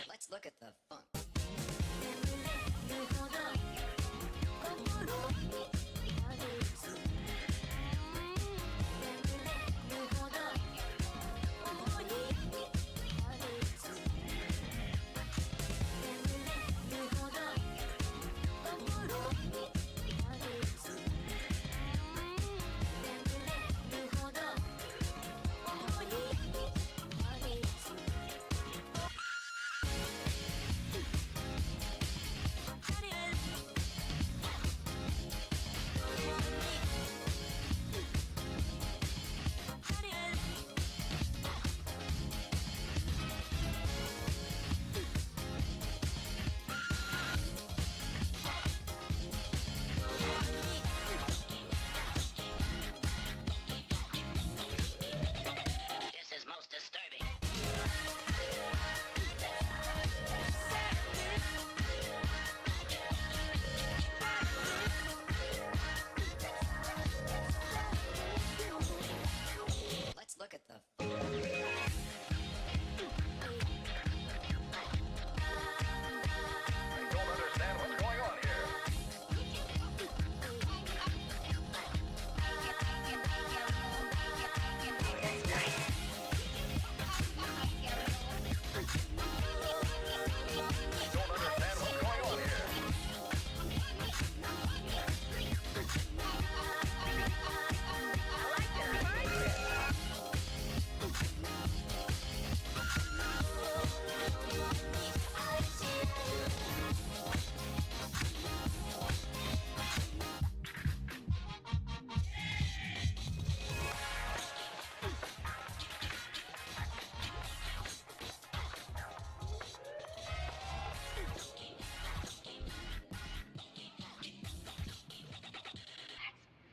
Let's look at the fun. Look at the I don't understand what's going on here. I don't understand what's going on here.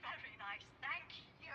Very nice, thank you.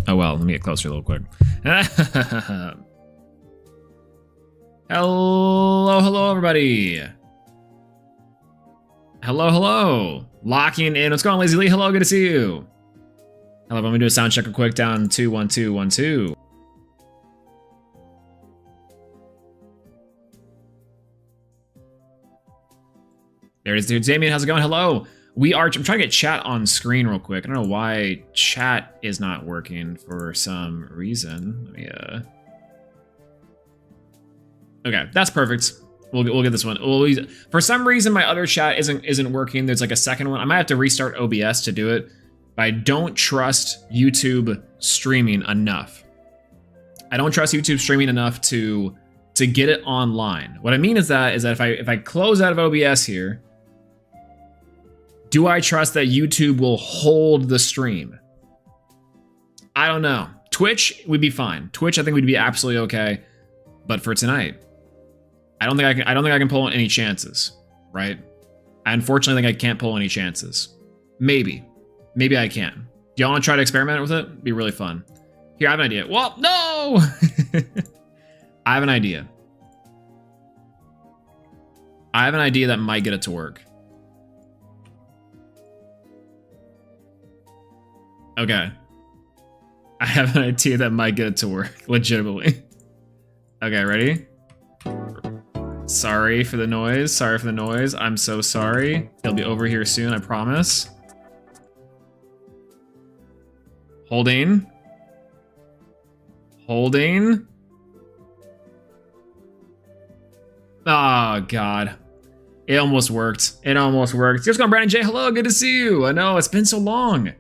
Oh well, let me get closer a little quick. Hello, everybody. Hello. Locking in. What's going on, Lazy Lee? Hello, good to see you. Hello, I'm gonna do a sound check real quick down 2 1 2 1 2. There it is, dude. Damien, how's it going? Hello. I'm trying to get chat on screen real quick. I don't know why chat is not working for some reason. Let me, okay, that's perfect. We'll get this one. For some reason, my other chat isn't working. There's like a second one. I might have to restart OBS to do it. But I don't trust YouTube streaming enough. I don't trust YouTube streaming enough to get it online. What I mean is that if I close out of OBS here, do I trust that YouTube will hold the stream? I don't know. Twitch would be fine. Twitch, I think would be absolutely okay. But for tonight, I don't think I can pull any chances, right? I unfortunately think I can't pull any chances. Maybe I can. Do y'all want to try to experiment with it? It'd be really fun. Here, I have an idea. Well, no! I have an idea. I have an idea that might get it to work. Okay. I have an idea that might get it to work, legitimately. Okay, ready? Sorry for the noise. Sorry for the noise. I'm so sorry. It'll be over here soon, I promise. Holding. Holding. Oh, God. It almost worked. It almost worked. What's going on, Brandon J? Hello, good to see you. I know, it's been so long.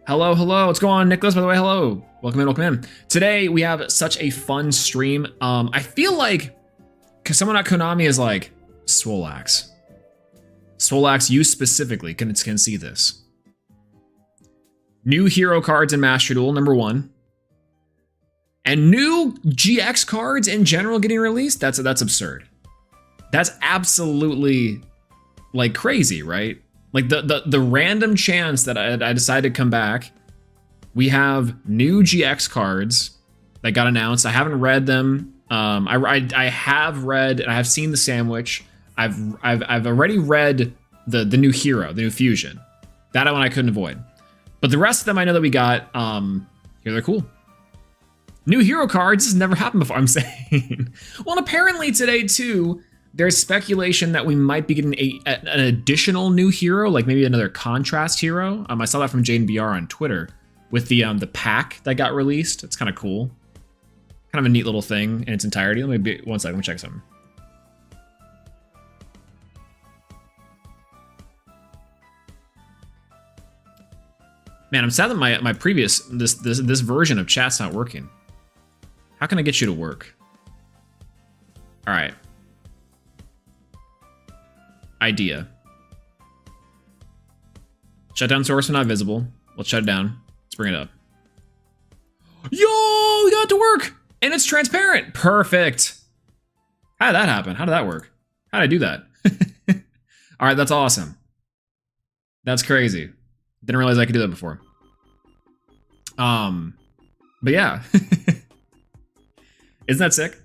Hello, hello. What's going on, Nicholas, by the way? Hello. Welcome in, welcome in. Today, we have such a fun stream. I feel like, because someone at Konami is like, Swolelax. Swolelax, you specifically can see this. New hero cards in Master Duel, #1. And new GX cards in general getting released? That's absurd. That's absolutely, like, crazy, right? Like, the random chance that I decided to come back, we have new GX cards that got announced. I haven't read them. I have read, and I have seen the sandwich. I've already read the new hero, the new fusion. That one I couldn't avoid. But the rest of them I know that we got, here they're cool. New hero cards, this has never happened before, I'm saying. Well, and apparently today too, there's speculation that we might be getting an additional new hero, like maybe another contrast hero. I saw that from Jaden BR on Twitter with the pack that got released. It's kind of cool. Kind of a neat little thing in its entirety. Let me one second, let me check something. Man, I'm sad that my previous this version of chat's not working. How can I get you to work? All right. Idea. Shut down source when not visible. Let's shut it down. Let's bring it up. Yo, we got it to work, and it's transparent. Perfect. How did that happen? How did that work? How did I do that? All right, that's awesome. That's crazy. Didn't realize I could do that before. But yeah. Isn't that sick?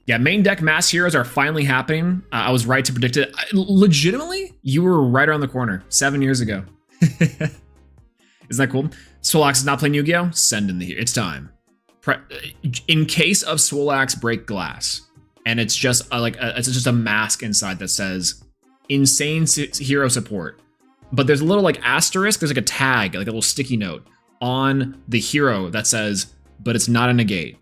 Yeah, main deck mass heroes are finally happening. I was right to predict it. Legitimately, you were right around the corner 7 years ago. Isn't that cool? Swolelax is not playing Yu-Gi-Oh! Send in the hero. It's time. In case of Swolelax break glass, and it's just it's just a mask inside that says insane hero support. But there's a little like asterisk. There's like a tag, like a little sticky note on the hero that says, "But it's not a negate."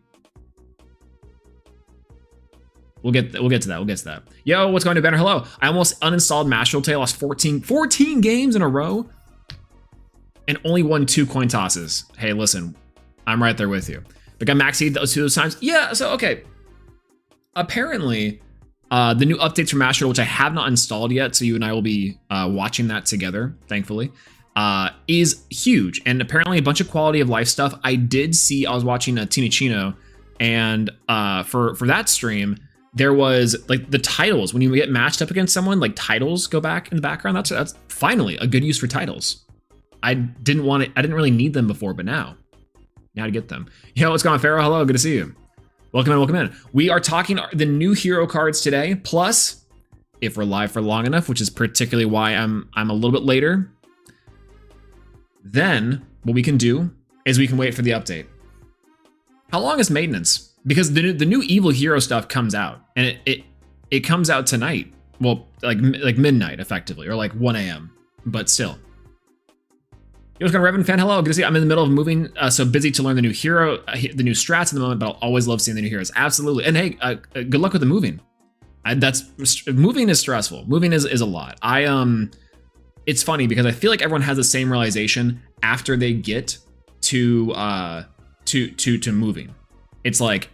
We'll get to that. We'll get to that. Yo, what's going on, Banner? Hello. I almost uninstalled Master Duel. Lost 14 games in a row, and only won 2 coin tosses. Hey, listen, I'm right there with you. But got maxied those times. Yeah. So okay. Apparently, the new updates for Master Duel, which I have not installed yet, so you and I will be watching that together, thankfully, is huge. And apparently a bunch of quality of life stuff. I did see, I was watching Tina Chino, and for that stream, there was like the titles. When you get matched up against someone, like titles go back in the background. That's finally a good use for titles. I didn't really need them before, but now to get them. Yo, what's going on, Pharaoh? Hello, good to see you. Welcome in, welcome in. We are talking the new hero cards today. Plus, if we're live for long enough, which is particularly why I'm a little bit later, then what we can do is we can wait for the update. How long is maintenance? Because the new evil hero stuff comes out, and it comes out tonight. Well, like midnight, effectively, or like 1 a.m. But still. Yo, what's going on, Revan fan? Hello, good to see you. I'm in the middle of moving, so busy to learn the new hero, the new strats at the moment, but I'll always love seeing the new heroes. Absolutely. And hey, good luck with the moving. Moving is stressful. Moving is a lot. It's funny because I feel like everyone has the same realization after they get to moving. It's like,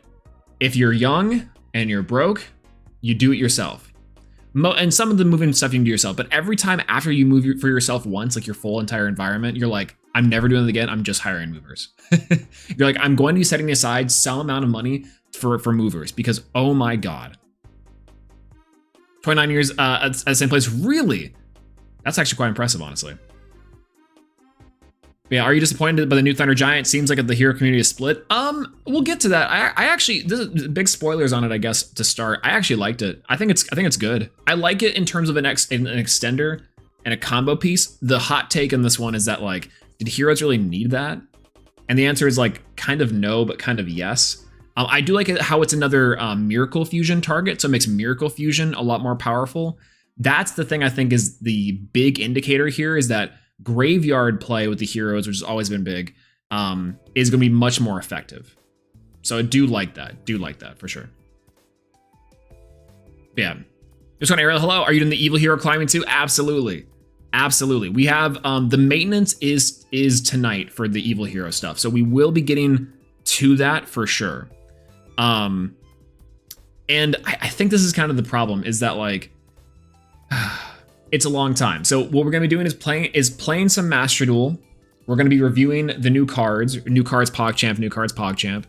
if you're young and you're broke, you do it yourself. And some of the moving stuff you can do yourself, but every time after you move for yourself once, like your full entire environment, you're like, I'm never doing it again. I'm just hiring movers. You're like, I'm going to be setting aside some amount of money for movers because, oh my God. 29 years at the same place. Really? That's actually quite impressive, honestly. Yeah, are you disappointed by the new Thunder Giant? Seems like the hero community is split. We'll get to that. I actually, this is big spoilers on it, I guess, to start. I actually liked it. I think it's good. I like it in terms of an extender and a combo piece. The hot take in this one is that, like, did heroes really need that? And the answer is like kind of no, but kind of yes. I do like it how it's another Miracle Fusion target, so it makes Miracle Fusion a lot more powerful. That's the thing I think is the big indicator here, is that graveyard play with the heroes, which has always been big, is going to be much more effective. So I do like that for sure. Yeah. Just on Ariel, hello. Are you doing the evil hero climbing too? Absolutely. Absolutely. We have the maintenance is tonight for the evil hero stuff. So we will be getting to that for sure. And I think this is kind of the problem, is that like it's a long time. So what we're going to be doing is playing some Master Duel. We're going to be reviewing the new cards PogChamp, new cards PogChamp.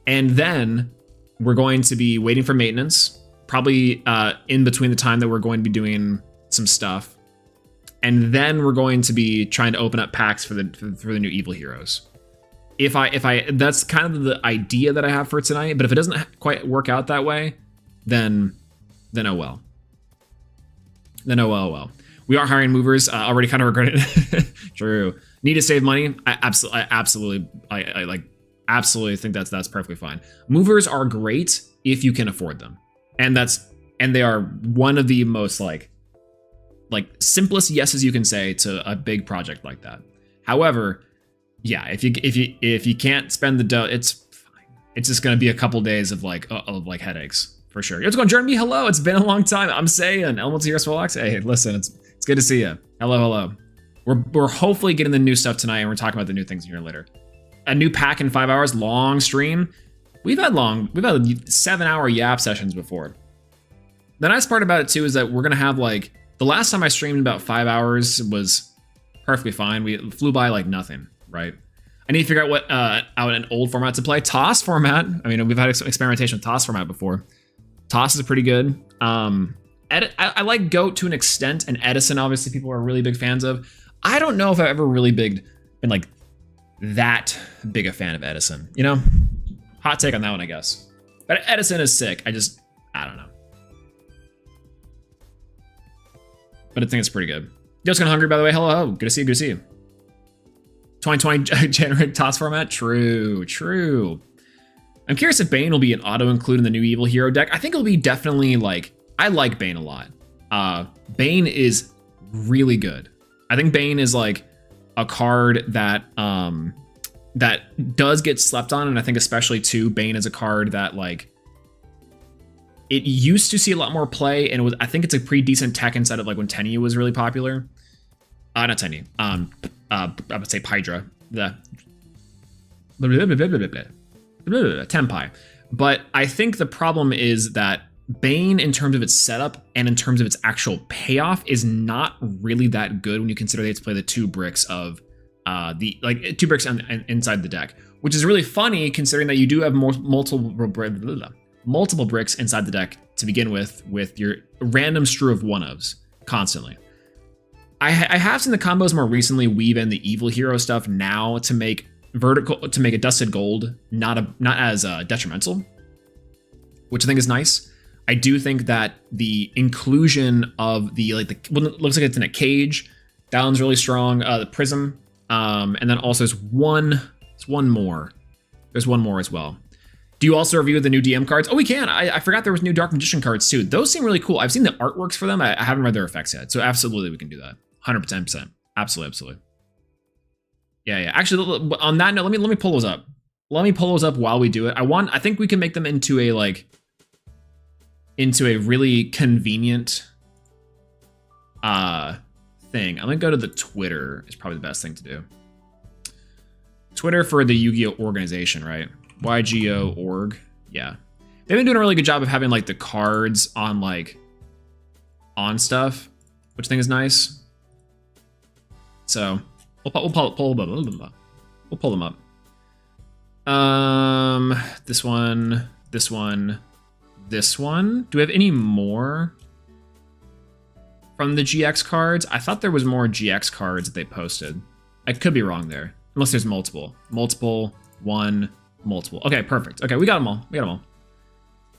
And then we're going to be waiting for maintenance, probably in between the time that we're going to be doing some stuff. And then we're going to be trying to open up packs for the new evil heroes. If I that's kind of the idea that I have for tonight, but if it doesn't quite work out that way, then oh well. Then oh well. We are hiring movers. Already kind of regret it. True. Need to save money. I absolutely absolutely think that's perfectly fine. Movers are great if you can afford them, and they are one of the most like simplest yeses you can say to a big project like that. However, yeah, if you can't spend the dough, it's fine. It's just gonna be a couple days of headaches for sure. What's going on, Jeremy? Hello, it's been a long time. I'm saying, Elemental Hero Swolelax. Hey, listen, it's good to see you. Hello. We're hopefully getting the new stuff tonight, and we're talking about the new things here later. A new pack in 5 hours, long stream. We've had 7-hour yap sessions before. The nice part about it too is that we're gonna have like, the last time I streamed about 5 hours was perfectly fine. We flew by like nothing, right? I need to figure out what out an old format to play. Toss format. I mean, we've had some experimentation with Toss format before. Toss is pretty good. I like Goat to an extent, and Edison obviously people are really big fans of. I don't know if I've ever really been like that big a fan of Edison, you know? Hot take on that one, I guess. But Edison is sick. I don't know. But I think it's pretty good. Just kind of hungry, by the way. Hello. Good to see you. 2020 generic Toss format. True. I'm curious if Bane will be an auto include in the new evil hero deck. I think it'll be definitely like, I like Bane a lot. Bane is really good. I think Bane is like a card that that does get slept on, and I think especially too, Bane is a card that like it used to see a lot more play, and I think it's a pretty decent tech inside of like when Tenyi was really popular. Not Tenyi. I would say Pydra. The Tenpai. But I think the problem is that Bane, in terms of its setup and in terms of its actual payoff, is not really that good when you consider they have to play the 2 bricks of the 2 bricks inside the deck, which is really funny considering that you do have multiple bricks inside the deck to begin with your random strew of 1-ofs constantly. I have seen the combos more recently weave in the evil hero stuff now to make a dusted gold not as detrimental, which I think is nice. I do think that the inclusion of the well, it looks like it's in a cage. That one's really strong. The prism, and then also there's one more. There's one more as well. Do you also review the new DM cards? Oh, we can. I forgot there was new Dark Magician cards too. Those seem really cool. I've seen the artworks for them. I haven't read their effects yet, so absolutely we can do that. 110%. Absolutely. Yeah. Actually, on that note, let me pull those up. Let me pull those up while we do it. I think we can make them into a really convenient thing. I'm gonna go to the Twitter. It's probably the best thing to do. Twitter for the Yu-Gi-Oh organization, right? YGO org. Yeah, they've been doing a really good job of having like the cards on stuff, which I think is nice. So we'll pull them up. This one. Do we have any more from the GX cards? I thought there was more GX cards that they posted. I could be wrong there, unless there's multiple. Multiple. Okay, perfect. Okay, we got them all.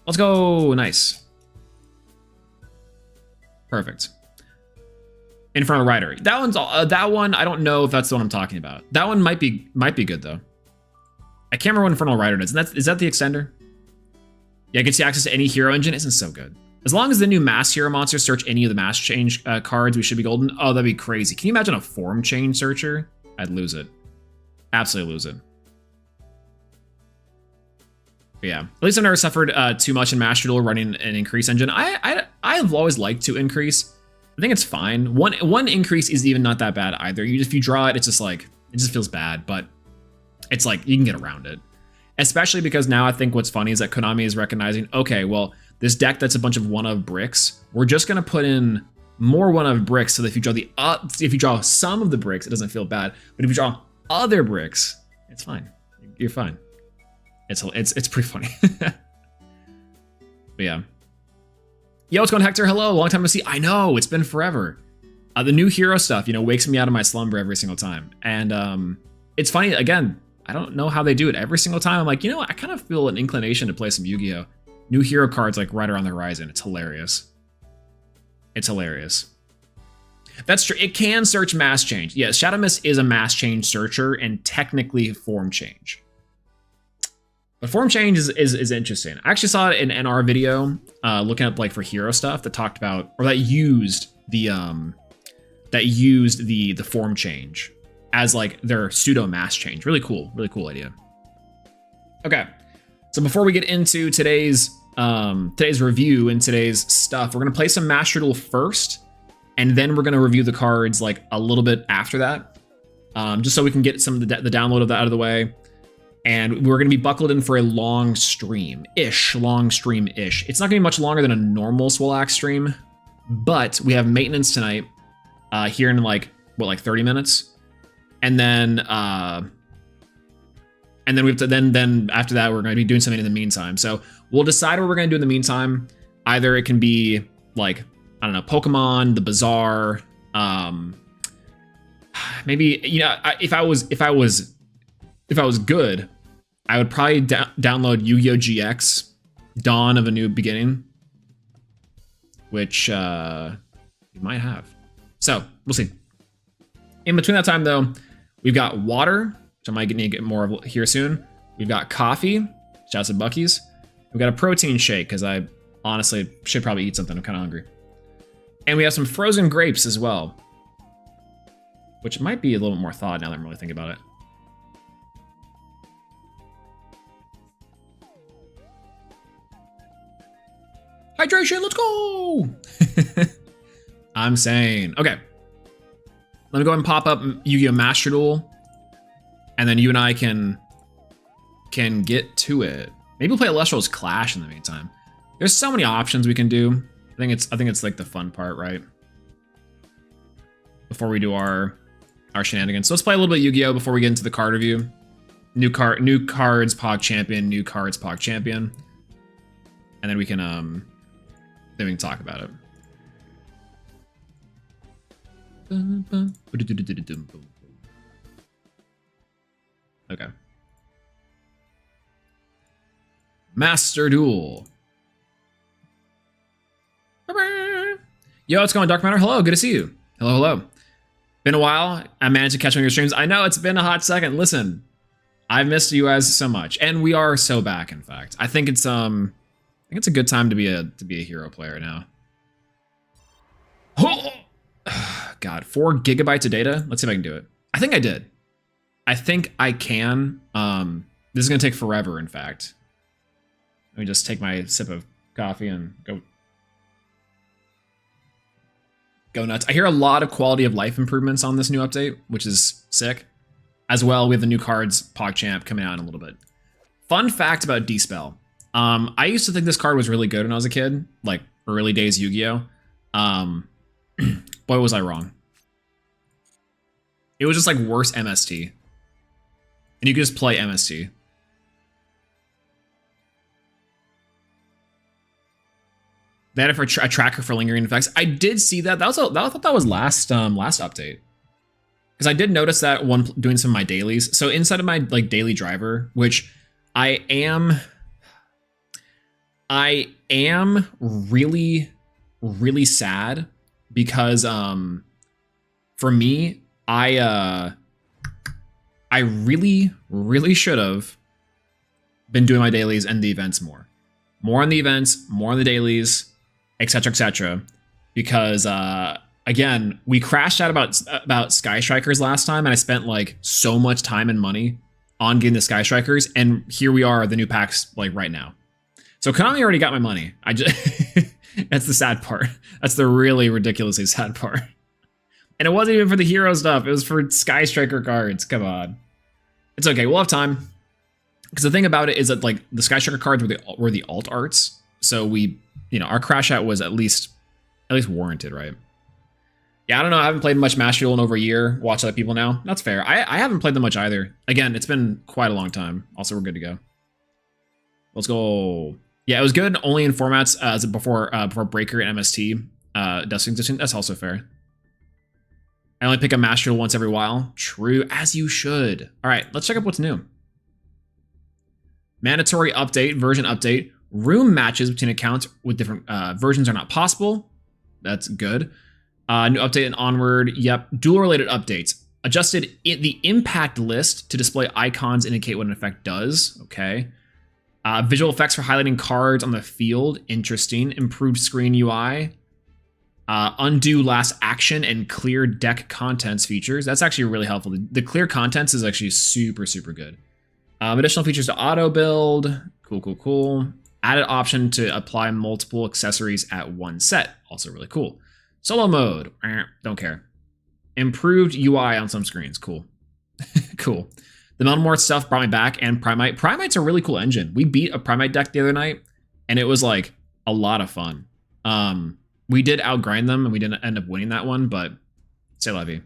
Let's go. Nice. Perfect. In front of Rider. That one, I don't know if that's the one I'm talking about. That one might be good though. I can't remember what Infernal Rider does. Is that the extender? Yeah, it gets you access to any hero engine. Isn't so good. As long as the new mass hero monsters search any of the mass change cards, we should be golden. Oh, that'd be crazy. Can you imagine a form change searcher? I'd lose it. Absolutely lose it. But yeah, at least I've never suffered too much in Master Duel running an increase engine. I've always liked to increase. I think it's fine. One increase is even not that bad either. If you draw it, it's just like, it just feels bad, but it's like you can get around it. Especially because now I think what's funny is that Konami is recognizing, okay, well, this deck that's a bunch of one-of bricks, we're just gonna put in more one-of bricks so that if you draw some of the bricks, it doesn't feel bad. But if you draw other bricks, it's fine. You're fine. It's pretty funny. But yeah. Yo, what's going on, Hector? Hello, long time no see. I know, it's been forever. The new hero stuff, wakes me out of my slumber every single time. And it's funny, again, I don't know how they do it. Every single time I'm like, I kind of feel an inclination to play some Yu-Gi-Oh! New hero cards like right around the horizon. It's hilarious. It's hilarious. That's true. It can search mass change. Yeah, Shadow Mist is a mass change searcher and technically form change. But form change is interesting. I actually saw it in an NR video looking up like for hero stuff that talked about, or that used the form change as like their pseudo mass change. Really cool idea. Okay, so before we get into today's review and today's stuff, we're gonna play some Master Duel first, and then we're gonna review the cards like a little bit after that, just so we can get some of the download of that out of the way. And we're gonna be buckled in for a long stream-ish. It's not gonna be much longer than a normal Swolelax stream, but we have maintenance tonight here in like 30 minutes. And then we have to then after that we're going to be doing something in the meantime. So we'll decide what we're going to do in the meantime. Either it can be like, I don't know, Pokemon, the Bazaar, maybe if I was good, I would probably download Yu-Gi-Oh! GX Dawn of a New Beginning, which we might have. So we'll see. In between that time though, we've got water, which I might need to get more of here soon. We've got coffee, shouts at Bucky's. We've got a protein shake, because I honestly should probably eat something. I'm kind of hungry. And we have some frozen grapes as well, which might be a little bit more thawed now that I'm really thinking about it. Hydration, let's go! I'm saying. Okay. Let me go ahead and pop up Yu-Gi-Oh! Master Duel, and then you and I can get to it. Maybe we'll play Alestral's Clash in the meantime. There's so many options we can do. I think it's like the fun part, right? Before we do our shenanigans. So let's play a little bit of Yu-Gi-Oh! Before we get into the card review. New cards, Pog Champion, new cards, Pog Champion. And then we can talk about it. Okay. Master Duel. Yo, what's going on, Dark Matter? Hello, good to see you. Hello. Been a while. I managed to catch one of your streams. I know it's been a hot second. Listen, I've missed you guys so much, and we are so back. In fact, I think it's a good time to be a hero player now. Oh! God, 4 gigabytes of data. Let's see if I can do it. I think I did. I think I can. This is gonna take forever. In fact, let me just take my sip of coffee and go nuts. I hear a lot of quality of life improvements on this new update, which is sick. As well, we have the new cards, PogChamp, coming out in a little bit. Fun fact about Dispel. I used to think this card was really good when I was a kid, like early days Yu-Gi-Oh! Boy, was I wrong. It was just like worse MST. And you could just play MST. They had it for a tracker for lingering effects. I did see that. I thought that was last update. Because I did notice that one doing some of my dailies. So inside of my like daily driver, which I am really, really sad because for me, I really, really should have been doing my dailies and the events more. More on the events, more on the dailies, etc., etc. Because again, we crashed out about Sky Strikers last time, and I spent like so much time and money on getting the Sky Strikers, and here we are, the new packs like right now. So Konami already got my money. I just that's the sad part. That's the really ridiculously sad part. And it wasn't even for the hero stuff. It was for Sky Striker cards. Come on. It's okay. We'll have time. Because the thing about it is that like the Sky Striker cards were the alt arts. So we, you know, our crash out was at least warranted, right? Yeah, I don't know. I haven't played much Master Duel in over a year. Watch other people now. That's fair. I haven't played them much either. Again, it's been quite a long time. Also, we're good to go. Let's go. Yeah, it was good only in formats as before Breaker and MST. That's also fair. I only pick a Master Duel once every while. True, as you should. All right, let's check out what's new. Mandatory update, version update. Room matches between accounts with different versions are not possible. That's good. New update and onward. Yep. Duel-related updates. Adjusted the impact list to display icons indicate what an effect does. Okay. Visual effects for highlighting cards on the field. Interesting. Improved screen UI. Undo last action and clear deck contents features. That's actually really helpful. The clear contents is actually super, super good. Additional features to auto build. Cool, cool, cool. Added option to apply multiple accessories at one set. Also really cool. Solo mode. Don't care. Improved UI on some screens. Cool. Cool. The Melmore stuff brought me back, and Primite. Primite's a really cool engine. We beat a Primite deck the other night, and it was like a lot of fun. We did outgrind them, and we didn't end up winning that one, but c'est la vie.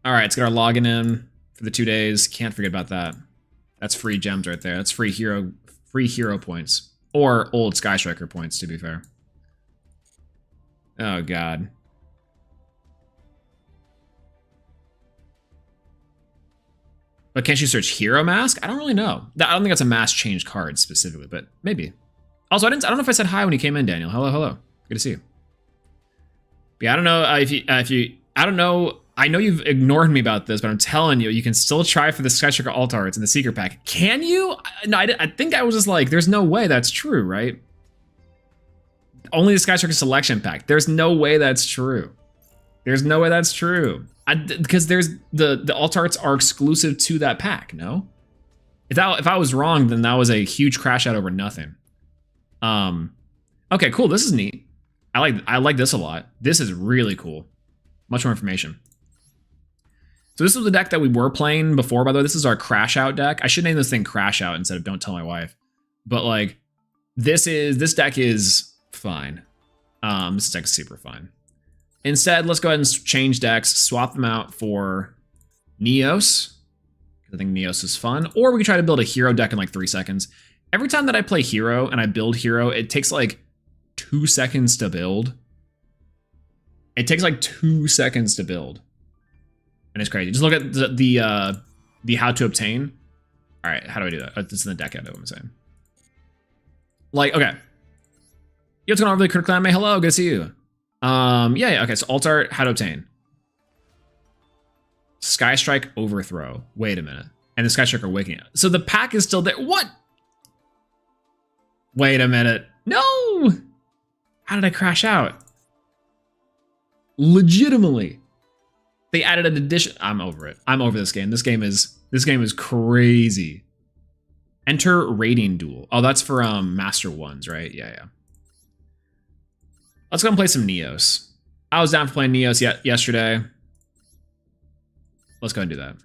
All right, let's get our login in for the 2 days. Can't forget about that. That's free gems right there. That's free hero points, or old Sky Striker points, to be fair. Oh God. But can't you search hero mask? I don't really know. I don't think that's a mask change card specifically, but maybe. Also, I don't know if I said hi when you came in, Daniel. Hello, hello. Good to see you. But yeah, I don't know I don't know. I know you've ignored me about this, but I'm telling you, you can still try for the Sky Striker alt arts in the secret pack. Can you? No, I think I was just like, there's no way that's true, right? Only the Sky Striker selection pack. There's no way that's true. There's no way that's true. Because there's the alt arts are exclusive to that pack. No, if I was wrong, then that was a huge crash out over nothing. Okay, cool. This is neat. I like this a lot. This is really cool. Much more information. So this was the deck that we were playing before. By the way, this is our crash out deck. I should name this thing crash out instead of don't tell my wife. But like, this deck is fine. This deck is super fine. Instead, let's go ahead and change decks, swap them out for Neos. I think Neos is fun. Or we can try to build a hero deck in like 3 seconds. Every time that I play hero and I build hero, it takes like 2 seconds to build. It takes like 2 seconds to build. And it's crazy. Just look at the how to obtain. All right, how do I do that? It's in the deck edit, what I'm saying. Like, okay. Yo, what's going on over the Critical Anime? Hello, good to see you. Yeah, okay, so alt art, how to obtain. Sky Strike Overthrow. Wait a minute. And the Sky Strike are waking up. So the pack is still there. What? Wait a minute. No! How did I crash out? Legitimately. They added an addition. I'm over it. I'm over this game. This game is crazy. Enter Rating Duel. Oh, that's for Master Ones, right? Yeah. Let's go and play some Neos. I was down for playing Neos yesterday. Let's go and do that.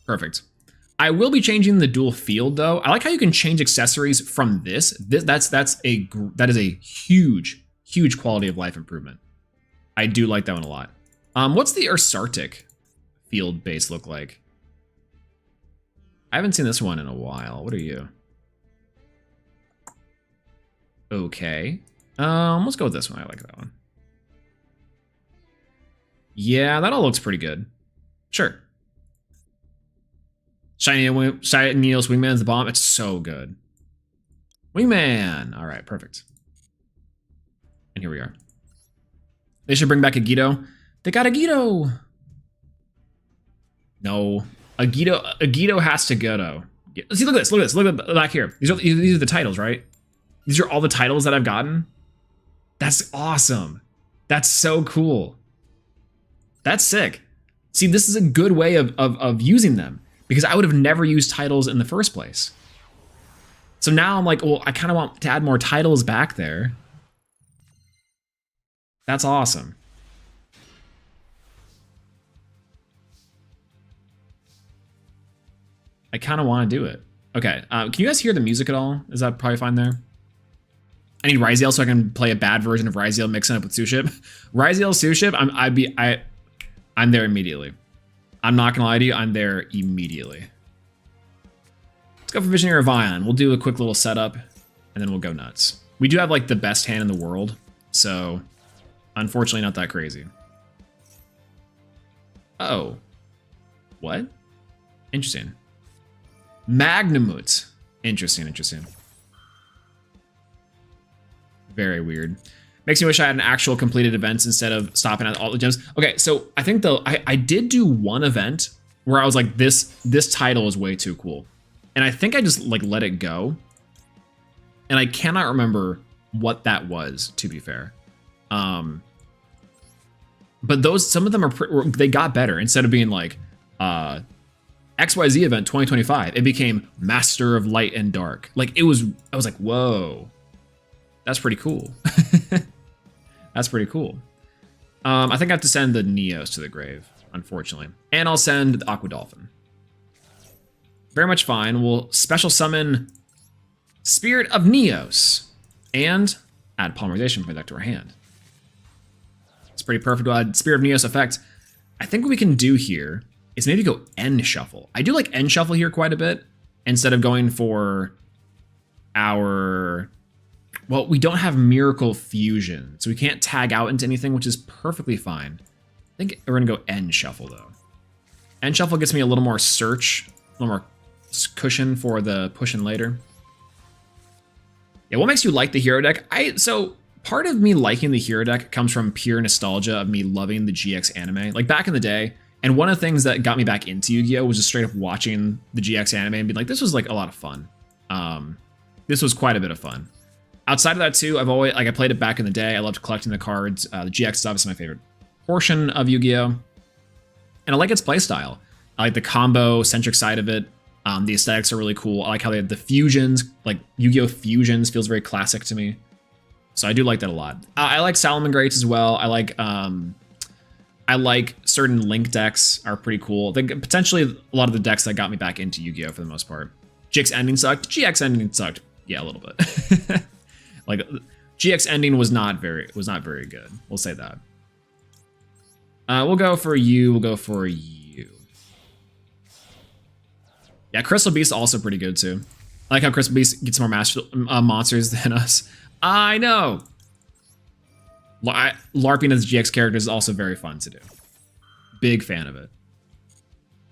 Perfect. I will be changing the dual field though. I like how you can change accessories from this. That is a huge quality of life improvement. I do like that one a lot. What's the Ursartic field base look like? I haven't seen this one in a while. What are you? Okay. Let's go with this one. I like that one. Yeah, that all looks pretty good. Sure. Shiny Neos Wingman is the bomb. It's so good. Wingman. All right, perfect. And here we are. They should bring back a Guido. They got a Guido. No. Agito has to go though. See, look at this. Look at this. Look at the back here. These are the titles, right? These are all the titles that I've gotten. That's awesome. That's so cool. That's sick. See, this is a good way of using them because I would have never used titles in the first place. So now I'm like, well, I kind of want to add more titles back there. That's awesome. I kind of want to do it. Okay, can you guys hear the music at all? Is that probably fine there? I need Ryziel so I can play a bad version of Ryziel mixing up with Suship. Ryziel Suship, I'm there immediately. I'm not gonna lie to you, I'm there immediately. Let's go for Visionary Vion. We'll do a quick little setup and then we'll go nuts. We do have like the best hand in the world, so unfortunately not that crazy. Oh, what? Interesting. Magnamut. Interesting. Very weird. Makes me wish I had an actual completed events instead of stopping at all the gems. Okay, so I think I did do one event where I was like, this title is way too cool. And I think I just like let it go. And I cannot remember what that was, to be fair. But some of them they got better. Instead of being like XYZ event 2025, it became Master of Light and Dark. Like I was like, whoa. That's pretty cool. That's pretty cool. I think I have to send the Neos to the grave, unfortunately. And I'll send the Aqua Dolphin. Very much fine. We'll special summon Spirit of Neos and add Polymerization for that to our hand. It's pretty perfect. We'll add Spirit of Neos effect. I think what we can do here is maybe go N Shuffle. I do like N Shuffle here quite a bit instead of going for our... Well, we don't have Miracle Fusion, so we can't tag out into anything, which is perfectly fine. I think we're gonna go N Shuffle though. N Shuffle gets me a little more search, a little more cushion for the pushing later. Yeah, what makes you like the hero deck? So part of me liking the hero deck comes from pure nostalgia of me loving the GX anime. Like back in the day, and one of the things that got me back into Yu-Gi-Oh! Was just straight up watching the GX anime and being like, this was like a lot of fun. This was quite a bit of fun. Outside of that too, I've always, like I played it back in the day. I loved collecting the cards. The GX is obviously my favorite portion of Yu-Gi-Oh! And I like its playstyle. I like the combo centric side of it. The aesthetics are really cool. I like how they have the fusions, like Yu-Gi-Oh! Fusions feels very classic to me. So I do like that a lot. I like Salamangreats as well. I like certain Link decks are pretty cool. I think potentially a lot of the decks that got me back into Yu-Gi-Oh! For the most part. GX ending sucked. GX ending sucked. Yeah, a little bit. Like GX ending was not very good. We'll say that. We'll go for you. We'll go for you. Yeah, Crystal Beast also pretty good too. I like how Crystal Beast gets more monsters than us. I know. LARPing as GX characters is also very fun to do. Big fan of it.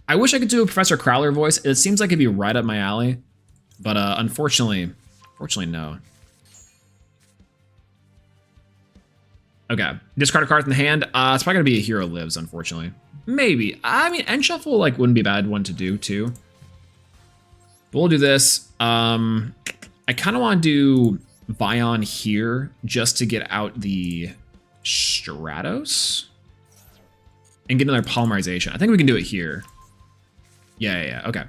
I wish I could do a Professor Crowler voice. It seems like it'd be right up my alley, but unfortunately, no. Okay, discard a card from the hand. It's probably gonna be a Hero Lives, unfortunately. Maybe. I mean, End Shuffle like wouldn't be a bad one to do too. But we'll do this. I kind of want to do Vion here just to get out the Stratos and get another Polymerization. I think we can do it here. Yeah. Okay.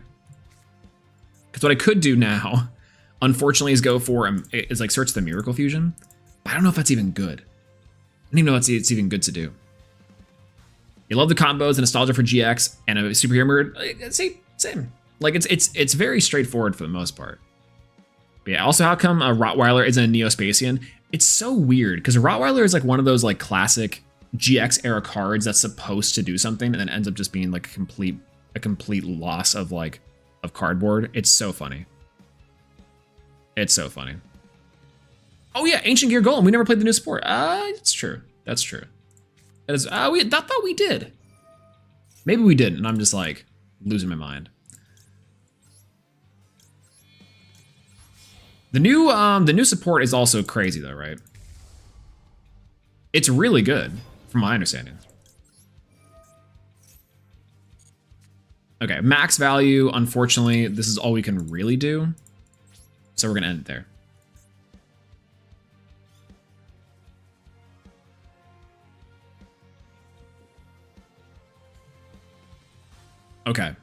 Because what I could do now, unfortunately, is go for is like search the Miracle Fusion. But I don't know if that's even good. I don't even know if it's even good to do. You love the combos and nostalgia for GX and a superhero mode. Same. Like it's very straightforward for the most part. But yeah, also how come a Rottweiler isn't a Neospatian? It's so weird because a Rottweiler is like one of those like classic GX era cards that's supposed to do something and then ends up just being like a complete loss of cardboard. It's so funny. It's so funny. Oh yeah, Ancient Gear Golem. We never played the new support. It's true. That's true. That is. I thought we did. Maybe we didn't, and I'm just like losing my mind. The new support is also crazy though, right? It's really good, from my understanding. Okay, max value, unfortunately, this is all we can really do. So we're gonna end it there. Okay.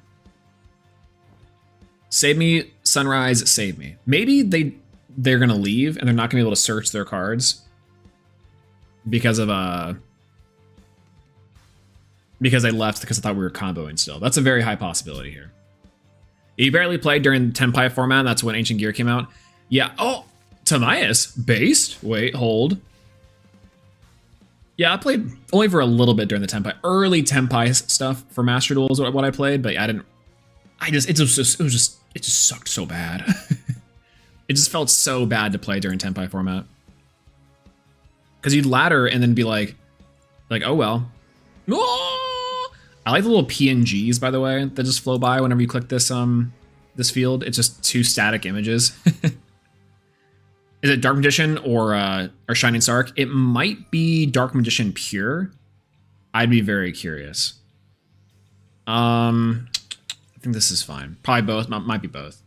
Save me, Sunrise, save me. Maybe they're gonna leave and they're not gonna be able to search their cards because of because they left because I thought we were comboing still. That's a very high possibility here. You barely played during the Tenpai format. That's when Ancient Gear came out. Yeah. Oh, Tamias based. Wait, hold. Yeah, I played only for a little bit during the Tenpai, early Tenpai stuff for Master Duel is what I played, but I didn't. It just sucked so bad. It just felt so bad to play during Tenpai format. Because you'd ladder and then be like, oh well. Oh! I like the little PNGs, by the way, that just flow by whenever you click this this field. It's just 2 static images. Is it Dark Magician or Shining Sark? It might be Dark Magician Pure. I'd be very curious. I think this is fine. Probably both. Might be both.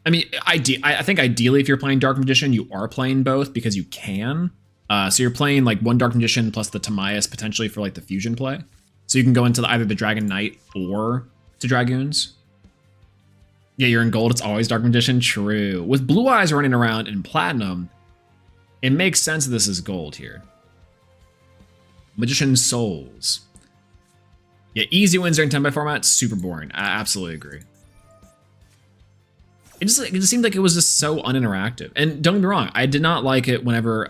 I mean, I think ideally, if you're playing Dark Magician, you are playing both because you can. So you're playing like 1 Dark Magician plus the Tamias potentially for like the fusion play. So you can go into either the Dragon Knight or to Dragoons. Yeah, you're in gold. It's always Dark Magician. True. With Blue Eyes running around in Platinum, it makes sense that this is gold here. Magician Souls. Yeah, easy wins during Tenpai format. Super boring. I absolutely agree. It just seemed like it was just so uninteractive. And don't get me wrong, I did not like it whenever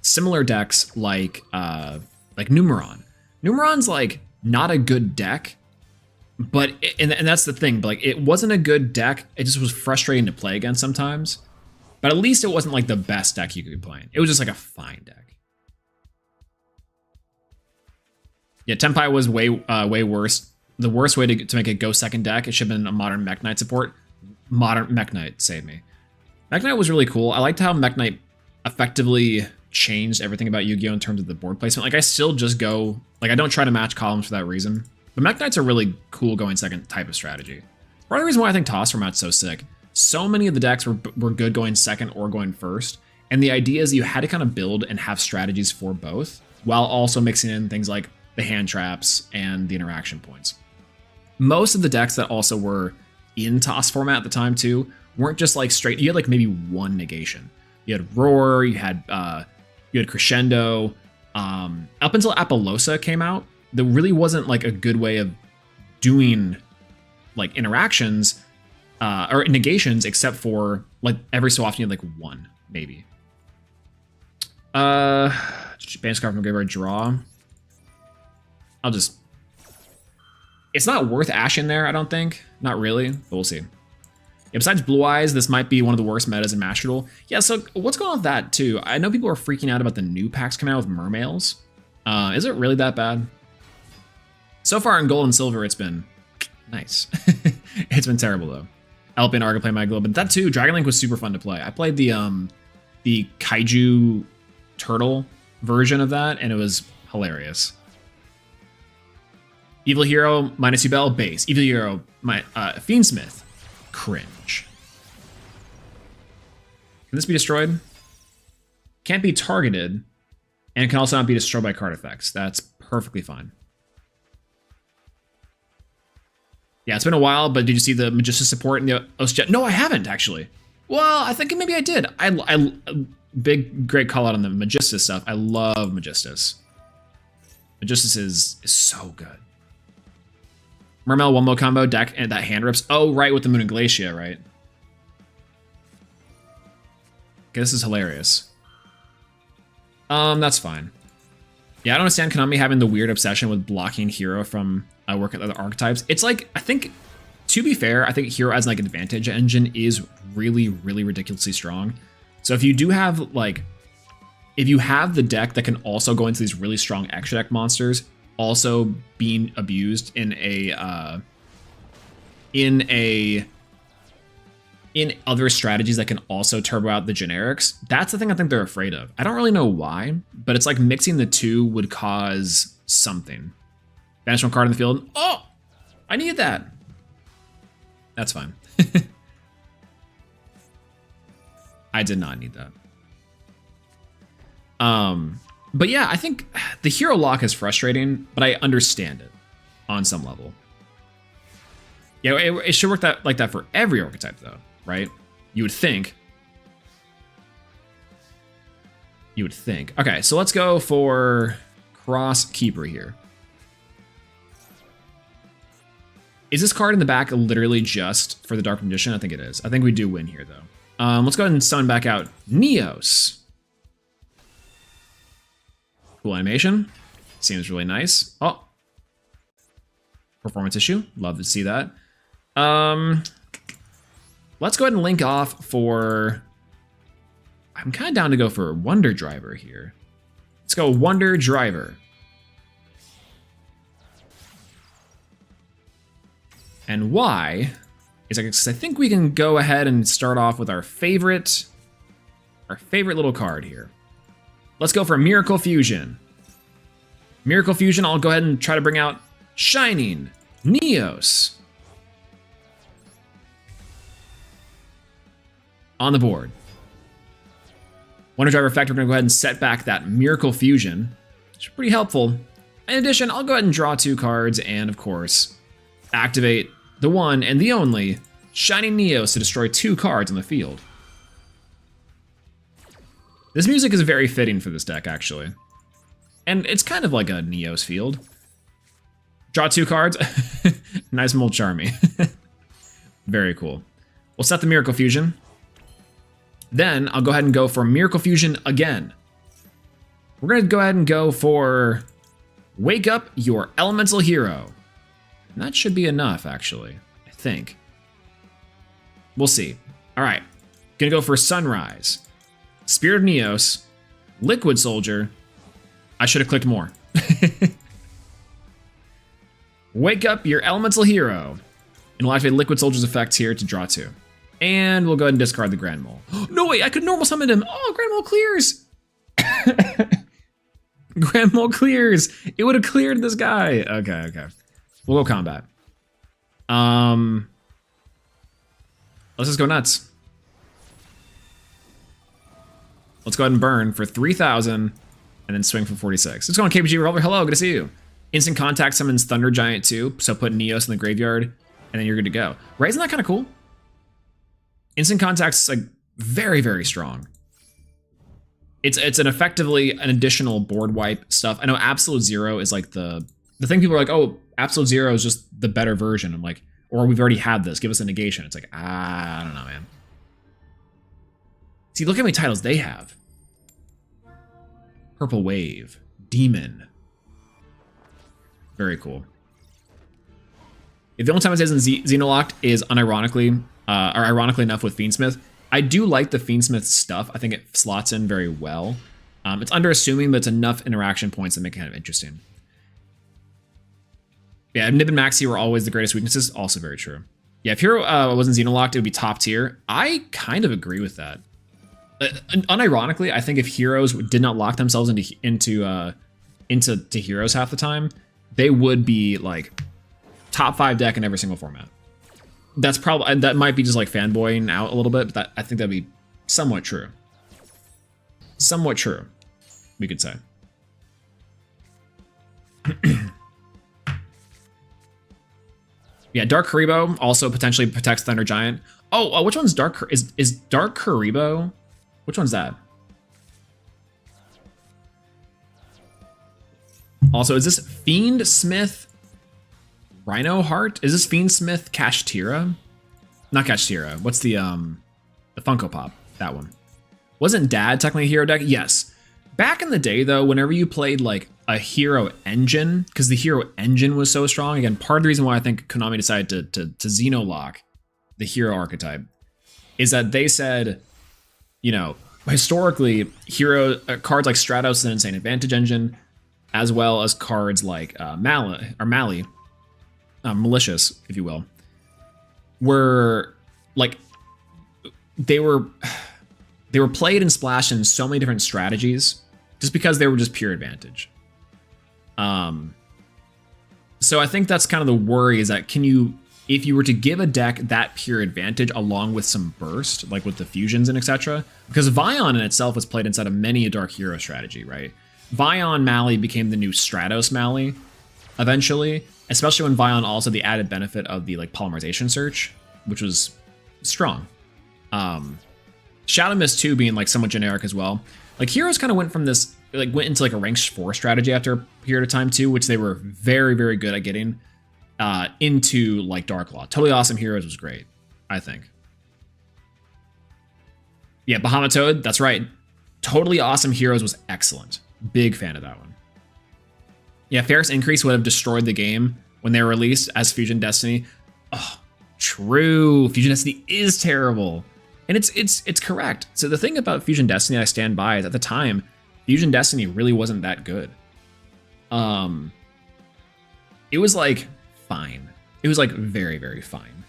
similar decks like Numeron. Numeron's like not a good deck, but and that's the thing. But like it wasn't a good deck. It just was frustrating to play against sometimes. But at least it wasn't like the best deck you could be playing. It was just like a fine deck. Yeah, Tenpai was way worse. The worst way to make it go second deck. It should have been a modern Mech Knight support. Modern Mech Knight saved me. Mech Knight was really cool. I liked how Mech Knight effectively changed everything about Yu-Gi-Oh! In terms of the board placement. Like I still just go, like I don't try to match columns for that reason. But Mech Knight's a really cool going second type of strategy. Part of the reason why I think Toss format's so sick. So many of the decks were good going second or going first. And the idea is you had to kind of build and have strategies for both, while also mixing in things like the hand traps and the interaction points. Most of the decks that also were in Toss format at the time too weren't just like straight. You had like maybe 1 negation. You had Roar. You had Crescendo. Up until Apollosa came out, there really wasn't like a good way of doing like interactions or negations, except for like every so often you had like 1 maybe. Banish card from graveyard, draw. I'll just. It's not worth Ash in there, I don't think. Not really, but we'll see. Yeah, besides Blue Eyes, this might be one of the worst metas in Master Duel. Yeah, so what's going on with that, too? I know people are freaking out about the new packs coming out with Mermails. Is it really that bad? So far in Gold and Silver, it's been nice. It's been terrible, though. LP and Arga play my Globe, but that, too, Dragon Link was super fun to play. I played the Kaiju Turtle version of that, and it was hilarious. Evil Hero, minus Ubel, base. Evil Hero, Fiendsmith, cringe. Can this be destroyed? Can't be targeted, and it can also not be destroyed by card effects. That's perfectly fine. Yeah, it's been a while, but did you see the Magista support in the Ostjet? No, I haven't, actually. Well, I think maybe I did. Great call out on the Magistus stuff. I love Magistus. Magistus is so good. Mermail 1-mo combo deck and that hand rips. Oh, right, with the Moon and Glacia, right? Okay, this is hilarious. That's fine. Yeah, I don't understand Konami having the weird obsession with blocking Hero from working with other archetypes. It's like, I think, to be fair, I think Hero as like an advantage engine is really, really ridiculously strong. So if you do have like, if you have the deck that can also go into these really strong extra deck monsters, also being abused in other strategies that can also turbo out the generics, that's the thing I think they're afraid of. I don't really know why, but it's like mixing the two would cause something. Banish one card in the field. Oh, I need that. That's fine. I did not need that. But yeah, I think the hero lock is frustrating, but I understand it on some level. Yeah, it should work like that for every archetype, though, right? You would think. You would think. Okay, so let's go for Cross Keeper here. Is this card in the back literally just for the Dark Magician? I think it is. I think we do win here, though. Let's go ahead and summon back out Neos. Cool animation. Seems really nice. Oh. Performance issue. Love to see that. Let's go ahead and link off for... I'm kind of down to go for Wonder Driver here. Let's go Wonder Driver. And why is because I think we can go ahead and start off with our favorite little card here. Let's go for Miracle Fusion. Miracle Fusion, I'll go ahead and try to bring out Shining Neos. On the board. Wonder Driver effect, we're going to go ahead and set back that Miracle Fusion, which is pretty helpful. In addition, I'll go ahead and draw 2 cards and, of course, activate the one and the only Shining Neos to destroy 2 cards on the field. This music is very fitting for this deck, actually. And it's kind of like a Neos field. Draw 2 cards. Nice mold Charmy. Very cool. We'll set the Miracle Fusion. Then I'll go ahead and go for Miracle Fusion again. We're going to go ahead and go for Wake Up Your Elemental Hero. And that should be enough, actually, I think. We'll see. All right. Gonna go for Sunrise. Spirit of Neos. Liquid Soldier. I should have clicked more. Wake Up Your Elemental Hero. And we'll activate Liquid Soldier's effects here to draw 2. And we'll go ahead and discard the Grand Mole. No, wait, I could normal summon him. Oh, Grand Mole clears. Grand Mole clears. It would have cleared this guy. Okay. We'll go combat. Let's just go nuts. Let's go ahead and burn for 3,000 and then swing for 46. Let's go on KPG Revolver. Hello, good to see you. Instant Contact summons Thunder Giant too, so put Neos in the graveyard, and then you're good to go. Right, isn't that kind of cool? Instant Contact's like very, very strong. It's an effectively an additional board wipe stuff. I know Absolute Zero is like the thing people are like, oh, Absolute Zero is just the better version. I'm like, or we've already had this, give us a negation. It's like, I don't know, man. See, look how many titles they have. Purple Wave, Demon. Very cool. If the only time it says in Xenolocked is unironically, or ironically enough with Fiendsmith, I do like the Fiendsmith stuff. I think it slots in very well. It's underassuming, but it's enough interaction points that make it kind of interesting. Yeah, Nib and Maxi were always the greatest weaknesses. Also very true. Yeah, if Hero wasn't Xenolocked, it would be top tier. I kind of agree with that. Unironically, I think if heroes did not lock themselves into heroes half the time, they would be like top 5 deck in every single format. That's probably, that might be just like fanboying out a little bit, but I think that'd be somewhat true. Somewhat true, we could say. Yeah, Dark Karibo also potentially protects Thunder Giant. Oh, which one's Dark? Is Dark Karibo? Which one's that? Also, is this Fiendsmith Rhino Heart? Is this Fiendsmith Kashtira? Not Kashtira. What's the Funko Pop? That one. Wasn't Dad technically a hero deck? Yes. Back in the day, though, whenever you played like a hero engine, because the hero engine was so strong, again, part of the reason why I think Konami decided to Xenolock the hero archetype is that they said, you know, historically, hero cards like Stratos and Insane Advantage Engine, as well as cards like Mali, Malicious, if you will, were like they were played and splashed in so many different strategies just because they were just pure advantage. So I think that's kind of the worry, is that if you were to give a deck that pure advantage along with some burst, like with the fusions and etc., because Vion in itself was played inside of many a Dark Hero strategy, right? Vion Mali became the new Stratos Mali eventually, especially when Vion also had the added benefit of the like polymerization search, which was strong. Shadow Mist 2 being like somewhat generic as well. Like heroes kind of went into like a rank 4 strategy after a period of time too, which they were very, very good at getting into like Dark Law. Totally Awesome Heroes was great, I think. Yeah, Bahamut Toad, that's right. Totally Awesome Heroes was excellent. Big fan of that one. Yeah, Ferris Increase would have destroyed the game when they were released as Fusion Destiny. Oh, true. Fusion Destiny is terrible. And it's correct. So the thing about Fusion Destiny I stand by is at the time, Fusion Destiny really wasn't that good. It was like fine. It was like very, very fine.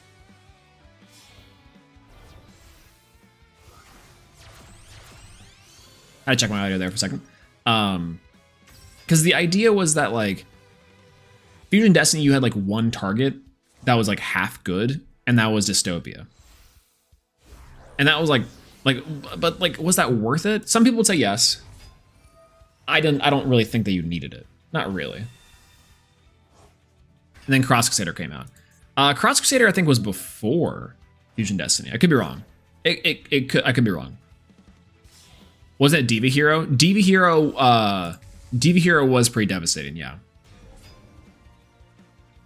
I had to check my audio there for a second. Because the idea was that like Fusion Destiny, you had like one target that was like half good, and that was Dystopia. And that was but like, was that worth it? Some people would say yes. I don't really think that you needed it. Not really. And then Cross Crusader came out. Cross Crusader, I think, was before Fusion Destiny. I could be wrong. I could be wrong. Was that Diva Hero? Diva Hero was pretty devastating, yeah.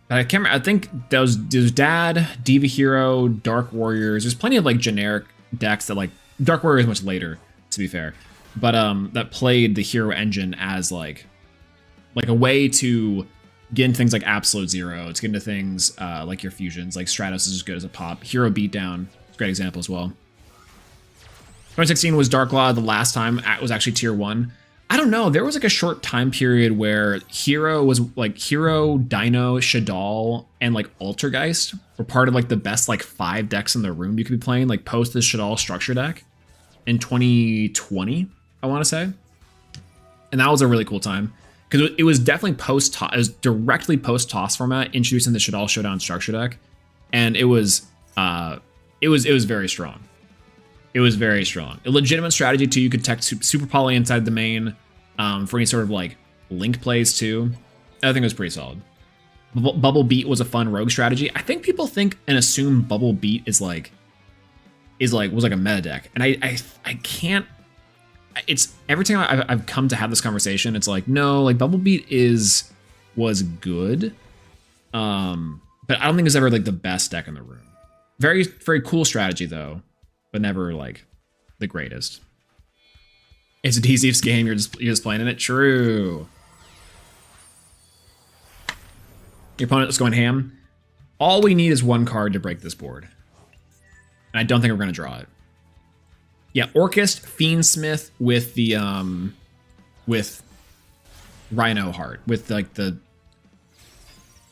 But I can't remember. I think there's Dad, Diva Hero, Dark Warriors. There's plenty of like generic decks that like Dark Warriors much later, to be fair, but that played the hero engine as like a way to get into things like Absolute Zero. It's get into things like your fusions, like Stratos is as good as a pop. Hero Beatdown, it's a great example as well. 2016 was Dark Law. The last time it was actually tier 1. I don't know. There was like a short time period where Hero was like Hero, Dino, Shadal, and like Altergeist were part of like the best like 5 decks in the room you could be playing, like post the Shadal structure deck in 2020, I want to say. And that was a really cool time because it was definitely it was directly post toss format, introducing the Shadal Showdown structure deck, and it was very strong. It was very strong. A legitimate strategy too. You could tech Super Poly inside the main for any sort of like link plays too. I think it was pretty solid. Bubble Beat was a fun rogue strategy. I think people think and assume Bubble Beat was like a meta deck, and I can't. It's every time I've come to have this conversation, it's like no, like Bubble Beat was good, but I don't think it's ever like the best deck in the room. Very very cool strategy though, but never like the greatest. It's a DZ's game. You're just playing in it. True. Your opponent is going ham. All we need is one card to break this board, and I don't think we're going to draw it. Yeah, Orchist, Fiendsmith with the with Rhino Heart, with like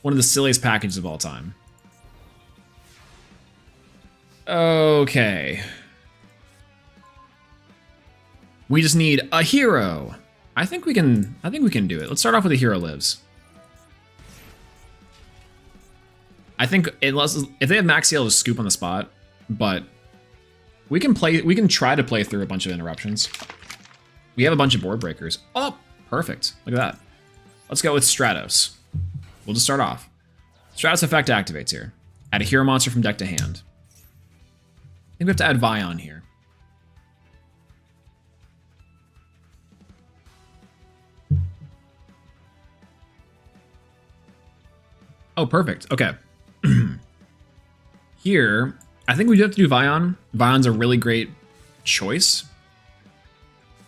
one of the silliest packages of all time. Okay. We just need a hero. I think we can do it. Let's start off with a hero lives. I think if they have Maxiel, just scoop on the spot, but we can try to play through a bunch of interruptions. We have a bunch of board breakers. Oh, perfect. Look at that. Let's go with Stratos. We'll just start off. Stratos effect activates here. Add a hero monster from deck to hand. I think we have to add Vion here. Oh, perfect. Okay. Here, I think we do have to do Vion. Vion's a really great choice.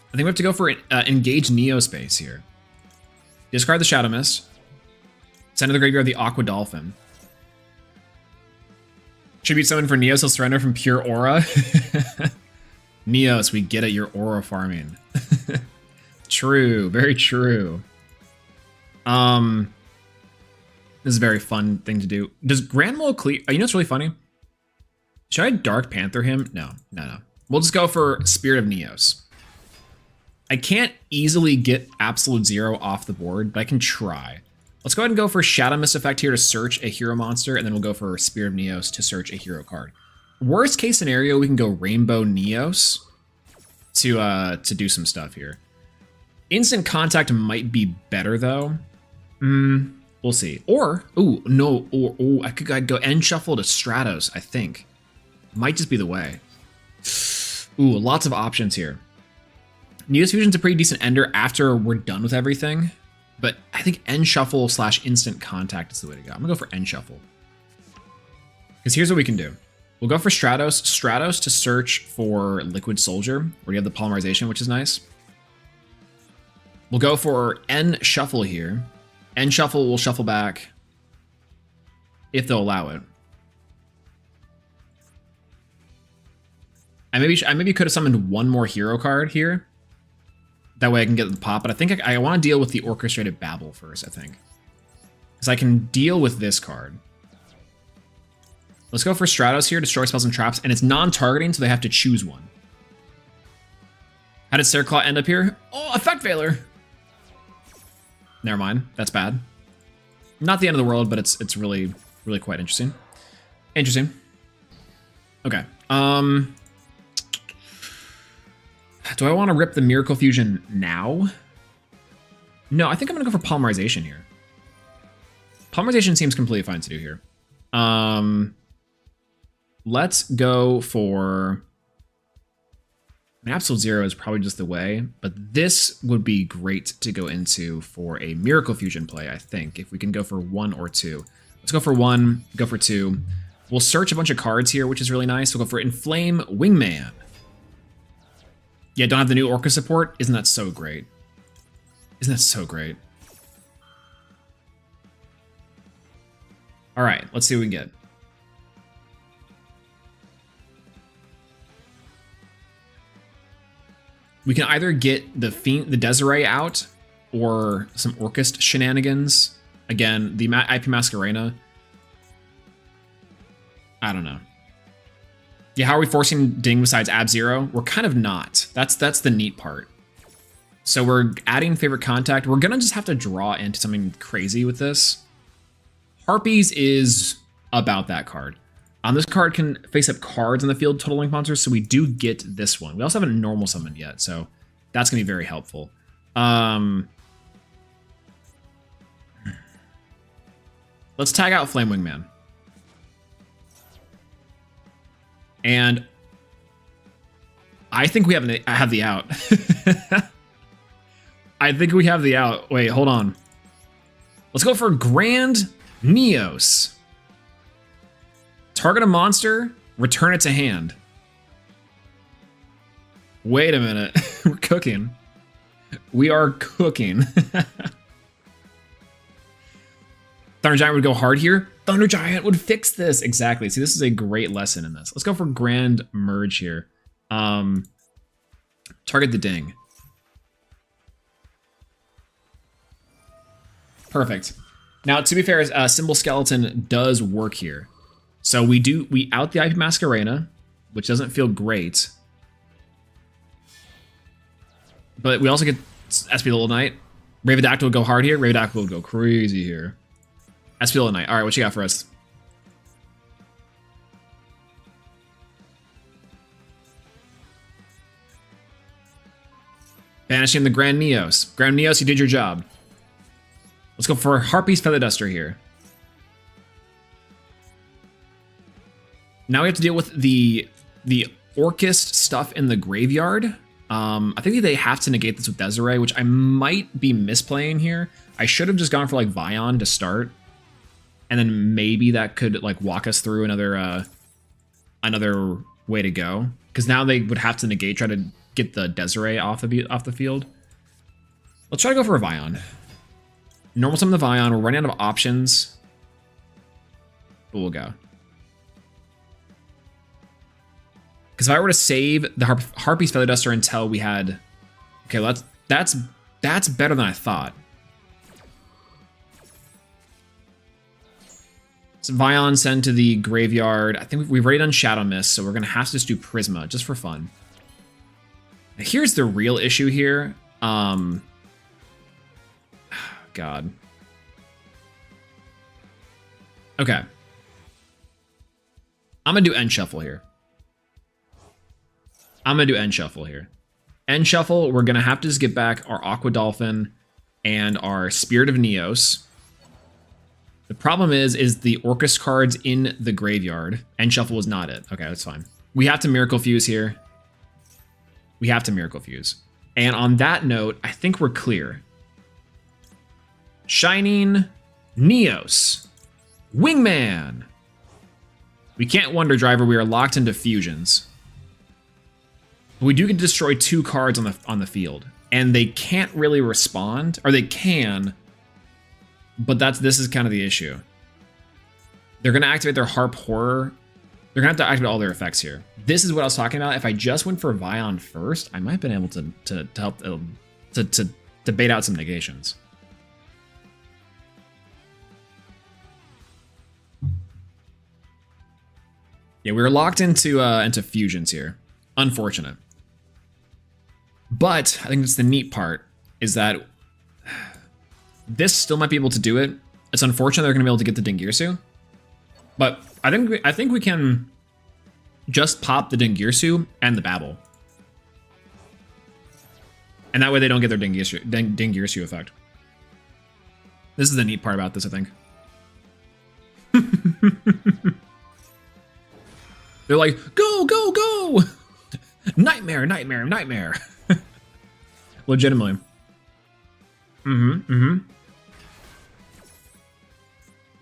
I think we have to go for Engage Neo Space here. Discard the Shadow Mist. Send to the graveyard the Aqua Dolphin. Tribute summon for Neos, he'll surrender from pure aura. Neos, we get it, you're aura farming. True, very true. This is a very fun thing to do. Does Grand Mole clear? You know what's really funny? Should I Dark Panther him? No. We'll just go for Spirit of Neos. I can't easily get Absolute Zero off the board, but I can try. Let's go ahead and go for Shadow Mist effect here to search a hero monster, and then we'll go for Spirit of Neos to search a hero card. Worst case scenario, we can go Rainbow Neos to do some stuff here. Instant Contact might be better though. We'll see. Or I could go End Shuffle to Stratos, I think. Might just be the way. Ooh, lots of options here. Neos Fusion's a pretty decent ender after we're done with everything. But I think End Shuffle / Instant Contact is the way to go. I'm gonna go for End Shuffle. Because here's what we can do. We'll go for Stratos. Stratos to search for Liquid Soldier, where you have the polymerization, which is nice. We'll go for End Shuffle here. End Shuffle will shuffle back if they'll allow it. I maybe could have summoned one more hero card here. That way I can get the pop, but I think I want to deal with the Orchestrated Babble first, I think. Because I can deal with this card. Let's go for Stratos here, destroy spells and traps, and it's non-targeting, so they have to choose one. How did Stairclaw end up here? Oh, Effect Veiler! Never mind, that's bad. Not the end of the world, but it's really, really quite interesting. Interesting. Okay, do I want to rip the Miracle Fusion now? No, I think I'm gonna go for Polymerization here. Polymerization seems completely fine to do here. Let's go for... I mean, Absolute Zero is probably just the way, but this would be great to go into for a Miracle Fusion play, I think, if we can go for 1 or 2. Let's go for 1, go for 2. We'll search a bunch of cards here, which is really nice. We'll go for Inflame Wingman. Yeah, don't have the new Orca support. Isn't that so great? Isn't that so great? All right, let's see what we get. We can either get the Desiree out or some Orchest shenanigans. Again, the IP Masquerena. I don't know. Yeah, how are we forcing Ding besides Ab Zero? We're kind of not. That's the neat part. So we're adding Favorite Contact. We're gonna just have to draw into something crazy with this. Harpies is about that card. This card can face up cards on the field, Total Link monsters, so we do get this one. We also haven't normal summoned yet, so that's gonna be very helpful. Let's tag out Flame Wingman. And I think we have the out. I think we have the out. Wait, hold on. Let's go for Grand Neos. Target a monster, return it to hand. Wait a minute. We're cooking. We are cooking. Thunder Giant would go hard here. Thunder Giant would fix this. Exactly. See, this is a great lesson in this. Let's go for Grand Merge here. Target the Ding. Perfect. Now, to be fair, Symbol Skeleton does work here. So we out the IP Masquerena, which doesn't feel great. But we also get SP Little Knight. Ravidactyl will go hard here. Ravidactyl will go crazy here. SP Little Knight. All right, what you got for us? Banishing the Grand Neos. Grand Neos, you did your job. Let's go for Harpy's Feather Duster here. Now we have to deal with the Orchest stuff in the graveyard. I think they have to negate this with Desiree, which I might be misplaying here. I should have just gone for like Vion to start. And then maybe that could like walk us through another way to go. Because now they would have to negate, try to get the Desiree off the field. Let's try to go for a Vion. Normal summon the Vion. We're running out of options. But we'll go. Because if I were to save the Harpy's Feather Duster until we had... Okay, well that's better than I thought. So Vion send to the graveyard. I think we've already done Shadow Mist, so we're going to have to just do Prisma, just for fun. Now, here's the real issue here. God. Okay. I'm gonna do end shuffle here. End shuffle, we're gonna have to just get back our Aqua Dolphin and our Spirit of Neos. The problem is the Orcus cards in the graveyard. End shuffle is not it. Okay, that's fine. We have to Miracle Fuse here. And on that note, I think we're clear. Shining Neos. Wingman. We can't Wonder Driver. We are locked into fusions. We do get to destroy 2 cards on the field, and they can't really respond, or they can, but this is kind of the issue. They're gonna activate their Harp Horror. They're gonna have to activate all their effects here. This is what I was talking about. If I just went for Vion first, I might have been able to help to bait out some negations. Yeah, we were locked into fusions here. Unfortunate. But I think that's the neat part, is that this still might be able to do it. It's unfortunate they're gonna be able to get the Dingirsu, but I think we can just pop the Dingirsu and the Babel, and that way they don't get their Dingirsu effect. This is the neat part about this, I think. They're like, go, go, go! Nightmare, nightmare, nightmare. Legitimately.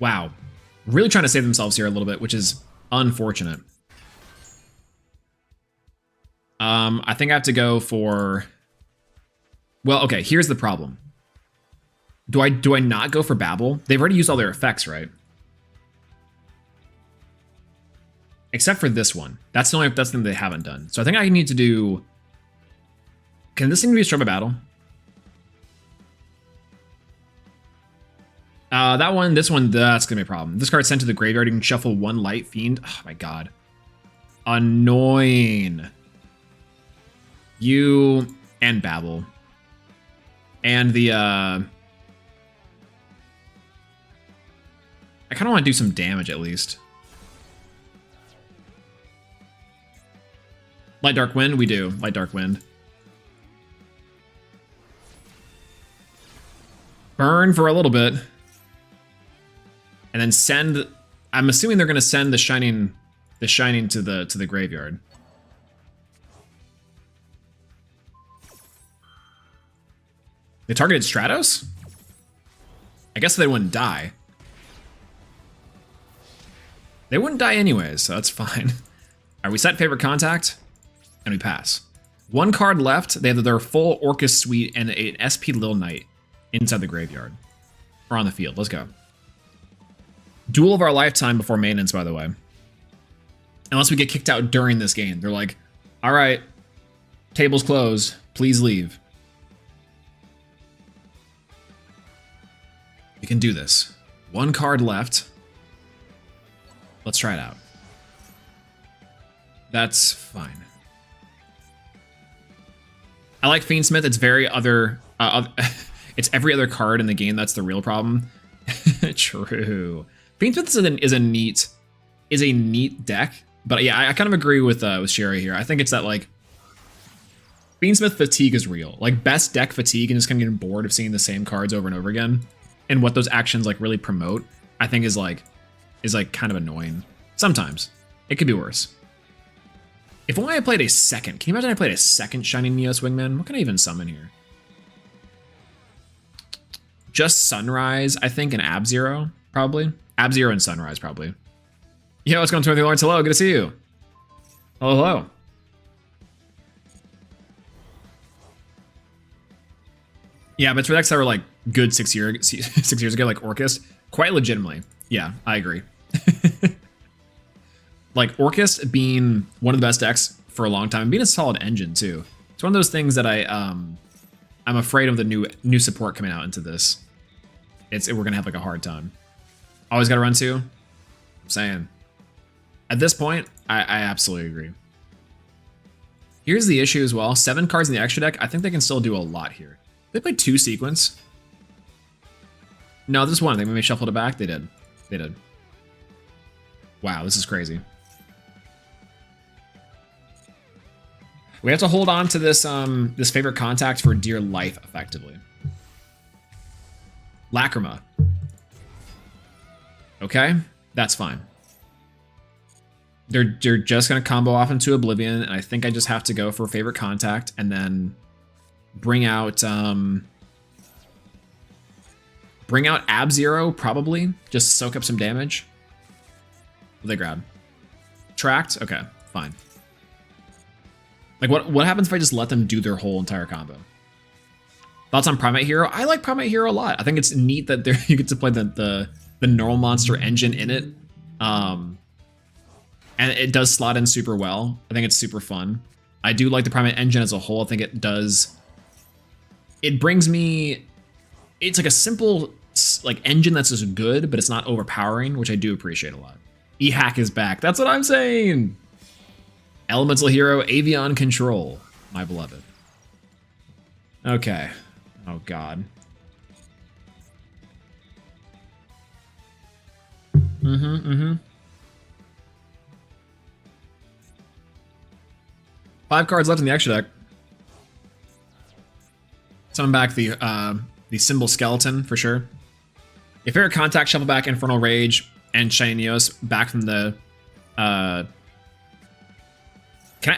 Wow. Really trying to save themselves here a little bit, which is unfortunate. I think I have to go for... Well, okay, here's the problem. Do I not go for Babel? They've already used all their effects, right? Except for this one. That's the thing they haven't done. So I think I need to do... Can this thing be destroyed by battle? This one, that's gonna be a problem. This card's sent to the graveyard. You can shuffle 1 Light Fiend. Oh my god. Annoying. You and Babel. And the, I kind of want to do some damage at least. Light Dark Wind? We do. Light Dark Wind. Burn for a little bit. And then send... I'm assuming they're going to send the Shining to the graveyard. They targeted Stratos? I guess they wouldn't die. They wouldn't die anyways, so that's fine. All right, we set Favorite Contact, and we pass. 1 card left. They have their full Orcus Suite and an SP Lil Knight inside the graveyard. Or on the field. Let's go. Duel of our lifetime before maintenance, by the way. Unless we get kicked out during this game. They're like, all right, table's closed. Please leave. We can do this. 1 card left. Let's try it out. That's fine. I like Fiendsmith. It's very other... it's every other card in the game. That's the real problem. True. Fiendsmith is a neat deck. But yeah, I kind of agree with Sherry here. I think it's that, like, Fiendsmith fatigue is real. Like, best deck fatigue and just kind of getting bored of seeing the same cards over and over again. And what those actions, like, really promote, I think is kind of annoying. Sometimes. It could be worse. If only I played a second. Can you imagine I played a second Shining Neos Wingman? What can I even summon here? Just Sunrise, I think, and Ab-Zero, probably. Ab-Zero and Sunrise, probably. Yo, what's going on, Timothy Lawrence? Hello, good to see you. Hello, hello. Yeah, but for decks that were, like, good 6 years ago, like Orcus, quite legitimately. Yeah, I agree. Like, Orcus being one of the best decks for a long time, being a solid engine, too. It's one of those things that I'm afraid of the new support coming out into this. We're going to have, like, a hard time. Always got to run 2? I'm saying. At this point, I absolutely agree. Here's the issue as well. 7 cards in the extra deck. I think they can still do a lot here. They played 2 sequence. No, this one. I think when they shuffled it back, they did. They did. Wow, this is crazy. We have to hold on to this this favorite contact for dear life, effectively. Lacrima. Okay, that's fine. They're just gonna combo off into Oblivion, and I think I just have to go for favorite contact and then bring out Ab-Zero, probably. Just soak up some damage. What they grab? Tracked? Okay, fine. Like, what happens if I just let them do their whole entire combo? Thoughts on Primate Hero? I like Primate Hero a lot. I think it's neat that you get to play the normal monster engine in it. And it does slot in super well. I think it's super fun. I do like the Primate engine as a whole. I think it does... It brings me... It's like a simple like engine that's just good, but it's not overpowering, which I do appreciate a lot. E-Hack is back. That's what I'm saying! Elemental Hero, Avion Control, my beloved. Okay. Oh, God. Mm-hmm. 5 cards left in the extra deck. Summon back the Symbol Skeleton, for sure. Your favorite contact, shuffle back Infernal Rage and Shiny Neos back from the... I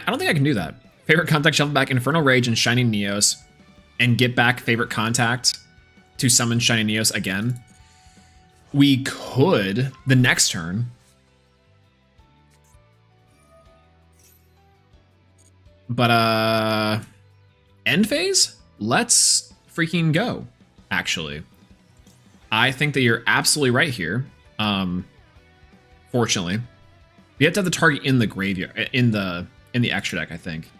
don't think I can do that. Favorite contact, shuffle back Infernal Rage and Shiny Neos, and get back favorite contact to summon Shiny Neos again. We could the next turn. But end phase? Let's freaking go, actually. I think that you're absolutely right here. Fortunately. You have to have the target in the graveyard, in the extra deck, I think.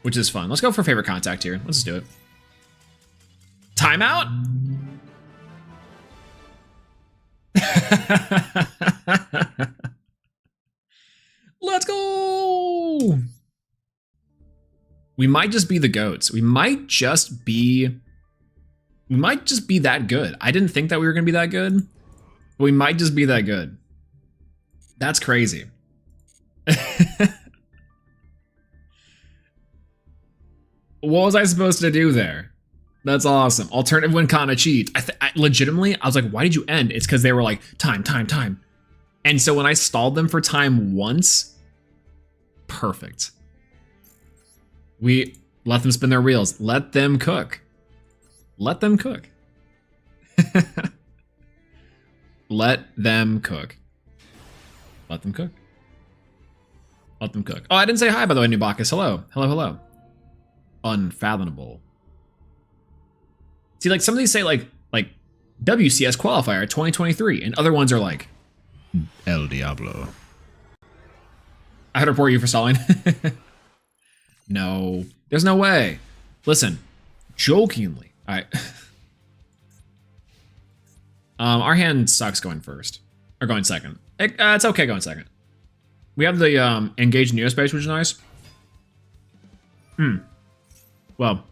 Which is fun. Let's go for favorite contact here. Let's just do it. Timeout? Let's go! We might just be the GOATs. We might just be that good. I didn't think that we were gonna be that good, but we might just be that good. That's crazy. What was I supposed to do there? That's awesome. Alternative win con, a cheat. Legitimately, I was like, why did you end? It's because they were like, time. And so when I stalled them for time once, perfect. We let them spin their wheels. Let them cook. Let them cook. Let them cook. Let them cook. Let them cook. Oh, I didn't say hi, by the way, Nubakis. Hello. Hello. Unfathomable. See, like, some of these say, like WCS qualifier 2023, and other ones are like, El Diablo. I had to report you for stalling. No, there's no way. Listen, jokingly, our hand sucks going first, or going second. It's okay going second. We have the engaged Neospace, which is nice. Well,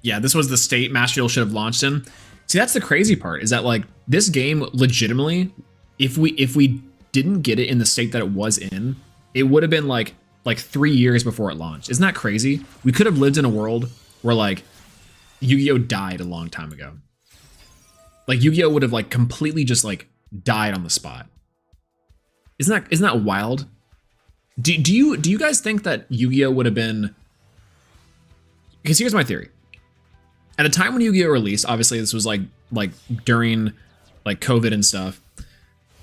yeah, this was the state Master Duel should have launched in. See, that's the crazy part, is that, like, this game legitimately, if we didn't get it in the state that it was in, it would have been like 3 years before it launched. Isn't that crazy? We could have lived in a world where, like, Yu-Gi-Oh! Died a long time ago. Like, Yu-Gi-Oh! Would have, like, completely just, like, died on the spot. Isn't that wild? Do you guys think that Yu-Gi-Oh! Would have been... Because here's my theory. At the time when Yu-Gi-Oh! Released, obviously this was like during like COVID and stuff.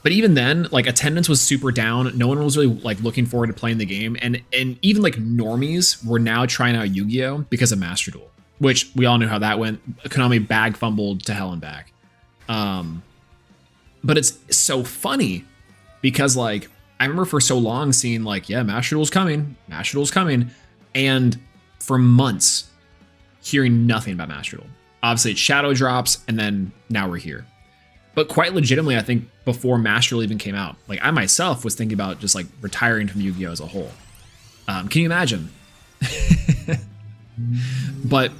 But even then, like, attendance was super down. No one was really like looking forward to playing the game. And even like normies were now trying out Yu-Gi-Oh! Because of Master Duel, which we all knew how that went. Konami bag fumbled to hell and back. But it's so funny because, like, I remember for so long seeing like, yeah, Master Duel's coming. And for months, hearing nothing about Master Duel. Obviously, it shadow drops, and then now we're here. But quite legitimately, I think before Master Duel even came out, like, I myself was thinking about just like retiring from Yu-Gi-Oh! As a whole. Can you imagine? But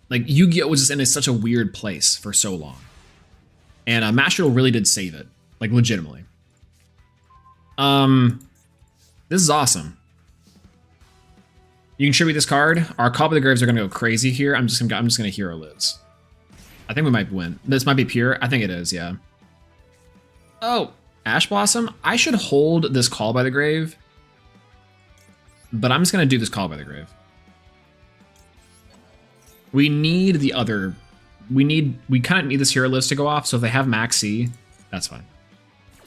like, Yu-Gi-Oh! Was just in such a weird place for so long. And Master Duel really did save it, like legitimately. This is awesome. You can tribute this card. Our Call by the Graves are gonna go crazy here. I'm just gonna Hero Lives. I think we might win. This might be pure. I think it is, yeah. Oh, Ash Blossom. I should hold this Call by the Grave, but I'm just gonna do this Call by the Grave. We need the other. We kind of need this Hero List to go off. So if they have Max C, that's fine.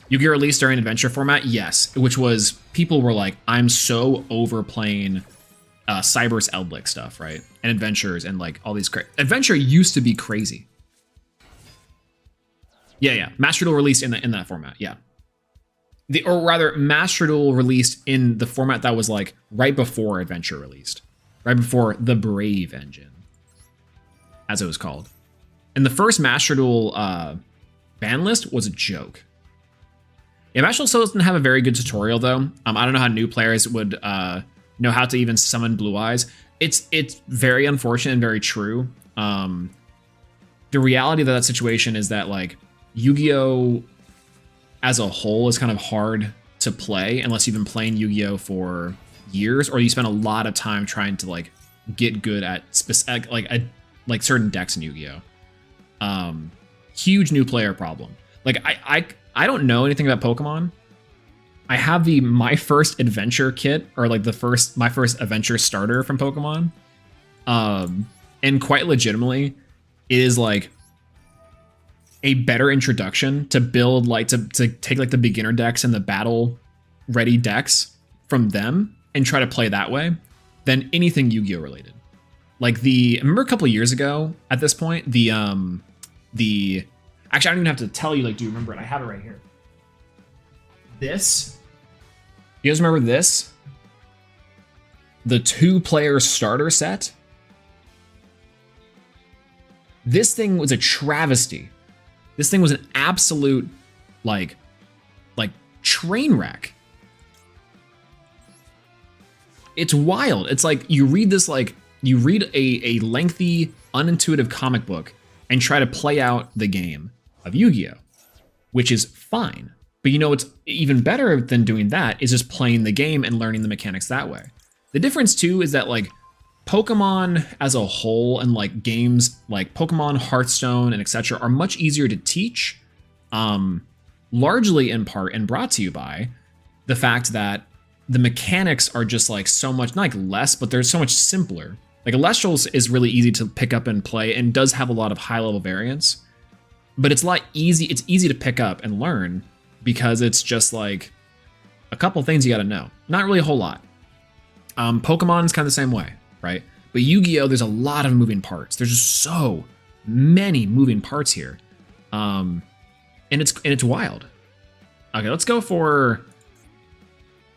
Yu-Gi-Oh! Released during Adventure format, yes, which was people were like, I'm so overplaying Cyber's Eldlik stuff, right? And Adventures and like all these Adventure used to be crazy. Yeah. Master Duel released in that format, yeah. Or rather, Master Duel released in the format that was like right before Adventure released, right before the Brave Engine, as it was called. And the first Master Duel ban list was a joke. Yeah, Master Duel still doesn't have a very good tutorial though. I don't know how new players would know how to even summon Blue Eyes. It's very unfortunate and very true. The reality of that situation is that like Yu-Gi-Oh! As a whole is kind of hard to play unless you've been playing Yu-Gi-Oh! For years, or you spend a lot of time trying to like get good at specific like certain decks in Yu-Gi-Oh! Huge new player problem. Like I don't know anything about Pokemon. I have the My First Adventure kit, or like my first adventure starter from Pokemon. And quite legitimately, it is like a better introduction to build like to take like the beginner decks and the battle ready decks from them and try to play that way than anything Yu-Gi-Oh! Related. Like I remember a couple of years ago at this point, actually I don't even have to tell you, like, do you remember it? I have it right here. This, you guys remember this? The 2-player starter set? This thing was a travesty. This thing was an absolute, like train wreck. It's wild. It's like you read this, like, you read a lengthy, unintuitive comic book and try to play out the game of Yu-Gi-Oh! Which is fine. But you know what's even better than doing that is just playing the game and learning the mechanics that way. The difference too is that like Pokemon as a whole and like games like Pokemon, Hearthstone, and etc. are much easier to teach, largely in part and brought to you by the fact that the mechanics are just like so much, not like less, but they're so much simpler. Like Elestrals is really easy to pick up and play and does have a lot of high level variance, but it's it's easy to pick up and learn because it's just like a couple things you got to know. Not really a whole lot. Pokemon's kind of the same way, right? But Yu-Gi-Oh! There's a lot of moving parts. There's just so many moving parts here. And it's wild. Okay, let's go for,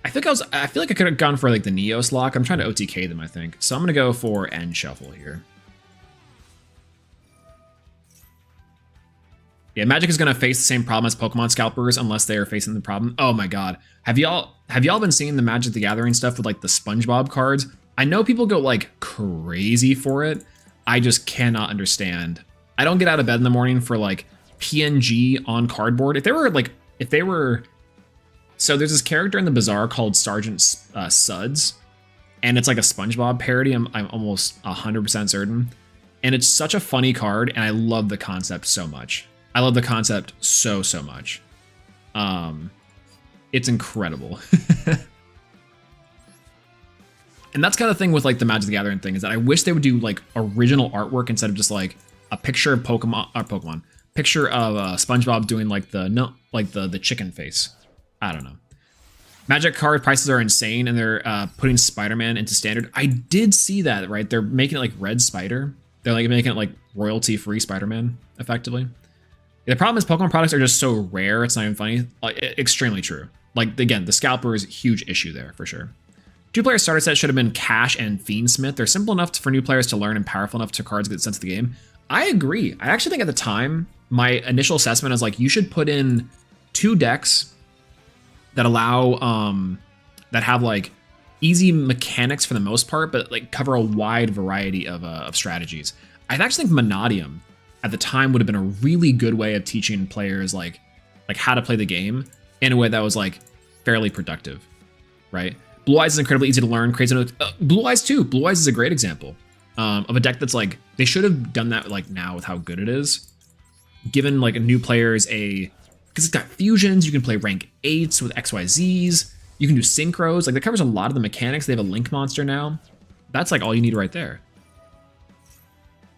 I feel like I could have gone for like the Neos lock. I'm trying to OTK them, I think. So I'm gonna go for End Shuffle here. Yeah, Magic is gonna face the same problem as Pokemon Scalpers unless they are facing the problem. Oh my god. Have y'all been seeing the Magic the Gathering stuff with like the SpongeBob cards? I know people go like crazy for it. I just cannot understand. I don't get out of bed in the morning for like PNG on cardboard. If they were so there's this character in the Bazaar called Sergeant Suds, and it's like a SpongeBob parody. I'm almost 100% certain. And it's such a funny card, and I love the concept so much. I love the concept so much. It's incredible. And that's kind of the thing with like the Magic the Gathering thing, is that I wish they would do like original artwork instead of just like a picture of picture of SpongeBob doing like the chicken face. I don't know. Magic card prices are insane, and they're putting Spider-Man into standard. I did see that, right? They're making it like Red Spider. They're like making it like royalty-free Spider-Man, effectively. The problem is Pokemon products are just so rare, it's not even funny. Extremely true. Like, again, the Scalper is a huge issue there, for sure. 2-player starter set should have been Cash and Fiendsmith. They're simple enough for new players to learn and powerful enough to cards get the sense of the game. I agree. I actually think at the time, my initial assessment is like, you should put in 2 decks that allow, that have like easy mechanics for the most part, but like cover a wide variety of strategies. I actually think Vanadium at the time would have been a really good way of teaching players like how to play the game in a way that was like fairly productive, right? Blue Eyes is incredibly easy to learn. Blue Eyes too. Blue Eyes is a great example of a deck that's like, they should have done that like now with how good it is. Given like new players because it's got fusions, you can play rank 8s with XYZs, you can do synchros, like that covers a lot of the mechanics. They have a link monster now. That's like all you need right there.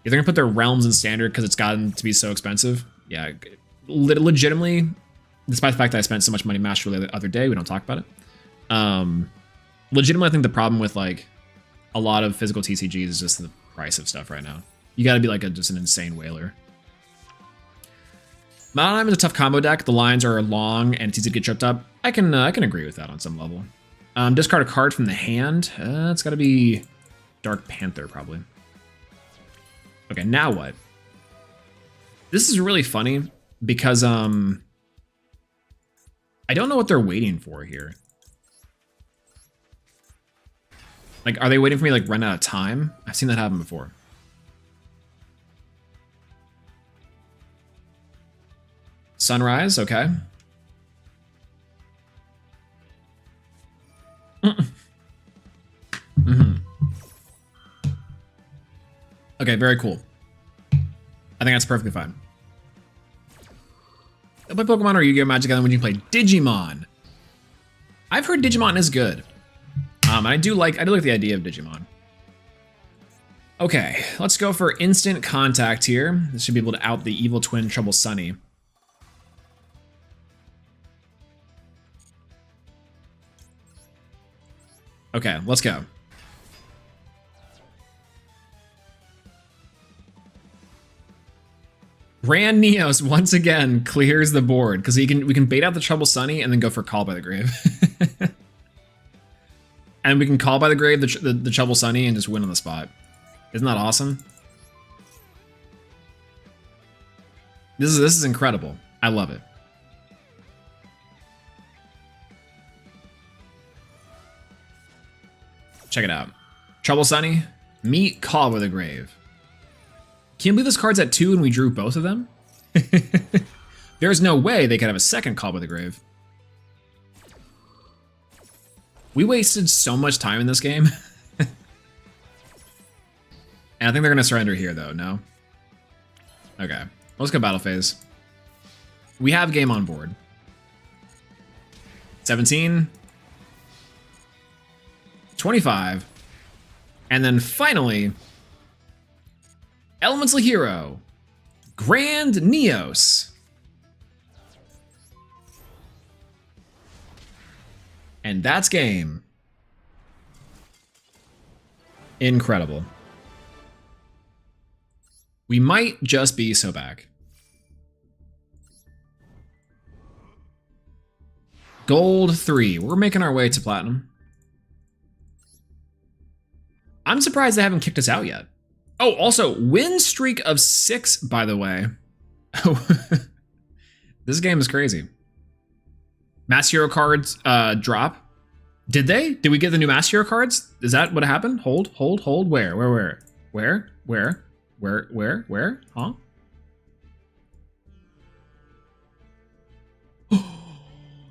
If they're gonna put their realms in standard because it's gotten to be so expensive, yeah, legitimately, despite the fact that I spent so much money Master the other day, we don't talk about it. Legitimately, I think the problem with like a lot of physical TCGs is just the price of stuff right now. You got to be like just an insane whaler. Mountain is a tough combo deck. The lines are long and it's easy to get tripped up. I can agree with that on some level. Discard a card from the hand. It's got to be Dark Panther probably. Okay, now what? This is really funny because I don't know what they're waiting for here. Like, are they waiting for me to like run out of time? I've seen that happen before. Sunrise, okay. Okay, very cool. I think that's perfectly fine. You play Pokemon or Yu-Gi-Oh! Magic Island when you play Digimon. I've heard Digimon is good. I do like the idea of Digimon. Okay, let's go for instant contact here. This should be able to out the evil twin Trouble Sunny. Okay, let's go. Ran Neos once again clears the board because we can bait out the Trouble Sunny and then go for Call by the Grave. And we can Call by the Grave the Trouble Sunny and just win on the spot. Isn't that awesome? This is incredible. I love it. Check it out. Trouble Sunny, meet Call by the Grave. Can you believe this card's at 2 and we drew both of them? There's no way they could have a second Call by the Grave. We wasted so much time in this game. And I think they're gonna surrender here though, no? Okay, let's go battle phase. We have game on board. 17. 25. And then finally, Elemental Hero, Grand Neos. And that's game. Incredible. We might just be so back. Gold 3. We're making our way to platinum. I'm surprised they haven't kicked us out yet. Oh, also, win streak of 6, by the way. This game is crazy. Master Hero cards drop. Did they? Did we get the new Master Hero cards? Is that what happened? Hold. Where? Huh?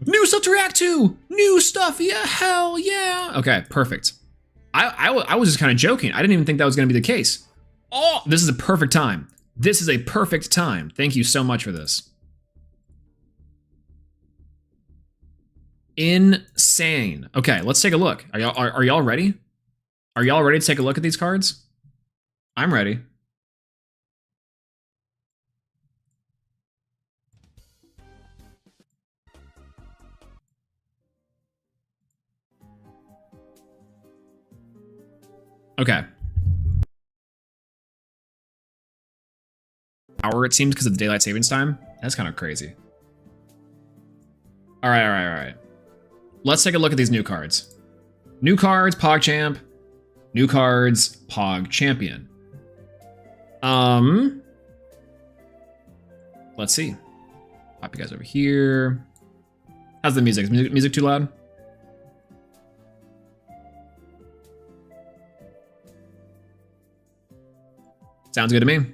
New stuff to react to! New stuff, yeah, hell yeah! Okay, perfect. I was just kind of joking. I didn't even think that was going to be the case. Oh, this is a perfect time. This is a perfect time. Thank you so much for this. Insane. Okay, let's take a look. Are y'all ready? Are y'all ready to take a look at these cards? I'm ready. Okay. Hour, it seems, because of the daylight savings time. That's kind of crazy. All right. Let's take a look at these new cards. New cards, PogChamp. New cards, Pog Champion. Let's see. Pop you guys over here. How's the music? Is music too loud? Sounds good to me.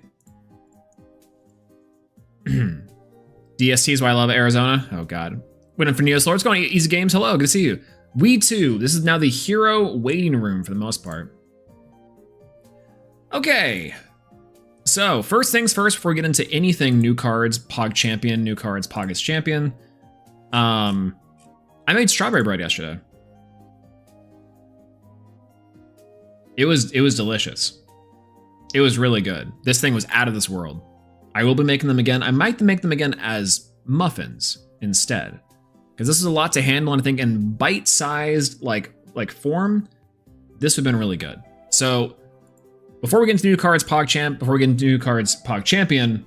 DST is why I love Arizona. Oh god. Winning for Neos Lord. What's going on? Easy Games. Hello, good to see you. We too. This is now the hero waiting room for the most part. Okay. So first things first, before we get into anything new cards, Pog Champion, new cards, Pog is Champion. I made strawberry bread yesterday. It was delicious. It was really good. This thing was out of this world. I will be making them again. I might make them again as muffins instead, because this is a lot to handle, and I think in bite-sized like form, this would have been really good. So before we get into new cards, Pog Champ, before we get into new cards, Pog Champion,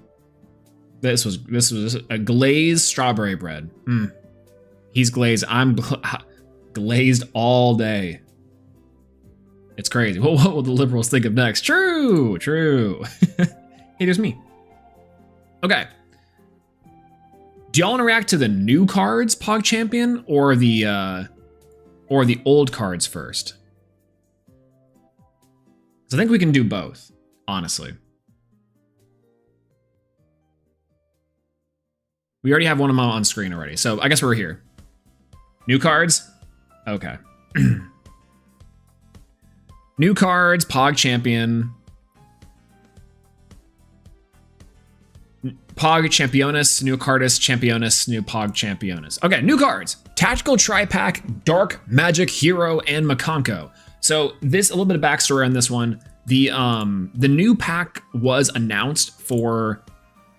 this was a glazed strawberry bread. He's glazed. I'm glazed all day. It's crazy. What will the liberals think of next? True. Hey, there's me. Okay. Do y'all want to react to the new cards, Pog Champion, or the old cards first? So I think we can do both, honestly. We already have one of them on screen already, so I guess we're here. New cards? Okay. New cards, Pog Champion. Pog Championus, new Cardus Championus, new Pog Championus. Okay, new cards. Tactical Tri-Pack, Dark, Magic, Hero, and Makonko. So this, a little bit of backstory on this one. The new pack was announced for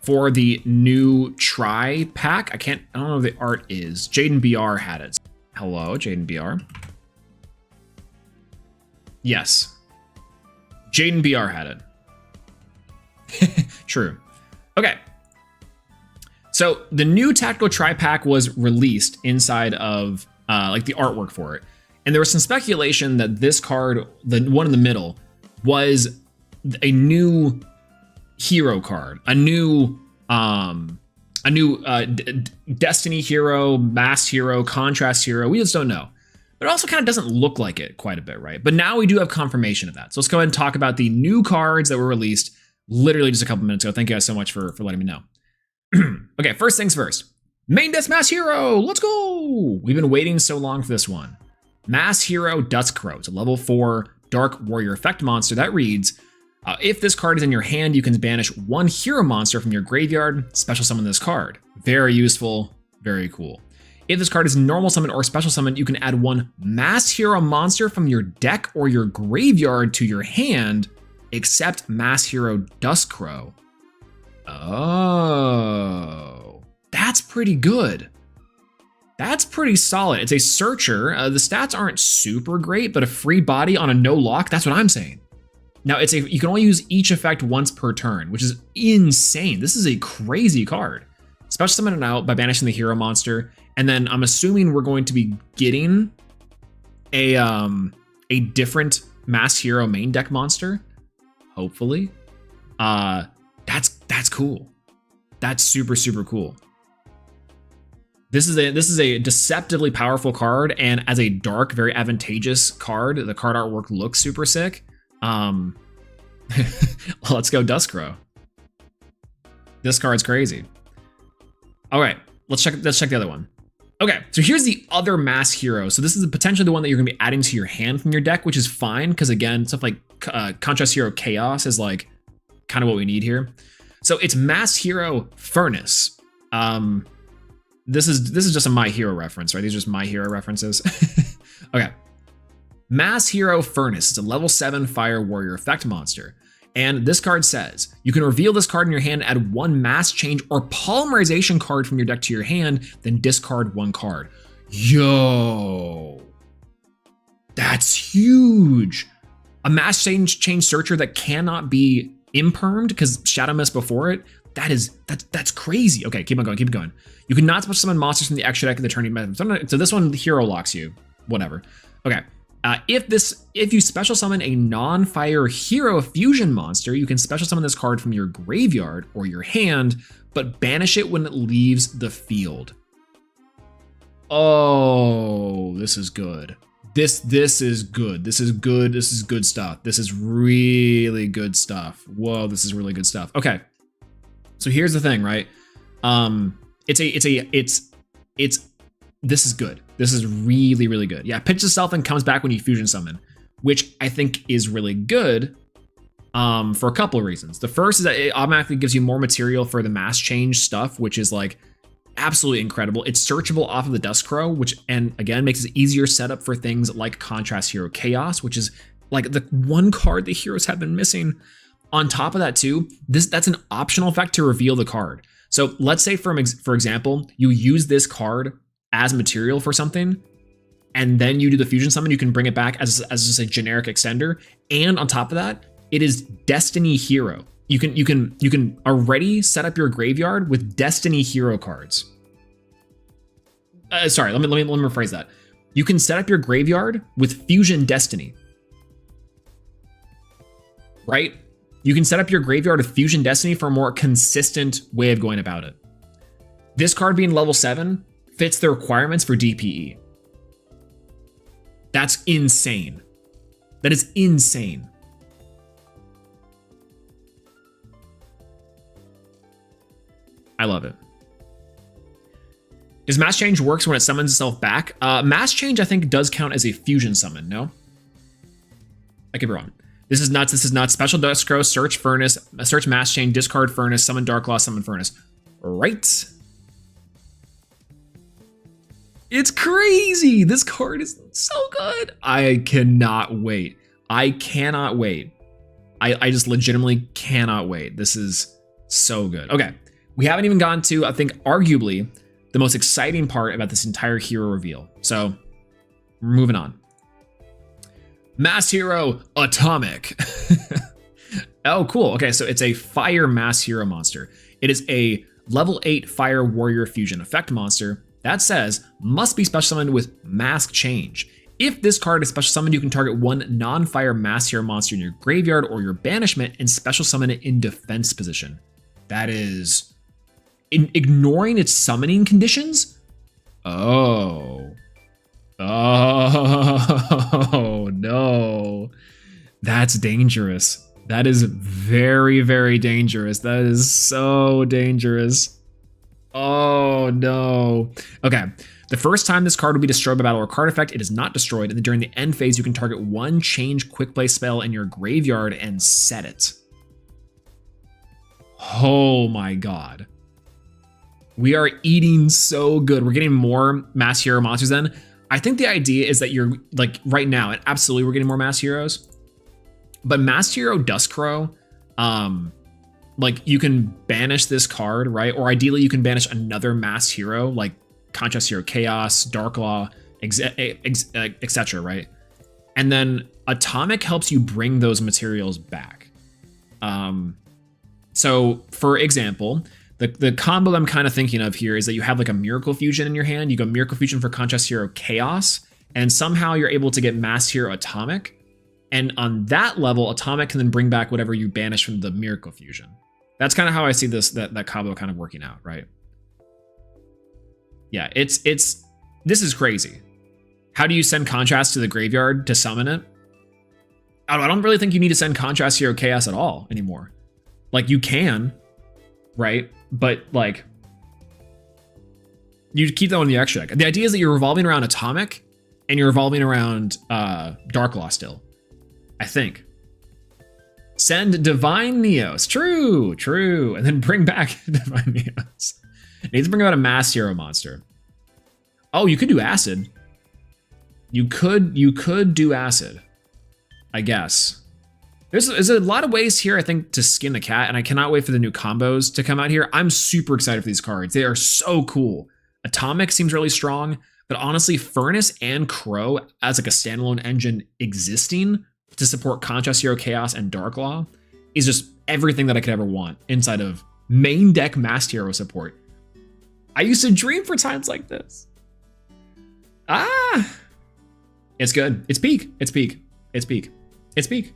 the new Tri-Pack. I don't know if the art is. Jaden BR had it. Hello, Jaden BR. Yes. Jaden BR had it. True. Okay. So the new Tactical Tri-Pack was released inside of like the artwork for it. And there was some speculation that this card, the one in the middle, was a new hero card, a new Destiny hero, Mass hero, Contrast hero. We just don't know. But it also kind of doesn't look like it quite a bit, right? But now we do have confirmation of that. So let's go ahead and talk about the new cards that were released literally just a couple minutes ago. Thank you guys so much for letting me know. Okay, first things first. Main Death Mass Hero, let's go! We've been waiting so long for this one. Mass Hero Duskcrow. It's a level 4 Dark Warrior effect monster that reads, if this card is in your hand, you can banish one hero monster from your graveyard, special summon this card. Very useful, very cool. If this card is normal summon or special summon, you can add one Mass Hero monster from your deck or your graveyard to your hand, except Mass Hero Duskcrow. Oh, that's pretty good. That's pretty solid. It's a searcher. The stats aren't super great, but a free body on a no lock, that's what I'm saying. Now you can only use each effect once per turn, which is insane. This is a crazy card. Special summon it out by banishing the hero monster. And then I'm assuming we're going to be getting a different Mass Hero main deck monster. Hopefully. That's cool. That's super cool. This is a deceptively powerful card, and as a dark, very advantageous card, the card artwork looks super sick. Let's go Duskcrow. This card's crazy. All right, let's check the other one. Okay, so here's the other Mass Hero. So this is potentially the one that you're gonna be adding to your hand from your deck, which is fine, because again, stuff like Contrast Hero Chaos is like kind of what we need here. So it's Mass Hero Furnace. This is just a My Hero reference, right? These are just My Hero references. Okay. Mass Hero Furnace is a level 7 Fire Warrior effect monster. And this card says, you can reveal this card in your hand, add one mass change or polymerization card from your deck to your hand, then discard one card. Yo, that's huge. A mass change searcher that cannot be impermed because Shadow Mist before it. That's crazy. Okay, keep on going. You cannot special summon monsters from the extra deck in the turn. So this one hero locks you. Whatever. Okay. If you special summon a non-fire hero fusion monster, you can special summon this card from your graveyard or your hand, but banish it when it leaves the field. Oh, this is good. This is good. This is good. This is good stuff. This is really good stuff. Whoa, this is really good stuff. Okay. So here's the thing, right? This is good. This is really, really good. Yeah, pitches itself and comes back when you fusion summon, which I think is really good for a couple of reasons. The first is that it automatically gives you more material for the mass change stuff, which is like absolutely incredible. It's searchable off of the Dust Crow, which, and again, makes it easier setup for things like Contrast Hero Chaos, which is like the one card the heroes have been missing. On top of that too, that's an optional effect to reveal the card. So let's say for example, you use this card as material for something, and then you do the fusion summon, you can bring it back as just a generic extender. And on top of that, it is Destiny Hero. You can already set up your graveyard with Destiny Hero cards. Sorry, let me rephrase that. You can set up your graveyard with Fusion Destiny. Right? You can set up your graveyard with Fusion Destiny for a more consistent way of going about it. This card being level 7 fits the requirements for DPE. That's insane. That is insane. I love it. Does Mass Change works when it summons itself back? Mass Change, I think, does count as a fusion summon, no? I could be wrong. This is nuts. This is nuts. Special Dust Crow, search Furnace, search Mass Change, discard Furnace, summon Darklaw, summon Furnace. Right? It's crazy. This card is so good. I cannot wait. I cannot wait. I just legitimately cannot wait. This is so good. Okay. We haven't even gotten to, I think, arguably the most exciting part about this entire hero reveal. So, we're moving on. Mass Hero Atomic. Oh, cool. Okay, so it's a Fire Mass Hero monster. It is a level 8 Fire Warrior Fusion effect monster that says must be special summoned with Mask Change. If this card is special summoned, you can target one non-Fire Mass Hero monster in your graveyard or your banishment and special summon it in defense position. That is... ignoring its summoning conditions? Oh. Oh, no. That's dangerous. That is very, very dangerous. That is so dangerous. Oh, no. Okay. The first time this card will be destroyed by battle or card effect, it is not destroyed. And then during the end phase, you can target one change quick play spell in your graveyard and set it. Oh, my God. We are eating so good. We're getting more Mass Hero monsters then. I think the idea is that you're like right now, and absolutely we're getting more Mass Heroes, but Mass Hero Dust Crow, like you can banish this card, right? Or ideally you can banish another Mass Hero like Contrast Hero Chaos, Darklaw, etc., right? And then Atomic helps you bring those materials back. So for example, the combo I'm kind of thinking of here is that you have like a Miracle Fusion in your hand. You go Miracle Fusion for Contrast Hero Chaos, and somehow you're able to get Mass Hero Atomic. And on that level, Atomic can then bring back whatever you banish from the Miracle Fusion. That's kind of how I see that combo kind of working out, right? Yeah, this is crazy. How do you send Contrast to the graveyard to summon it? I don't really think you need to send Contrast Hero Chaos at all anymore. Like you can, right? But like, you keep that on the extra deck. The idea is that you're revolving around Atomic and you're revolving around Darklaw still, I think. Send Divine Neos. True. And then bring back Divine Neos. It needs to bring out a Mass Hero monster. Oh, you could do Acid. You could do Acid, I guess. There's a lot of ways here, I think, to skin the cat, and I cannot wait for the new combos to come out here. I'm super excited for these cards. They are so cool. Atomic seems really strong, but honestly, Furnace and Crow as like a standalone engine existing to support Contrast Hero Chaos and Darklaw is just everything that I could ever want inside of main deck Mass Hero support. I used to dream for times like this. It's good. It's peak. It's peak. It's peak. It's peak.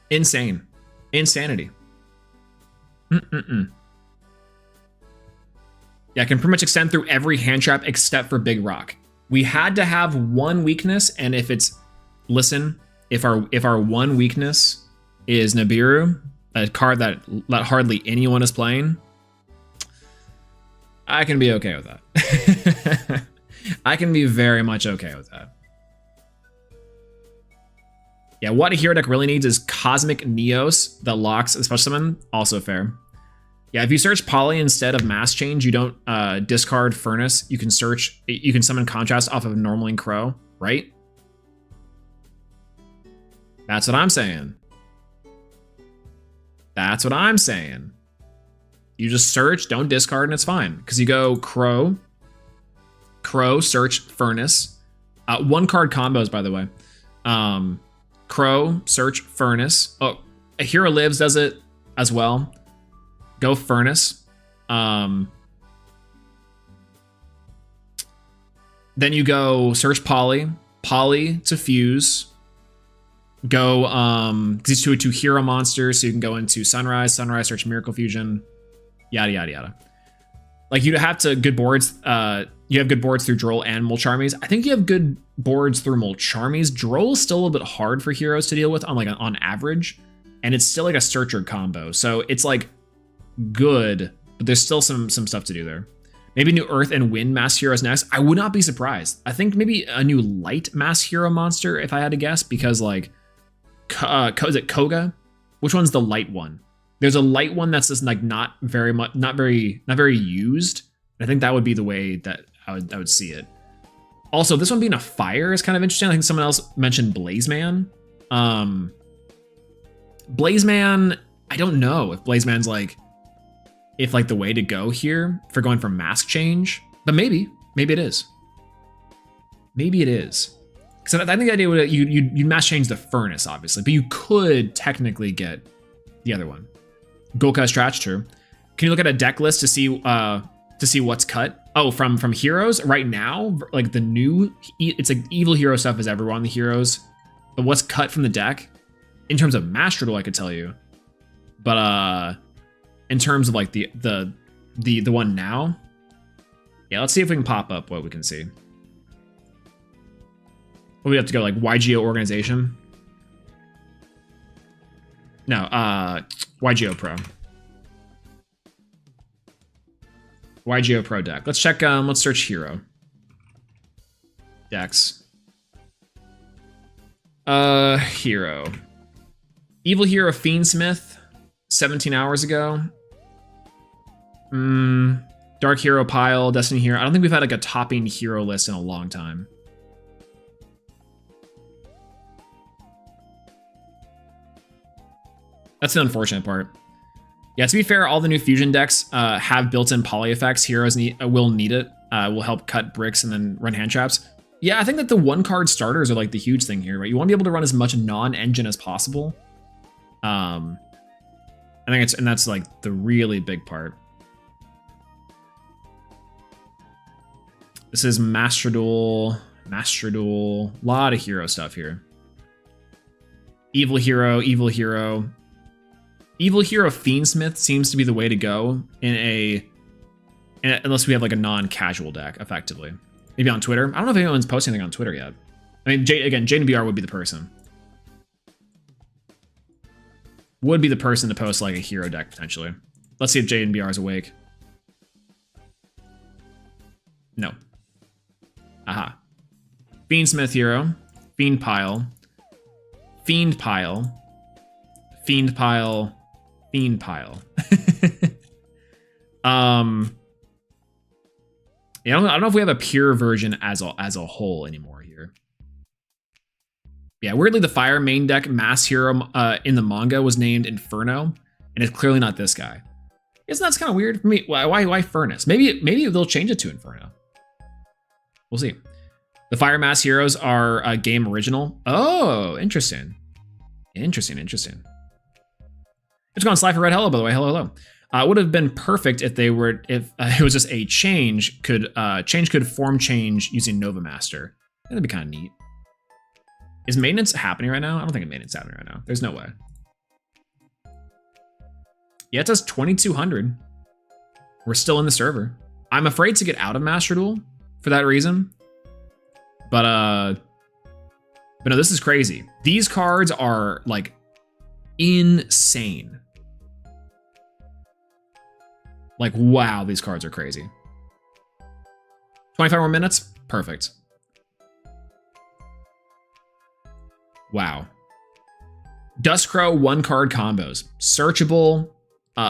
Insane. Insanity. Yeah, I can pretty much extend through every hand trap except for Big Rock. We had to have one weakness, and if it's, listen, if our one weakness is Nibiru, a card that hardly anyone is playing, I can be okay with that. I can be very much okay with that. Yeah, what a hero deck really needs is Cosmic Neos that locks a special summon. Also fair. Yeah, if you search Poly instead of Mass Change, you don't discard Furnace. You can summon Contrast off of Normaling Crow, right? That's what I'm saying. That's what I'm saying. You just search, don't discard, and it's fine. Because you go Crow, search, Furnace. One card combos, by the way. Crow, search, Furnace. Oh, a Hero Lives does it as well. Go Furnace. Then you go search Poly to fuse. Go these two hero monsters, so you can go into Sunrise, search Miracle Fusion, yada yada yada. Like you'd have to good boards. You have good boards through Droll and Molcharmies. I think you have good boards through Molcharmies. Droll is still a little bit hard for heroes to deal with on average, and it's still like a searcher combo. So it's like good, but there's still some stuff to do there. Maybe new Earth and Wind Mass Heroes next. I would not be surprised. I think maybe a new Light Mass Hero monster if I had to guess, because like, is it Koga? Which one's the light one? There's a light one that's just like not very used. I think that would be the way that I would see it. Also, this one being a fire is kind of interesting. I think someone else mentioned Blazeman. Blazeman, I don't know if Blazeman's like the way to go here for going for mask change, but maybe it is. Maybe it is. Because I think the idea would you'd mask change the Furnace, obviously, but you could technically get the other one. Golka Stratch, true. Can you look at a deck list to see what's cut? Oh, from heroes right now, like the new, it's like evil hero stuff is everywhere on the heroes, but what's cut from the deck in terms of Master Duel, I could tell you, but in terms of like the one now, yeah, let's see if we can pop up what we can see. Well, we have to go like YGO organization. No, YGO Pro. YGO Pro deck. Let's check, let's search hero. Decks. Hero. Evil Hero Fiendsmith, 17 hours ago. Dark Hero Pile, Destiny Hero. I don't think we've had like a topping hero list in a long time. That's the unfortunate part. Yeah, to be fair, all the new fusion decks have built-in poly effects. Heroes will need it. Will help cut bricks and then run hand traps. Yeah, I think that the one-card starters are like the huge thing here, right? You want to be able to run as much non-engine as possible. I think that's like the really big part. This is Master Duel, a lot of hero stuff here. Evil Hero. Evil Hero Fiendsmith seems to be the way to go unless we have like a non-casual deck, effectively. Maybe on Twitter. I don't know if anyone's posting anything on Twitter yet. I mean, again, Jaden BR would be the person. Would be the person to post like a hero deck, potentially. Let's see if Jaden BR is awake. No. Aha. Fiendsmith hero. Fiend pile. Fiend pile. Fiend pile. Fiend pile. Yeah, I don't know if we have a pure version as a whole anymore here. Yeah, weirdly, the Fire main deck mass hero in the manga was named Inferno, and it's clearly not this guy. Isn't that kind of weird for me? Why Furnace? Maybe they'll change it to Inferno. We'll see. The Fire mass heroes are a game original. Oh, interesting. Interesting. It's gone Sly for Red. Hello, by the way. Hello. It would have been perfect if it was just a change could form change using Nova Master. That'd be kind of neat. Is maintenance happening right now? I don't think maintenance is happening right now. There's no way. Yeah, it says 2200. We're still in the server. I'm afraid to get out of Master Duel for that reason. But But no, this is crazy. These cards are like insane. Like, wow, these cards are crazy. 25 more minutes? Perfect. Wow. Duskcrow 1-card combos. Searchable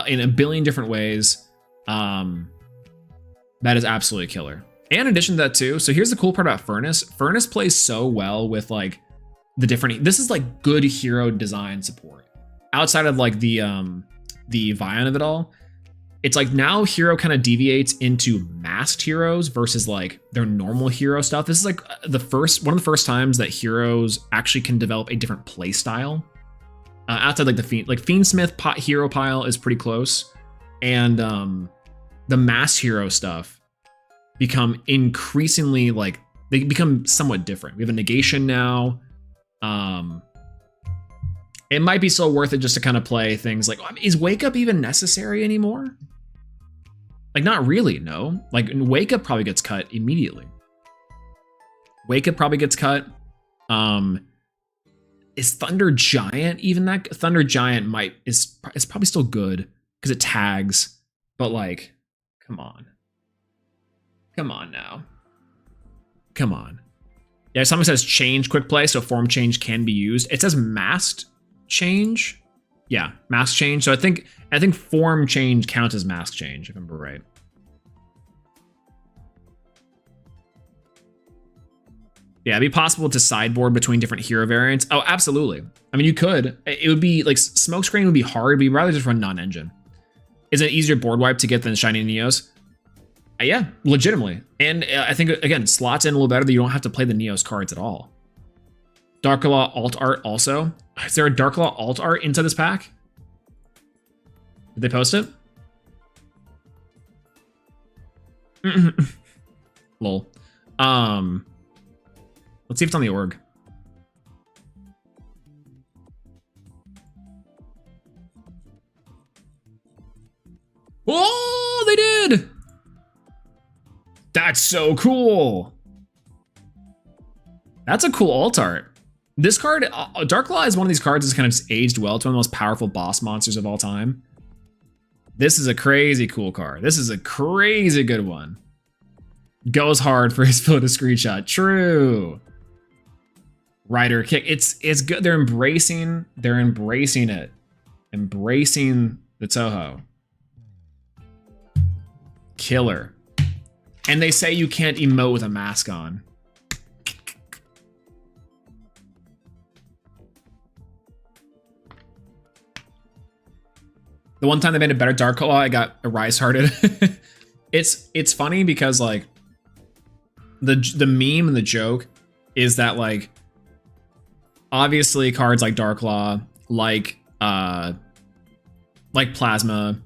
in a billion different ways. That is absolutely killer. And in addition to that too, so here's the cool part about Furnace. Furnace plays so well with like the different, this is like good hero design support. Outside of like the Vion of it all, it's like now hero kind of deviates into masked heroes versus like their normal hero stuff. This is like one of the first times that heroes actually can develop a different play style. Outside like the Fiendsmith hero pile is pretty close, and the mass hero stuff become increasingly like they become somewhat different. We have a negation now. It might be still worth it just to kind of play things like, is Wake Up even necessary anymore? Like, not really, no. Like, Wake Up probably gets cut immediately. Wake Up probably gets cut. Is Thunder Giant even that? Thunder Giant is probably still good because it tags, but like, come on. Come on now. Come on. Yeah, something says change quick play, so form change can be used. It says masked change. Yeah, mask change. So I think form change counts as mask change, if I'm right. Yeah, it'd be possible to sideboard between different hero variants. Oh, absolutely. I mean, you could. It would be like Smokescreen would be hard, but you'd rather just run non-engine. Is it an easier board wipe to get than Shiny Neos? Yeah, legitimately. And I think, again, slots in a little better that you don't have to play the Neos cards at all. Darklaw alt art also. Is there a Darklaw alt art inside this pack? Did they post it? Lol. Let's see if it's on the org. Oh, they did! That's so cool. That's a cool alt art. This card, Darklaw is one of these cards that's kind of just aged well. It's one of the most powerful boss monsters of all time. This is a crazy cool card. This is a crazy good one. Goes hard for his photo screenshot. True. Rider kick. It's good. They're embracing it. Embracing the Toho. Killer. And they say you can't emote with a mask on. The one time they made a better Darklaw, I got a Rise Hearted. It's funny because like the meme and the joke is that like obviously cards like Darklaw, like Plasma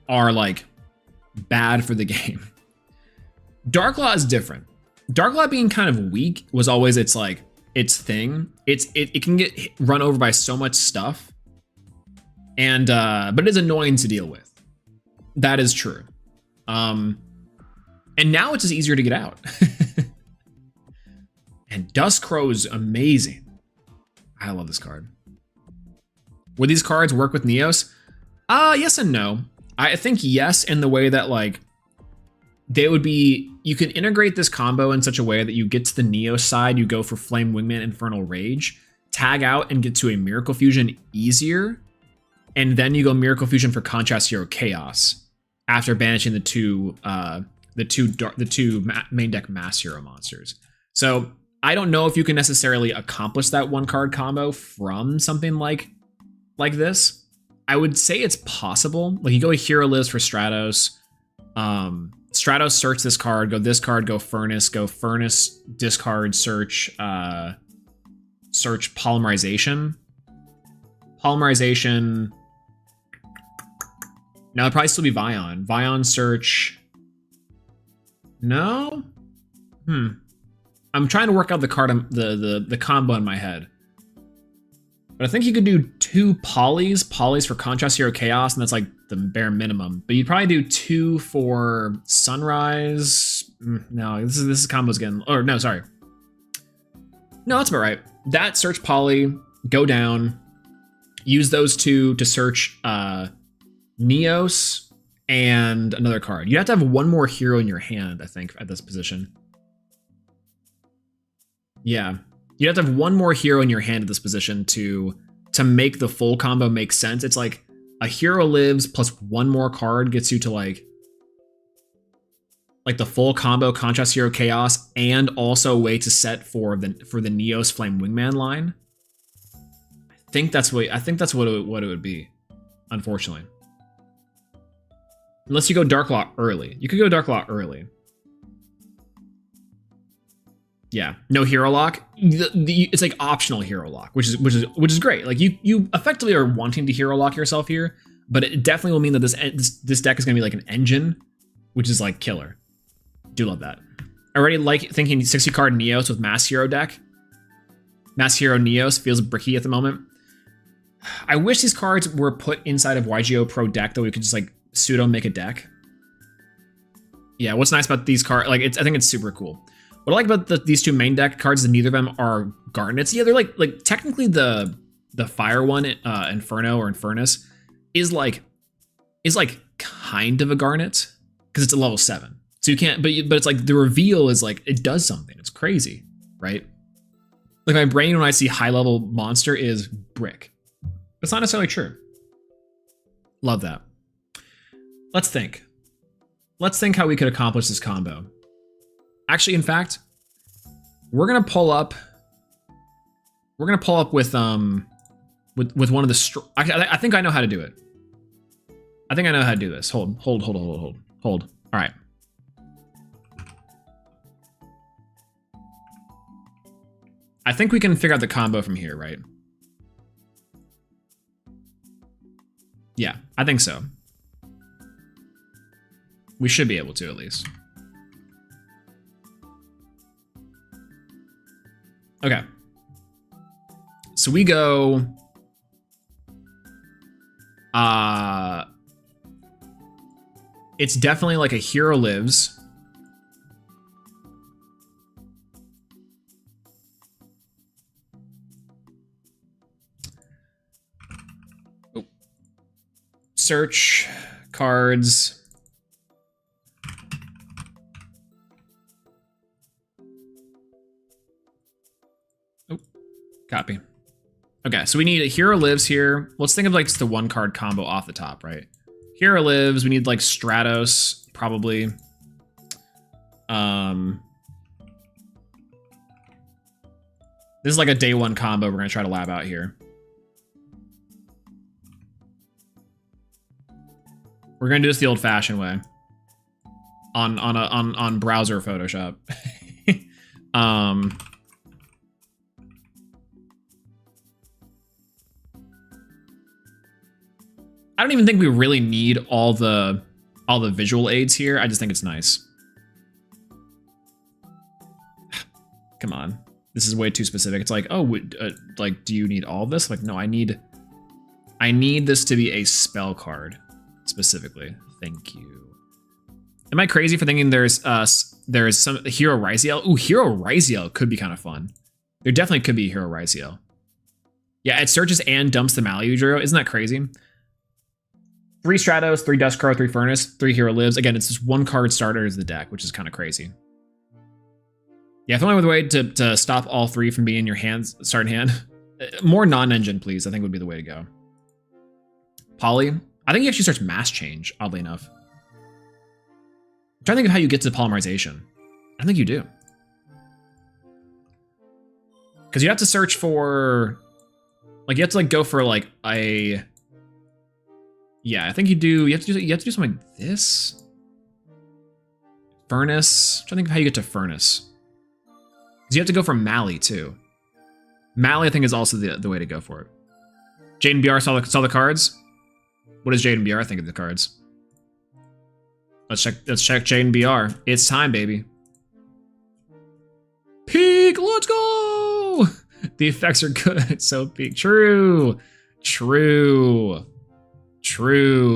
are like bad for the game. Darklaw is different. Darklaw being kind of weak was always its thing. It can get run over by so much stuff. And but it is annoying to deal with. That is true. And now it's just easier to get out. And Duskcrow is amazing. I love this card. Would these cards work with Neos? Yes and no. I think yes in the way that like they would be, you can integrate this combo in such a way that you get to the Neos side, you go for Flame Wingman, Infernal Rage, tag out and get to a Miracle Fusion easier. And then you go Miracle Fusion for Contrast Hero Chaos after banishing the two main deck Mass Hero monsters. So I don't know if you can necessarily accomplish that one card combo from something like this. I would say it's possible. Like you go Hero Lives for Stratos. Stratos search this card, go this card, go Furnace, discard, search Polymerization. Now it'd probably still be Vion. Vion search. No? I'm trying to work out the card, the combo in my head. But I think you could do 2 polys for Contrast Hero Chaos, and that's like the bare minimum. But you'd probably do 2 for Sunrise. No, this is combos again. Or no, sorry. No, that's about right. That, search Poly, go down, use those two to search Neos and another card. You have to have one more hero in your hand, I think, at this position. Yeah. You have to have one more hero in your hand at this position to make the full combo make sense. It's like a hero lives plus one more card gets you to like the full combo contrast hero chaos, and also a way to set for the Neos Flame Wingman line. I think that's what it would be, unfortunately. Unless you go Dark Law early. You could go Dark Law early. Yeah, no hero lock. It's like optional hero lock, which is great. Like you effectively are wanting to hero lock yourself here, but it definitely will mean that this deck is gonna be like an engine, which is like killer. Do love that. I already like thinking 60 card Neos with Mass Hero deck. Mass Hero Neos feels bricky at the moment. I wish these cards were put inside of YGO Pro deck that we could just like pseudo make a deck. Yeah, what's nice about these cards, like I think it's super cool. What I like about these two main deck cards is that neither of them are Garnets. Yeah, they're like technically the fire one, Inferno or Infernus, is like kind of a Garnet because it's a level 7. So you can't, but it's like the reveal is like it does something. It's crazy, right? Like my brain when I see high level monster is brick. It's not necessarily true. Love that. Let's think. Let's think how we could accomplish this combo. Actually, in fact, we're gonna pull up with one of the. I think I know how to do it. I think I know how to do this. Hold. All right. I think we can figure out the combo from here, right? Yeah, I think so. We should be able to, at least. Okay. So we go... it's definitely like a hero lives. Oh. Search cards. Oh, copy. Okay, so we need a hero lives here. Let's think of like just the one card combo off the top, right? Hero lives, we need like Stratos, probably. This is like a day one combo we're gonna try to lab out here. We're gonna do this the old fashioned way. On browser Photoshop. I don't even think we really need all the visual aids here. I just think it's nice. Come on, this is way too specific. It's like, oh, like, do you need all of this? Like, no, I need this to be a spell card specifically. Thank you. Am I crazy for thinking there's some Hero Ryziel? Ooh, Hero Ryziel could be kind of fun. There definitely could be Hero Ryziel. Yeah, it searches and dumps the Malayudro. Isn't that crazy? 3 Stratos, 3 Duskar, 3 Furnace, 3 Hero Lives. Again, it's just one card starter as the deck, which is kind of crazy. Yeah, if only with a way to stop all 3 from being in your hands, starting hand. More non-engine, please, I think would be the way to go. Poly. I think he actually starts Mass Change, oddly enough. I'm trying to think of how you get to polymerization. I think you do. Because you have to search for... Like, you have to like go for like a... Yeah, I think you do. You have to do something like this. Furnace. I'm trying to think of how you get to Furnace. Because you have to go for Mally too. Mally, I think, is also the way to go for it. Jaden BR saw the cards. What does Jaden BR think of the cards? Let's check Jaden BR. It's time, baby. Peak. Let's go. The effects are good. So peak. True.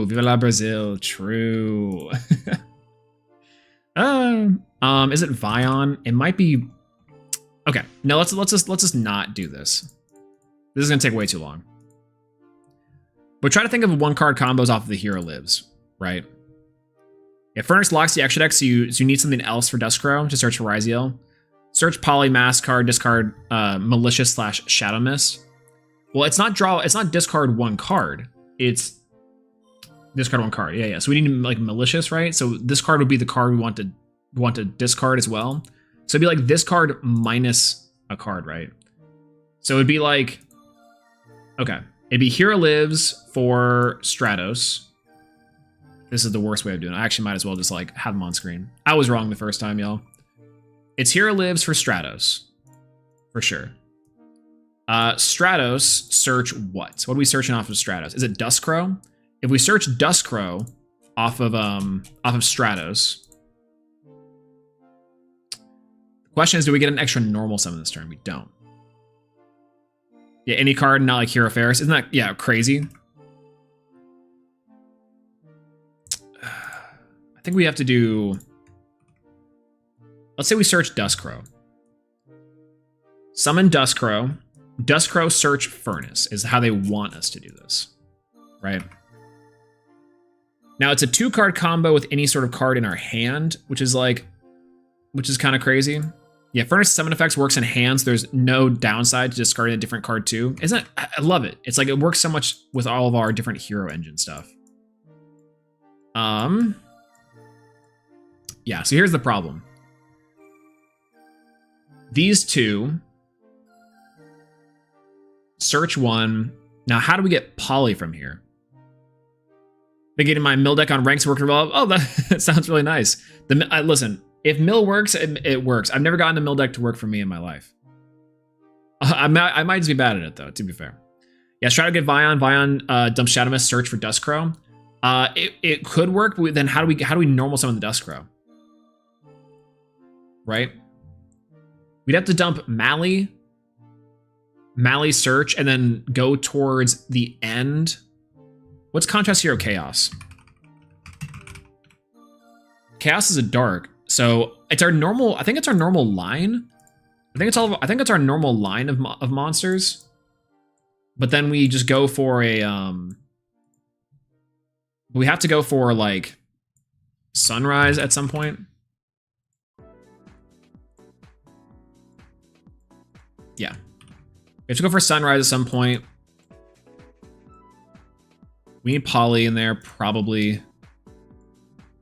Viva la Brazil. True. Is it Vion? It might be Okay, now let's just not do this. This is gonna take way too long. But try to think of one card combos off of the Hero Lives, right? Yeah, Furnace locks the extra deck, so you need something else for Duskrow to search for Ryziel. Search Polymath card, discard Malicious / Shadow Mist. Well, it's not discard one card. It's discard one card. Yeah. So we need like Malicious, right? So this card would be the card we want to discard as well. So it'd be like this card minus a card, right? So it'd be like, okay, it'd be Hero Lives for Stratos. This is the worst way of doing it. I actually might as well just like have them on screen. I was wrong the first time, y'all. It's Hero Lives for Stratos, for sure. Stratos, search what? What are we searching off of Stratos? Is it Duskrow? If we search Duskrow off of Stratos, the question is, do we get an extra normal summon this turn? We don't. Yeah, any card, not like Hero Ferris. Isn't that, yeah, crazy? I think we have to do... Let's say we search Duskrow. Summon Duskrow. Duskrow search Furnace is how they want us to do this, right? Now it's a 2-card combo with any sort of card in our hand, which is kind of crazy. Yeah, Furnace summon effects works in hands. There's no downside to discarding a different card too. I love it. It's like it works so much with all of our different hero engine stuff. Yeah, so here's the problem. These two, search one. Now, how do we get Poly from here? Been getting my mill deck on ranks working well. Oh, that sounds really nice. Listen, if mill works, it works. I've never gotten a mill deck to work for me in my life. I might just be bad at it though, to be fair. Yeah, try to get Vion. Vion dump Shadow Mist, search for Duskrow. It could work, but then how do we normal summon the Duskrow? Right? We'd have to dump Mally search, and then go towards the end. What's Contrast Hero Chaos? Chaos is a dark, so it's our normal. I think it's our normal line. I think it's our normal line of monsters. But then we just go for a we have to go for like Sunrise at some point. Yeah. We have to go for Sunrise at some point. We need Poly in there, probably.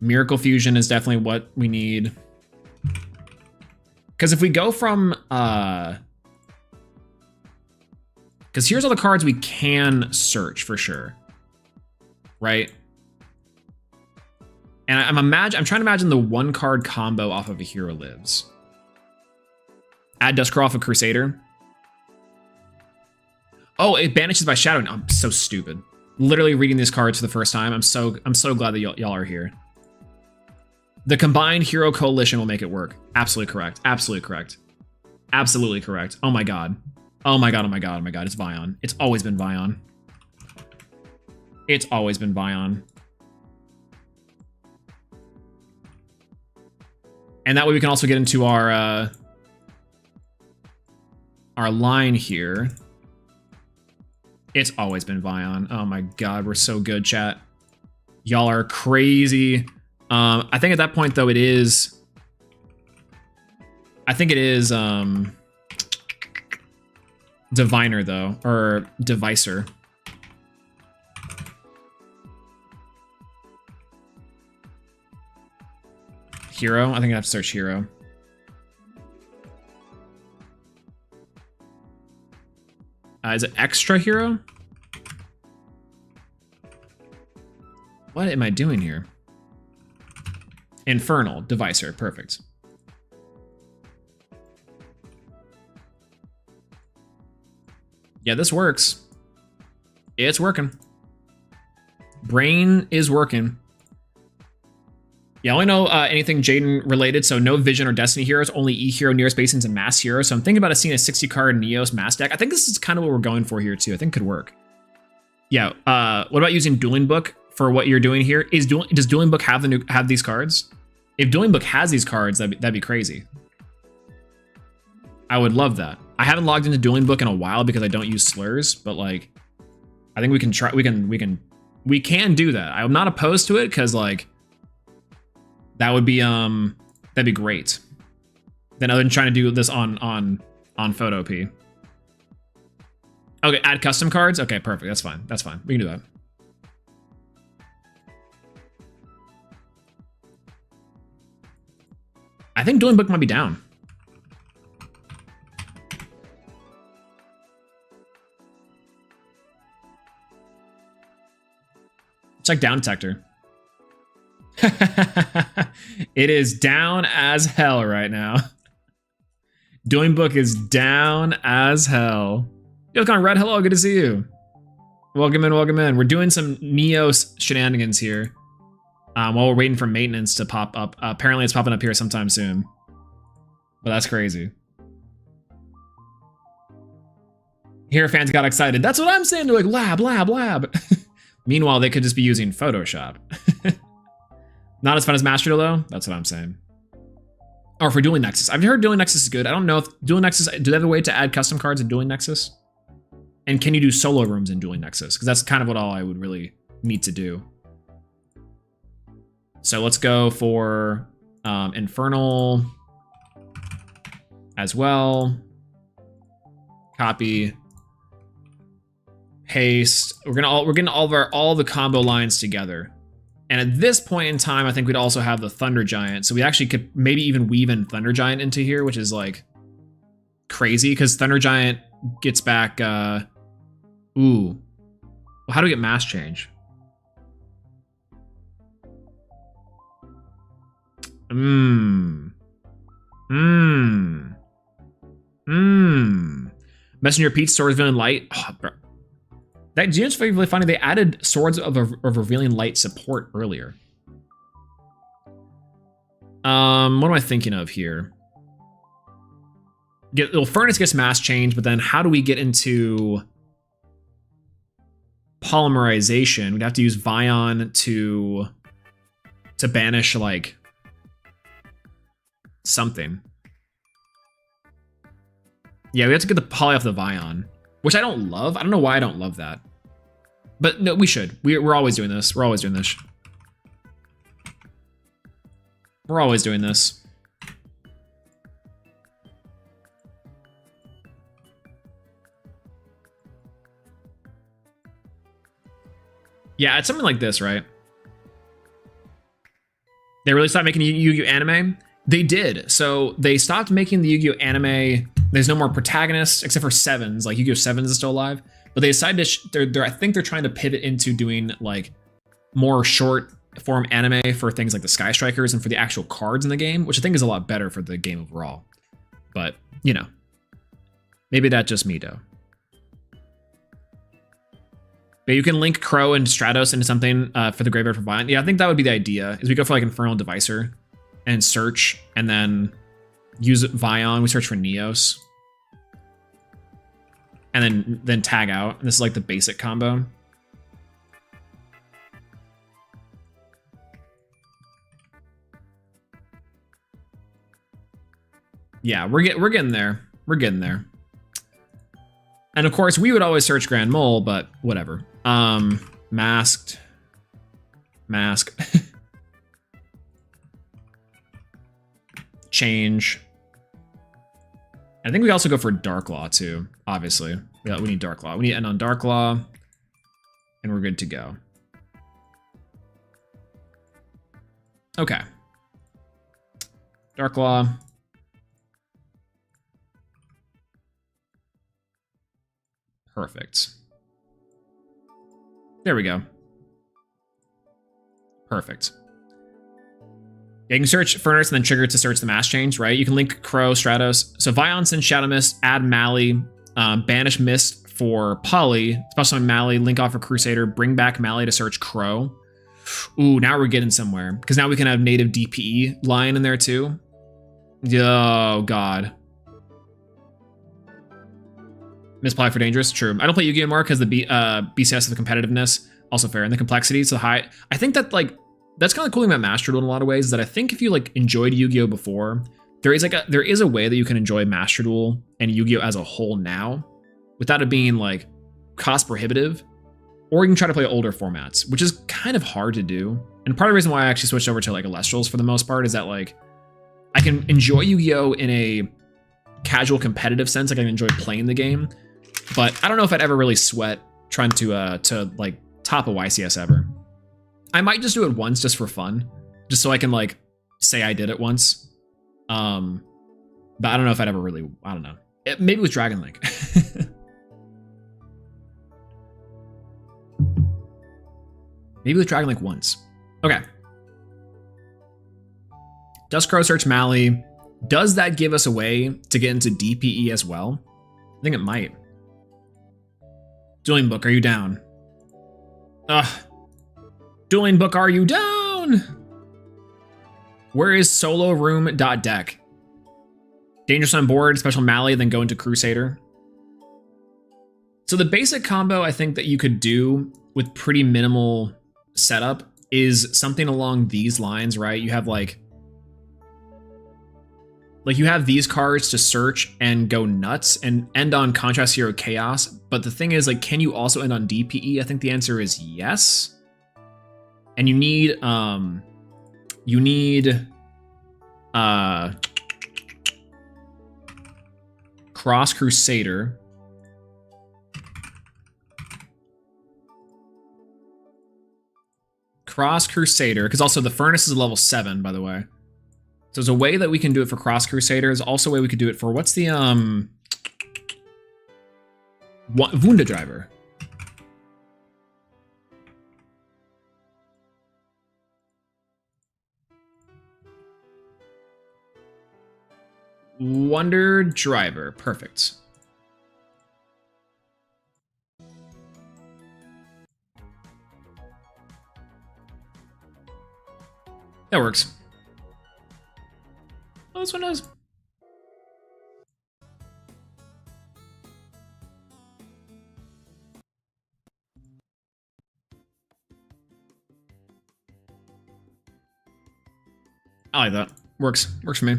Miracle Fusion is definitely what we need. Because if we go from... Because here's all the cards we can search for sure. Right? And I'm trying to imagine the 1-card combo off of a Hero Lives. Add Duskrow off of Crusader. Oh, it banishes by Shadow. I'm so stupid. Literally reading these cards for the first time. I'm so glad that y'all are here. The combined Hero Coalition will make it work. Absolutely correct. Absolutely correct. Absolutely correct. Oh my god. Oh my god, oh my god, oh my god. It's Vion. It's always been Vion. It's always been Vion. And that way we can also get into our line here. It's always been Vion. Oh my god, we're so good, chat. Y'all are crazy. I think at that point though it is... I think it is Diviner though, or Devicer. Hero? I think I have to search Hero. Is it Extra Hero? What am I doing here? Infernal, Devicer, perfect. Yeah, this works. It's working. Brain is working. Yeah, I only know anything Jaden related, so no Vision or Destiny heroes, only E-Hero, Nearest Basins, and Mass Hero. So I'm thinking about seeing a 60-card Neos Mass deck. I think this is kind of what we're going for here, too. I think could work. Yeah, what about using Dueling Book for what you're doing here? Does Dueling Book have these cards? If Dueling Book has these cards, that'd be crazy. I would love that. I haven't logged into Dueling Book in a while because I don't use slurs, but like, I think we can try. We can do that. I'm not opposed to it because like, that would be that'd be great. Then other than trying to do this on Photop. Okay, add custom cards. Okay, perfect. That's fine. That's fine. We can do that. I think Dueling Book might be down. Check down detector. It is down as hell right now. Dueling Book is down as hell. Yo, Con Red, hello, good to see you. Welcome in, welcome in. We're doing some Neos shenanigans here while we're waiting for maintenance to pop up. Apparently it's popping up here sometime soon. But that's crazy. Here fans got excited. That's what I'm saying. They're like, lab, lab, lab. Meanwhile, they could just be using Photoshop. Not as fun as Master Duel, though. That's what I'm saying. Or for Dueling Nexus. I've heard Dueling Nexus is good. I don't know if Dueling Nexus, do they have a way to add custom cards in Dueling Nexus? And can you do solo rooms in Dueling Nexus? Because that's kind of what all I would really need to do. So let's go for Infernal as well. Copy. Paste. We're getting all the combo lines together. And at this point in time, I think we'd also have the Thunder Giant. So we actually could maybe even weave in Thunder Giant into here, which is like crazy because Thunder Giant gets back. Ooh. Well, how do we get mass change? Messenger Pete, Swords of Revealing Light. Oh, bro. That Gene's really funny. They added Swords of Revealing Light support earlier. What am I thinking of here? Well, Furnace gets mass change, but then how do we get into polymerization? We'd have to use Vion to banish like something. Yeah, we have to get the poly off the Vion, which I don't love. I don't know why I don't love that. But no, we should. We're always doing this. We're always doing this. We're always doing this. Yeah, it's something like this, right? They really stopped making Yu-Gi-Oh anime? They did. So they stopped making the Yu-Gi-Oh anime. There's no more protagonists except for Sevens. Like Yu-Gi-Oh! Sevens is still alive. But they decided to, I think they're trying to pivot into doing like more short form anime for things like the Sky Strikers and for the actual cards in the game, which I think is a lot better for the game overall. But, you know, maybe that's just me, though. But you can link Crow and Stratos into something for the Graveyard for Violent. Yeah, I think that would be the idea, is we go for like Infernal Devicer and search, and then use Vion. We search for Neos. And then tag out. And this is like the basic combo. Yeah, we're getting there. We're getting there. And of course, we would always search Grand Mole, but whatever. Masked. Mask. Change. I think we also go for Dark Law too, obviously. Yeah, we need Dark Law. We need to end on Dark Law, and we're good to go. Okay. Dark Law. Perfect. There we go. Perfect. Yeah, you can search Furnace and then trigger to search the mass change, right? You can link Crow, Stratos. So Vion sends Shadow Mist, add Mally, banish Mist for Poly, special summon Mally, link off for Crusader, bring back Mally to search Crow. Ooh, now we're getting somewhere. Because now we can have native DPE line in there too. Oh, God. Misply for dangerous, true. I don't play Yu-Gi-Oh! More because the BCS of the competitiveness, also fair, and the complexity, so high. I think that, like, that's kind of cool thing about Master Duel in a lot of ways, is that I think if you, like, enjoyed Yu-Gi-Oh! Before, there is a way that you can enjoy Master Duel and Yu-Gi-Oh as a whole now without it being like cost prohibitive, or you can try to play older formats, which is kind of hard to do. And part of the reason why I actually switched over to like Elestrals for the most part is that like I can enjoy Yu-Gi-Oh in a casual competitive sense, like I can enjoy playing the game, but I don't know if I'd ever really sweat trying to like top a YCS ever. I might just do it once just for fun, just so I can like say I did it once. But I don't know if I'd ever really, I don't know. Maybe with Dragon Link. Maybe with Dragon Link once. Okay. Does Crow search Mally? Does that give us a way to get into DPE as well? I think it might. Dueling Book, are you down? Ugh. Dueling Book, are you down? Where is solo room.deck? Dangerous on board, special Mally, then go into Crusader. So the basic combo I think that you could do with pretty minimal setup is something along these lines, right? You have like you have these cards to search and go nuts and end on Contrast Hero Chaos. But the thing is, like, can you also end on DPE? I think the answer is yes. And you need Cross Crusader. Cross Crusader, because also the Furnace is level 7, by the way. So there's a way that we can do it for Cross Crusader. There's also a way we could do it for, what's the Wunda Driver. Wonder Driver, perfect. That works. Oh, this one does. I like that. Works for me.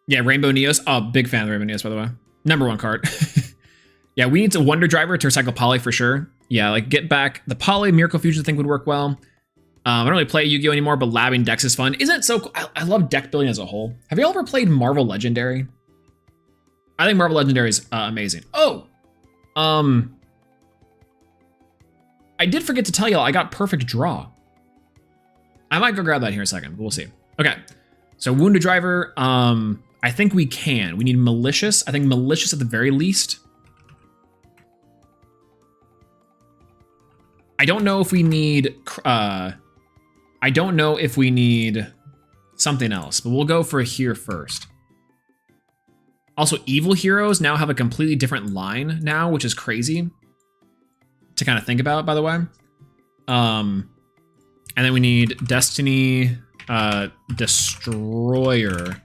Yeah, Rainbow Neos. Oh, big fan of Rainbow Neos, by the way. #1 card. Yeah, we need a Wonder Driver to recycle Poly for sure. Yeah, like get back the Poly Miracle Fusion thing would work well. I don't really play Yu-Gi-Oh anymore, but labbing decks is fun. Isn't it so cool? I love deck building as a whole. Have you all ever played Marvel Legendary? I think Marvel Legendary is amazing. Oh, I did forget to tell y'all I got Perfect Draw. I might go grab that here in a second, but we'll see. Okay, so Wounded Driver, I think we can. We need Malicious. I think Malicious at the very least. I don't know if we need, I don't know if we need something else, but we'll go for here first. Also, Evil Heroes now have a completely different line now, which is crazy to kind of think about, by the way. And then we need Destiny Destroyer,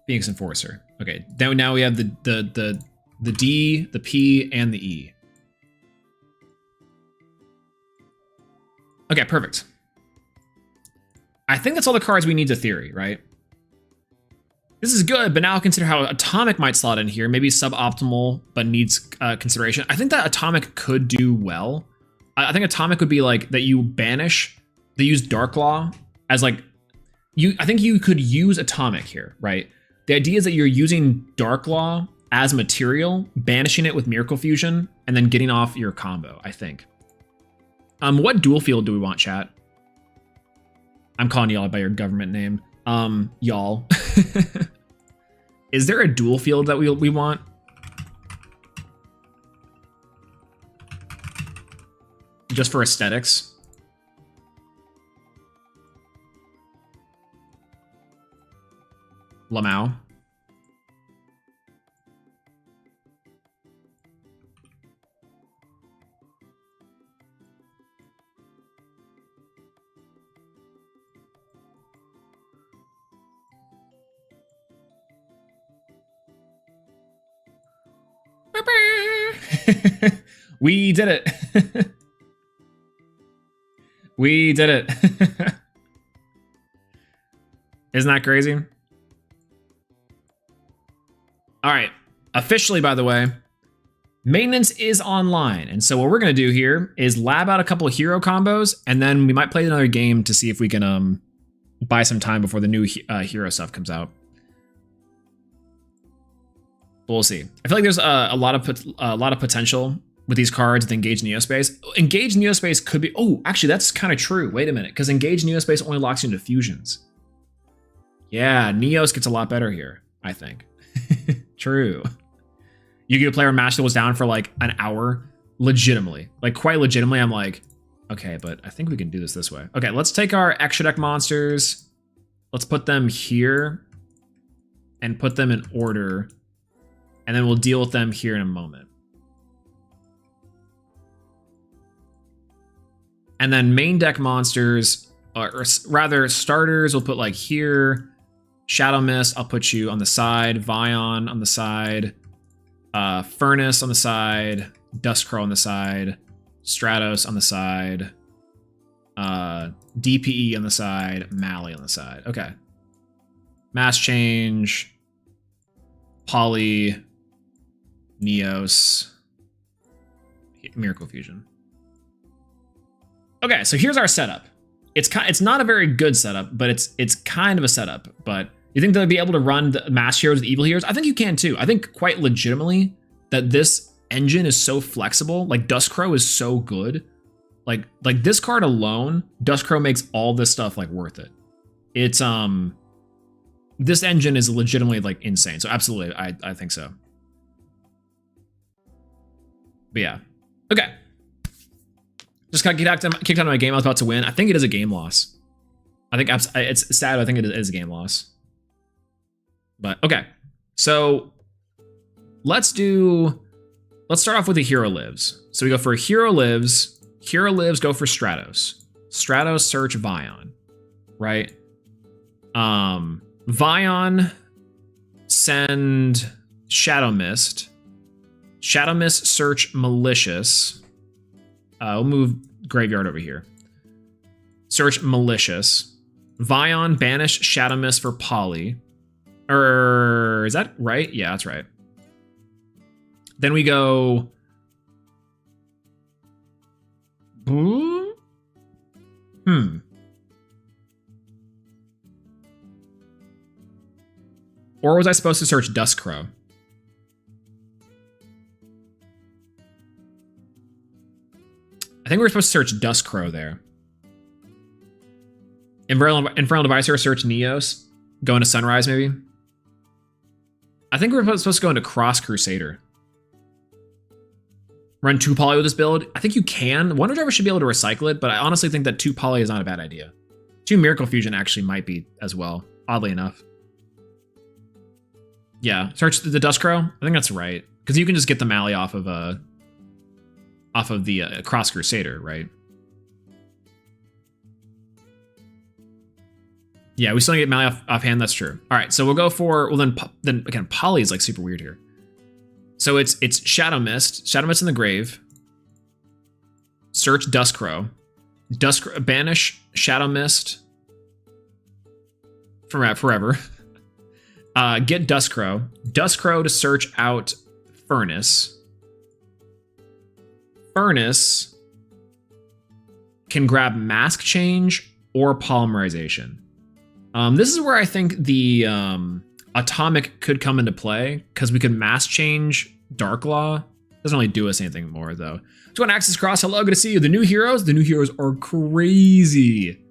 Phoenix Enforcer. Okay, now we have the D, the P, and the E. Okay, perfect. I think that's all the cards we need to Theory, right? This is good, but now consider how Atomic might slot in here. Maybe suboptimal, but needs consideration. I think that Atomic could do well. I think Atomic would be like that you banish, they use Dark Law as like, I think you could use Atomic here, right? The idea is that you're using Dark Law as material, banishing it with Miracle Fusion, and then getting off your combo, I think. What dual field do we want, chat? I'm calling y'all by your government name. Y'all. Is there a dual field that we want? Just for aesthetics? Lamau. We did it. We did it. Isn't that crazy? All right. Officially, by the way, maintenance is online. And so what we're going to do here is lab out a couple of hero combos, and then we might play another game to see if we can buy some time before the new hero stuff comes out. We'll see. I feel like there's a lot of potential with these cards with Engage Neospace. Engage Neospace could be... Oh, actually, that's kind of true. Wait a minute, because Engage Neospace only locks you into fusions. Yeah, Neos gets a lot better here, I think. True. You get a player Master was down for like an hour, legitimately. Like, quite legitimately, I'm like, okay, but I think we can do this way. Okay, let's take our extra deck monsters. Let's put them here and put them in order. And then we'll deal with them here in a moment. And then main deck monsters, or rather starters, we'll put like here. Shadow Mist, I'll put you on the side. Vion on the side. Furnace on the side. Duskcrow on the side. Stratos on the side. DPE on the side. Mally on the side. Okay. Mass Change. Poly. Neos. Miracle Fusion. Okay, so here's our setup. It's not a very good setup, but it's kind of a setup. But you think they'll be able to run the mass heroes with evil heroes? I think you can too. I think quite legitimately that this engine is so flexible. Like Duskcrow is so good. Like this card alone, Duskcrow makes all this stuff like worth it. It's this engine is legitimately like insane. So absolutely, I think so. But yeah, okay. Just got kicked out of my game. I was about to win. I think it is a game loss. I think it's sad. I think it is a game loss. But okay, so let's start off with the hero lives. So we go for hero lives. Hero lives go for Stratos. Stratos search Vion, right? Vion send Shadow Mist. Shadow Mist search Malicious. We'll move Graveyard over here. Search Malicious. Vion banish Shadow Mist for Poly. Is that right? Yeah, that's right. Then we go... Or was I supposed to search Duskcrow? I think we were supposed to search Duskcrow there. Infernal Devicer, search Neos. Go into Sunrise, maybe? I think we were supposed to go into Cross Crusader. Run 2 Poly with this build. I think you can. Wonder Driver should be able to recycle it, but I honestly think that 2 Poly is not a bad idea. 2 Miracle Fusion actually might be as well, oddly enough. Yeah, search the Duskcrow. I think that's right. Because you can just get the Mally off of the Cross Crusader, right? Yeah, we still get Mally offhand. That's true. All right, so we'll go for... Well, then again, Poly is like super weird here. So it's Shadow Mist. Shadow Mist in the grave. Search Duskcrow. Banish Shadow Mist forever. Get Duskcrow. Duskcrow to search out Furnace. Furnace can grab Mask Change or Polymerization. This is where I think the Atomic could come into play, because we can Mask Change Darklaw. Doesn't really do us anything more, though. So on Axis Cross, hello, good to see you. The new heroes are crazy.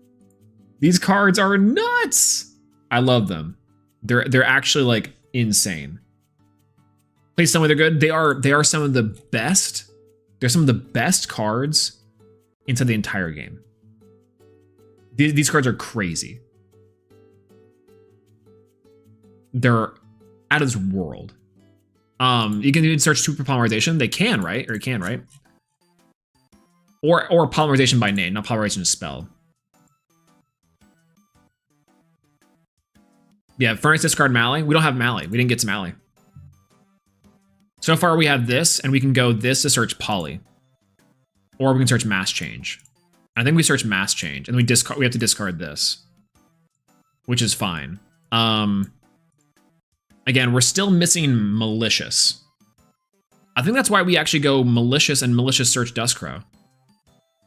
These cards are nuts. I love them. They're actually like insane. Please tell me they're good. They are some of the best. They're some of the best cards into the entire game. These cards are crazy. They're out of this world. You can even search super polymerization. They can, right? Or you can, right? Or polymerization by name, not polymerization to spell. Yeah, Furnace discard Mally. We don't have Mally. We didn't get to Mally. So far we have this, and we can go this to search Poly. Or we can search Mass Change. I think we search Mass Change, and we have to discard this. which is fine. Again, we're still missing malicious. I think that's why we actually go malicious and malicious search Dustcrow.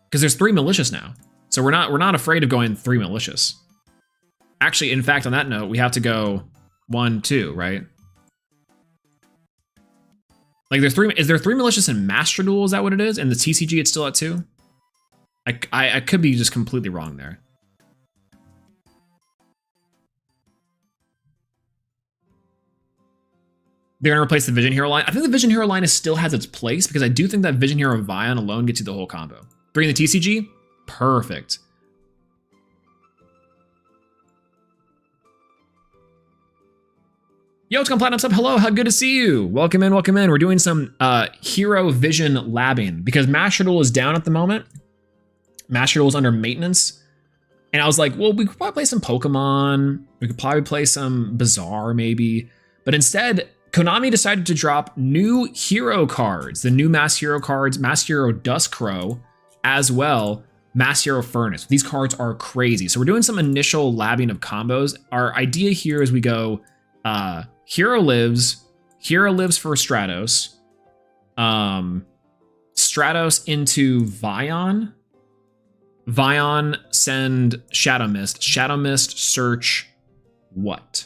Because there's 3 malicious now. So we're not afraid of going 3 malicious. Actually, in fact, on that note, we have to go 1, 2, right? Like there's 3, is there 3 malicious in Master Duel? Is that what it is? And the TCG it's still at 2? I could be just completely wrong there. They're gonna replace the Vision Hero line. I think the Vision Hero line still has its place because I do think that Vision Hero Vion alone gets you the whole combo. 3 in the TCG, perfect. Yo, it's Platinum Sub. Hello, how good to see you. Welcome in, welcome in. We're doing some Hero Vision labbing because Master Duel is down at the moment. Master Duel is under maintenance. And I was like, well, we could probably play some Pokemon. We could probably play some Bizarre maybe. But instead, Konami decided to drop new hero cards, the new Mass Hero cards, Mass Hero Dustcrow, as well, Mass Hero Furnace. These cards are crazy. So we're doing some initial labbing of combos. Our idea here is we go Hero lives for Stratos, Stratos into Vion, Vion send Shadow Mist, Shadow Mist search what?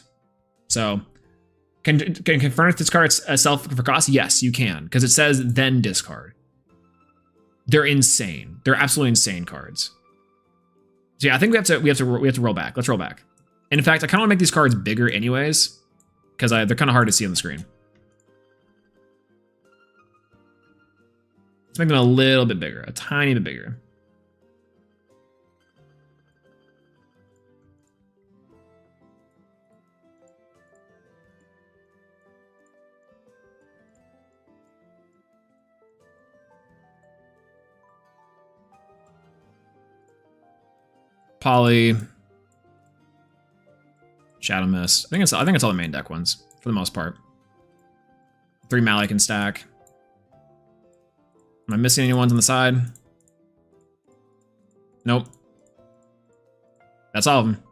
So can Furnace discard itself for cost? Yes, you can, because it says then discard. They're insane. They're absolutely insane cards. So yeah, I think we have to roll back. Let's roll back. And in fact, I kind of want to make these cards bigger anyways, because they're kind of hard to see on the screen. Let's make them a little bit bigger, a tiny bit bigger. Poly, Shadow Mist. I think it's all the main deck ones for the most part. 3 Mally can stack. Am I missing any ones on the side? Nope. That's all of them.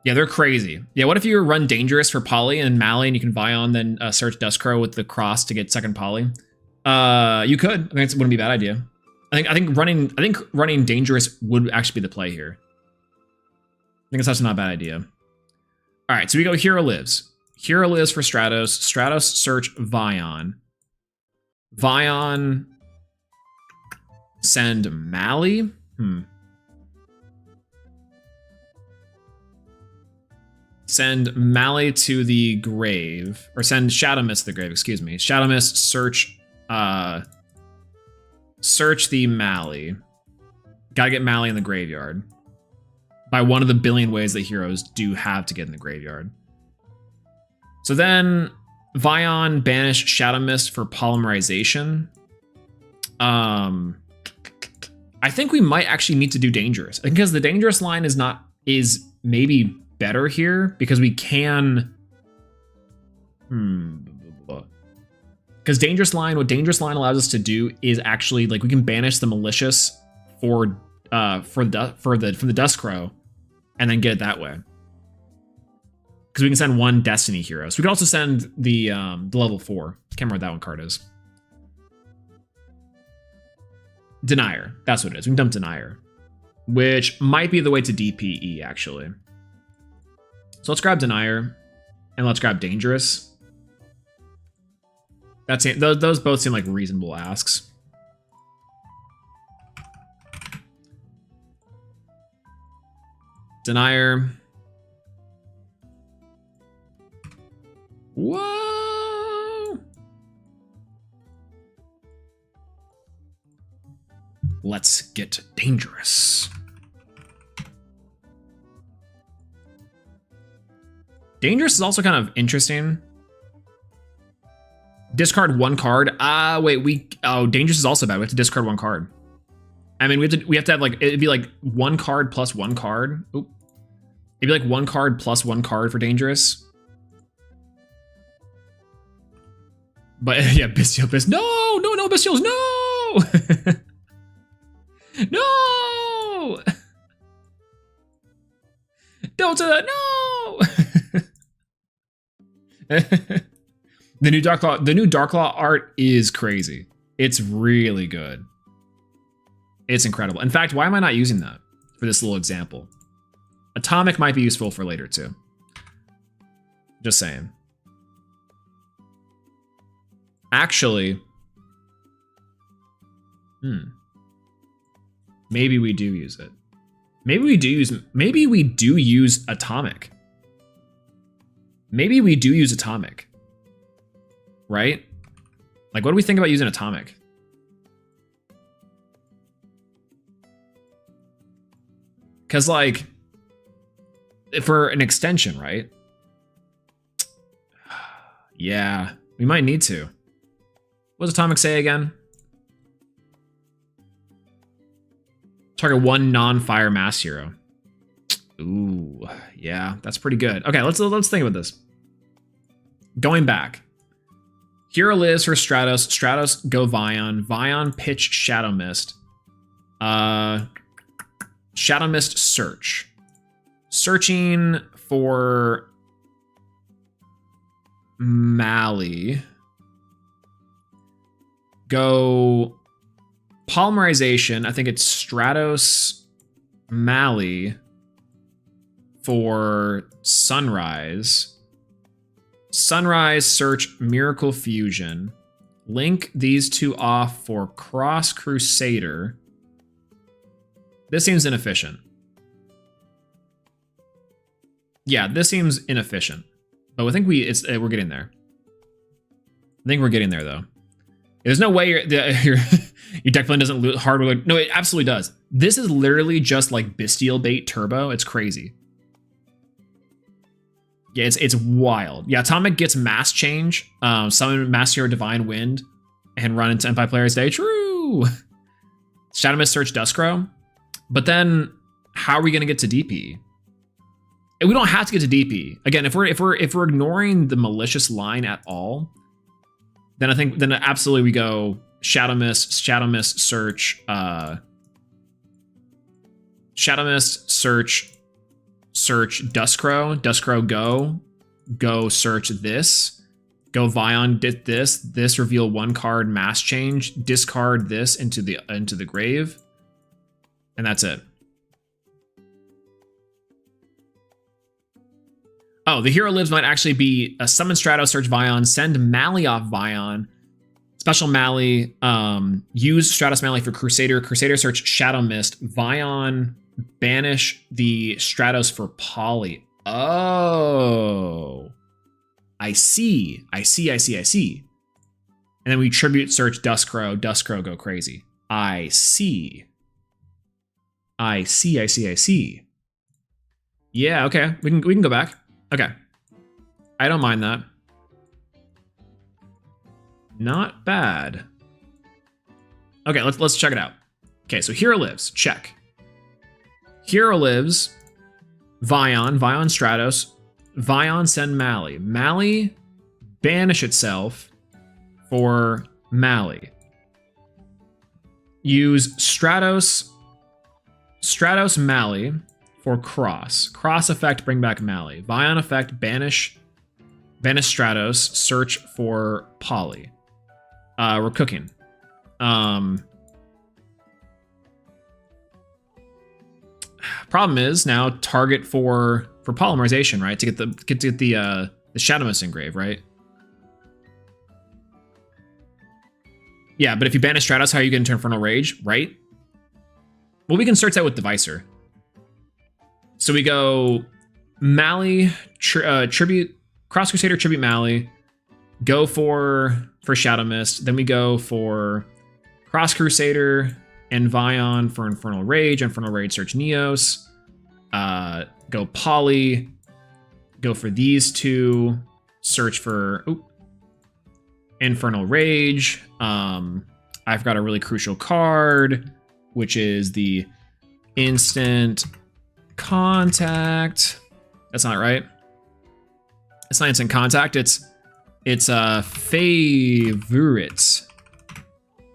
Yeah, they're crazy. Yeah, what if you run Dangerous for Poly and Mally and you can Vion then search Dustcrow with the cross to get second Poly? You could. I think it wouldn't be a bad idea. I think running Dangerous would actually be the play here. I think it's actually not a bad idea. All right, so we go Hero Lives. Hero Lives for Stratos. Stratos search Vion. Vion send Mally. Send Mally to the grave, or send Shadow Mist to the grave. Excuse me. Shadow Mist search. Search the Mally. Gotta get Mally in the graveyard. By one of the billion ways that heroes do have to get in the graveyard. So then Vion banish Shadow Mist for polymerization. I think we might actually need to do Dangerous. Because the Dangerous line is maybe better here because we can because what Dangerous Line allows us to do is actually like we can banish the malicious from the Dustcrow and then get it that way. Because we can send 1 Destiny hero. So we can also send the level 4. Can't remember what that one card is. Denier. That's what it is. We can dump Denier. Which might be the way to DPE actually. So let's grab Denier and let's grab Dangerous. Those both seem like reasonable asks. Denier. Whoa! Let's get Dangerous. Dangerous is also kind of interesting. Discard 1 card. Wait, Dangerous is also bad. We have to discard 1 card. I mean, we have to have like, it'd be like 1 card plus 1 card. Oop. It'd be like 1 card plus 1 card for Dangerous. But yeah, Bestial. No, Bestials, no! No! Don't do that. No. The new Dark Law art is crazy. It's really good. It's incredible. In fact, why am I not using that for this little example? Atomic might be useful for later too. Just saying. Actually, maybe we do use it. Maybe we do use Atomic. Maybe we do use Atomic. Right? Like, what do we think about using Atomic? Because, like, for an extension, right? Yeah, we might need to. What does Atomic say again? Target one non-fire mass hero. Ooh, yeah, that's pretty good. Okay, let's think about this. Going back. Hero lives for Stratos. Stratos go Vion. Vion pitch Shadow Mist. Shadow Mist search. Searching for Mally. Go Polymerization. I think it's Stratos Mally for Sunrise. Sunrise search Miracle Fusion. Link these two off for Cross Crusader. This seems inefficient. Yeah, this seems inefficient. But I think we're getting there. I think we're getting there though. There's no way your deck plan doesn't loot hardware. No, it absolutely does. This is literally just like Bestial Bait Turbo. It's crazy. Yeah, it's wild. Yeah, Atomic gets mass change, summon Mass Hero Divine Wind, and run into Empire Player's Day. True. Shadow Mist search Duskrow. But then, how are we gonna get to DP? And we don't have to get to DP. Again, if we're ignoring the malicious line at all, then I think absolutely we go Shadow Mist search, Shadow Mist search Duskrow, go search this, go Vion, get this reveal one card mass change, discard this into the grave, and that's it. Oh, the hero lives might actually be a summon Stratos, search Vion, send Mally off Vion, special Mally, use Stratos Mally for Crusader, Crusader search Shadow Mist, Vion, banish the Stratos for Poly. Oh, I see. And then we tribute search Duskrow go crazy. I see. Yeah, okay. We can go back. Okay. I don't mind that. Not bad. Okay, let's check it out. Okay, so Hero lives. Check. Hero lives. Vion Stratos. Vion send Mally. Mally banish itself for Mally. Use Stratos Mally for Cross. Cross effect, bring back Mally. Vion effect, banish Stratos, search for Poly. We're cooking. Problem is now target for polymerization, right? To get the Shadow Mist engrave, right? Yeah, but if you banish Stratos, how are you going to Infernal Rage, right? Well, we can search that with Devicer. So we go Mally, tribute, Cross Crusader, tribute Mally, go for Shadow Mist. Then we go for Cross Crusader and Vion for Infernal Rage search Neos. Go Poly, go for these two, search for Infernal Rage. I've got a really crucial card, which is the Instant Contact. That's not right. It's not Instant Contact. It's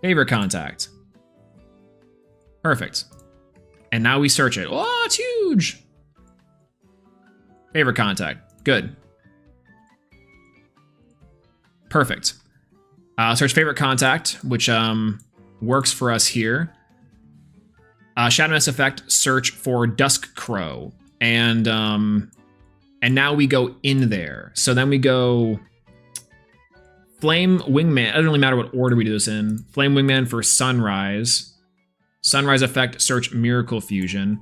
Favorite Contact. Perfect. And now we search it. Oh, it's huge. Favorite contact. Good. Perfect. Search favorite contact, which works for us here. Shadow Mist effect, search for Dusk Crow. And now we go in there. So then we go Flame Wingman. It doesn't really matter what order we do this in. Flame Wingman for Sunrise. Sunrise effect, search Miracle Fusion.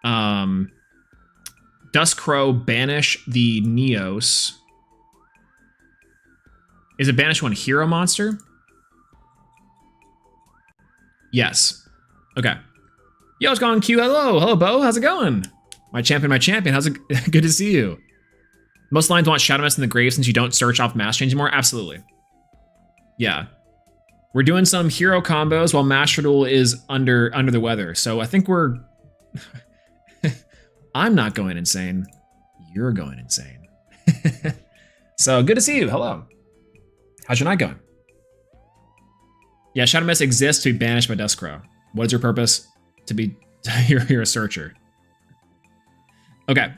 Dusk Crow, banish the Neos. Is it banish one hero monster? Yes. Okay. Yo, what's going on, Q? Hello. Hello, Bo. How's it going? My champion, my champion. How's it? Good to see you. Most lines want Shadow Mist in the grave since you don't search off Mass Change anymore. Absolutely. Yeah. We're doing some hero combos while Master Duel is under the weather. So I think we're... I'm not going insane. You're going insane. So good to see you. Hello. How's your night going? Yeah, Shadow Mist exists to be banished by Duskcrow. What is your purpose? To be... you're a searcher. Okay.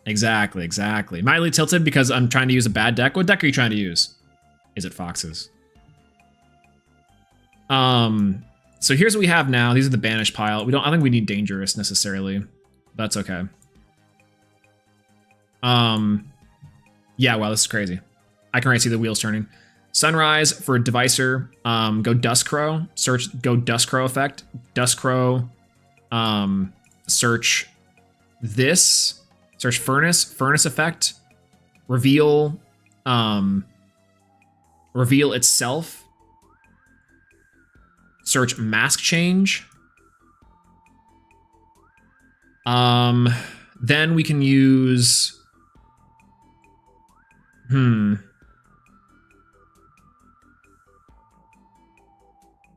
Exactly, exactly. Mildly tilted because I'm trying to use a bad deck. What deck are you trying to use? Is it Fox's? So here's what we have now. These are the banish pile. I don't think we need dangerous necessarily. That's okay. Yeah, wow, this is crazy. I can already see the wheels turning. Sunrise for Devicer. Go Duskcrow. Search, go Duskcrow effect. Duskcrow. Search this. Search Furnace. Furnace effect. Reveal. Reveal itself. Search Mask Change. Then we can use...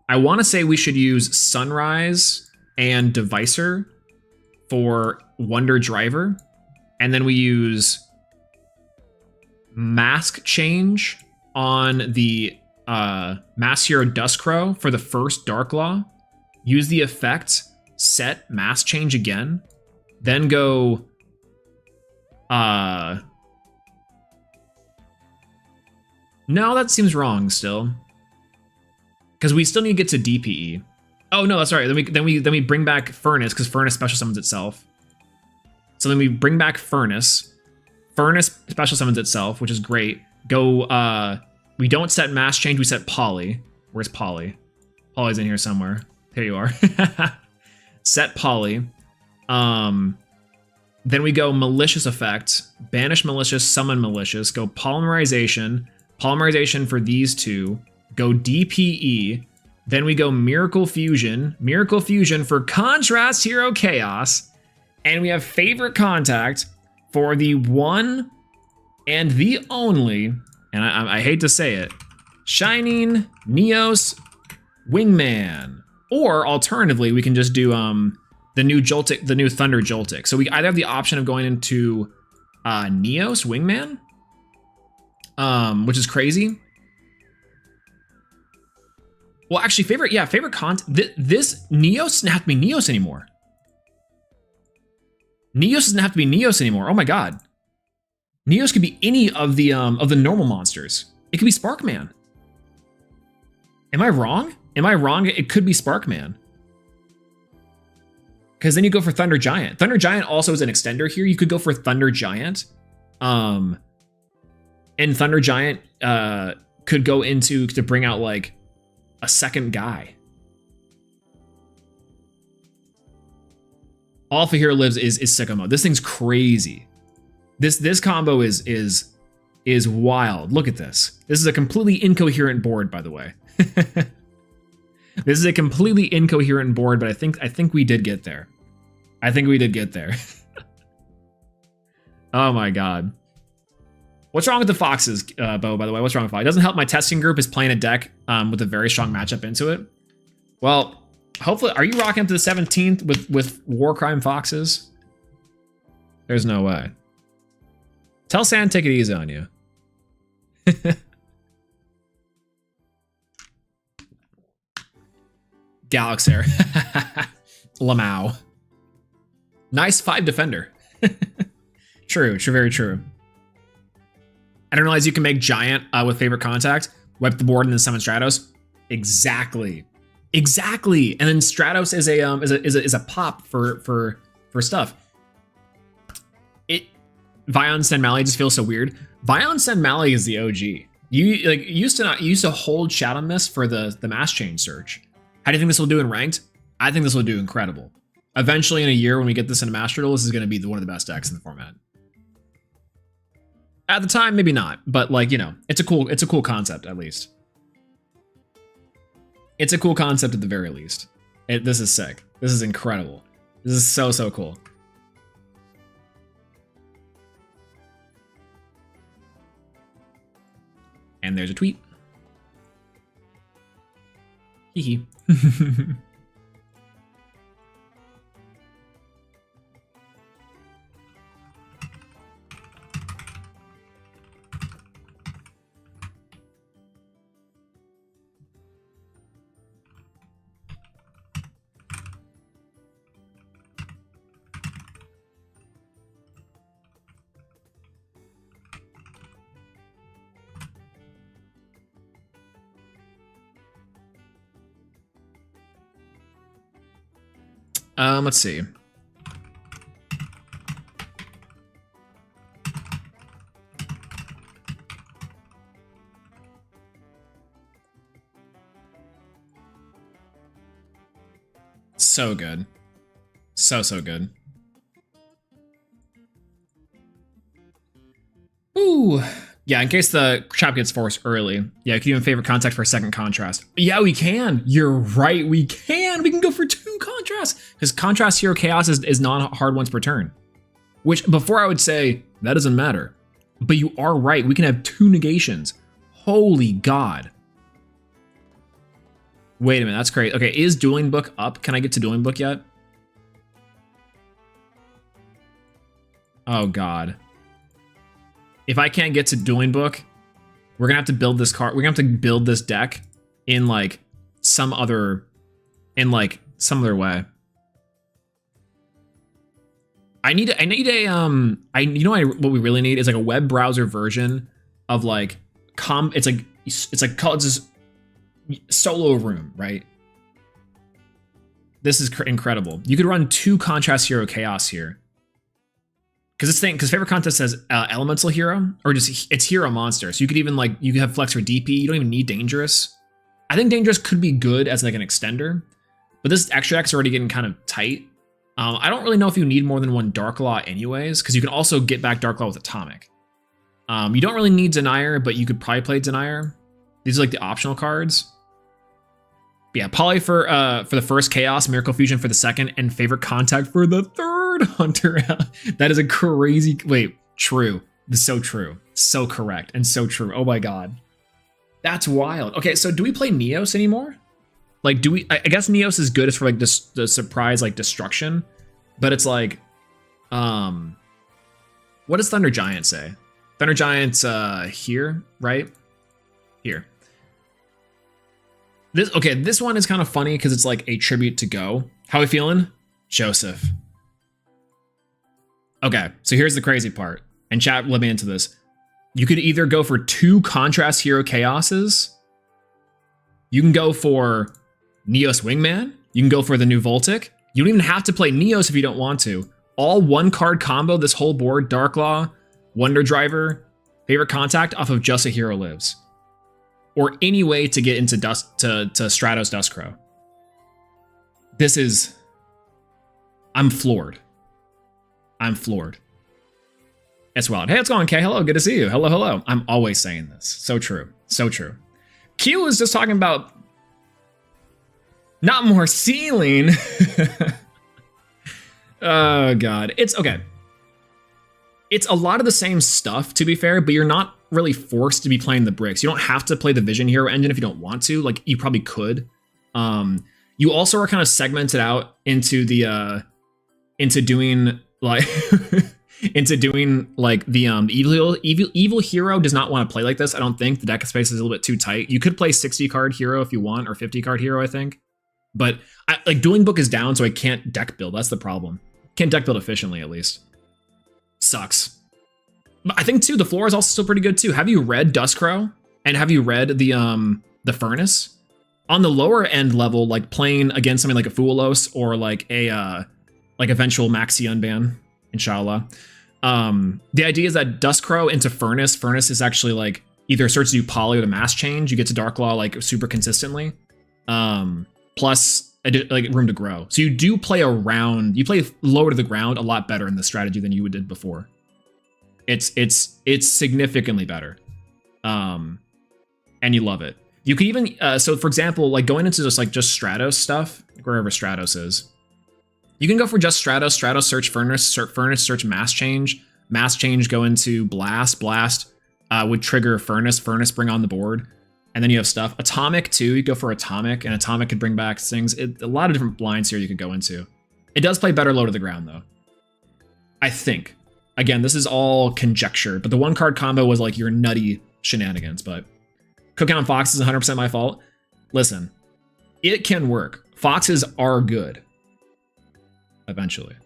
I want to say we should use Sunrise and Devicer for Wonder Driver. And then we use Mask Change on the Mass Hero Duskcrow for the first Dark Law. Use the effect, set Mask Change again. Then go... No, that seems wrong still. Because we still need to get to DPE. Oh no, that's right. Then we bring back Furnace because Furnace special summons itself. So then we bring back Furnace. Furnace special summons itself, which is great. Go. We don't set Mass Change. We set Poly. Where's Poly? Poly's in here somewhere. Here you are. Set Poly. Then we go Malicious effect. Banish Malicious. Summon Malicious. Go Polymerization. Polymerization for these two. Go DPE. Then we go Miracle Fusion. Miracle Fusion for Contrast Hero Chaos. And we have Favorite Contact for the one and the only, and I hate to say it, Shining Neos Wingman. Or alternatively, we can just do the new Joltik, the new Thunder Joltik. So we either have the option of going into Neos Wingman, which is crazy. Well, actually, favorite this Neos doesn't have to be Neos anymore. Neos doesn't have to be Neos anymore. Oh my god. Neos could be any of the normal monsters. It could be Sparkman. Am I wrong? Am I wrong? It could be Sparkman. Because then you go for Thunder Giant. Thunder Giant also is an extender here. You could go for Thunder Giant. And Thunder Giant could go into to bring out like a second guy. All for Hero Lives is sicko mode. This thing's crazy. This combo is wild. Look at this. This is a completely incoherent board, by the way. This is a completely incoherent board, but I think we did get there. I think we did get there. Oh my god. What's wrong with the Foxes, Bo, by the way? What's wrong with Fox? It doesn't help my testing group is playing a deck with a very strong matchup into it. Well, hopefully, are you rocking up to the 17th with Warcrime Foxes? There's no way. Tell Sand take it easy on you. Galaxair. Lamau. Nice 5 defender. True, very true. I didn't realize you can make giant with favorite contact, wipe the board, and then summon Stratos. Exactly. And then Stratos is a pop for stuff. Vion Sen Mali just feels so weird. Vion Sen Mali is the OG. You used to hold Shadow Mist for the mass change search. How do you think this will do in ranked? I think this will do incredible. Eventually, in a year when we get this in a Master Duel, this is going to be one of the best decks in the format. At the time, maybe not, but like, you know, it's a cool concept at least. It's a cool concept at the very least. This is sick. This is incredible. This is so cool. And there's a tweet. Hee hee. Let's see. So good. So good. Ooh. Yeah, in case the chop gets forced early. Yeah, you can even favorite contact for a second contrast. Yeah, we can. You're right, we can. We can go for 2 contrasts. Because contrast hero chaos is non-hard once per turn. Which, before I would say, that doesn't matter. But you are right, we can have 2 negations. Holy God. Wait a minute, that's great. Okay, is Dueling Book up? Can I get to Dueling Book yet? Oh God. If I can't get to Dueling Book, we're gonna have to build this card. We're gonna have to build this deck in like some other way. I need what we really need is like a web browser version of like it's just solo room, right? This is incredible. You could run 2 contrast hero chaos here. Because favorite contest says elemental hero, or just it's hero monster. So you could even you could have flex for DP. You don't even need dangerous. I think dangerous could be good as like an extender, but this extra deck's already getting kind of tight. I don't really know if you need more than 1 Dark Law anyways, because you can also get back Dark Law with Atomic. You don't really need Denier, but you could probably play Denier. These are like the optional cards. But yeah, Poly for the first Chaos, Miracle Fusion for the second, and favorite contact for the third. Hunter. That is a crazy. Wait, true. This is so true. So correct and so true. Oh my God. That's wild. Okay, so do we play Neos anymore? Like, do we? I guess Neos is good as for like the surprise like destruction, but it's like, what does Thunder Giant say? Thunder Giant's here, right? Here. This one is kind of funny because it's like a tribute to Go. How are we feeling? Joseph. Okay, so here's the crazy part. And chat, let me into this. You could either go for 2 contrast hero chaoses. You can go for Neos Wingman. You can go for the new Voltic. You don't even have to play Neos if you don't want to. All 1 card combo this whole board. Dark Law, Wonder Driver, favorite contact off of just a hero lives. Or any way to get into Stratos Dustcrow. This is... I'm floored. It's wild. Hey, what's going on, Kay? Hello, good to see you. Hello. I'm always saying this. So true. Q is just talking about not more ceiling. Oh God. It's okay. It's a lot of the same stuff, to be fair, but you're not really forced to be playing the bricks. You don't have to play the Vision Hero engine if you don't want to. Like, you probably could. You also are kind of segmented out into the into doing like the evil hero does not want to play like this. I don't think the deck space is a little bit too tight. You could play 60 card hero if you want, or 50 card hero, I think. But Dueling Book is down, so I can't deck build. That's the problem. Can't deck build efficiently, at least. Sucks. I think too, the floor is also still pretty good too. Have you read Duskcrow? And have you read the Furnace? On the lower end level, like playing against something like a Fuelos or like a eventual Maxi Unban, inshallah. The idea is that Duskcrow into Furnace. Furnace is actually like either starts to do poly or the mass change. You get to Darklaw like super consistently. Plus like room to grow. So you do play around, you play lower to the ground a lot better in this strategy than you did before. It's significantly better. And you love it. You can even, so for example, like going into just Stratos stuff, wherever Stratos is, you can go for just Stratos, Stratos search Furnace, search Mass Change, go into Blast, would trigger Furnace, bring on the board, and then you have stuff. Atomic too, you go for Atomic, and Atomic could bring back things. A lot of different blinds here you could go into. It does play better low to the ground though, I think. Again, this is all conjecture, but the 1-card combo was like your nutty shenanigans, but cooking on Fox is 100% my fault. Listen, it can work. Foxes are good. Eventually.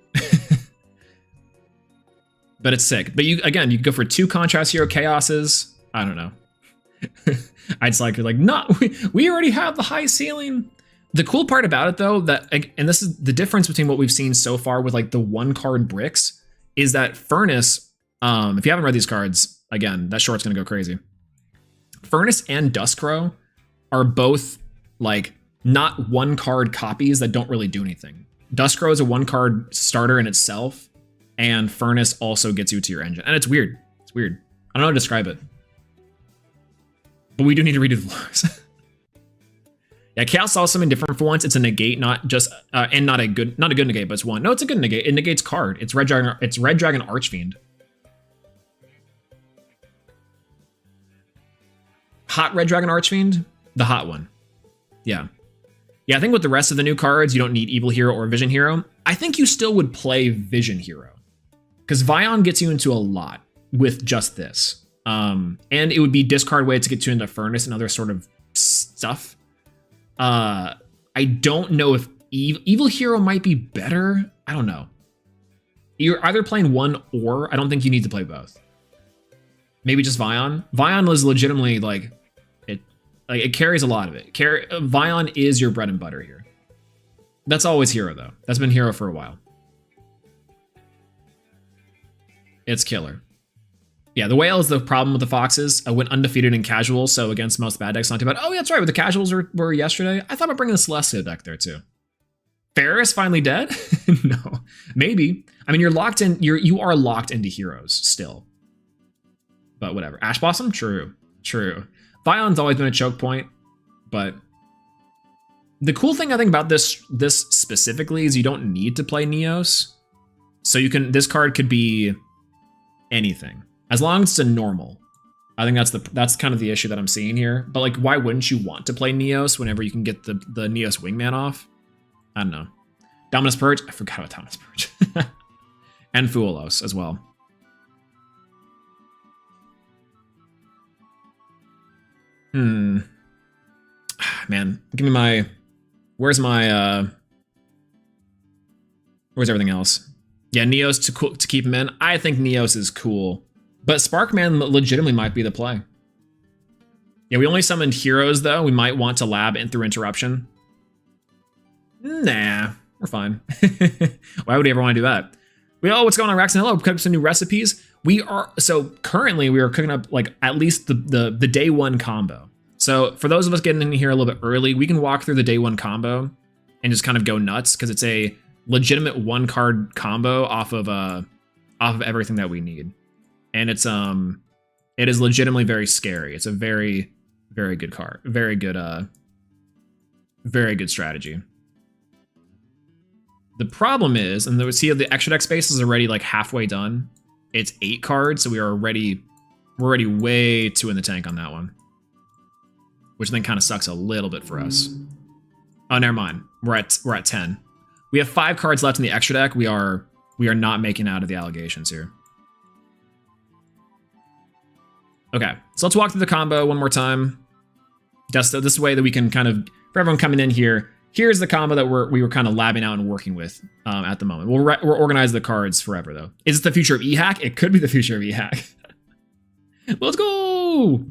But it's sick. But you can go for 2 Contrast Hero Chaoses. I don't know. I'd just like not we already have the high ceiling. The cool part about it though, that, and this is the difference between what we've seen so far with like the 1-card bricks, is that Furnace, if you haven't read these cards, again, that short's gonna go crazy. Furnace and Duskcrow are both like not 1-card copies that don't really do anything. Duskcrow is a 1-card starter in itself, and Furnace also gets you to your engine. And it's weird. It's weird. I don't know how to describe it. But we do need to redo the floors. Yeah, Chaos saw something different for once. It's a negate, not just and not a good negate, but it's one. No, it's a good negate. It negates card. It's Red Dragon Archfiend. Hot Red Dragon Archfiend? The hot one. Yeah. Yeah, I think with the rest of the new cards, you don't need Evil Hero or Vision Hero. I think you still would play Vision Hero, because Vion gets you into a lot with just this. And it would be discard way to get you into Furnace and other sort of stuff. I don't know if Evil Hero might be better. I don't know. You're either playing one or. I don't think you need to play both. Maybe just Vion. Vion was legitimately like it carries a lot of it. Vion is your bread and butter here. That's always Hero though. That's been Hero for a while. It's killer. Yeah, the whale is the problem with the foxes. I went undefeated in casuals, so against most bad decks, not too bad. Oh, yeah, that's right. With the casuals were yesterday. I thought about bringing the Celestia deck there too. Ferris finally dead? No, maybe. I mean, you're locked in. You are locked into heroes still. But whatever. Ash Blossom? True. Vion's always been a choke point, but the cool thing I think about this specifically is you don't need to play Neos. So you can. This card could be anything. As long as it's a normal. I think that's kind of the issue that I'm seeing here. But like, why wouldn't you want to play Neos whenever you can get the Neos Wingman off? I don't know. Dominus Purge? I forgot about Dominus Purge. And Fuelos as well. Man, give me my... Where's everything else? Yeah, Neos to keep him in. I think Neos is cool. But Sparkman legitimately might be the play. Yeah, we only summoned heroes, though. We might want to lab in through interruption. Nah, we're fine. Why would we ever want to do that? What's going on, Rax and Hello? We're cooking up some new recipes. Currently we are cooking up like at least the day one combo. So for those of us getting in here a little bit early, we can walk through the day one combo and just kind of go nuts because it's a legitimate 1-card combo off of everything that we need. And it is legitimately very scary. It's a very, very good card. Very good strategy. The problem is, and see the extra deck space is already like halfway done. It's 8 cards, so we're already way too in the tank on that one. Which then kind of sucks a little bit for us. Oh, never mind. We're at 10. We have 5 cards left in the extra deck. We are not making out of the allegations here. Okay, so let's walk through the combo one more time. Just this way that we can kind of, for everyone coming in here, here's the combo that we were kind of labbing out and working with at the moment. We'll organize the cards forever, though. Is it the future of E-Hack? It could be the future of E-Hack. Let's go.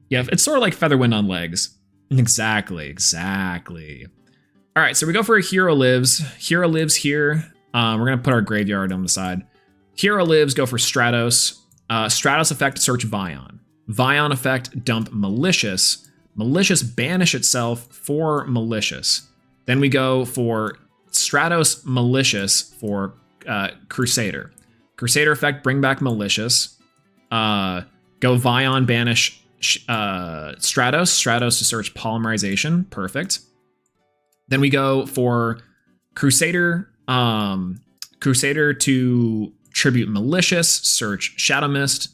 Yeah, it's sort of like Featherwind on legs. Exactly. All right, so we go for a Hero Lives. Hero Lives here. We're going to put our graveyard on the side. Hero Lives, go for Stratos. Stratos effect, search Vion. Vion effect, dump Malicious. Malicious, banish itself for Malicious. Then we go for Stratos Malicious for Crusader. Crusader effect, bring back Malicious. Go Vion, banish Stratos. Stratos to search Polymerization. Perfect. Then we go for Crusader. Crusader to tribute Malicious, search Shadow Mist.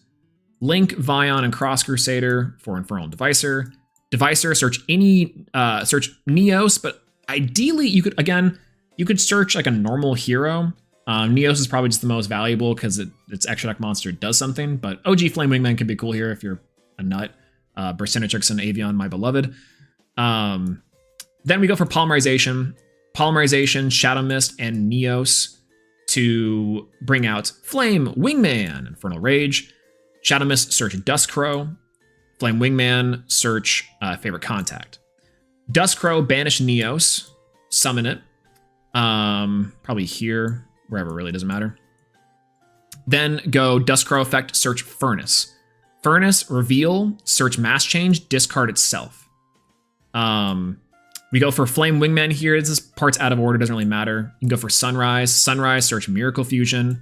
Link Vion and Cross Crusader for Infernal Devicer. Devicer, search any search Neos, but ideally you could search like a normal hero. Neos is probably just the most valuable because its extra deck monster does something, but OG Flame Wingman could be cool here if you're a nut. Burstinatrix and Avion, my beloved. Then we go for Polymerization. Polymerization, Shadow Mist, and Neos to bring out Flame Wingman, Infernal Rage. Shadow Mist, search Duskcrow. Flame Wingman, search Favorite Contact. Duskcrow, banish Neos, summon it. Probably here, wherever, really doesn't matter. Then go Duskcrow effect, search Furnace. Furnace, reveal, search Mass Change, discard itself. We go for Flame Wingman here. This part's out of order, doesn't really matter. You can go for Sunrise. Sunrise, search Miracle Fusion.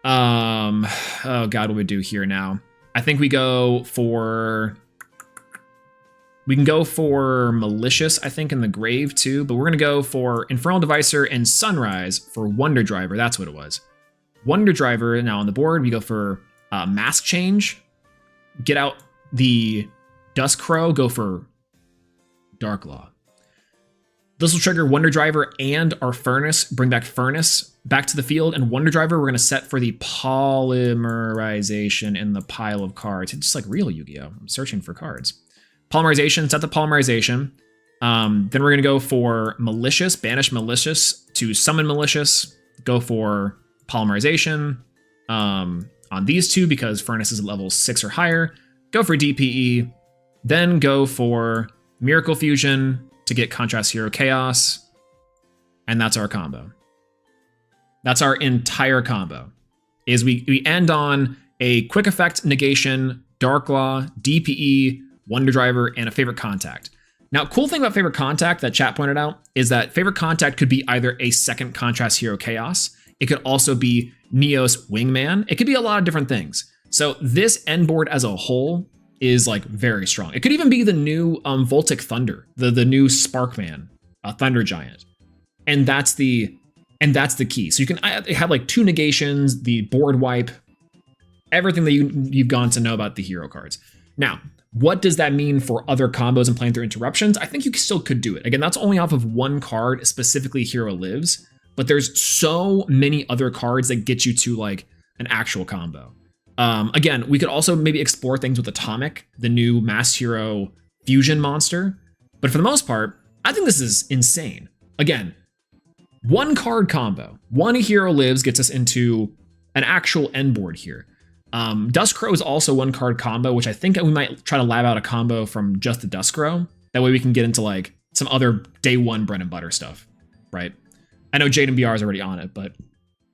Oh god, what do we do here now? I think we can go for Malicious, I think, in the grave too, but we're gonna go for Infernal Devicer and Sunrise for Wonder Driver. That's what it was. Wonder Driver now on the board. We go for Mask Change. Get out the Duskcrow, go for Darklaw. This will trigger Wonder Driver and our Furnace, bring back Furnace back to the field, and Wonder Driver we're going to set for the Polymerization in the pile of cards. It's just like real Yu-Gi-Oh! I'm searching for cards. Polymerization, set the Polymerization. Then we're going to go for Malicious, banish Malicious to summon Malicious. Go for Polymerization on these two because Furnace is at level 6 or higher. Go for DPE. Then go for Miracle Fusion to get Contrast Hero Chaos. And that's our combo. That's our entire combo. Is we end on a quick effect negation, Darklaw, DPE, Wonder Driver, and a Favorite Contact. Now, cool thing about Favorite Contact that chat pointed out is that Favorite Contact could be either a second Contrast Hero Chaos. It could also be Neos Wingman. It could be a lot of different things. So this end board as a whole is like very strong. It could even be the new Voltic Thunder, the new Sparkman, Thunder Giant. And that's the key. So you can have like 2 negations, the board wipe, everything that you've gone to know about the hero cards. Now, what does that mean for other combos and playing through interruptions? I think you still could do it. Again, that's only off of one card, specifically Hero Lives, but there's so many other cards that get you to like an actual combo. Again, we could also maybe explore things with Atomic, the new Mass Hero fusion monster. But for the most part, I think this is insane. Again, 1 card combo. 1 Hero Lives gets us into an actual end board here. Duskcrow is also 1 card combo, which I think we might try to lab out a combo from just the Duskcrow. That way we can get into like some other day 1 bread and butter stuff, right? I know Jaden BR is already on it, but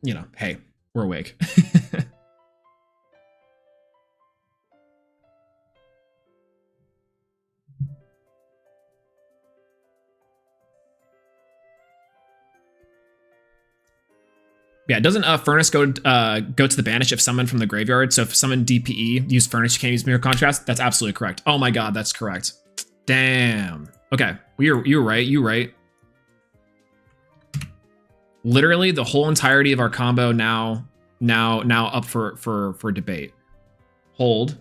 you know, hey, we're awake. Yeah, doesn't Furnace go to the banish if summoned from the graveyard? So if summon DPE, use Furnace, you can't use Mirror Contrast? That's absolutely correct. Oh my god, that's correct. Damn. Okay, you're right, you're right. Literally the whole entirety of our combo now up for debate. Hold.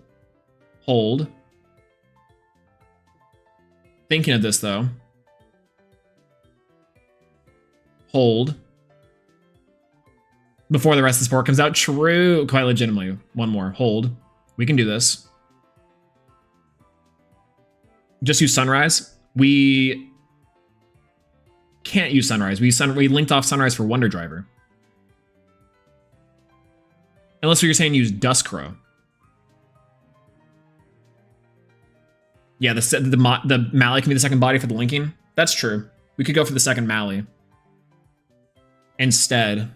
Thinking of this though. Hold. Before the rest of the support comes out. True. Quite legitimately. 1 more. Hold. We can do this. Just use Sunrise. We can't use Sunrise. We linked off Sunrise for Wonder Driver. Unless you're saying use Duskcrow. Yeah, the Mally can be the second body for the linking. That's true. We could go for the second Mally instead.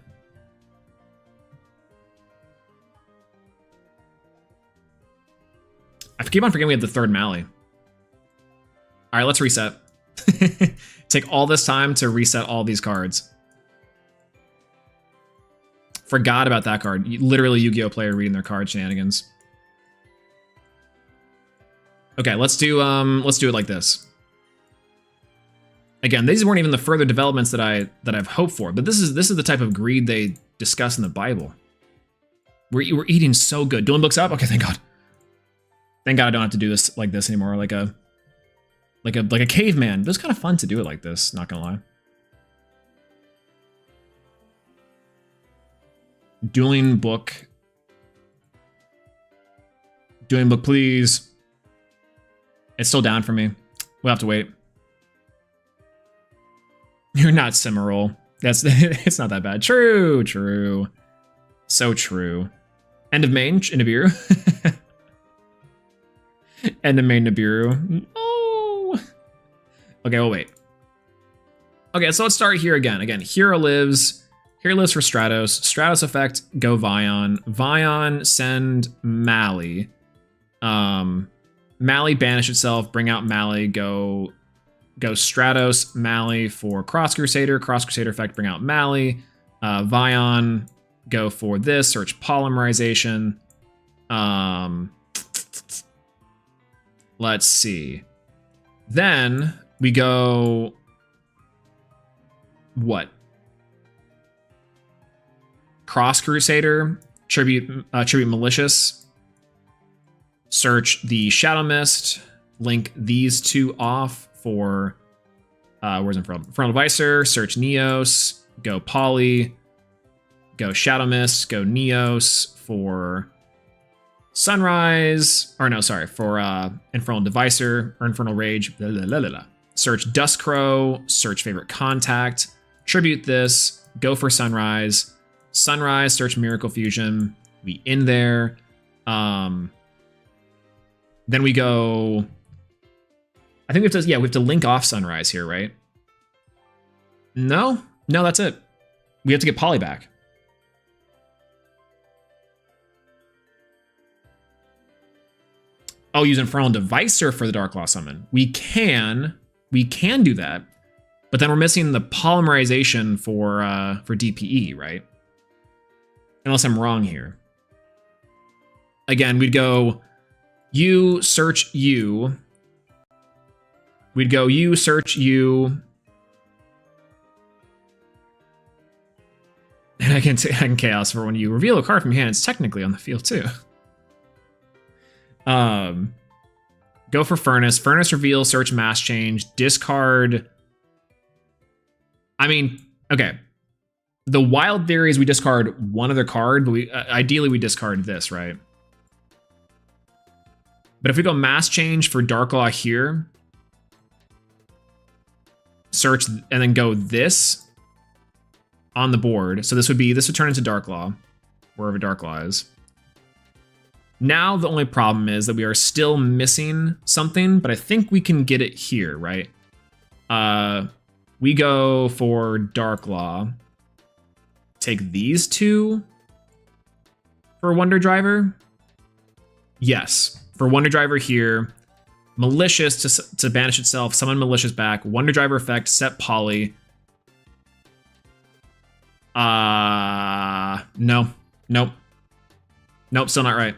I keep on forgetting we have the third Mally. All right, let's reset. Take all this time to reset all these cards. Forgot about that card. Literally Yu-Gi-Oh player reading their card shenanigans. Okay, let's do it like this. Again, these weren't even the further developments that I've hoped for, but this is the type of greed they discuss in the Bible. We're eating so good. Dueling books up? Okay, thank God. Thank God I don't have to do this like this anymore, like a caveman. It was kind of fun to do it like this, not gonna lie. Dueling book. Dueling book, please. It's still down for me. We'll have to wait. You're not Cimarol. It's not that bad. True, true. So true. End of main, Nibiru. End of main, Nibiru. No. Okay, we'll wait. Okay, so let's start here again. Again, Hero lives. Hero lives for Stratos. Stratos effect, go Vion. Vion, send Mally. Mally banish itself, bring out Mally, go Stratos, Mally for Cross Crusader. Cross Crusader effect, bring out Mally. Vion, go for this, search Polymerization. Let's see. Then we go... What? Cross Crusader, tribute Malicious. Search the Shadow Mist, link these two off for, where's Infernal Visor, search Neos, go Poly, go Shadow Mist, go Neos for Sunrise, or no, sorry, for Infernal Divisor, or Infernal Rage, blah, blah, blah, blah, blah. Search Duskcrow, search Favorite Contact, tribute this, go for Sunrise, Sunrise, search Miracle Fusion, we in there, then we go... I think we have to link off Sunrise here, right? No, that's it. We have to get Poly back. Oh, use Infernal Divisor for the Dark Law summon. We can do that, but then we're missing the polymerization for DPE, right? Unless I'm wrong here. Again, we'd go you search you. We'd go you search you. And I can chaos for when you reveal a card from your hand. It's technically on the field too. Go for Furnace. Furnace reveal, search Mass Change, discard. I mean, okay. The wild theory is we discard one other card, but ideally we discard this, right? But if we go Mass Change for Darklaw here, search and then go this on the board. So this would turn into Darklaw, wherever Darklaw is. Now the only problem is that we are still missing something, but I think we can get it here, right? We go for Darklaw. Take these two for Wonder Driver. Yes, for Wonder Driver here. Malicious to banish itself, summon Malicious back. Wonder Driver effect, set Poly. No. Nope, still not right.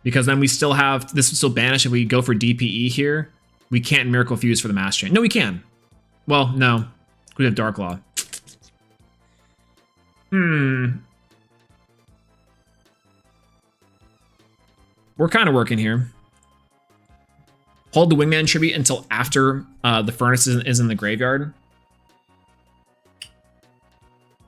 Because then we still have, this would still banish if we go for DPE here. We can't Miracle Fuse for the Mass Chain. No, we can. Well, no. We have Darklaw. We're kind of working here. Hold the Wingman tribute until after the Furnace is in the graveyard.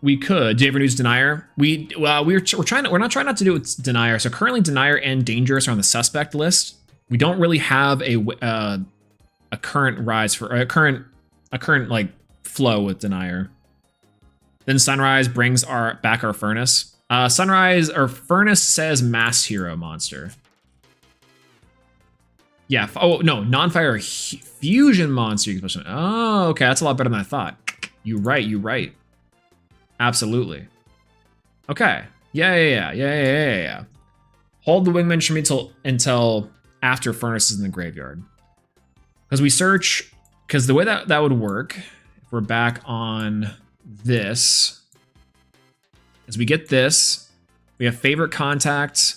We could. Do you ever use Denier? We're not trying not to do it with Denier. So currently Denier and Dangerous are on the suspect list. We don't really have a current rise for a current like flow with Denier. Then Sunrise brings back our Furnace. Sunrise or Furnace says Mass Hero monster. Yeah. Oh no, non-fire fusion monster. You can special. Oh, okay, that's a lot better than I thought. You're right. You're right. Absolutely. Okay. Yeah. Hold the wingman for me until after Furnace is in the graveyard. Because we search, because the way that would work, if we're back on this, is we get this, we have favorite contact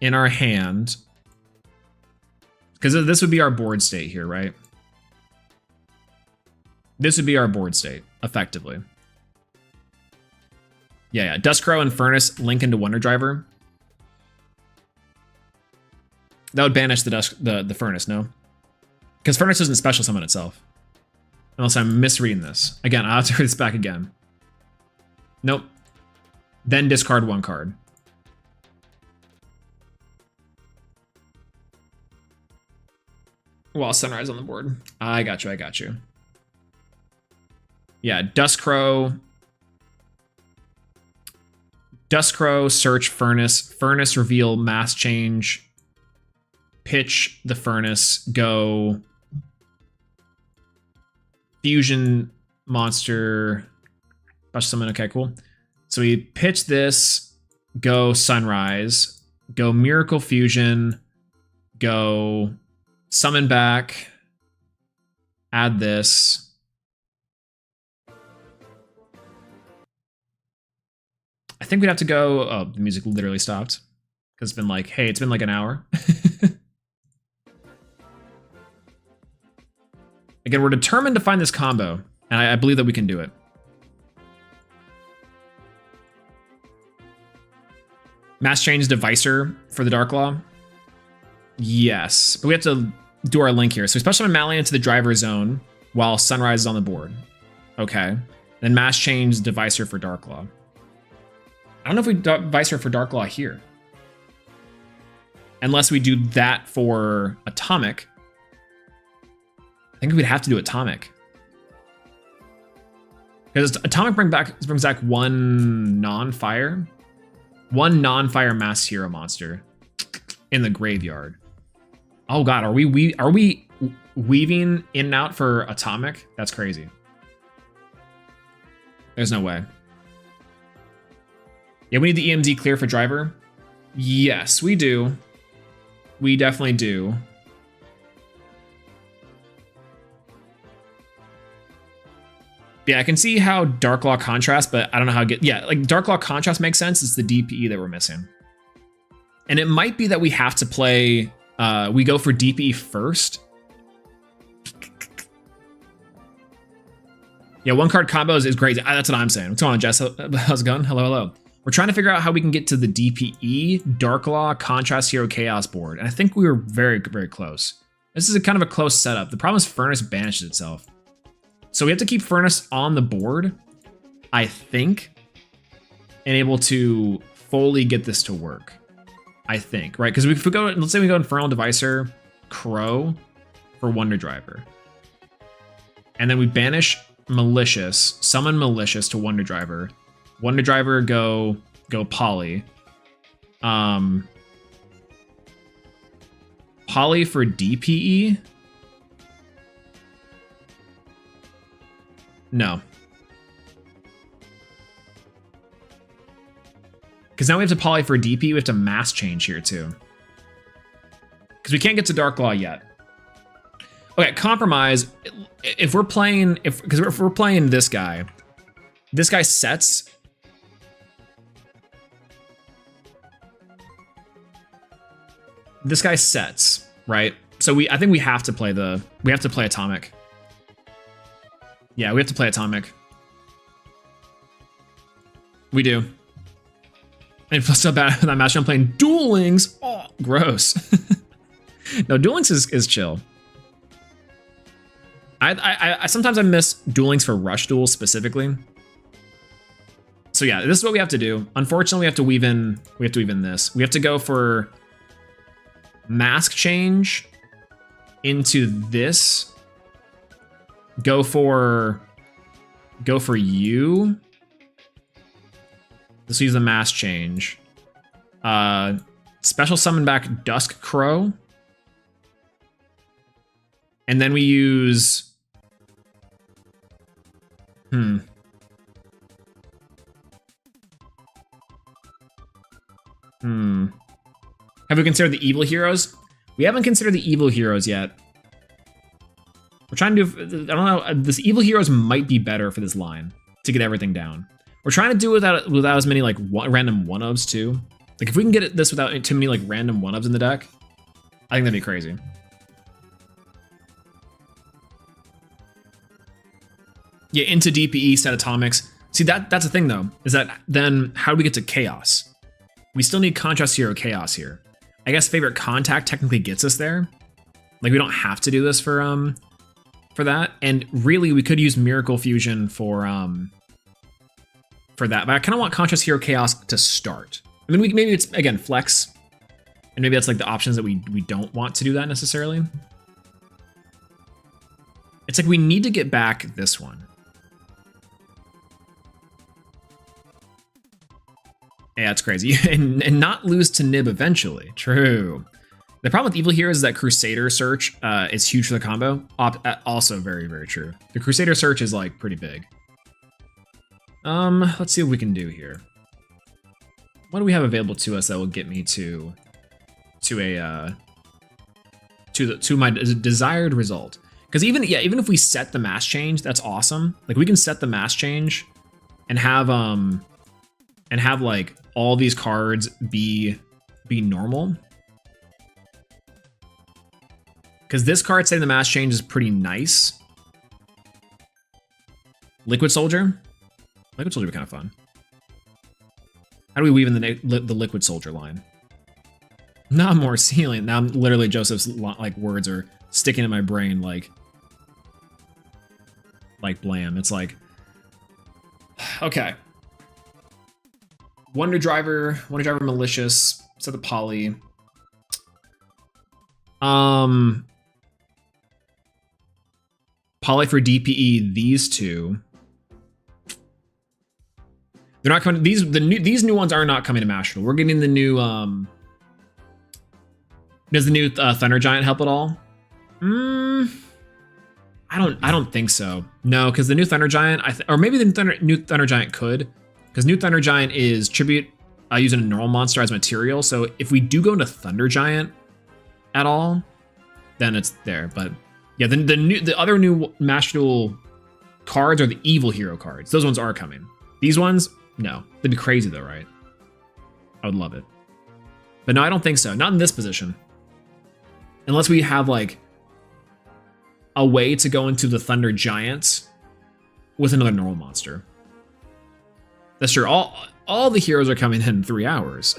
in our hand, because this would be our board state here, right? This would be our board state, effectively. Yeah. Duskcrow and Furnace link into Wonder Driver. That would banish the Furnace, no? Because Furnace doesn't special summon itself. Unless I'm misreading this. Again, I'll have to read this back again. Nope. Then discard 1 card. While Sunrise on the board. I got you. Yeah, Duskcrow, search Furnace, Furnace reveal mass change, pitch the Furnace, go fusion monster, special summon. Okay, cool. So we pitch this, go Sunrise, go Miracle Fusion, go summon back, add this. I think we'd have to go. Oh, the music literally stopped because it's been like, hey, it's been like an hour. Again, we're determined to find this combo, and I believe that we can do it. Mass change Devicer for the Dark Law. Yes, but we have to do our link here. So we special summon Malian into the driver zone while Sunrise is on the board. Okay. Then mass change Devicer for Dark Law. I don't know if we Devicer for Dark Law here. Unless we do that for Atomic. I think we'd have to do Atomic. Because Atomic brings back 1 non-fire. 1 non-fire mass hero monster in the graveyard. Oh god, are we weaving in and out for Atomic? That's crazy. There's no way. Yeah, we need the EMD clear for driver. Yes, we do. We definitely do. Yeah, I can see how Dark Law contrast, but I don't know how to get... Yeah, like Dark Law contrast makes sense. It's the DPE that we're missing. And it might be that we have to play... we go for DPE first. Yeah, 1 card combos is great. That's what I'm saying. What's going on, Jess? How's it going? Hello. We're trying to figure out how we can get to the DPE, Dark Law, Contrast Hero, Chaos board. And I think we were very, very close. This is a kind of a close setup. The problem is Furnace banishes itself. So we have to keep Furnace on the board, I think, and able to fully get this to work. I think, right? Because if we go, let's say we go Infernal Devicer, Crow for Wonder Driver. And then we banish Malicious, summon Malicious to Wonder Driver. Wonder Driver go Poly. Poly for DPE? No. Because now we have to Poly for DP, we have to mass change here too. Because we can't get to Dark Law yet. Okay, compromise. If we're playing, if we're playing this guy sets. This guy sets, right? So I think we have to play Atomic. Yeah, we have to play Atomic. We do. And it feels so bad that match. I'm playing Duel Links. Oh, gross. No, Duel Links is chill. I sometimes I miss Duel Links for Rush Duels specifically. So yeah, this is what we have to do. Unfortunately, we have to weave in this. We have to go for mask change into this. Go for you. Let's use the mask change. Special summon back Duskcrow And then we use... Have we considered the evil heroes? We haven't considered the evil heroes yet. We're trying to do... I don't know. This evil heroes might be better for this line to get everything down. We're trying to do it without as many like random one-ofs too. Like if we can get this without too many like random one-ofs in the deck, I think that'd be crazy. Yeah, into DPE, set atomics. See, that's the thing though, is that then how do we get to chaos? We still need contrast hero chaos here. I guess favorite contact technically gets us there. Like we don't have to do this for that. And really we could use miracle fusion for that, but I kind of want contrast hero chaos to start. I mean, maybe it's again flex, and maybe that's like the options that we don't want to do that necessarily. It's like we need to get back this one. Yeah, it's crazy. and not lose to Nib eventually. True. The problem with evil heroes is that Crusader Search is huge for the combo. Also very, very true. The Crusader Search is like pretty big. Let's see what we can do here. What do we have available to us that will get me to my desired result? Because even if we set the mass change, that's awesome. Like we can set the mass change and have like all these cards be normal. Because this card setting the mass change is pretty nice. Liquid Soldier. Liquid Soldier would be kind of fun. How do we weave in the Liquid Soldier line? Not more ceiling. Now literally Joseph's like words are sticking in my brain like blam. It's like, okay. Wonder Driver Malicious, set the poly. Poly for DPE, these two. They're not coming. These new ones are not coming to Master Duel. We're getting the new. Does the new Thunder Giant help at all? I don't think so. No, because the new Thunder Giant, or maybe the new Thunder Giant could, because new Thunder Giant is tribute using a normal monster as material. So if we do go into Thunder Giant at all, then it's there. But yeah, the other new Master Duel cards are the evil hero cards. Those ones are coming. These ones. No, that'd be crazy though, right? I would love it. But no, I don't think so. Not in this position. Unless we have like a way to go into the Thunder Giants with another normal monster. That's true. All the heroes are coming in 3 hours.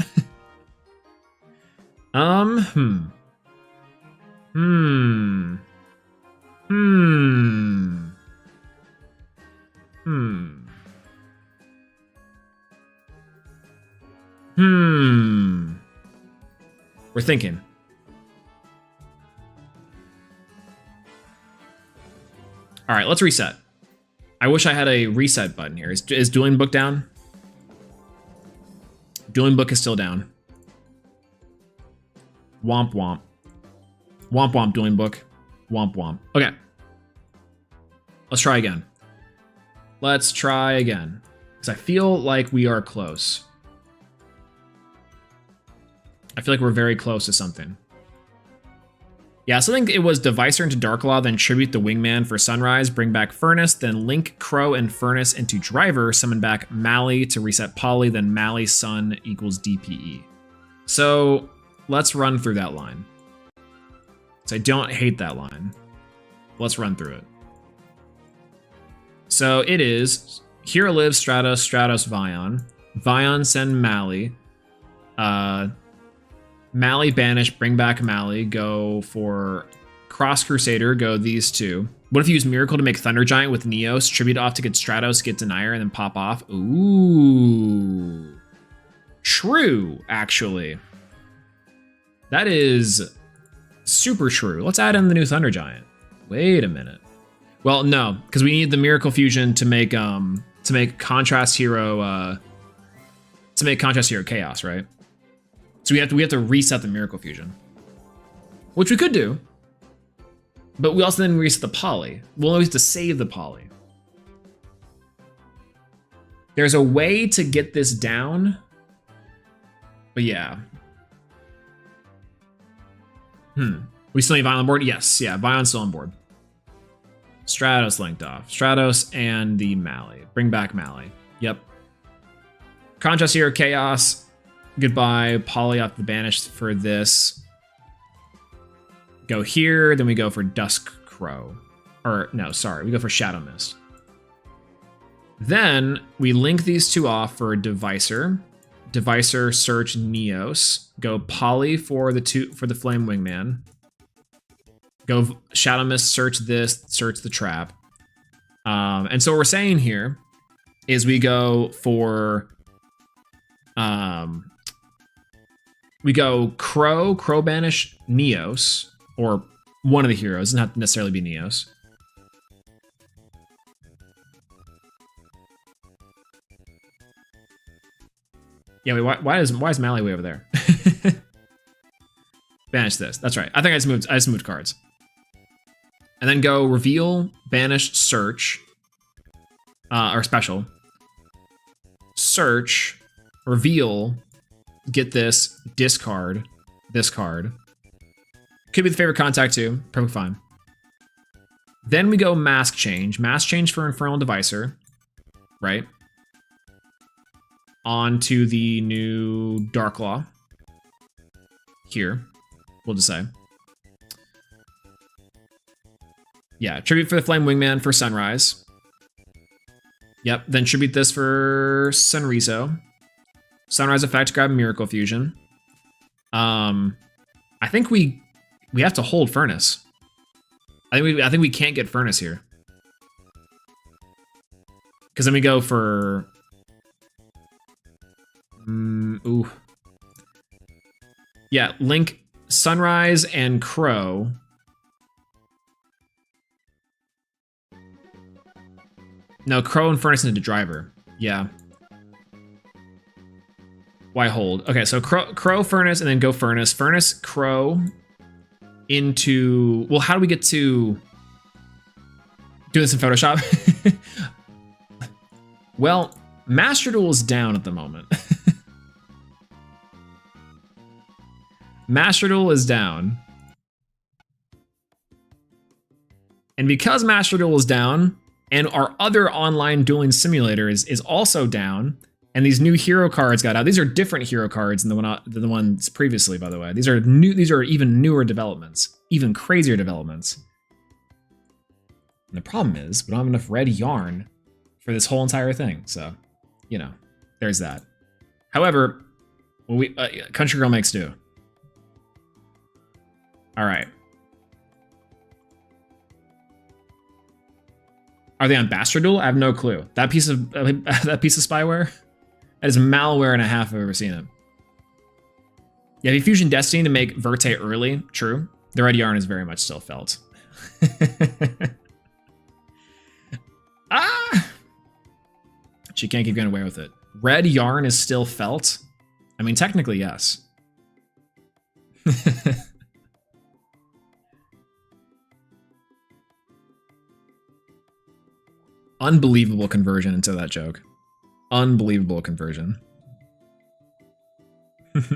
We're thinking. All right, let's reset. I wish I had a reset button here. Is Dueling Book down? Dueling Book is still down. Womp womp. Womp womp, Dueling Book. Womp womp. Okay. Let's try again. Let's try again. Because I feel like we are close. I feel like we're very close to something. Yeah, so I think it was Devicer into Darklaw, then Tribute the Wingman for Sunrise, bring back Furnace, then link Crow and Furnace into Driver, summon back Mally to reset Poly, then Mally Sun equals DPE. So let's run through that line. So I don't hate that line. Let's run through it. So it is Hero Lives, Stratos, Stratos, Vion. Vion send Mally. Mally banish, bring back Mally, go for Cross Crusader, go these two. What if you use Miracle to make Thunder Giant with Neos, tribute off to get Stratos, get Denier, and then pop off? Ooh. True, actually. That is super true. Let's add in the new Thunder Giant. Wait a minute. Well, no, because we need the Miracle Fusion to make Contrast Hero Chaos, right? So we have to reset the Miracle Fusion, which we could do. But we also then reset the poly. We'll always have to save the poly. There's a way to get this down. But yeah. We still need Vion on board? Yes, yeah, Vion's still on board. Stratos linked off. Stratos and the Mally. Bring back Mally. Yep. Contrast here, Chaos. Goodbye. Poly off the banished for this. Go here, then we go for Dusk Crow. Or, no, sorry, we go for Shadow Mist. Then we link these two off for Devicer. Devicer, search Neos. Go Poly for the Flame Wingman. Go Shadow Mist, search this, search the trap. And so what we're saying here is we go for we go Crow banish Neos, or one of the heroes, doesn't have to necessarily be Neos. Yeah, wait, why is Mally way over there? Banish this. That's right. I think I just moved cards. And then go reveal, banish, search, or special. Search, reveal, get this, discard, this card. Could be the favorite contact too. Perfect fine. Then we go mask change. Mask change for Infernal Devicer. Right? On to the new Darklaw. Here. We'll just say. Yeah, tribute for the Flame Wingman for Sunrise. Yep, then tribute this for Sunrizo. Sunrise effect, grab Miracle Fusion. I think we have to hold Furnace. I think we can't get Furnace here. Because then we go for ooh. Yeah, link Sunrise and Crow. No, Crow and Furnace into Driver. Yeah. Why hold? Okay, so Crow, Furnace, and then go Furnace. Furnace, Crow, into... Well, how do we get to... do this in Photoshop? Well, Master Duel is down at the moment. Master Duel is down. And because Master Duel is down... and our other online dueling simulator is also down, and these new hero cards got out. These are different hero cards than the ones previously, by the way. These are new. These are even newer developments, even crazier developments. And the problem is we don't have enough red yarn for this whole entire thing. So, you know, there's that. However, Country Girl makes do. All right. Are they on Bastard Duel? I have no clue. That piece of spyware, that is malware and a half if I've ever seen it. Yeah, if you Fusion Destiny to make Verte early, true. The red yarn is very much still felt. Ah! She can't keep getting away with it. Red yarn is still felt? I mean, technically, yes. Unbelievable conversion into that joke. Unbelievable conversion. Just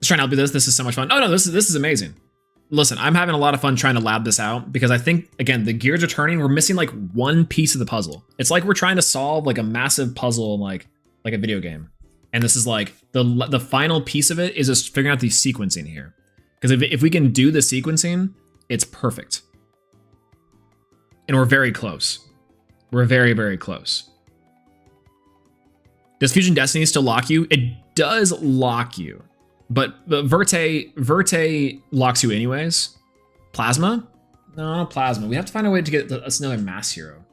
trying to help you this. This is so much fun. Oh no, this is amazing. Listen, I'm having a lot of fun trying to lab this out because I think, again, the gears are turning. We're missing like one piece of the puzzle. It's like we're trying to solve like a massive puzzle like a video game. And this is like the final piece of it is just figuring out the sequencing here. Because if we can do the sequencing, it's perfect. And we're very close. We're very, very close. Does Fusion Destiny still lock you? It does lock you. But Verte locks you anyways. Plasma? No, not Plasma. We have to find a way to get us another mass hero.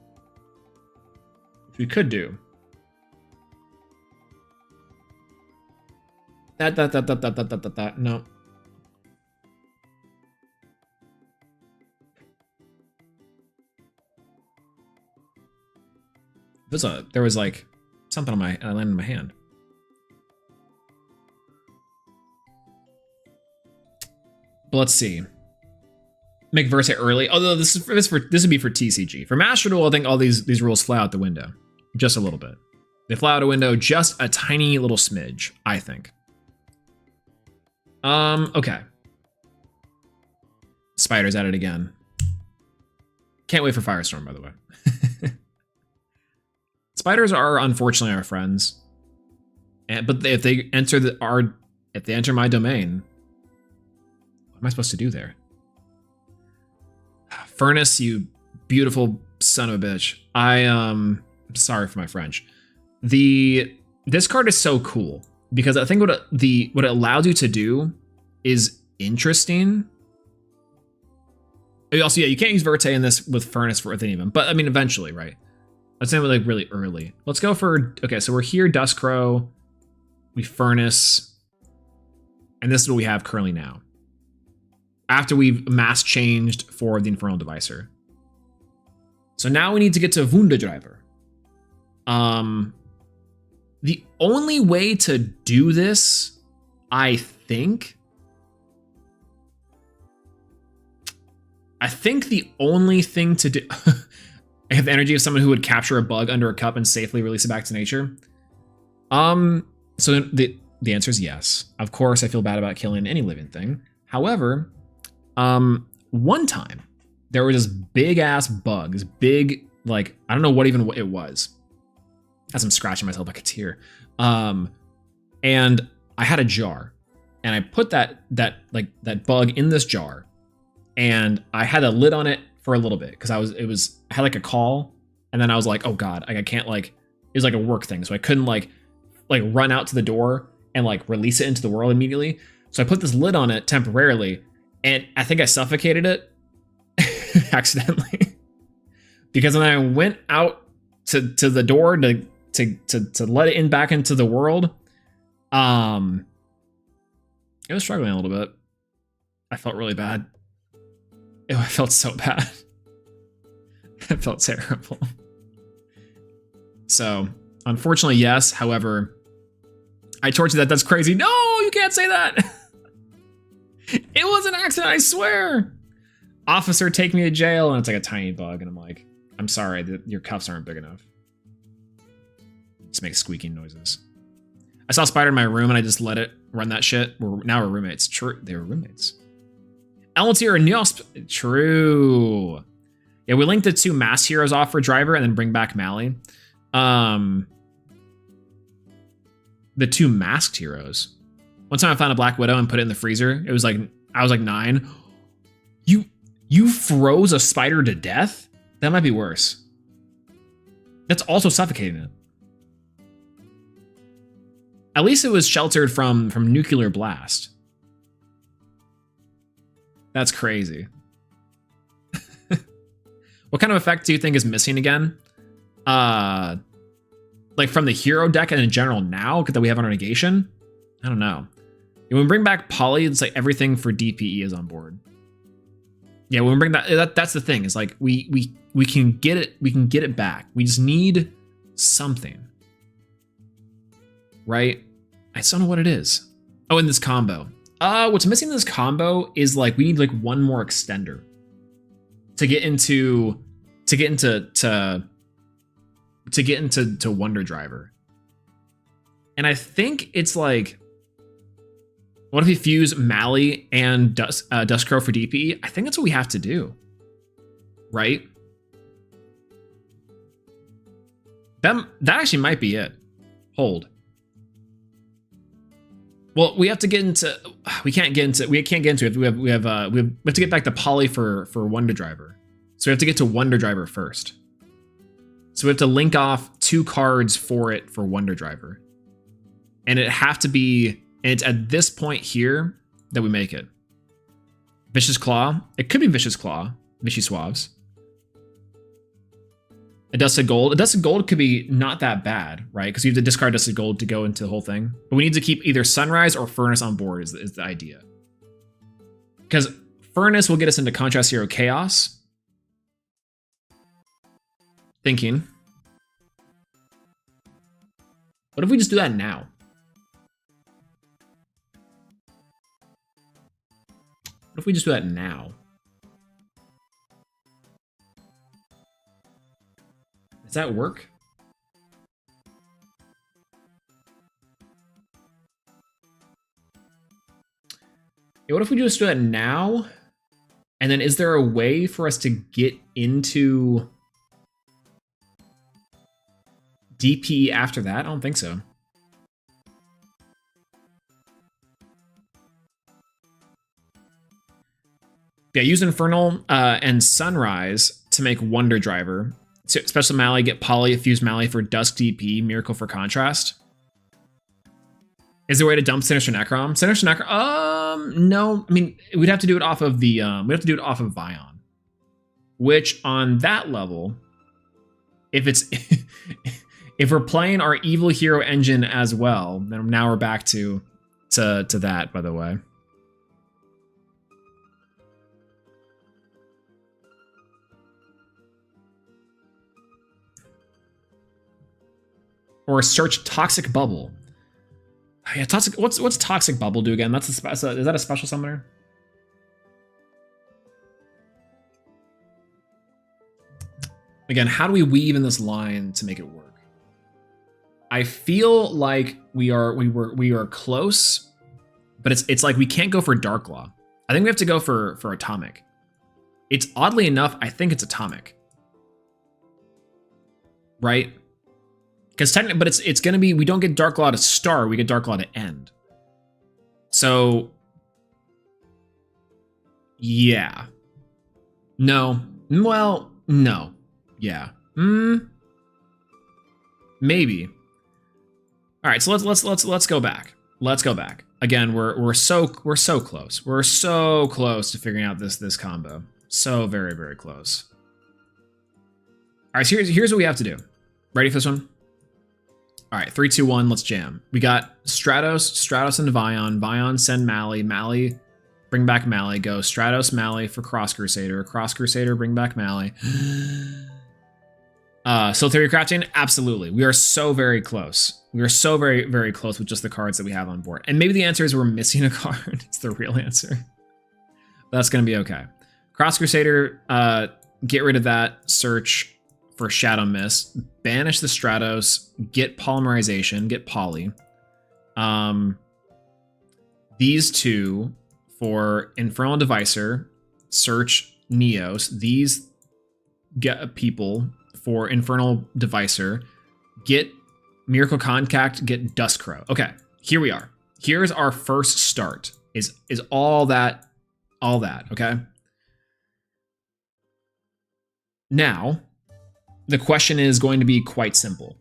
Which we could do. That. No. There was like something on my I landed in my hand. But let's see. Make Versa early. Although this would be for TCG. For Master Duel, I think all these rules fly out the window. Just a little bit. They fly out a window just a tiny little smidge, I think. Okay. Spider's at it again. Can't wait for Firestorm, by the way. Spiders are unfortunately our friends. But if they enter my domain, what am I supposed to do there? Furnace, you beautiful son of a bitch. I'm sorry for my French. This card is so cool because I think what it allows you to do is interesting. Also, yeah, you can't use Verte in this with Furnace with any of them, but I mean, eventually, right? Let's say like really early. Let's go for, okay, so we're here, Duskcrow, we Furnace, and this is what we have currently now. After we've mass changed for the Infernal Devicer. So now we need to get to Wunderdriver. The only way to do this, I think the only thing to do, I have the energy of someone who would capture a bug under a cup and safely release it back to nature. So the answer is yes. Of course, I feel bad about killing any living thing. However, one time there was this big ass bug, this big, like, I don't know what it was. As I'm scratching myself, I could hear. And I had a jar, and I put that bug in this jar, and I had a lid on it for a little bit because I had like a call, and then I was like, oh god, I can't, like, it was like a work thing, so I couldn't like run out to the door and like release it into the world immediately. So I put this lid on it temporarily, and I think I suffocated it accidentally because when I went out to the door to let it in back into the world, it was struggling a little bit. I felt really bad. I felt so bad. I felt terrible. So, unfortunately, yes. However, I tortured that. That's crazy. No, you can't say that. It was an accident, I swear. Officer, take me to jail. And it's like a tiny bug. And I'm like, I'm sorry, your cuffs aren't big enough. Just make squeaking noises. I saw a spider in my room and I just let it run that shit. Now we're roommates. True, they were roommates. Eltier and Niosp. True. Yeah, we linked the 2 mass heroes off for Driver and then bring back Mally. The 2 masked heroes. One time I found a Black Widow and put it in the freezer. It was like, I was like 9. You froze a spider to death? That might be worse. That's also suffocating it. At least it was sheltered from nuclear blast. That's crazy. What kind of effect do you think is missing again? Like from the hero deck and in general now that we have on our negation? I don't know. When we bring back Poly, it's like everything for DPE is on board. Yeah, when we bring that's the thing. Is like we can get it. We can get it back. We just need something, right? I just don't know what it is. Oh, in this combo. What's missing in this combo is like we need like one more extender to get into Wonder Driver. And I think it's like, what if we fuse Mally and Duskcrow for DPE? I think that's what we have to do, right? That actually might be it. Hold. Well, we have to get into. We can't get into it. We have to get back to Poly for Wonder Driver. So we have to get to Wonder Driver first. So we have to link off 2 cards for it for Wonder Driver, and it have to be. And it's at this point here that we make it. Vicious Claw. It could be Vicious Claw. Vichy Suaves. A Dusted Gold. A Dusted Gold could be not that bad, right? Because you have to discard Dusted Gold to go into the whole thing. But we need to keep either Sunrise or Furnace on board is the idea. Because Furnace will get us into Contrast Hero Chaos. Thinking. What if we just do that now? What if we just do that now? Does that work? Yeah, what if we just do that now? And then is there a way for us to get into DP after that? I don't think so. Yeah, use Infernal and Sunrise to make Wonder Driver. So Special Mally, get Poly, Fuse Mally for Dusk DP, Miracle for Contrast. Is there a way to dump Sinister Necrom? Sinister Necrom? No. I mean, we'd have to do it off of the. We'd have to do it off of Vion. Which on that level, if it's if we're playing our Evil Hero engine as well, then now we're back to that. By the way. Or search Toxic Bubble. Yeah, toxic. What's Toxic Bubble do again? That's is that a special summoner? Again, how do we weave in this line to make it work? I feel like we are close, but it's like we can't go for Dark Law. I think we have to go for Atomic. It's oddly enough, I think it's Atomic. Right? Because technically, but it's gonna be, we don't get Dark Law to start, we get Dark Law to end. So yeah. No. Well, no. Yeah. Maybe. All right, so let's go back. Let's go back. Again, we're so close. We're so close to figuring out this combo. So very, very close. All right, so here's what we have to do. Ready for this one? All right, 3, 2, 1, let's jam. We got Stratos and Vion. Vion, send Mally. Mally, bring back Mally. Go Stratos, Mally for Cross Crusader. Cross Crusader, bring back Mally. So Theorycrafting, absolutely. We are so very close. We are so very, very close with just the cards that we have on board. And maybe the answer is we're missing a card. It's the real answer. But that's going to be okay. Cross Crusader, get rid of that. Search for Shadow Mist. Banish the Stratos. Get Polymerization. Get Poly. These two for Infernal Devicer. Search Neos. These get people for Infernal Devicer. Get Miracle Contact. Get Duskcrow. Okay, here we are. Here's our first start. Is all that, okay? Now, the question is going to be quite simple.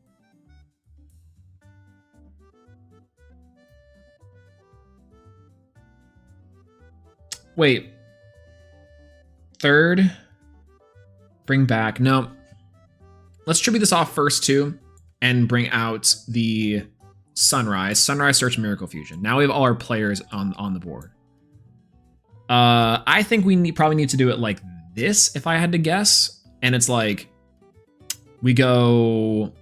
Wait. Third. Bring back. No. Let's tribute this off first too and bring out the Sunrise. Sunrise, search Miracle Fusion. Now we have all our players on the board. I think we probably need to do it like this if I had to guess. And it's like we go.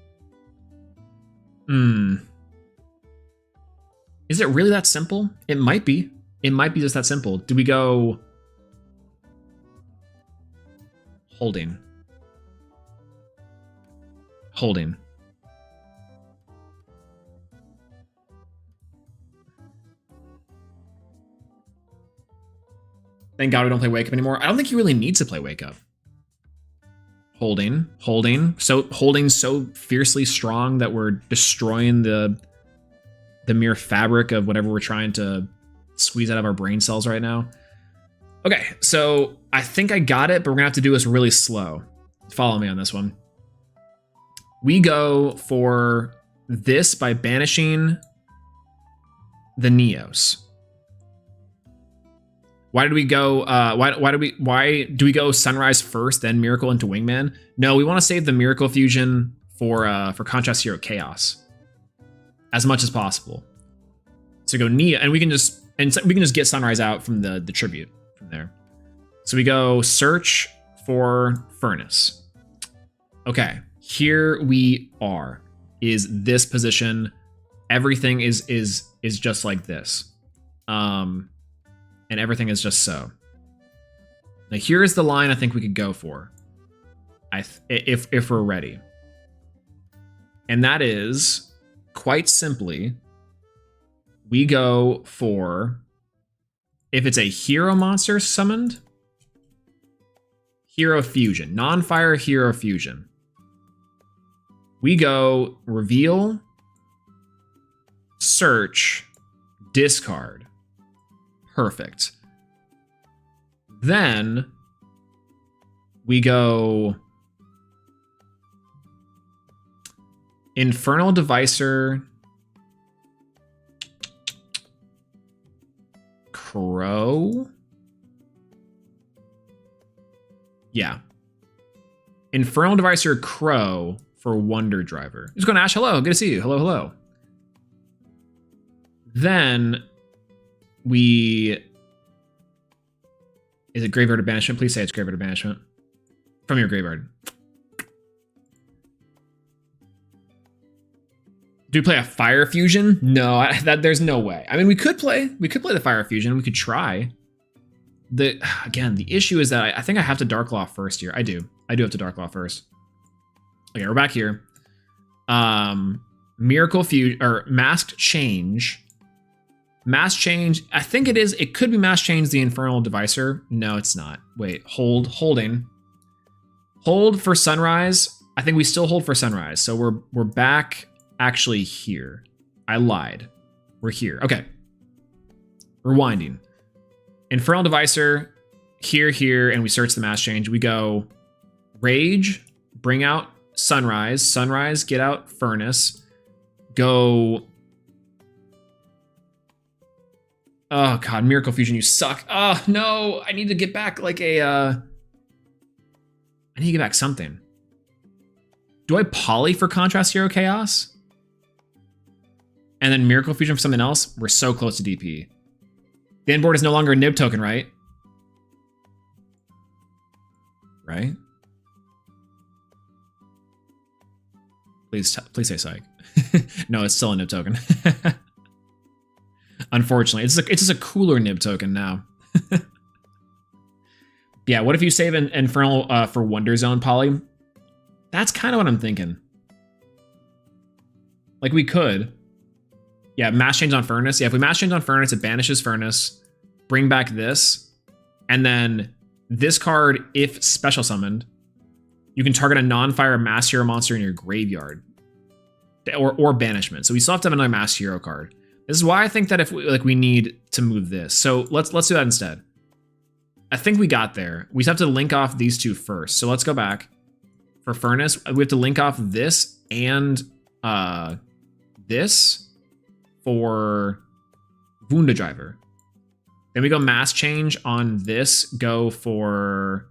Is it really that simple? It might be. It might be just that simple. Do we go holding? Holding. Thank God we don't play Wake Up anymore. I don't think he really needs to play Wake Up. Holding. So holding so fiercely strong that we're destroying the mere fabric of whatever we're trying to squeeze out of our brain cells right now. Okay, so I think I got it, but we're gonna have to do this really slow. Follow me on this one. We go for this by banishing the Neos. Why did we go? Why do we go Sunrise first, then Miracle into Wingman? No, we want to save the Miracle Fusion for Contrast Hero Chaos as much as possible. So go Neo, and we can just get Sunrise out from the tribute from there. So we go search for Furnace. Okay, here we are. Is this position everything is just like this. And everything is just so. Now here's the line I think we could go for. If we're ready. And that is, quite simply, we go for, if it's a hero monster summoned, hero fusion, non-fire hero fusion. We go reveal, search, discard. Perfect. Then we go Infernal Devicer, Crow. Yeah. Infernal Devicer, Crow for Wonder Driver. Just going to Ash, hello. Good to see you. Hello, hello. Then we... Is it Graveyard of Banishment? Please say it's Graveyard of Banishment. From your graveyard. Do we play a Fire Fusion? No, there's no way. I mean, we could play the Fire Fusion. We could try. Again, the issue is that I think I have to Darklaw first here. I do have to Darklaw first. Okay, we're back here. Miracle Fusion or Masked Change. Mass Change. I think it is. It could be Mass Change the Infernal Devicer. No, it's not. Wait, holding. Hold for Sunrise. I think we still hold for Sunrise. So we're back. Actually here. I lied. We're here. Okay. Rewinding. Infernal Devicer, here, and we search the Mass Change. We go Rage, bring out Sunrise, get out Furnace, go... Oh god, Miracle Fusion, you suck. Oh no, I need to get back like a... I need to get back something. Do I Poly for Contrast Hero Chaos? And then Miracle Fusion for something else? We're so close to DP. The end board is no longer a nib token, right? Right? Please say psych. No, it's still a nib token. Unfortunately, it's just a cooler nib token now. Yeah, what if you save an Infernal for Wonder Zone Poly? That's kind of what I'm thinking. Like we could. Yeah, Mass Change on Furnace. Yeah, if we Mass Change on Furnace, it banishes Furnace. Bring back this. And then this card, if special summoned, you can target a non-fire Mass Hero monster in your graveyard. Or banishment. So we still have to have another Mass Hero card. This is why I think that if we need to move this. So let's do that instead. I think we got there. We just have to link off these two first. So let's go back. For Furnace, we have to link off this and this for Wunda Driver. Then we go Mass Change on this, go for,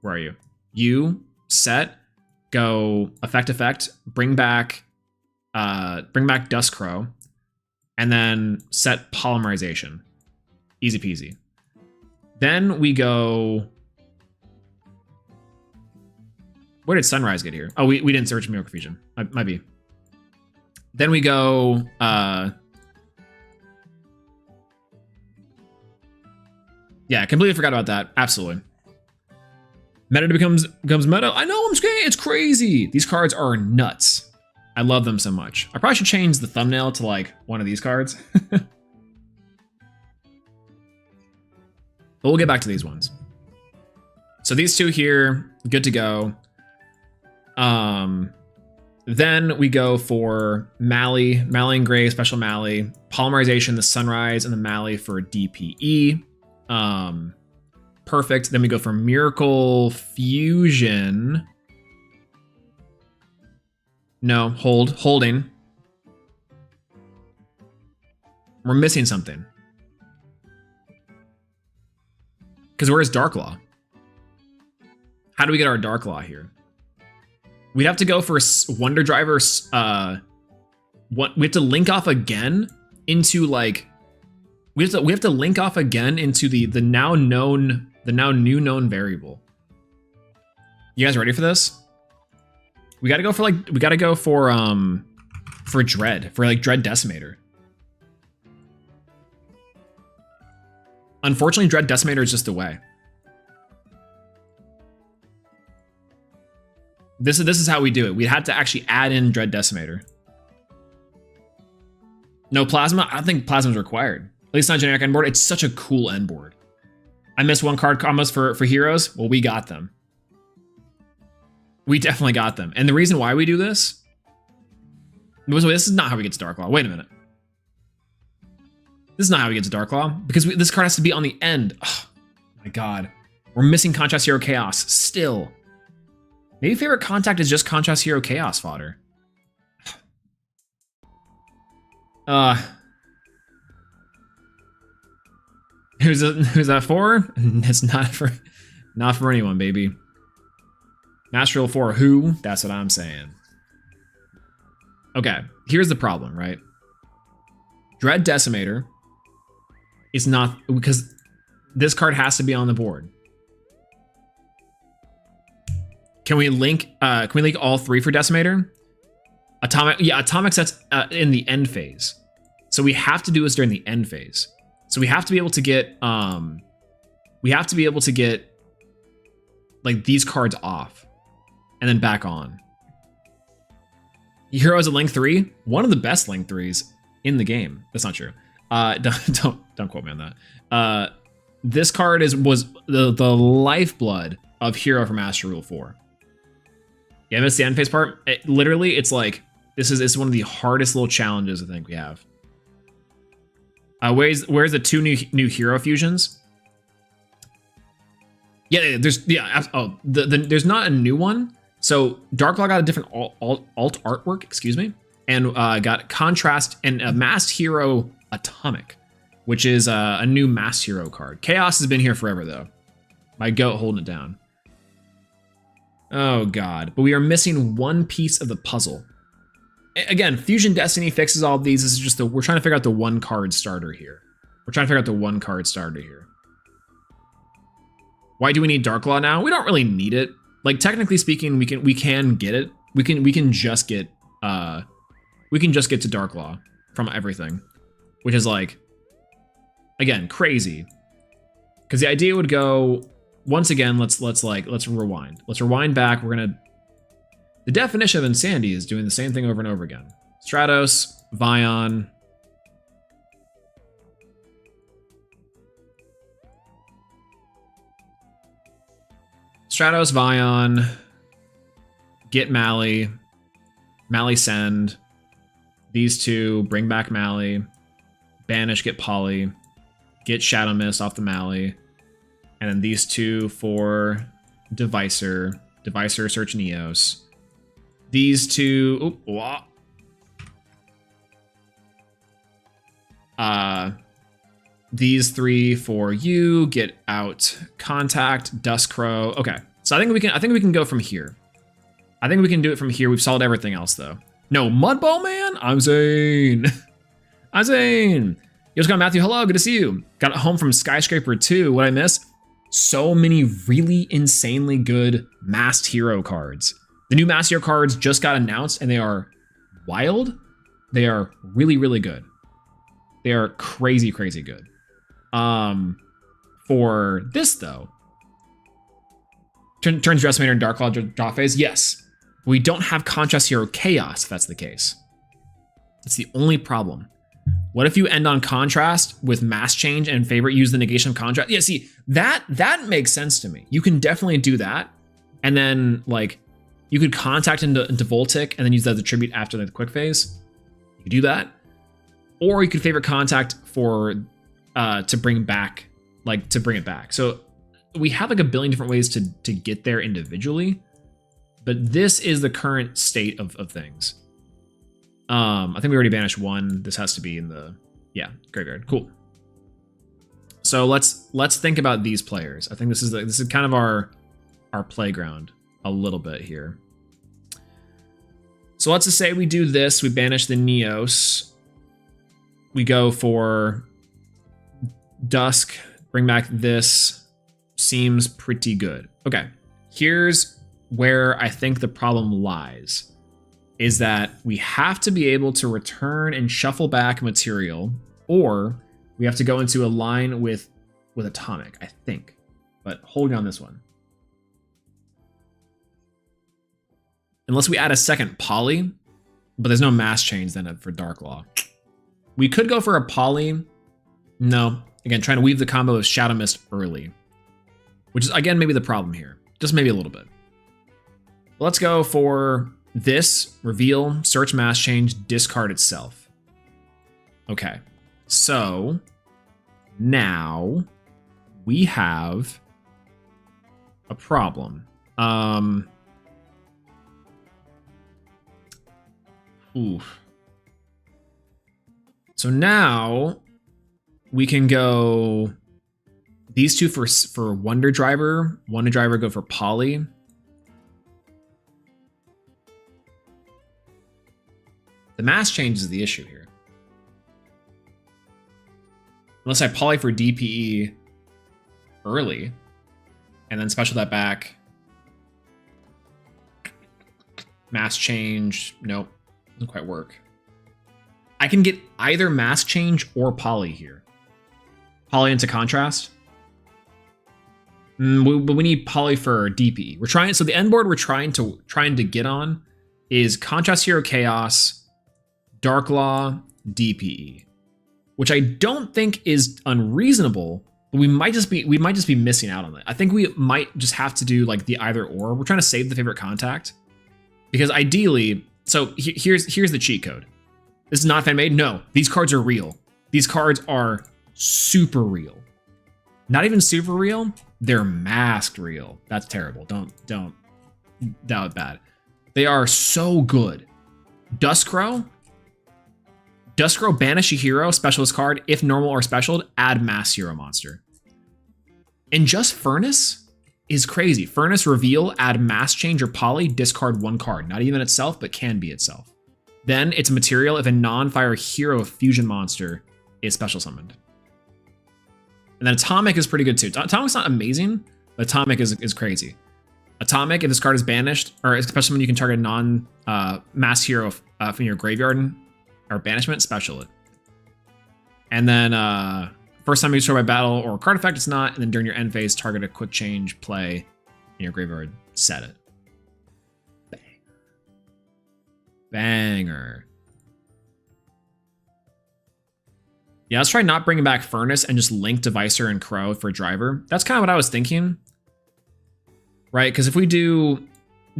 where are you? You, set, go effect, bring back Dust Crow, and then set Polymerization. Easy peasy. Then we go, where did Sunrise get here? Oh, we didn't search Miracle Fusion. Might be. Then we go, yeah, completely forgot about that. Absolutely. Meta becomes meta. I know, I'm scared. It's crazy. These cards are nuts. I love them so much. I probably should change the thumbnail to like one of these cards. But we'll get back to these ones. So these two here, good to go. Then we go for Mally and Gray, special Mally, Polymerization, the Sunrise, and the Mally for DPE. Perfect. Then we go for Miracle Fusion. No, holding. We're missing something. Because where's Darklaw? How do we get our Darklaw here? We'd have to go for Wonder Driver. We have to link off again into like. We have to link off again into the now new known variable. You guys ready for this? We gotta go for for Dread, for like Dread Decimator. Unfortunately, Dread Decimator is just the way. This is how we do it. We had to actually add in Dread Decimator. No Plasma? I don't think Plasma is required. At least not generic end board. It's such a cool end board. I missed one card combos for heroes. Well, we got them. We definitely got them. And the reason why we do this was, wait, this is not how we get to Darklaw. Wait a minute. This is not how we get to Darklaw, because this card has to be on the end. Oh my god. We're missing Contrast Hero Chaos still. Maybe favorite contact is just Contrast Hero Chaos fodder. Who's that for? It's not for anyone, baby. Master Rule 4, who? That's what I'm saying. Okay, here's the problem, right? Dread Decimator is not, because this card has to be on the board. Can we link all three for Decimator? Atomic sets in the end phase. So we have to do this during the end phase. So we have to be able to get like these cards off and then back on. Heroes at Link 3, one of the best Link 3s in the game. That's not true. Don't quote me on that. This card was the lifeblood of Hero from Master Rule 4. Yeah, I missed the end phase part. Literally, it's like this is one of the hardest little challenges I think we have. Where's the two new hero fusions? Yeah, there's there's not a new one. So Darklaw got a different alt artwork, excuse me, and got Contrast and a Masked Hero Atomic, which is a new Masked Hero card. Chaos has been here forever though. My goat holding it down. Oh god, but we are missing one piece of the puzzle. Again, Fusion Destiny fixes all of these. This is just we're trying to figure out the one card starter here. Why do we need Darklaw now? We don't really need it. Like technically speaking, we can get it. We can just get to Darklaw from everything, which is like, again, crazy. Because the idea would go, once again, let's rewind. Let's rewind back. The definition of insanity is doing the same thing over and over again. Stratos, Vion. Stratos, Vion. Get Mally. Mally send. These two, bring back Mally. Banish, get Polly. Get Shadow Mist off the Mally. And then these two for Devicer. Devicer, search Neos. These two, these three for you, get out Contact, Duskcrow. Okay, so I think we can go from here. I think we can do it from here. We've solved everything else though. No, Mudball Man? I'm Zane. I'm Zane. Yo, what's going on, Matthew? Hello, good to see you. Got home from Skyscraper 2. What'd I miss? So many really insanely good Masked Hero cards. The new Masked Hero cards just got announced and they are wild. They are really, really good. They are crazy, crazy good. For this though, turns Dressmaker and Darklaw draw phase. Yes, we don't have Contrast Hero Chaos. If that's the case, that's the only problem. What if you end on Contrast with Mass Change and favorite use the negation of Contrast? Yeah, see that makes sense to me. You can definitely do that, and then like. You could Contact into Voltic and then use that as a tribute after the quick phase. You could do that. Or you could favorite Contact for to bring it back. So we have like a billion different ways to get there individually. But this is the current state of things. I think we already banished one. This has to be in the graveyard. Cool. So let's think about these players. I think this is kind of our playground. A little bit here. So let's just say we do this. We banish the Neos. We go for Dusk. Bring back this. Seems pretty good. Okay. Here's where I think the problem lies. is that we have to be able to return and shuffle back material, or we have to go into a line with Atomic, I think. But holding on this one. Unless we add a second Poly, but there's no mass change then for Dark Law. We could go for a Poly. No. Again, trying to weave the combo of Shadow Mist early. Which is, again, maybe the problem here. Just maybe a little bit. Let's go for this. Reveal, search mass change, discard itself. Okay. So, now we have a problem. Oof. So now we can go these two for Wonder Driver. Wonder Driver go for Poly. The mass change is the issue here. Unless I Poly for DPE early and then special that back. Mass change. Nope. Doesn't quite work. I can get either mass change or Poly here. Poly into contrast. But we need Poly for DPE. We're trying. So the end board we're trying to get on is Contrast Hero Chaos, Dark Law, DPE, which I don't think is unreasonable. But we might just be missing out on it. I think we might just have to do like the either or. We're trying to save the favorite contact because ideally. So here's the cheat code. This is not fan made. No, these cards are real. These cards are super real. Not even super real. They're masked real. That's terrible. Don't doubt bad. They are so good. Duskrow. Banish a hero, specialist card. If normal or special, add mass hero monster. And just Furnace is crazy. Furnace reveal, add mass change or Poly, discard one card. Not even itself, but can be itself. Then it's material if a non-fire hero fusion monster is special summoned. And then Atomic is pretty good too. Atomic's not amazing, but Atomic is crazy. Atomic, if this card is banished, or especially when you can target a non-mass hero from your graveyard or banishment, special it. And then first time you destroy by battle or card effect, it's not. And then during your end phase, target a quick change play in your graveyard, set it. Banger. Yeah, let's try not bringing back Furnace and just link Devicer and Crow for Driver. That's kind of what I was thinking. Right? Because if we do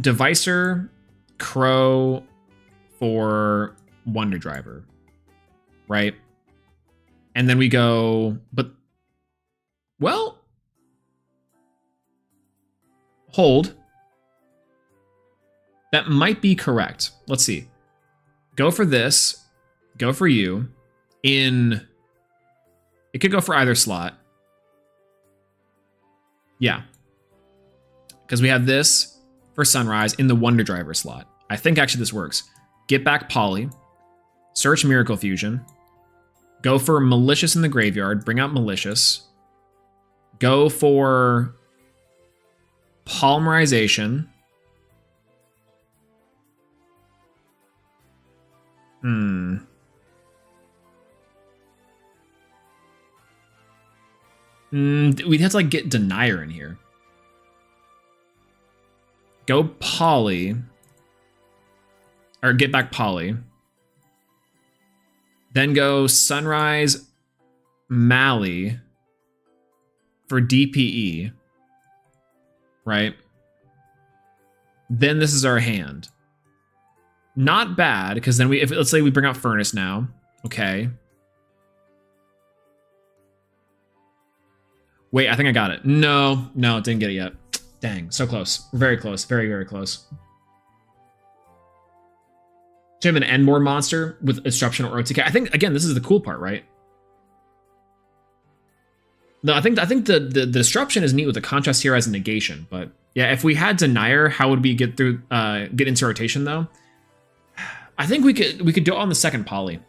Devicer, Crow for Wonder Driver, right? And then we go, but, well, hold. That might be correct. Let's see. Go for this. Go for you. It could go for either slot. Yeah. Because we have this for Sunrise in the Wonder Driver slot. I think actually this works. Get back Poly. Search Miracle Fusion. Go for Malicious in the graveyard. Bring out Malicious. Go for Polymerization. We'd have to like get Denier in here. Go Poly. Or get back Poly. Then go Sunrise Mally for DPE. Right? Then this is our hand. Not bad, because then let's say we bring out Furnace now. Okay. Wait, I think I got it. No, it didn't get it yet. Dang, so close. Very close. Very, very close. Should have an end board monster with Disruption or OTK. I think, again, this is the cool part, right? No, I think the Disruption is neat with the Contrast here as a negation, but yeah, if we had Denier, how would we get into rotation though? I think we could do it on the second Poly.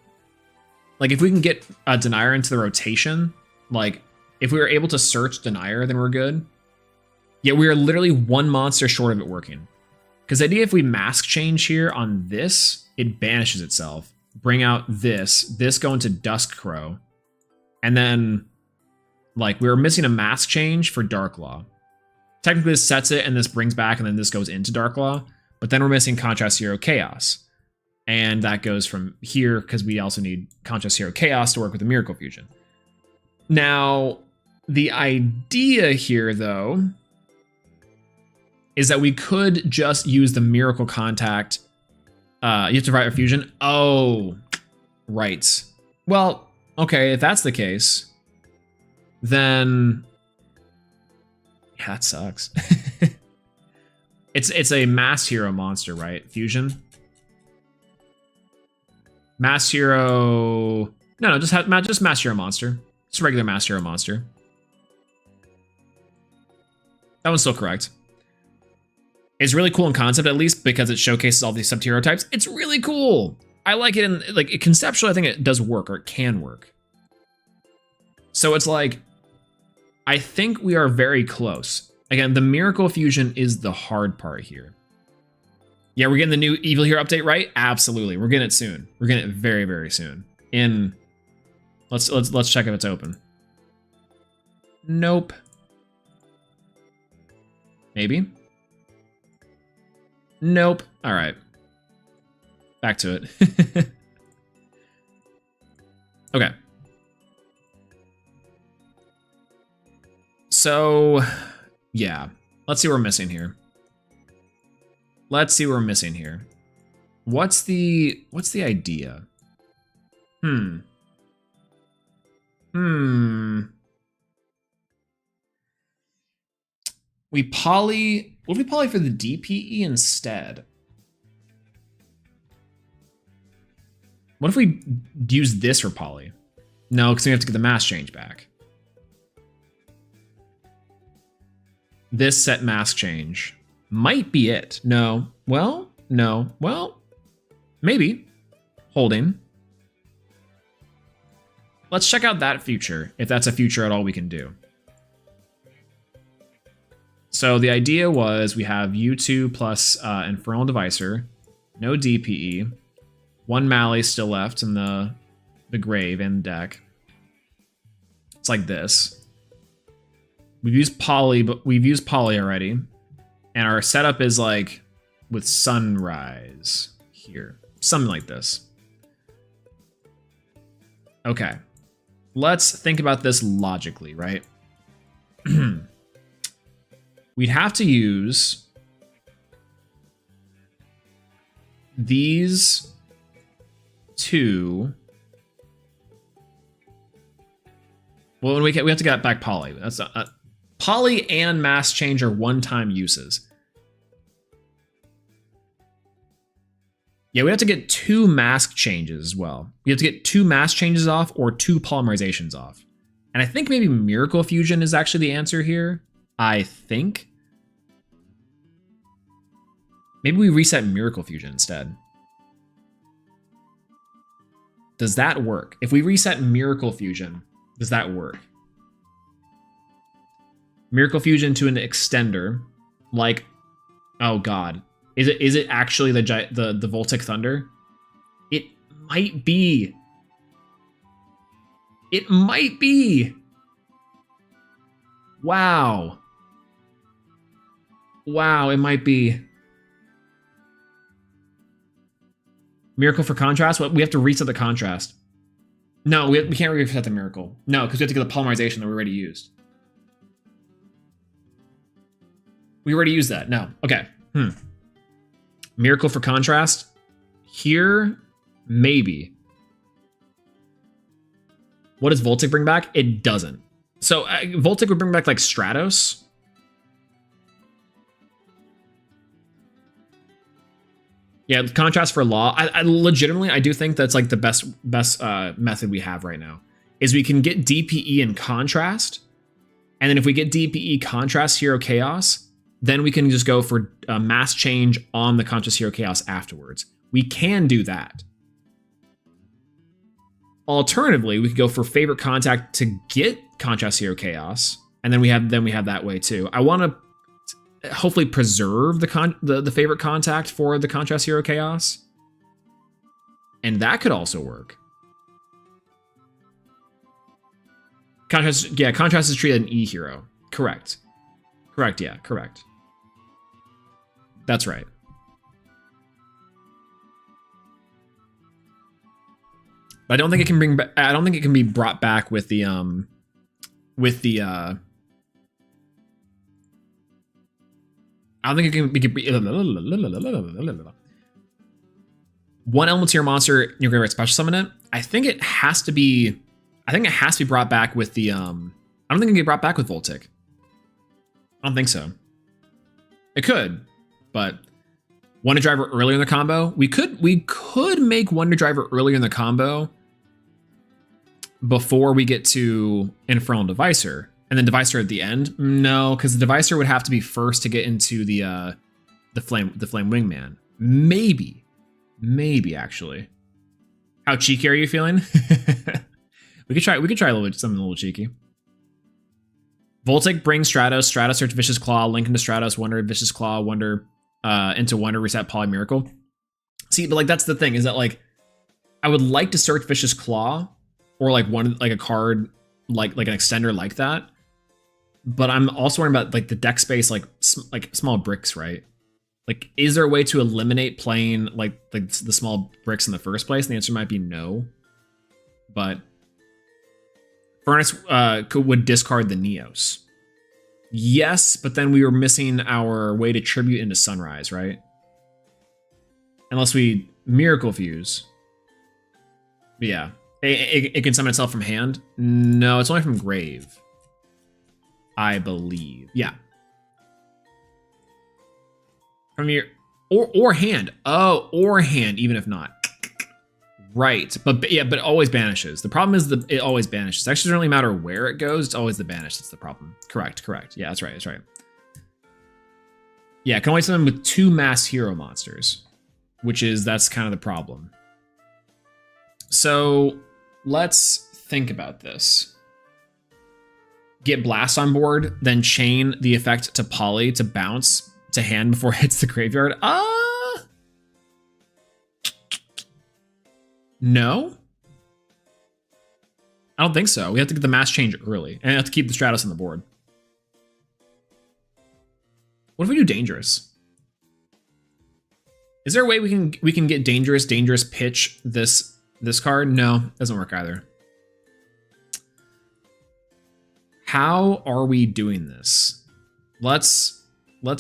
Like if we can get Denier into the rotation, like if we were able to search Denier, then we're good. Yeah, we are literally one monster short of it working. Because the idea if we mask change here on this, it banishes itself. Bring out this go into Dusk Crow. And then, like, we were missing a mask change for Darklaw. Technically this sets it and this brings back and then this goes into Darklaw. But then we're missing Contrast Hero Chaos. And that goes from here because we also need Contrast Hero Chaos to work with the Miracle Fusion. Now, the idea here, though, is that we could just use the Miracle Contact. You have to write a fusion. Oh, right. Well, okay, if that's the case, then yeah, that sucks. It's a Mass Hero monster, right? Fusion. Mass Hero. No, just Mass Hero monster. Just a regular Mass Hero monster. That one's still correct. It's really cool in concept, at least, because it showcases all these sub-hero types. It's really cool. I like it, and like conceptually, I think it does work, or it can work. So it's like, I think we are very close. Again, the Miracle Fusion is the hard part here. Yeah, we're getting the new Evil Hero update, right? Absolutely, we're getting it soon. We're getting it very, very soon. Let's check if it's open. Nope. Maybe. Nope. All right. Back to it. Okay. So, yeah. Let's see what we're missing here. What's the idea? What if we poly for the DPE instead? What if we use this for poly? No, because we have to get the mass change back. This set mask change might be it. No. Well, no. Well, maybe. Holding. Let's check out that future, if that's a future at all we can do. So the idea was we have U2 plus Infernal Devicer, no DPE, one Mally still left in the grave and deck. It's like this. We've used Poly, but we've used Poly already. And our setup is like with Sunrise here. Something like this. Okay. Let's think about this logically, right? We'd have to use these two. Well, we have to get back Poly. That's Poly and Mass Change are one-time uses. Yeah, we have to get 2 mask changes as well. We have to get 2 mask changes off or 2 polymerizations off. And I think maybe Miracle Fusion is actually the answer here. I think. Maybe we reset Miracle Fusion instead. Does that work? If we reset Miracle Fusion, does that work? Miracle Fusion to an extender, like, oh god, is it actually the Voltic Thunder? It might be. It might be. Wow. Wow, it might be. Miracle for contrast? What, we have to reset the contrast. No, we can't reset the miracle. No, because we have to get the polymerization that we already used. We already used that. No. Okay. Miracle for contrast. Here, maybe. What does Voltic bring back? It doesn't. So Voltic would bring back like Stratos. Yeah, contrast for law. I legitimately, I do think that's like the best method we have right now. Is we can get DPE and contrast, and then if we get DPE contrast hero chaos, then we can just go for a mass change on the contrast hero chaos afterwards. We can do that. Alternatively, we could go for favorite contact to get contrast hero chaos, and then we have that way too. I want to. hopefully preserve the favorite contact for the Contrast Hero Chaos. And that could also work. Contrast is treated an E hero. Correct. Yeah, correct. That's right. But I don't think it can be brought back with the I don't think it can be one Elementeer monster in your graveyard special summon it. I think it has to be brought back with the I don't think it can get brought back with Voltic. I don't think so. It could, but Wonder Driver earlier in the combo. We could make Wonder Driver earlier in the combo before we get to Infernal Devicer. And then Devicer at the end? No, because the Devicer would have to be first to get into the Flame Wingman. Maybe actually. How cheeky are you feeling? we could try something a little cheeky. Voltic brings Stratos, Stratos search Vicious Claw, link into Stratos, Wonder, Vicious Claw, Wonder, into Wonder, reset Poly Miracle. See, but like that's the thing, is that like I would like to search Vicious Claw or like a card like an extender like that. But I'm also worrying about like the deck space, like small bricks, right? Like, is there a way to eliminate playing like the small bricks in the first place? And the answer might be no. But Furnace would discard the Neos. Yes, but then we were missing our way to tribute into Sunrise, right? Unless we Miracle Fuse. But yeah, it can summon itself from hand. No, it's only from grave, I believe. Yeah. From your or hand. Oh, or hand, even if not. Right. But yeah, but it always banishes. The problem is it always banishes. It actually doesn't really matter where it goes, it's always the banish that's the problem. Correct. Yeah, that's right. Yeah, it can only summon with 2 mass hero monsters, that's kind of the problem. So let's think about this. Get Blast on board, then chain the effect to Poly to bounce to hand before it hits the graveyard. No? I don't think so. We have to get the mass change early, and have to keep the Stratos on the board. What if we do Dangerous? Is there a way we can get Dangerous pitch this card? No, doesn't work either. How are we doing this? Let's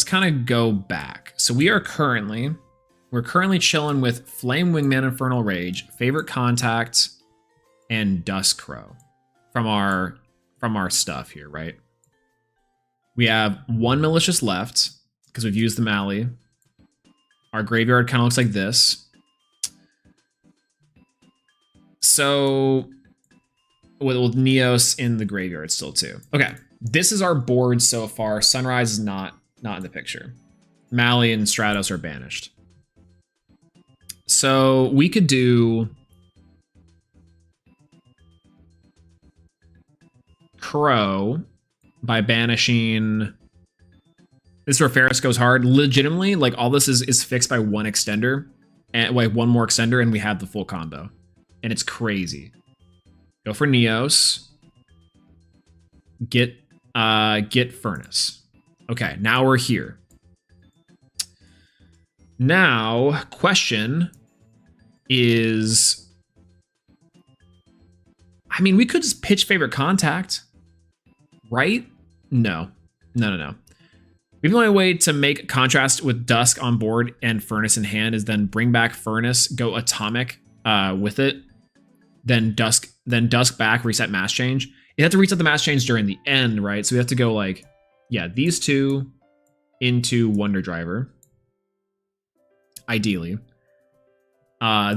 kind of go back. So we're currently chilling with Flame Wingman, Infernal Rage, Favorite Contact, and Dusk Crow from our stuff here, right? We have 1 Malicious left because we've used the Mally. Our graveyard kind of looks like this. So with Neos in the graveyard still too. Okay, this is our board so far. Sunrise is not in the picture. Mally and Stratos are banished. So we could do Crow by banishing. This is where Ferris goes hard. Legitimately, like all this is fixed by 1 extender and like 1 more extender, and we have the full combo. And it's crazy. Go for Neos. Get Furnace. Okay, now we're here. Now, question is, I mean, we could just pitch Favorite Contact, right? No. Maybe the only way to make Contrast with Dusk on board and Furnace in hand is then bring back Furnace, go Atomic with it, then Dusk back, reset Mass Change. You have to reset the Mass Change during the end, right? So we have to go like, yeah, these 2 into Wonder Driver, ideally.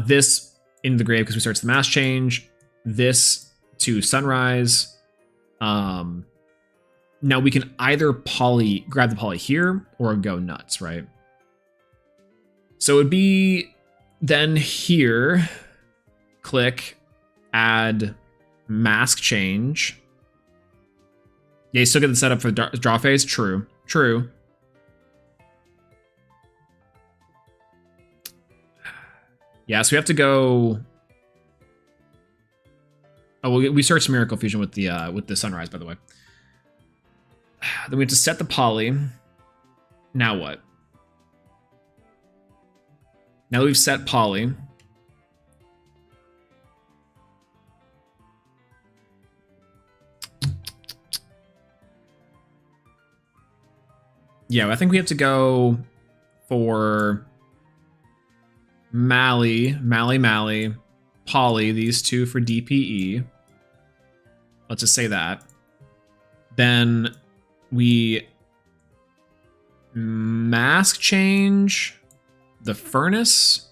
This into the grave because we search the Mass Change. This to Sunrise. Now we can either grab the Poly here or go nuts, right? So it would be then here, click, add Mask Change. Yeah, you still get the setup for draw phase. True. Yeah, so we have to go. Oh, we searched Miracle Fusion with the Sunrise, by the way. Then we have to set the poly. Now what? Now that we've set poly. Yeah, I think we have to go for Mally, Poly, these two for DPE. Let's just say that. Then we mask change the furnace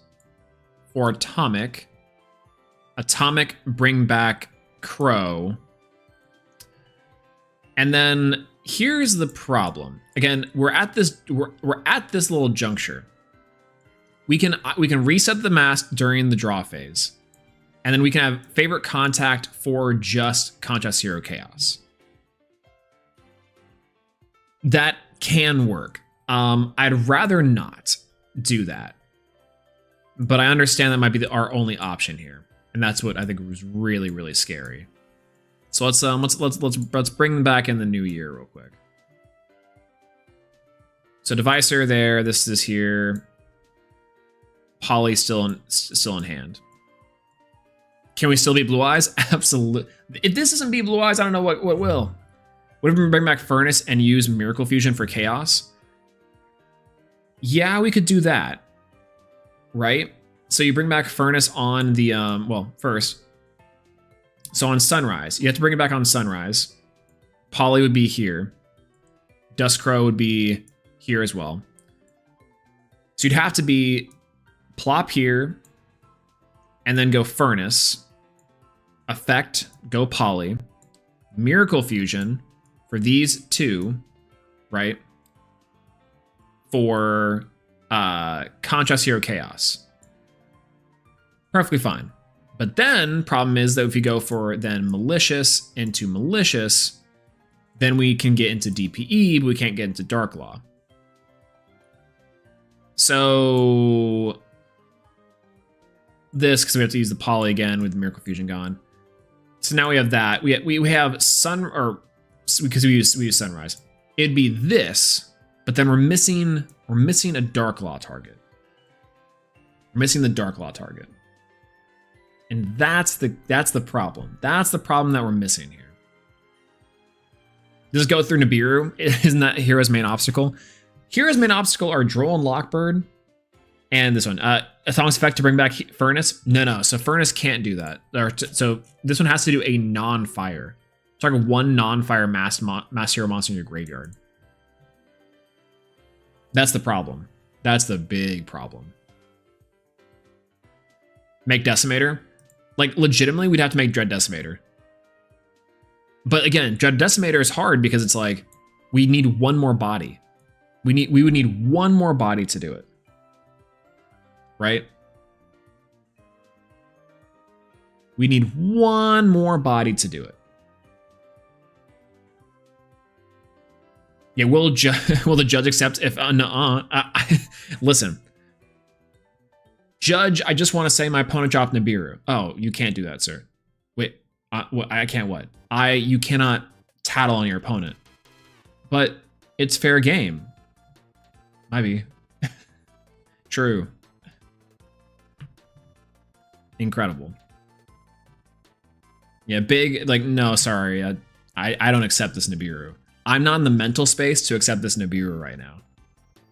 for atomic. Atomic bring back Crow. And then here's the problem. Again, we're at this little juncture. We can reset the mask during the draw phase. And then we can have favorite contact for just Contrast Hero Chaos. That can work. I'd rather not do that. But I understand that might be our only option here. And that's what I think was really, really scary. So let's bring them back in the new year real quick. So Devicer there, this is here. Poly still in hand. Can we still be Blue Eyes? Absolutely. If this doesn't be Blue Eyes, I don't know what will. What if we bring back Furnace and use Miracle Fusion for Chaos? Yeah, we could do that. Right? So you bring back Furnace on the, first. So on Sunrise, you have to bring it back on Sunrise. Poly would be here. Duskcrow would be here as well. So you'd have to be plop here, and then go Furnace, Effect, go Poly, Miracle Fusion for these two, right? For Contrast Hero Chaos. Perfectly fine. But then, problem is that if you go for then Malicious into Malicious, then we can get into DPE, but we can't get into Dark Law. So this, because we have to use the Poly again with the Miracle Fusion gone. So now we have that. We have Sun, or because we use Sunrise. It'd be this, but then we're missing a Dark Law target. We're missing the Dark Law target. And that's the problem. That's the problem that we're missing here. Just go through Nibiru. Isn't that Hero's main obstacle? Hero's main obstacle are Droll and Lockbird. And this one. Atomic's Effect to bring back Furnace. No. So Furnace can't do that. So this one has to do a non-fire. Target one non-fire mass hero monster in your graveyard. That's the problem. That's the big problem. Make Decimator. Like, legitimately, we'd have to make Dread Decimator. But again, Dread Decimator is hard because it's like, we need one more body. We would need one more body to do it. Right? We need one more body to do it. Yeah, will the judge accept if listen. Judge, I just want to say my opponent dropped Nibiru. Oh, you can't do that, sir. Wait, I can't what? You cannot tattle on your opponent. But it's fair game. Might be. True. Incredible. Yeah, big, like, no, sorry. I don't accept this Nibiru. I'm not in the mental space to accept this Nibiru right now.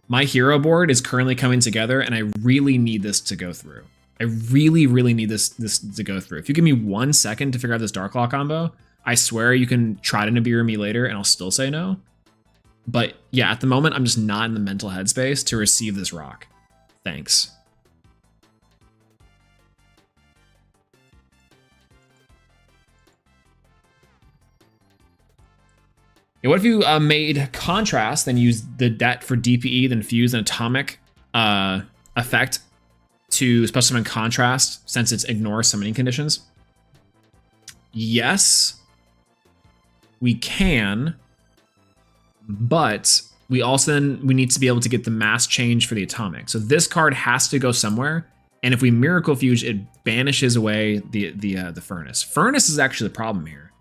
My hero board is currently coming together, and I really need this to go through. I really, really need this to go through. If you give me 1 second to figure out this Dark Law combo, I swear you can try to Nibiru me later, and I'll still say no. But yeah, at the moment, I'm just not in the mental headspace to receive this rock. Thanks. Yeah, what if you made Contrast, then used the det for DPE, then fuse an Atomic effect to special summon Contrast since it's ignore summoning conditions? Yes, we can, but we also then we need to be able to get the mass change for the Atomic. So this card has to go somewhere, And if we Miracle Fuse, it banishes away the Furnace. Furnace is actually the problem here.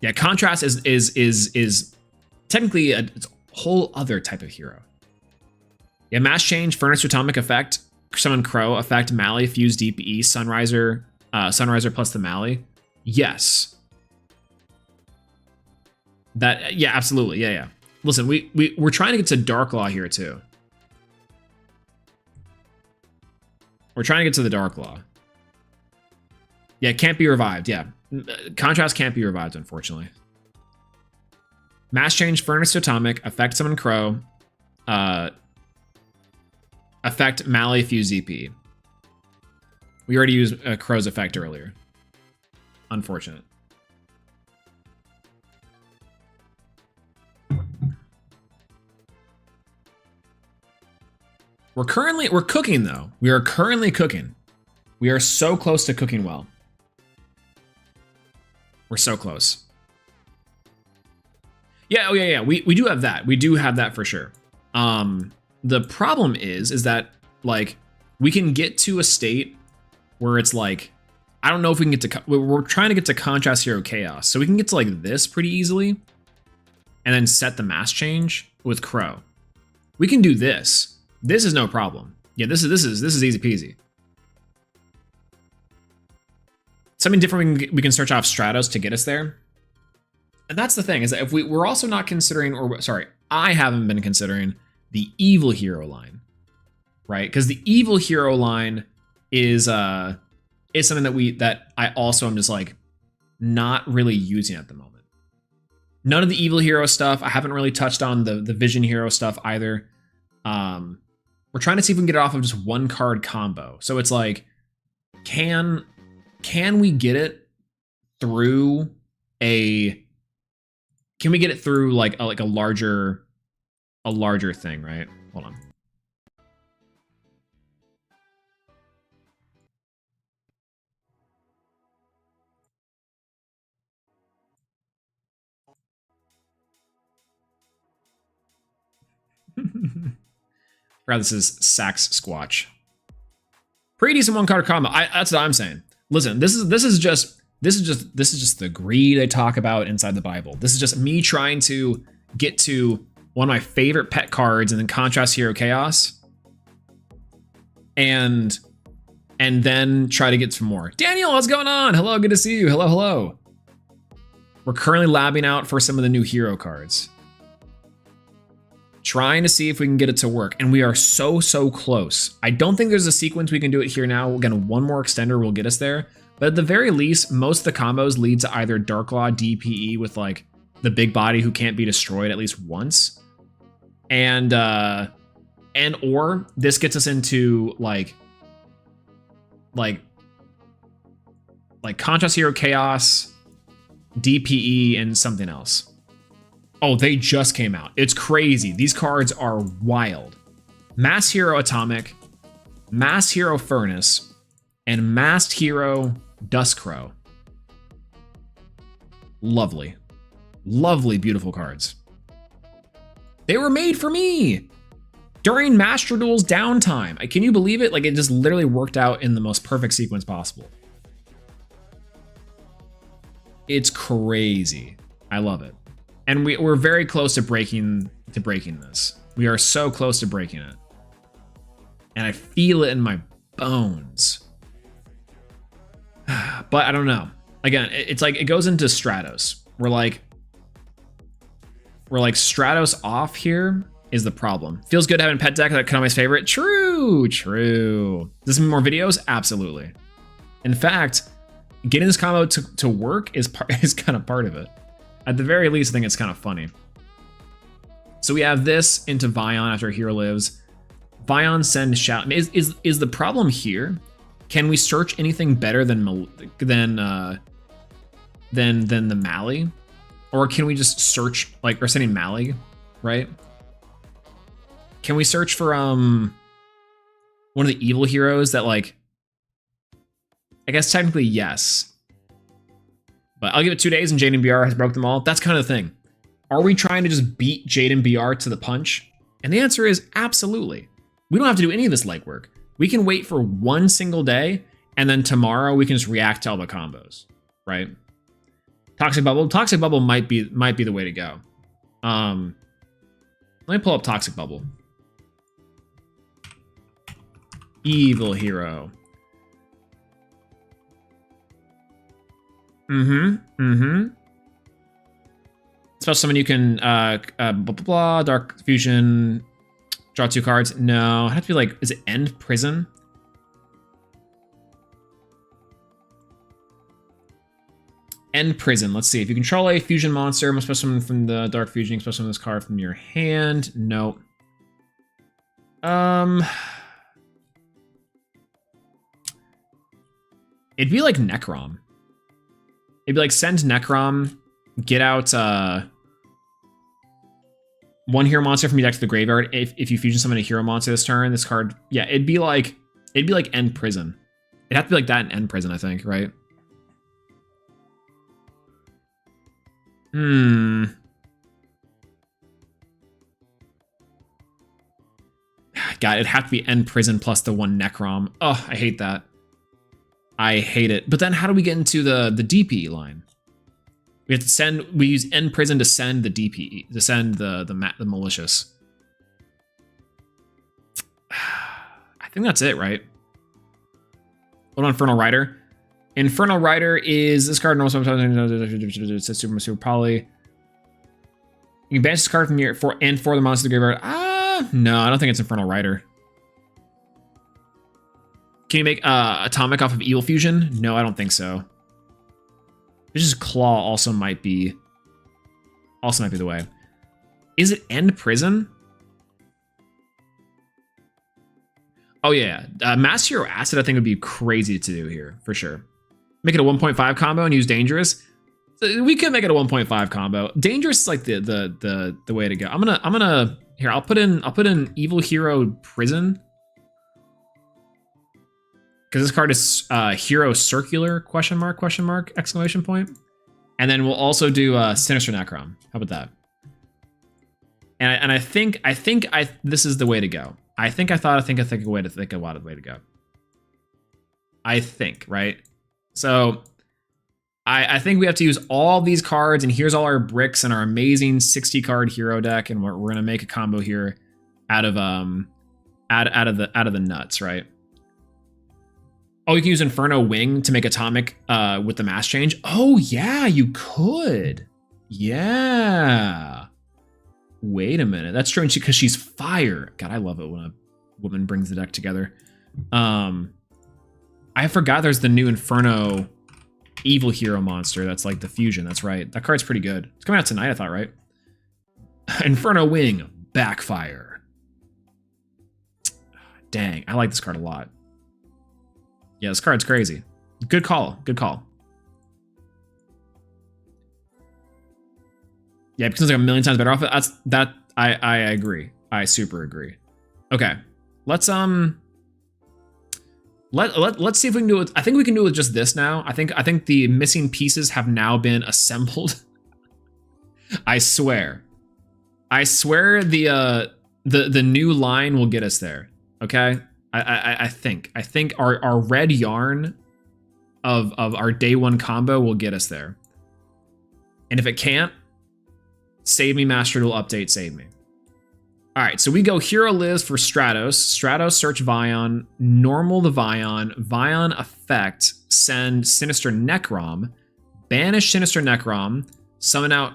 Yeah, Contrast is technically a whole other type of hero. Yeah, Mass Change, Furnace to Atomic effect, Summon Crow effect, Mally, Fuse, DPE, Sunriser plus the Mally. Yes. That, yeah, absolutely. Yeah. Listen, we're trying to get to Dark Law here too. We're trying to get to the Dark Law. Yeah, it can't be revived. Yeah. Contrast can't be revived, unfortunately. Mass Change, Furnace to Atomic, effect Summon Crow, effect Mally, Fuse DP. We already used Crow's effect earlier. Unfortunate. We're cooking though. We are currently cooking. We are so close to cooking well. We're so close. Yeah, oh yeah. We do have that. We do have that for sure. The problem is that like we can get to a state where it's like, I don't know if we can get to, we're trying to get to Contrast Hero Chaos. So we can get to like this pretty easily and then set the Mass Change with Crow. We can do this. This is no problem. Yeah, this is easy peasy. Something different we can search off Stratos to get us there. And that's the thing, is that if we're also not considering, or sorry, I haven't been considering the evil hero line, right? Because the evil hero line is something that I also am just like not really using at the moment. None of the evil hero stuff. I haven't really touched on the vision hero stuff either. We're trying to see if we can get it off of just one card combo. So it's like, can we get it through can we get it through like a larger thing, right? Hold on. Forgot this is Sax Squatch. Pretty decent one card combo. That's what I'm saying. Listen, this is just the greed I talk about inside the Bible. This is just me trying to get to one of my favorite pet cards and then Contrast Hero Chaos. And then try to get some more. Daniel, what's going on? Hello, good to see you. Hello. We're currently labbing out for some of the new hero cards. Trying to see if we can get it to work. And we are so close. I don't think there's a sequence we can do it here now. Again, one more extender will get us there. But at the very least, most of the combos lead to either Darklaw DPE with like the big body who can't be destroyed at least once. And or this gets us into like Contrast Hero Chaos, DPE, and something else. Oh, they just came out. It's crazy. These cards are wild. Mass Hero Atomic, Mass Hero Furnace, and Masked Hero Duskcrow. Lovely. Lovely, beautiful cards. They were made for me during Master Duel's downtime. Can you believe it? Like, it just literally worked out in the most perfect sequence possible. It's crazy. I love it. And we're very close to breaking this. We are so close to breaking it. And I feel it in my bones. But I don't know. Again, it's like it goes into Stratos. We're like Stratos off here is the problem. Feels good having pet deck, that Konami's favorite. True. Does this mean more videos? Absolutely. In fact, getting this combo to work is kind of part of it. At the very least, I think it's kind of funny. So we have this into Vion after Hero Lives. Vion send shout. Is the problem here? Can we search anything better than the Mally? Or can we just search, like, we're sending Mally, right? Can we search for one of the evil heroes that, like, I guess technically yes. But I'll give it 2 days and Jaden BR has broke them all. That's kind of the thing. Are we trying to just beat Jaden BR to the punch? And the answer is absolutely. We don't have to do any of this legwork. We can wait for one single day, and then tomorrow we can just react to all the combos, right? Toxic Bubble might be the way to go. Let me pull up Toxic Bubble. Evil Hero. Special summon, you can blah blah blah, Dark Fusion, draw 2 cards. No, it has to be like, is it End Prison? End Prison. Let's see. If you control a fusion monster, must special summon from the Dark Fusion, you can special summon this card from your hand. No. It'd be like Necrom. It'd be like send Necrom, get out one hero monster from your deck to the graveyard. If you fusion summon a hero monster this turn, this card, yeah, it'd be like End Prison. It'd have to be like that in End Prison, I think, right? God, it'd have to be End Prison plus the 1 Necrom. Oh, I hate that. I hate it. But then how do we get into the DP line? We have to send, we use End Prison to send the DP, to send the malicious. I think that's it, right? What about Infernal Rider? Infernal Rider is this card. Normal super poly. You can banish this card from your for the monster of the graveyard. No, I don't think it's Infernal Rider. Can you make Atomic off of Evil Fusion? No, I don't think so. Vicious Claw also might be the way. Is it End Prison? Oh yeah, Mass Hero Acid I think would be crazy to do here for sure. Make it a 1.5 combo and use Dangerous. We could make it a 1.5 combo. Dangerous is like the way to go. I'm gonna here. I'll put in Evil Hero Prison because this card is Hero Circular ? Exclamation point. And then we'll also do Sinister Necrom. How about that? And I think this is the way to go. I think a way to go. I think, right? So I think we have to use all these cards, and here's all our bricks and our amazing 60 card hero deck, and we're gonna make a combo here out of the nuts, right? Oh, you can use Inferno Wing to make Atomic with the mass change. Oh yeah, you could. Yeah. Wait a minute. That's strange because she's fire. God, I love it when a woman brings the deck together. I forgot there's the new Inferno Evil Hero monster that's like the fusion. That's right. That card's pretty good. It's coming out tonight, I thought, right? Inferno Wing, Backfire. Dang, I like this card a lot. Yeah, this card's crazy. Good call. Good call. Yeah, because it's like a million times better off. I agree. I super agree. Okay. Let's see if we can do it. I think we can do it with just this now. I think the missing pieces have now been assembled. I swear the new line will get us there. Okay. I think our red yarn of our day one combo will get us there. And if it can't, Save Me Master will update Save Me. All right, so we go Hero Lives for Stratos. Stratos search Vion, normal the Vion, Vion effect, send Sinister Necrom, banish Sinister Necrom, summon out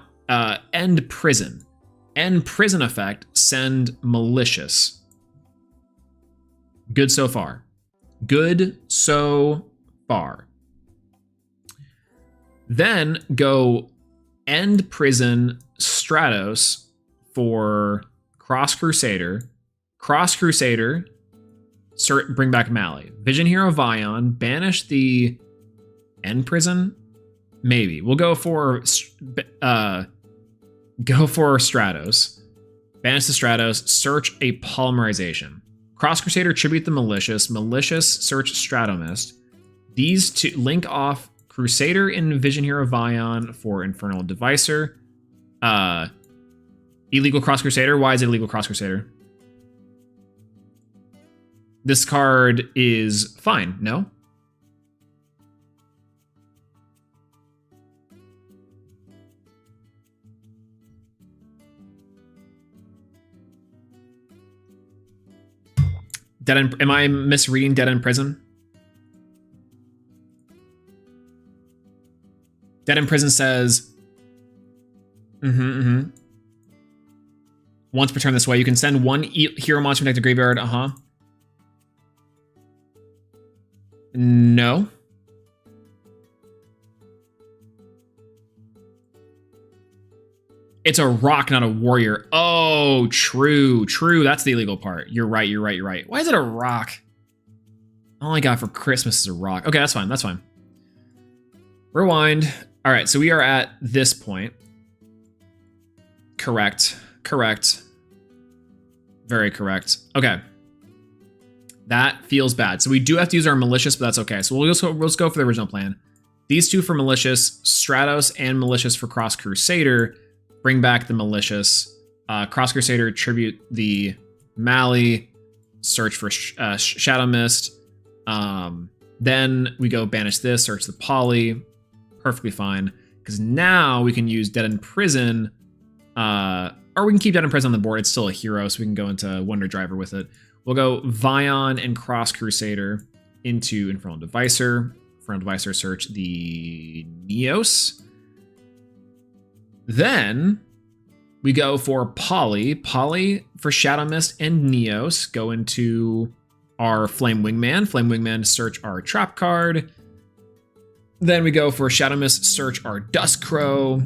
End Prison. End Prison effect, send Malicious. Good so far. Good so far. Then go End Prison Stratos for Cross Crusader. Cross Crusader, bring back Mally. Vision Hero Vion, banish the End Prison? Maybe. We'll go for Stratos. Banish the Stratos, search a Polymerization. Cross Crusader, tribute the Malicious. Malicious, search Stratomist. These two link off Crusader and Vision Hero Vion for Infernal Devicer. Illegal Cross Crusader. Why is it illegal Cross Crusader? this card is fine, no? Am I misreading Dead in Prison? Dead in Prison says, once per turn this way, you can send one hero monster from deck to graveyard. No. It's a rock, not a warrior. Oh, true. That's the illegal part. You're right. Why is it a rock? All I got for Christmas is a rock. Okay, that's fine. Rewind. All right, so we are at this point. Correct. Very correct. Okay. That feels bad. So we do have to use our Malicious, but that's okay. So we'll just go for the original plan. These two for Malicious, Stratos and Malicious for Cross Crusader. Bring back the Malicious. Cross Crusader, tribute the Mali. Search for Shadow Mist. Then we go banish this, search the Poly. Perfectly fine. Because now we can use Dead in Prison. Or we can keep Dead in Prison on the board. It's still a hero, so we can go into Wonder Driver with it. We'll go Vion and Cross Crusader into Infernal Devicer. Infernal Devicer, search the Neos. Then we go for Poly. Poly for Shadow Mist and Neos. Go into our Flame Wingman. Flame Wingman, search our Trap card. Then we go for Shadow Mist, search our Dusk Crow.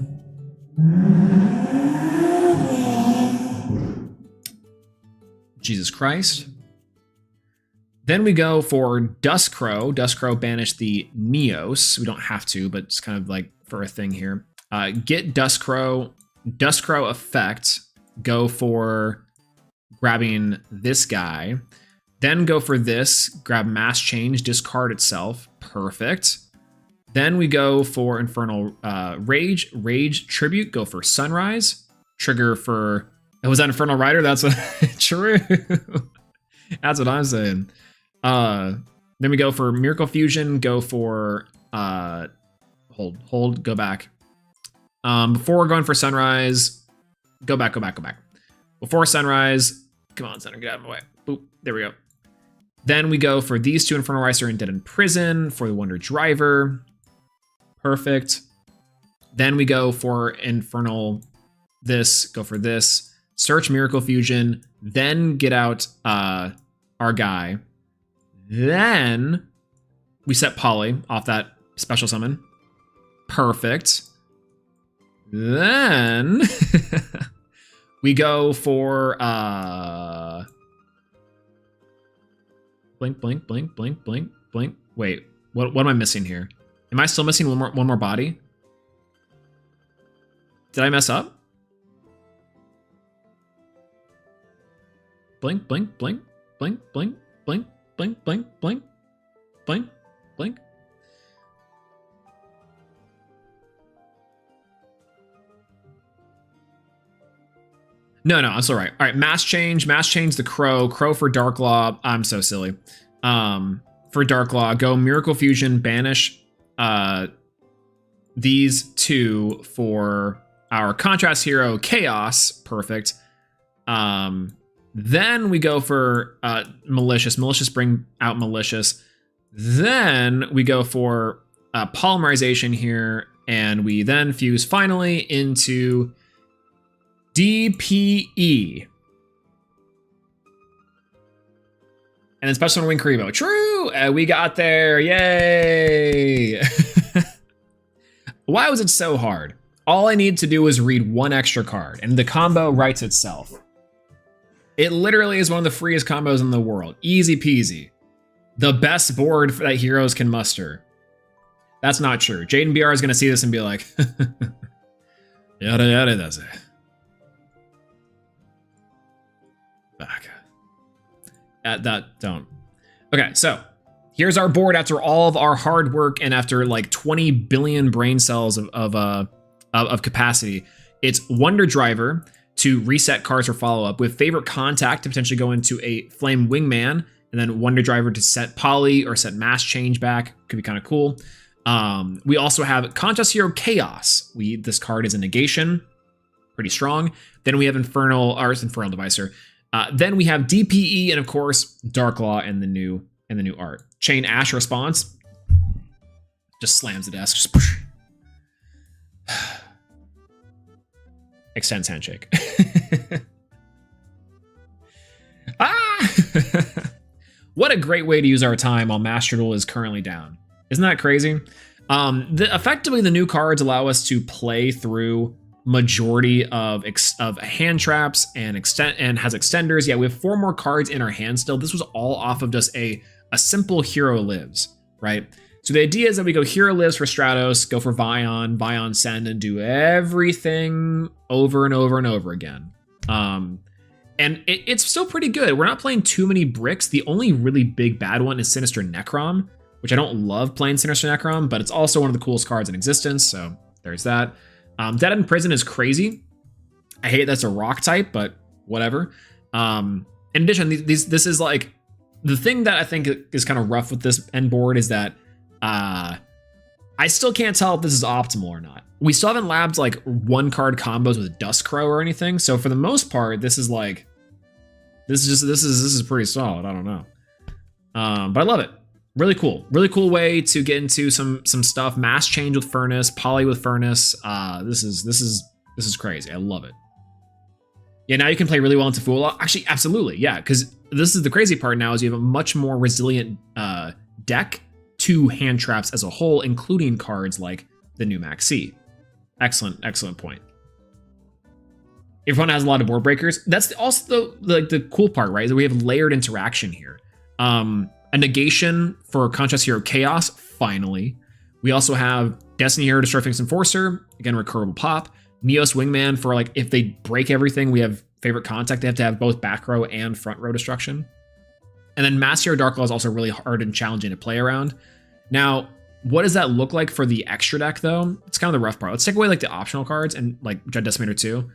Jesus Christ. Then we go for Dusk Crow. Dusk Crow, banish the Neos. We don't have to, but it's kind of like for a thing here. Get Dusk Crow. Dusk Crow effect. Go for grabbing this guy. Then go for this. Grab Mass Change. Discard itself. Perfect. Then we go for Infernal Rage. Rage Tribute. Go for Sunrise. Trigger for... Was that Infernal Rider? That's what... True. That's what I'm saying. Then we go for Miracle Fusion. Go for... Hold. Go back. Before we're going for Sunrise... Go back. Before Sunrise... Come on, Center, get out of my way. Boop. There we go. Then we go for these two, Infernal Ricer and Dead in Prison for the Wonder Driver. Perfect. Then we go for Infernal this, go for this. Search Miracle Fusion, then get out our guy. Then we set Poly off that special summon. Perfect. Then we go for blink. Wait, what am I missing here? Am I still missing one more body? Did I mess up? Blink. No, I'm still right. All right, mass change the Crow for Darklaw. I'm so silly. For Darklaw, go Miracle Fusion, banish these two for our contrast hero Chaos. Perfect. Then we go for Malicious, bring out Malicious. Then we go for Polymerization here, and we then fuse finally into DPE. And then special wing Karibo. True! We got there. Yay! Why was it so hard? All I need to do is read one extra card, and the combo writes itself. It literally is one of the freest combos in the world. Easy peasy. The best board that heroes can muster. That's not true. Jaden BR is going to see this and be like, yada, that's it. Back. Don't. Okay, so here's our board after all of our hard work and after like 20 billion brain cells of capacity. It's Wonder Driver to reset cards for follow-up with Favorite Contact to potentially go into a Flame Wingman. and then Wonder Driver to set Poly or set Mass Change back. Could be kind of cool. We also have Contrast Hero Chaos. This card is a negation, pretty strong. Then we have Infernal Devicer. Then we have DPE and of course Dark Law and the new art. Chain Ash Response just slams the desk. Just push. Extends handshake. Ah! What a great way to use our time while Master Duel is currently down. Isn't that crazy? Effectively, the new cards allow us to play through majority of hand traps and has extenders. Yeah, we have 4 more cards in our hand still. This was all off of just a simple Hero Lives, right? So the idea is that we go Hero Lives for Stratos, go for Vion Send, and do everything over and over and over again. And it's still pretty good. We're not playing too many bricks. The only really big bad one is Sinister Necrom, which I don't love playing Sinister Necrom, but it's also one of the coolest cards in existence, so there's that. Dead End Prison is crazy. I hate that's a rock type, but whatever. In addition, this is like, the thing that I think is kind of rough with this end board is that I still can't tell if this is optimal or not. We still haven't labbed like 1-card combos with Dust Crow or anything, so for the most part, this is like, this is pretty solid. I don't know, but I love it. Really cool way to get into some stuff. Mass Change with Furnace, Poly with Furnace. This is crazy. I love it. Yeah, now you can play really well into Fool. Actually, absolutely, yeah, because this is the crazy part now is you have a much more resilient deck to hand traps as a whole, including cards like the new Max C. Excellent point. Everyone has a lot of board breakers. That's also the cool part, right? That we have layered interaction here. A negation for Contrast Hero Chaos, finally. We also have Destiny Hero Destroy Phoenix Enforcer, again, recurable pop. Neos Wingman for like, if they break everything, we have Favorite Contact. They have to have both back row and front row destruction. And then Mass Hero Dark Law is also really hard and challenging to play around. Now, what does that look like for the extra deck, though? It's kind of the rough part. Let's take away like the optional cards and like Dread Decimator 2.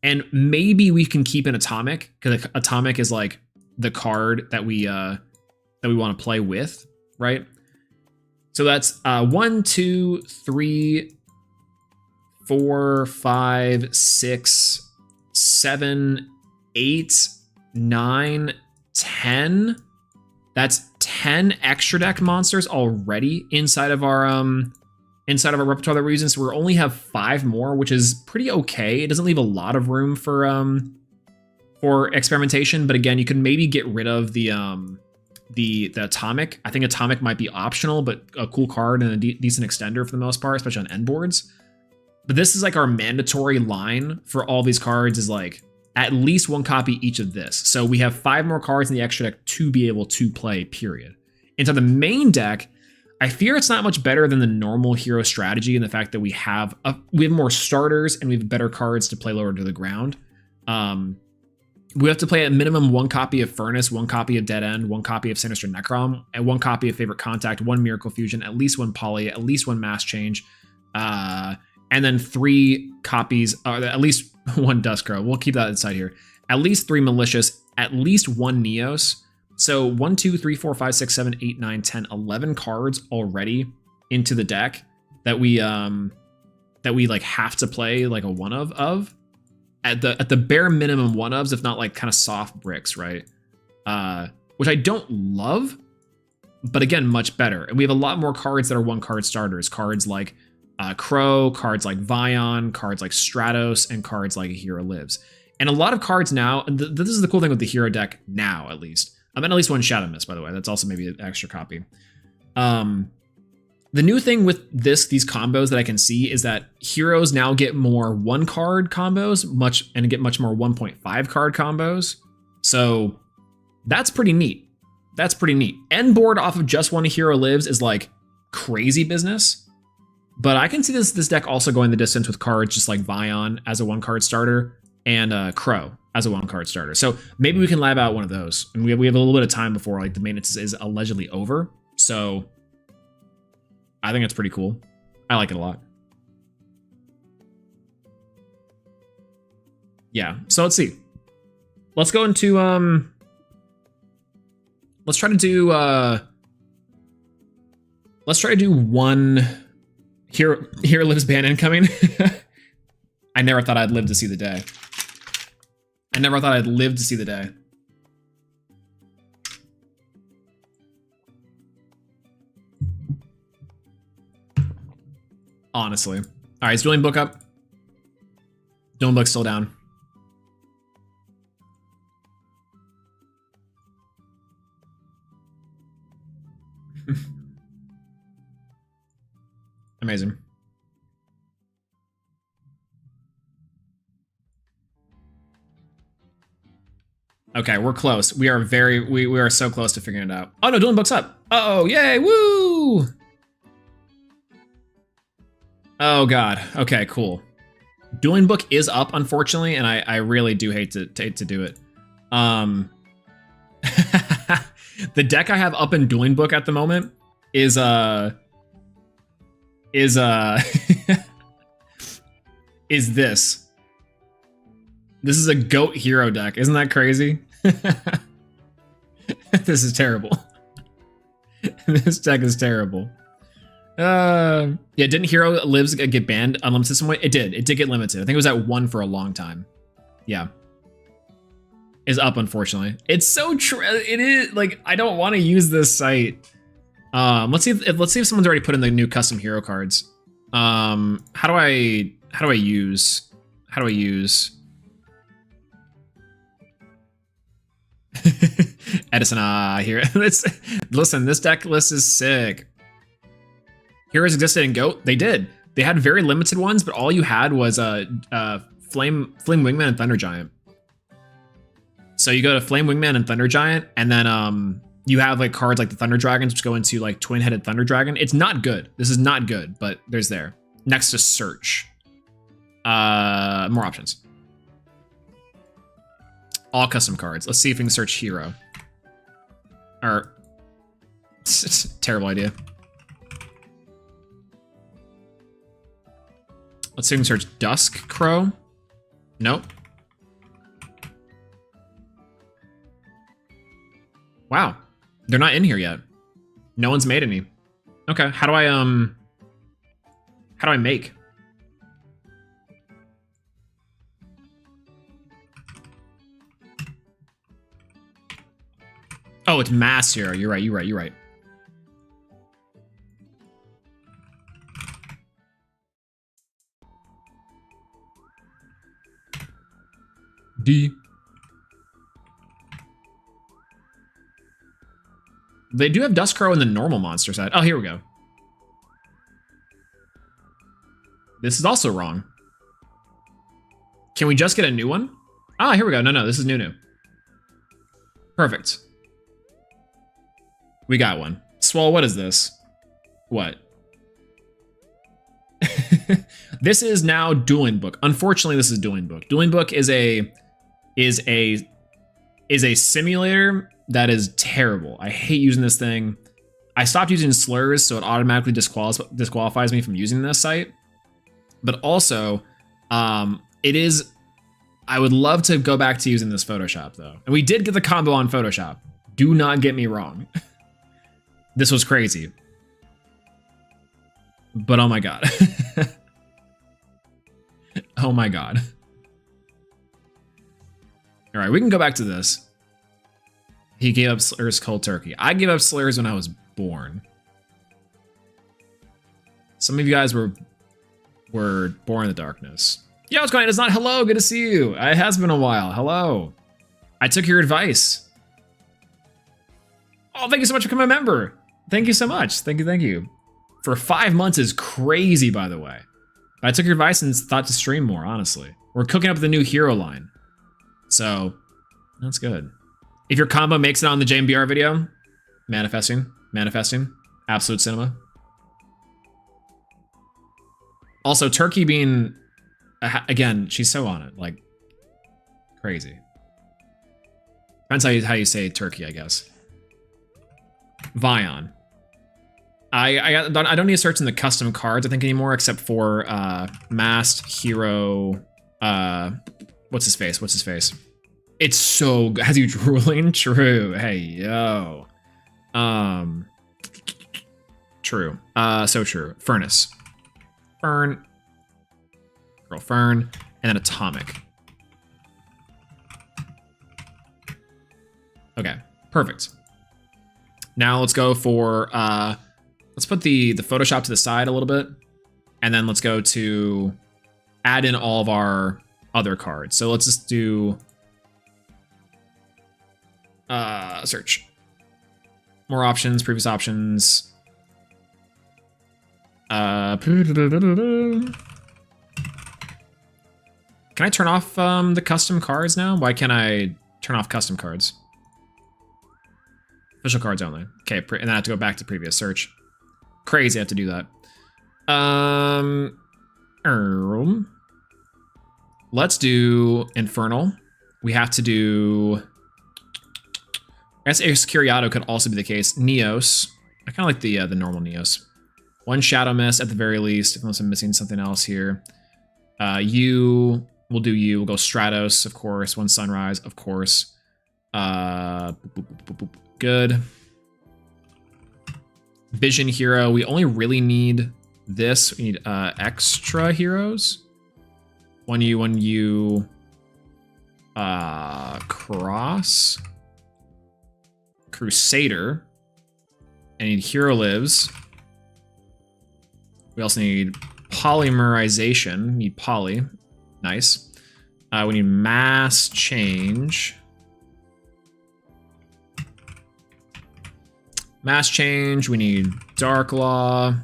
And maybe we can keep an Atomic, because Atomic is like the card that we want to play with, right? So that's 1, 2, 3, 4, 5, 6, 7, 8, 9, 10. That's 10 extra deck monsters already inside of our repertoire that we're using. So we only have 5 more, which is pretty okay. It doesn't leave a lot of room for experimentation, but again, you can maybe get rid of the Atomic. I think Atomic might be optional, but a cool card and a decent extender for the most part, especially on end boards. But this is like our mandatory line for all these cards is like at least 1 copy each of this. So we have 5 more cards in the extra deck to be able to play, period. Into the main deck, I fear it's not much better than the normal hero strategy in the fact that we have more starters and we have better cards to play lower to the ground. We have to play at minimum 1 copy of Furnace, 1 copy of Dead End, 1 copy of Sinister Necrom, and 1 copy of Favorite Contact, 1 Miracle Fusion, at least 1 Poly, at least 1 Mass Change, and then 3 copies, or at least 1 Dust Crow. We'll keep that inside here. At least 3 Malicious, at least 1 Neos. So 1, 2, 3, 4, 5, 6, 7, 8, 9, 10, 11 cards already into the deck that we like have to play like a one of. At the bare minimum one-ofs, if not like kind of soft bricks, right? Which I don't love, but again, much better. And we have a lot more cards that are 1-card starters. Cards like Crow, cards like Vion, cards like Stratos, and cards like A Hero Lives. And a lot of cards now, and this is the cool thing with the hero deck now, at least. And at least 1 Shadow Mist, by the way. That's also maybe an extra copy. The new thing with these combos that I can see is that heroes now get more 1-card combos, and get much more 1.5 card combos. So that's pretty neat. End board off of just 1 Hero Lives is like crazy business. But I can see this deck also going the distance with cards just like Vion as a 1-card starter and Crow as a 1-card starter. So maybe we can lab out one of those. And we have a little bit of time before like the maintenance is allegedly over. So I think it's pretty cool. I like it a lot. Yeah, so let's see. Let's go into Let's try to do one. Here lives ban incoming. I never thought I'd live to see the day. I never thought I'd live to see the day. Honestly. All right, is Dueling Book up? Dueling Book's still down. Amazing. Okay, we're close. We are so close to figuring it out. Oh no, Dueling Book's up. Uh-oh, yay, woo! Oh god. Okay, cool. Dueling Book is up, unfortunately, and I really do hate to do it. The deck I have up in Dueling Book at the moment is is this. This is a goat hero deck. Isn't that crazy? This is terrible. This deck is terrible. Yeah, didn't Hero Lives get banned unlimited some way? It did. It did get limited. I think it was at 1 for a long time. Yeah. Is up, unfortunately. It's so true. It is like I don't want to use this site. Let's see if someone's already put in the new custom hero cards. How do I use Edison? Here. Listen, this deck list is sick. Heroes existed in GOAT. They did. They had very limited ones, but all you had was Flame Wingman and Thunder Giant. So you go to Flame Wingman and Thunder Giant, and then you have like cards like the Thunder Dragons, which go into like Twin-Headed Thunder Dragon. It's not good. This is not good, but there's there. Next to Search. More options. All custom cards. Let's see if we can search Hero. Or terrible idea. Let's see if we can search Dusk Crow. Nope. Wow. They're not in here yet. No one's made any. Okay, how do I make? Oh, it's mass hero. You're right. D. They do have Duskcrow in the normal monster set. Oh, here we go. This is also wrong. Can we just get a new one? Ah, here we go. No, this is new. Perfect. We got one. Swole, what is this? What? This is now Dueling Book. Unfortunately, this is Dueling Book. Dueling Book is a simulator that is terrible. I hate using this thing. I stopped using slurs, so it automatically disqualifies me from using this site. But also, it is. I would love to go back to using this Photoshop though, and we did get the combo on Photoshop. Do not get me wrong. This was crazy. But oh my god. Oh my god. All right, we can go back to this. He gave up slurs cold turkey. I gave up slurs when I was born. Some of you guys were born in the darkness. Yo, what's going on? It's not hello. Good to see you. It has been a while. Hello. I took your advice. Oh, thank you so much for becoming a member. Thank you so much. Thank you. For 5 months is crazy, by the way. I took your advice and thought to stream more, honestly. We're cooking up the new hero line. So, that's good. If your combo makes it on the Jaden BR video, manifesting, absolute cinema. Also, Turkey being, again, she's so on it, like, crazy. Depends how you say Turkey, I guess. Vion. I don't need to search in the custom cards, I think, anymore, except for Masked Hero. What's his face? It's so good. Has you drooling? True. Hey, yo. True. So true. Furnace. Fern. Girl Fern. And then Atomic. Okay. Perfect. Now let's go for, let's put the Photoshop to the side a little bit. And then let's go to add in all of our other cards. So let's just do search. More options, previous options. Can I turn off the custom cards now? Why can't I turn off custom cards? Official cards only. Okay, and then I have to go back to previous search. Crazy, I have to do that. Let's do Infernal. We have to do... I guess Excuriato could also be the case. Neos. I kind of like the normal Neos. One Shadow Mist at the very least, unless I'm missing something else here. You, we'll do you. We'll go Stratos, of course. One Sunrise, of course. Good. Vision Hero. We only really need this. We need extra heroes. One you. Cross. Crusader. I need Hero Lives. We also need Polymerization. We need Poly. Nice. We need Mass Change. Mass Change. We need Dark Law.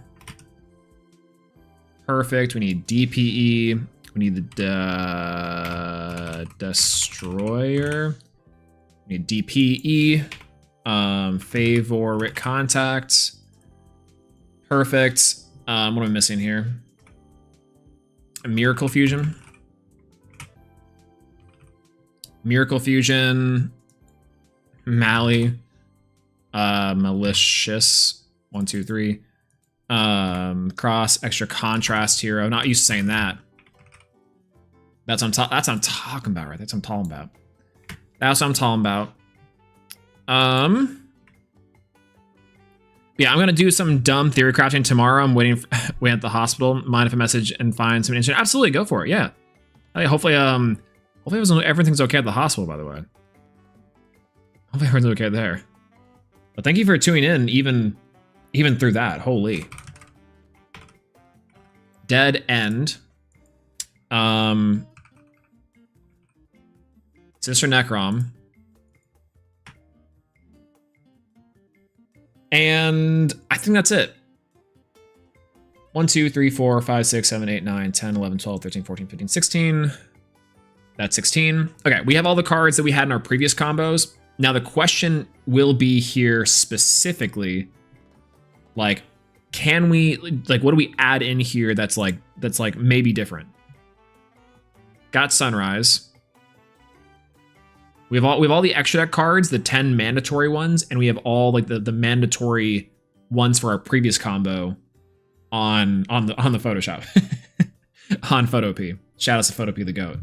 Perfect. We need DPE. We need the Destroyer. We need DPE. Favorite Contact. Perfect. What am I missing here? A Miracle Fusion. Miracle Fusion. Mally. Malicious. 1, 2, 3. Cross. Extra Contrast Hero. Not used to saying that. That's what I'm talking about, right? That's what I'm talking about. That's what I'm talking about. Yeah, I'm gonna do some dumb theory crafting tomorrow. I'm waiting at the hospital. Mind if I message and find some internet? Absolutely, go for it. Yeah. Hey, hopefully everything's okay at the hospital. By the way, hopefully everything's okay there. But thank you for tuning in, even through that. Holy. Dead End. Sister Necrom. And I think that's it. 1, 2, 3, 4, 5, 6, 7, 8, 9, 10, 11, 12, 13, 14, 15, 16. That's 16. Okay, we have all the cards that we had in our previous combos. Now the question will be here specifically, like, can we, like, what do we add in here that's like maybe different? Got Sunrise. We have all the extra deck cards, the 10 mandatory ones, and we have all like the mandatory ones for our previous combo on the Photoshop. On Photop. Shout out to Photop the GOAT.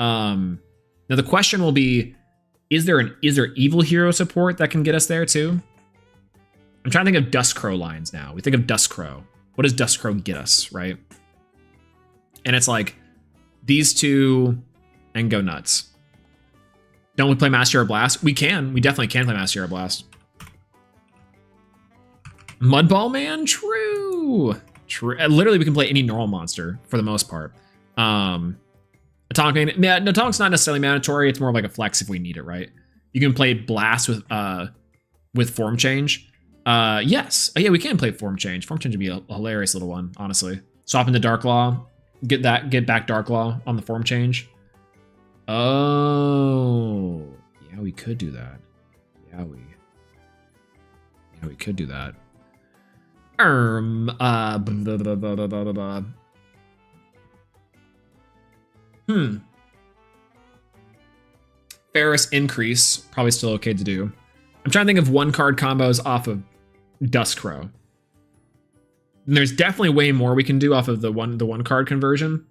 Now the question will be, is there evil hero support that can get us there too? I'm trying to think of Duskcrow lines now. We think of Duskcrow. What does Duskcrow get us, right? And it's like these two and go nuts. Don't we play Master Blast? We can. We definitely can play Master Blast. Mudball Man? True. True. Literally, we can play any normal monster for the most part. Atomic's not necessarily mandatory. It's more like a flex if we need it, right? You can play Blast with Form Change. Yes. Oh, yeah, we can play Form Change. Form Change would be a hilarious little one, honestly. Swap into Dark Law. Get back Dark Law on the Form Change. Oh, yeah, we could do that. Yeah, we could do that. Ferris Increase, probably still okay to do. I'm trying to think of one card combos off of Duskcrow. And there's definitely way more we can do off of the one card conversion.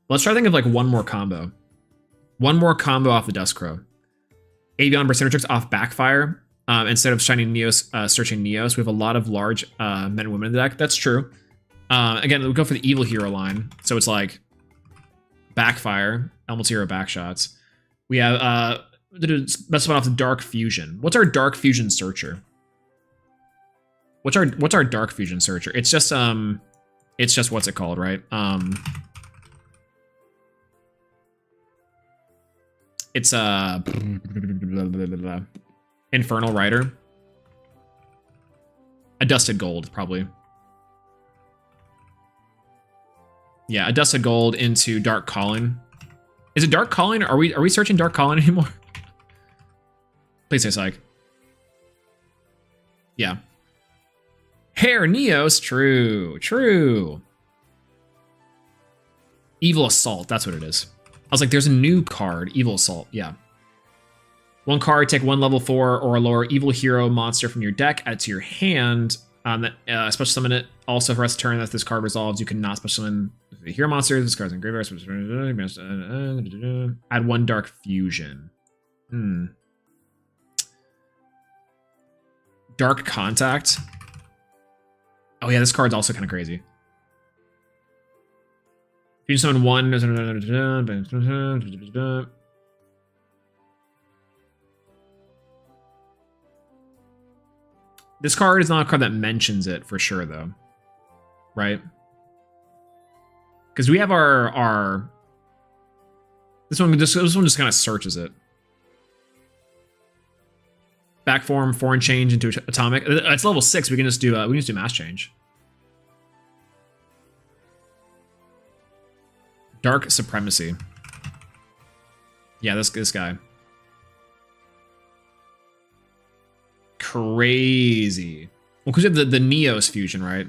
Let's try to think of like one more combo. One more combo off the Duskcrow. Avion Berserker Tricks off Backfire. instead of shining Neos, searching Neos. We have a lot of large men and women in the deck. That's true. Again, we'll go for the evil hero line. So it's like backfire, almost hero backshots. We have best one off the Dark Fusion. What's our Dark Fusion searcher? What's our Dark Fusion searcher? It's just what's it called, right? It's Infernal Rider. A Dusted Gold, probably. Yeah, a Dusted Gold into Dark Calling. Is it Dark Calling? Are we searching Dark Calling anymore? Please say psych. Yeah. Hair Neos, true. Evil Assault, that's what it is. I was like, there's a new card, Evil Assault, yeah. One card, take one level 4 or lower evil hero monster from your deck, add it to your hand. Special summon it. Also, for rest of turn, that this card resolves, you cannot special summon the hero monster. This card's in graveyard. Add one Dark Fusion. Dark Contact. Oh yeah, this card's also kind of crazy. You summon one. This card is not a card that mentions it for sure, though, right? Because we have our this one just kind of searches it. Backform, foreign change into atomic. It's level 6. We can just do mass change. Dark Supremacy. Yeah, this guy. Crazy. Well, because we have the Neos fusion, right?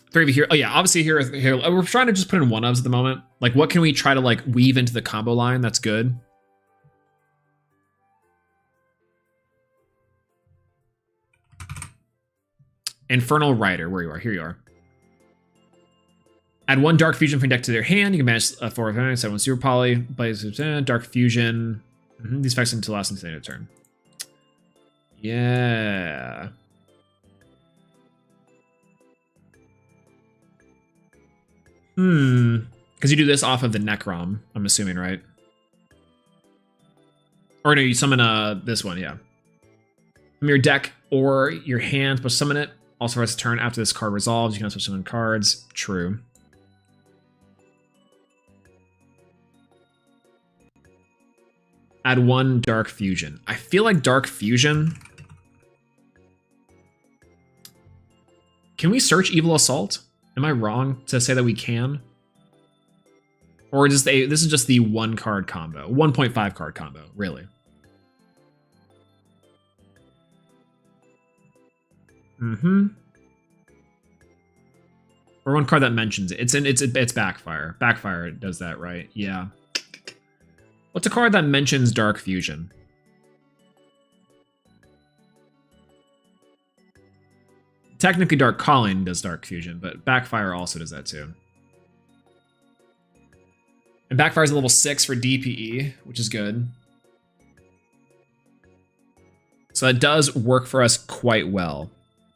Three of you here. Oh yeah, obviously here we're trying to just put in one-ofs at the moment. Like, what can we try to like weave into the combo line that's good? Infernal Rider, where you are. Here you are. Add one Dark Fusion from your deck to their hand. You can manage 4 of 7 Super Poly. Dark Fusion. These effects until last until the end of turn. Yeah. Because you do this off of the Necrom, I'm assuming, right? Or no, you summon this one, yeah. From your deck or your hand, but summon it. Also, for its turn after this card resolves, you can also summon cards. True. Add one Dark Fusion. I feel like Dark Fusion. Can we search Evil Assault? Am I wrong to say that we can? Or this is just the 1 card combo, 1.5 card combo, really? Or 1 card that mentions it. It's Backfire. Backfire does that, right? Yeah. What's a card that mentions Dark Fusion? Technically, Dark Calling does Dark Fusion, but Backfire also does that too. And Backfire is a level 6 for DPE, which is good. So that does work for us quite well,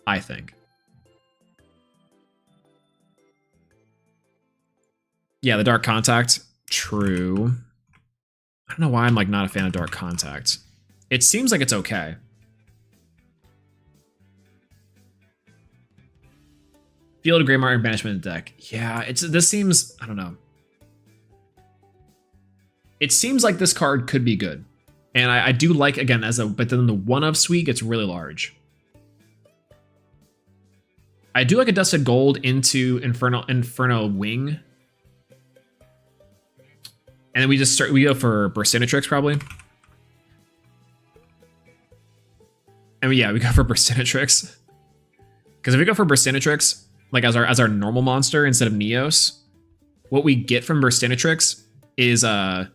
I think. Yeah, the Dark Contact. True. I don't know why I'm like not a fan of Dark Contact. It seems like it's okay. Field of Grey Martin Banishment in the deck. Yeah, this seems, I don't know. It seems like this card could be good. And I do like, again, but then the 1-of suite gets really large. I do like a Dusted Gold into Inferno Wing. And then we go for Burstinatrix probably. And yeah, we go for Burstinatrix. Because if we go for Burstinatrix, like as our normal monster instead of Neos, what we get from Burstinatrix is our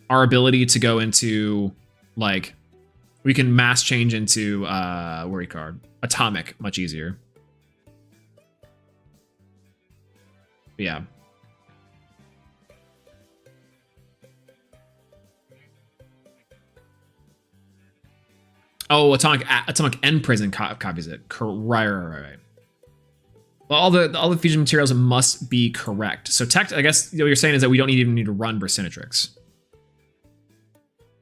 ability to go into, like, we can mass change into worry card. Atomic, much easier. But yeah. Oh, Atomic End Prison copies it. Right. Well, all the fusion materials must be correct. So I guess what you're saying is that we don't even need to run Brasinatrix.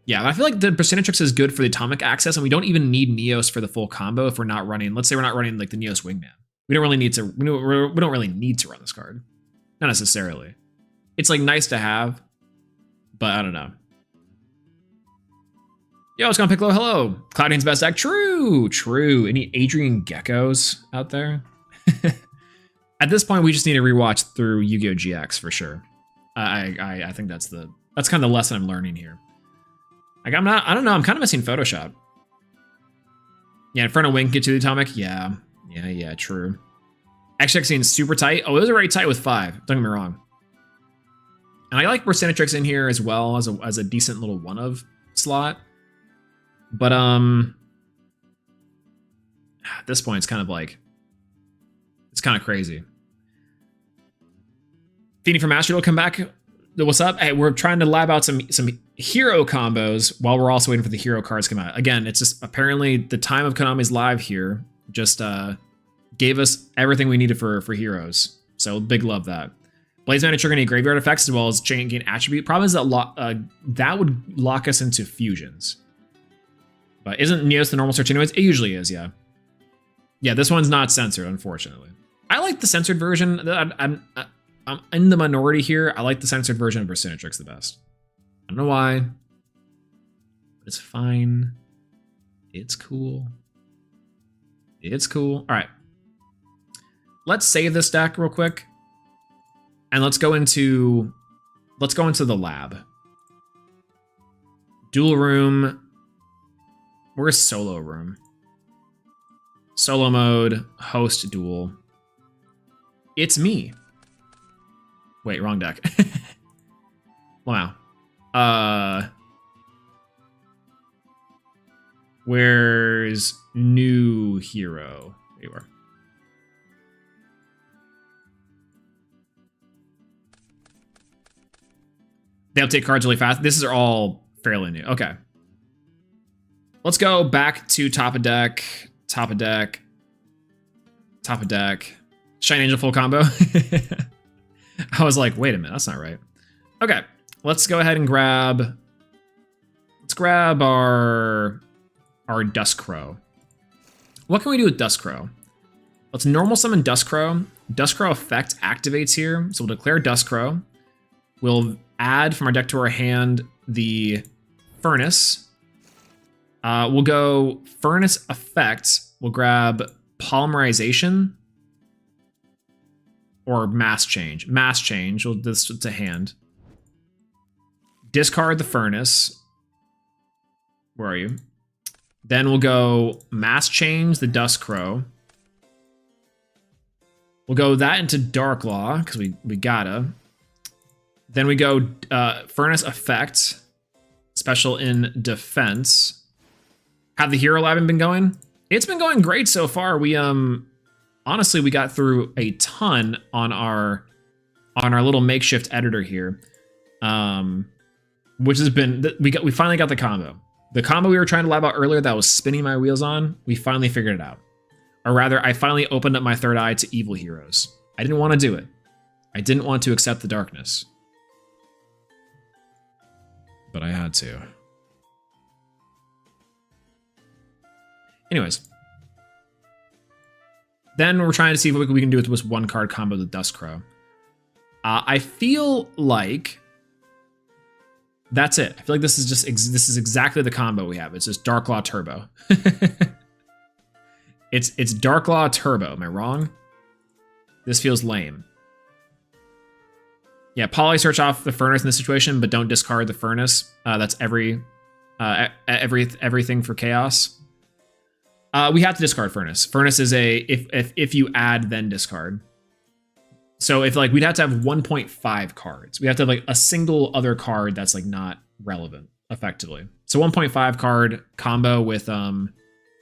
Yeah, I feel like the Brasinatrix is good for the atomic access, and we don't even need Neos for the full combo if we're not running. Let's say we're not running like the Neos Wingman. We don't really need to. We don't really need to run this card. Not necessarily. It's like nice to have, but I don't know. Yo, it's gonna Piccolo. Hello, Cloudian's best deck. True. Any Adrian Geckos out there? At this point, we just need to rewatch through Yu-Gi-Oh! GX for sure. I think that's kind of the lesson I'm learning here. Like I don't know. I'm kind of missing Photoshop. Yeah, Inferno Wing get to the atomic. Yeah. True. Actually, seems super tight. Oh, it was already tight with 5. Don't get me wrong. And I like Brasinatrix in here as well as a decent little one of slot. But at this point, it's kind of like it's kind of crazy. Feeding for Master will come back. What's up? Hey, we're trying to lab out some hero combos while we're also waiting for the hero cards to come out. Again, it's just apparently the time of Konami's live here just gave us everything we needed for heroes. So big love that. Blaze Mana triggering any graveyard effects as well as changing attribute. Problem is that that would lock us into fusions. But isn't Neos the normal search anyways? It usually is, yeah. Yeah, this one's not censored, unfortunately. I like the censored version. I'm in the minority here. I like the censored version of Brasinatrix the best. I don't know why, but it's fine. It's cool. All right. Let's save this deck real quick. And let's go into the lab. Duel room. Where's solo room? Solo mode, host duel. It's me. Wait, wrong deck. Wow. Where's new hero? There you are. They update cards really fast. This is all fairly new. Okay. Let's go back to top of deck. Shine Angel full combo. I was like, wait a minute, that's not right. Okay, let's go ahead and grab our Duskcrow. What can we do with Duskcrow? Let's normal summon Duskcrow. Duskcrow effect activates here, so we'll declare Duskcrow. We'll add from our deck to our hand the Furnace. We'll go Furnace effect. We'll grab Polymerization or Mass Change. Mass Change. We'll do this to hand. Discard the Furnace. Where are you? Then we'll go Mass Change the Duskcrow. We'll go that into Darklaw because we gotta. Then we go Furnace effect. Special in defense. Have the hero lab been going? It's been going great so far. We honestly we got through a ton on our little makeshift editor here, which has been we finally got the combo. The combo we were trying to lab out earlier that was spinning my wheels on. We finally figured it out, or rather, I finally opened up my third eye to evil heroes. I didn't want to do it. I didn't want to accept the darkness, but I had to. Anyways, then we're trying to see what we can do with this one card combo with Duskcrow. I feel like that's it. I feel like this is exactly the combo we have. It's just Darklaw Turbo. It's Darklaw Turbo. Am I wrong? This feels lame. Yeah, poly search off the Furnace in this situation, but don't discard the Furnace. That's everything for chaos. We have to discard Furnace. Furnace is a if you add then discard. So if like we'd have to have 1.5 cards. We have to have like a single other card that's like not relevant effectively. So 1.5 card combo with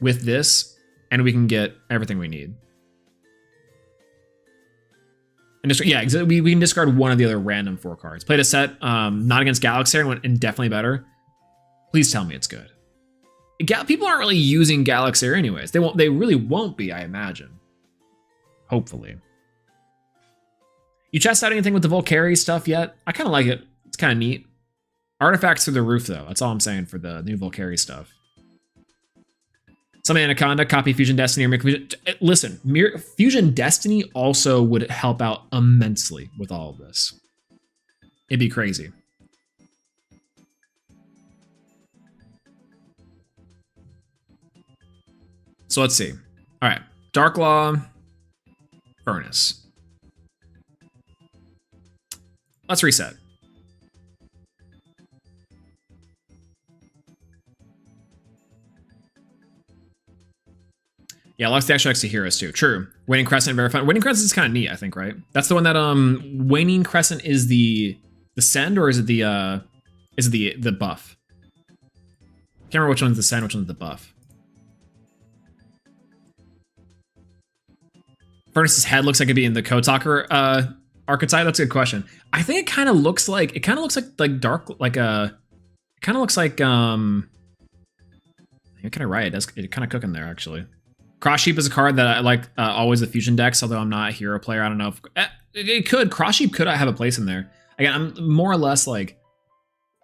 this, and we can get everything we need. And we can discard one of the other random 4 cards. Played a set not against Galaxy and definitely better. Please tell me it's good. People aren't really using Galaxy anyways. They really won't be, I imagine. Hopefully. You tested out anything with the Volcari stuff yet? I kind of like it. It's kind of neat. Artifacts through the roof, though. That's all I'm saying for the new Volcari stuff. Some Anaconda, copy Fusion Destiny, or make Fusion. Listen, Fusion Destiny also would help out immensely with all of this. It'd be crazy. So let's see. All right, Dark Law, Furnace. Let's reset. Yeah, Lux actually likes to heroes too. True. Waning Crescent, very fun. Waning Crescent is kind of neat, I think, right? That's the one that Waning Crescent is the send, or is it the buff? Can't remember which one's the send, which one's the buff. Furnace's head looks like it'd be in the Kotaker archetype. That's a good question. I think it kind of looks like dark, like a. It kind of looks like you're kind of right. It's kind of cooking there actually. Cross Sheep is a card that I like always the fusion decks, although I'm not a hero player. I don't know if it could. Cross Sheep could have a place in there. Again, I'm more or less like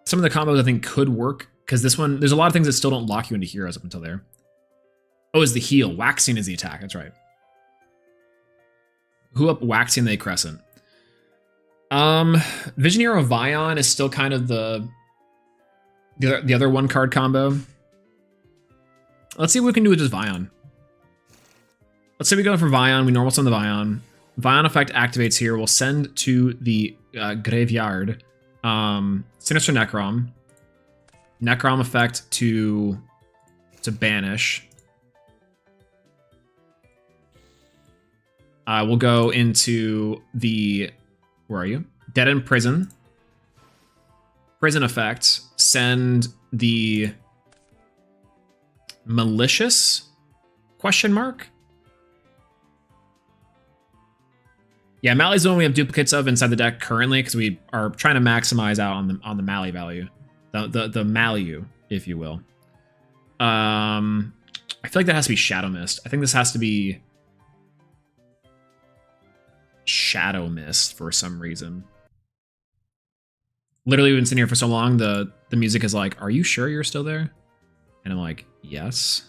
some of the combos I think could work because this one, there's a lot of things that still don't lock you into heroes up until there. Oh, is the heal. Waxing is the attack. That's right. Who up Waxing the Crescent? Visioneer of Vion is still kind of the other one card combo. Let's see what we can do with this Vion. Let's say we go for Vion. We normal summon the Vion. Vion effect activates here. We'll send to the graveyard. Sinister Necrom. Necrom effect to banish. We'll go into the, where are you? Dead in Prison. Prison effect. Send the Malicious? Question mark? Yeah, Mally's the one we have duplicates of inside the deck currently because we are trying to maximize out on the Mally value. The Mallew, if you will. I feel like that has to be Shadow Mist. I think this has to be Shadow Mist for some reason. Literally been sitting here for so long, the music is like, are you sure you're still there? And I'm like, yes.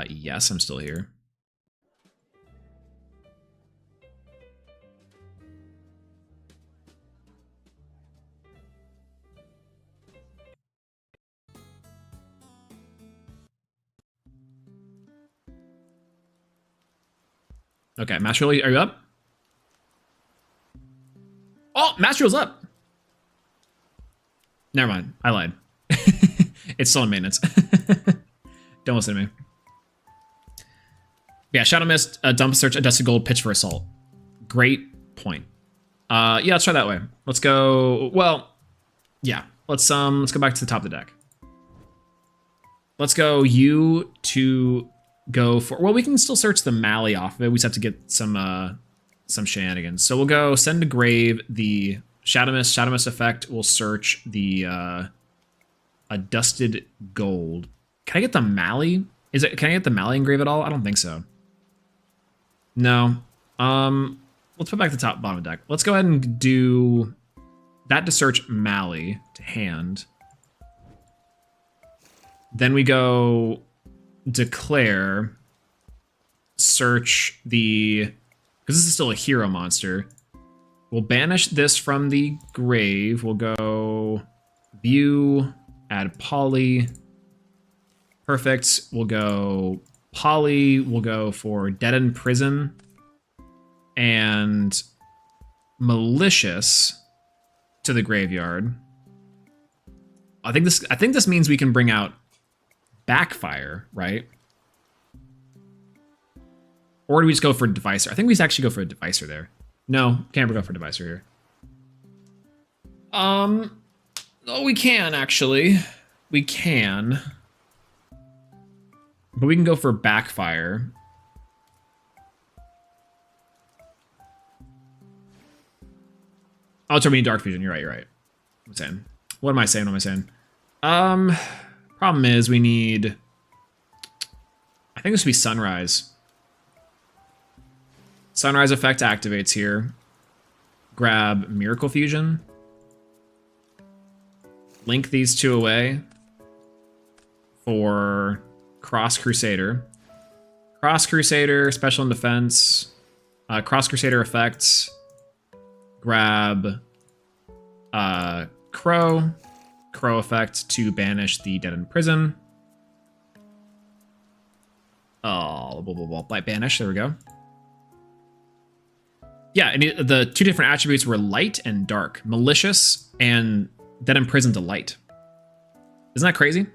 Yes, I'm still here. Okay, Master, are you up? Oh, Master's up. Never mind, I lied. It's still in maintenance. Don't listen to me. Yeah, Shadow Mist, Dump Search, a Dusty Gold, Pitch for Assault. Great point. Yeah, let's try that way. Let's go. Well, yeah. Let's go back to the top of the deck. Let's go you to go for. Well, we can still search the Mally off of it. We just have to get some shenanigans. So we'll go send to grave the Shadow Mist. Shadow Mist effect will search the a Dusted Gold. Can I get the Mally? Can I get the Mally engrave at all? I don't think so. No. Let's put back the top bottom deck. Let's go ahead and do that to search Mally to hand. Then we go declare, search the, because this is still a hero monster. We'll banish this from the grave. We'll go view, add poly. Perfect. We'll go poly. We'll go for Dead in Prison and Malicious to the graveyard. I think this means we can bring out Backfire, right? Or do we just go for Devicer? I think we just actually go for a Devicer there. No, can't ever go for Devicer here. Oh, we can actually. We can. But we can go for Backfire. Oh, it's already Dark Fusion. You're right. I'm saying. What am I saying? What am I saying? Problem is we need... I think this would be Sunrise. Sunrise effect activates here. Grab Miracle Fusion. Link these two away for Cross Crusader. Cross Crusader, Special and Defense. Cross Crusader effects. Grab Crow. Crow effect to banish the Dead in Prison. Oh, by banish, there we go. Yeah, and the two different attributes were light and dark. Malicious and Dead in Prison to light. Isn't that crazy?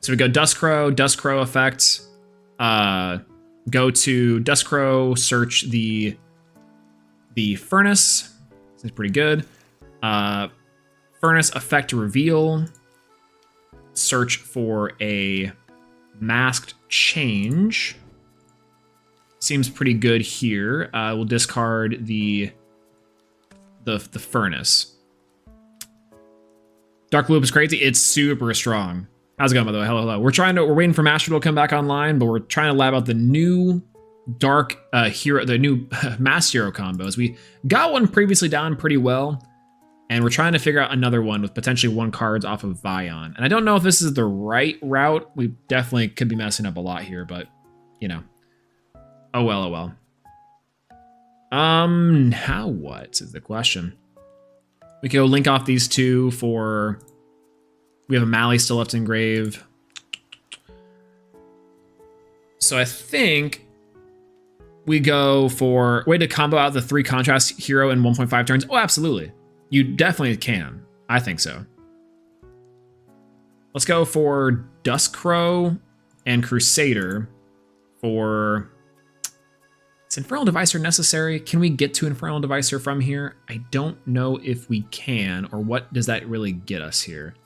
So we go Duskcrow effect. Go to Duskcrow, search the furnace. Seems pretty good. Furnace effect reveal. Search for a masked change. Seems pretty good here. We'll discard the furnace. Dark Loop is crazy. It's super strong. How's it going, by the way? Hello, hello. We're waiting for Master Duel to come back online, but we're trying to lab out the new dark hero, the new mass hero combos. We got one previously down pretty well, and we're trying to figure out another one with potentially 1 cards off of Vion. And I don't know if this is the right route. We definitely could be messing up a lot here, but you know. Oh well, oh well. Now what is the question? We can go link off these two for... We have a Mally still left in grave. So I think we go for way to combo out the 3 contrast hero in 1.5 turns. Oh, absolutely. You definitely can. I think so. Let's go for Duskcrow and Crusader for... Is Infernal Devicer necessary? Can we get to Infernal Devicer from here? I don't know if we can, or what does that really get us here?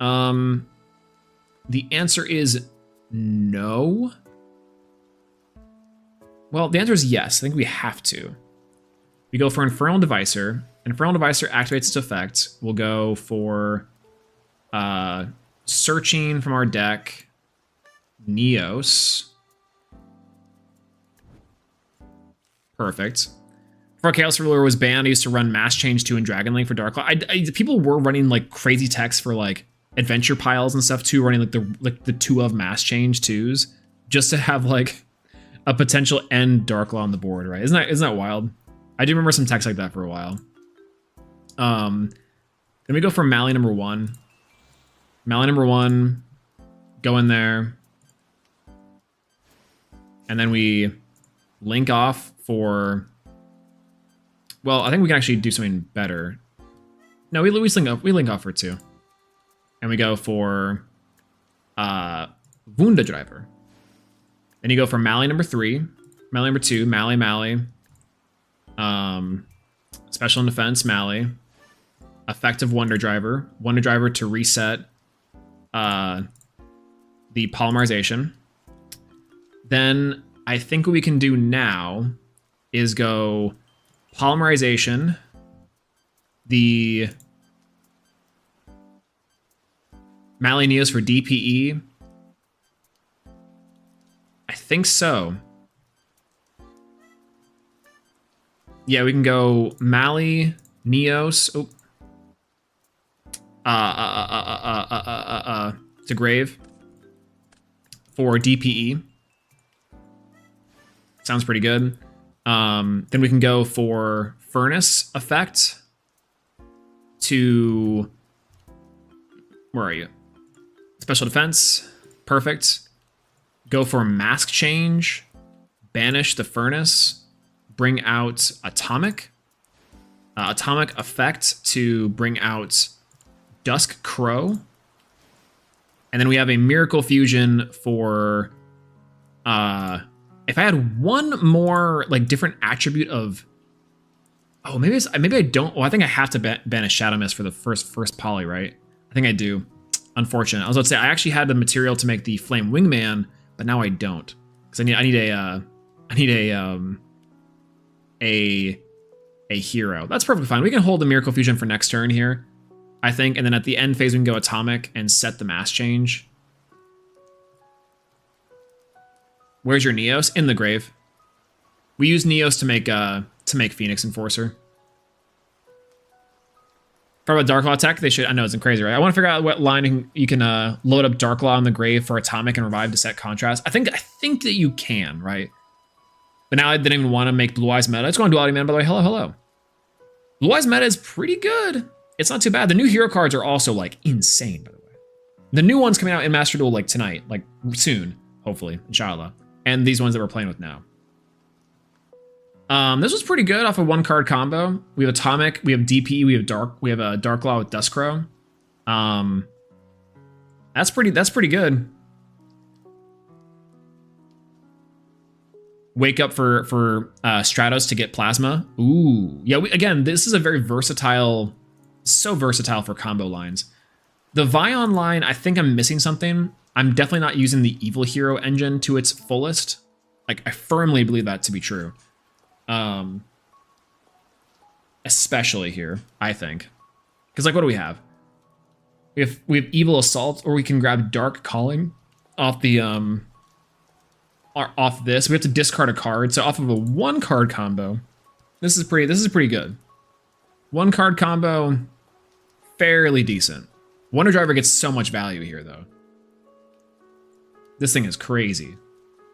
The answer is no. Well, the answer is yes. I think we have to. We go for Infernal Devicer. Infernal Devicer activates its effect. We'll go for searching from our deck. Neos. Perfect. Before Chaos Ruler was banned, I used to run Mass Change 2 and Dragon Link for Darklaw. People were running like crazy text for like adventure piles and stuff too, running like the 2 of Mass Change 2s just to have like a potential end Darklaw on the board, right? Isn't that wild? I do remember some text like that for a while. Then we go for Mally number 1. Mally number 1, go in there, and then we link off for... Well, I think we can actually do something better. No, we link off for 2. And we go for Wunda Driver. Then you go for Mally number 3, Mally number 2, Mally, Special and Defense, Mally, Effective Wonder Driver to reset the polymerization. Then I think what we can do now is go polymerization, the Mally Neos for DPE. I think so. Yeah, we can go Mally Neos. Oh. To grave for DPE. Sounds pretty good. Then we can go for Furnace effect to... Where are you? Special Defense. Perfect. Go for Mask Change. Banish the Furnace. Bring out Atomic. Atomic effect to bring out Duskcrow. And then we have a Miracle Fusion for... if I had one more like different attribute of... Oh, maybe I don't... Well, I think I have to banish Shadow Mist for the first poly, right? I think I do. unfortunate. I was about to say I actually had the material to make the Flame Wingman, but now I don't because I need a hero. That's perfectly fine. We can hold the Miracle Fusion for next turn here, I think, and then at the end phase we can go Atomic and set the mass change. Where's your Neos? In the grave. We use Neos to make Phoenix Enforcer. For a Dark Law tech, they should. I know it's crazy, right? I want to figure out what line you can load up Dark Law in the grave for Atomic and Revive to set contrast. I think that you can, right? But now I didn't even want to make Blue Eyes meta. It's going Duality Man, by the way. Hello, hello. Blue Eyes meta is pretty good. It's not too bad. The new hero cards are also like insane, by the way. The new ones coming out in Master Duel like tonight, like soon, hopefully, inshallah. And these ones that we're playing with now. This was pretty good off a 1-card combo. We have Atomic, we have DP, we have a Dark Law with Duskcrow. That's pretty good. Wake up for Stratos to get Plasma. Ooh, yeah. Again, this is a very versatile, so versatile for combo lines. The Vion line, I think I'm missing something. I'm definitely not using the Evil Hero engine to its fullest. Like, I firmly believe that to be true. Especially here, I think. Because, like, what do we have? We have Evil Assault, or we can grab Dark Calling off the, off this. We have to discard a card, so off of a 1-card combo, this is pretty good. 1-card combo, fairly decent. Wonder Driver gets so much value here, though. This thing is crazy.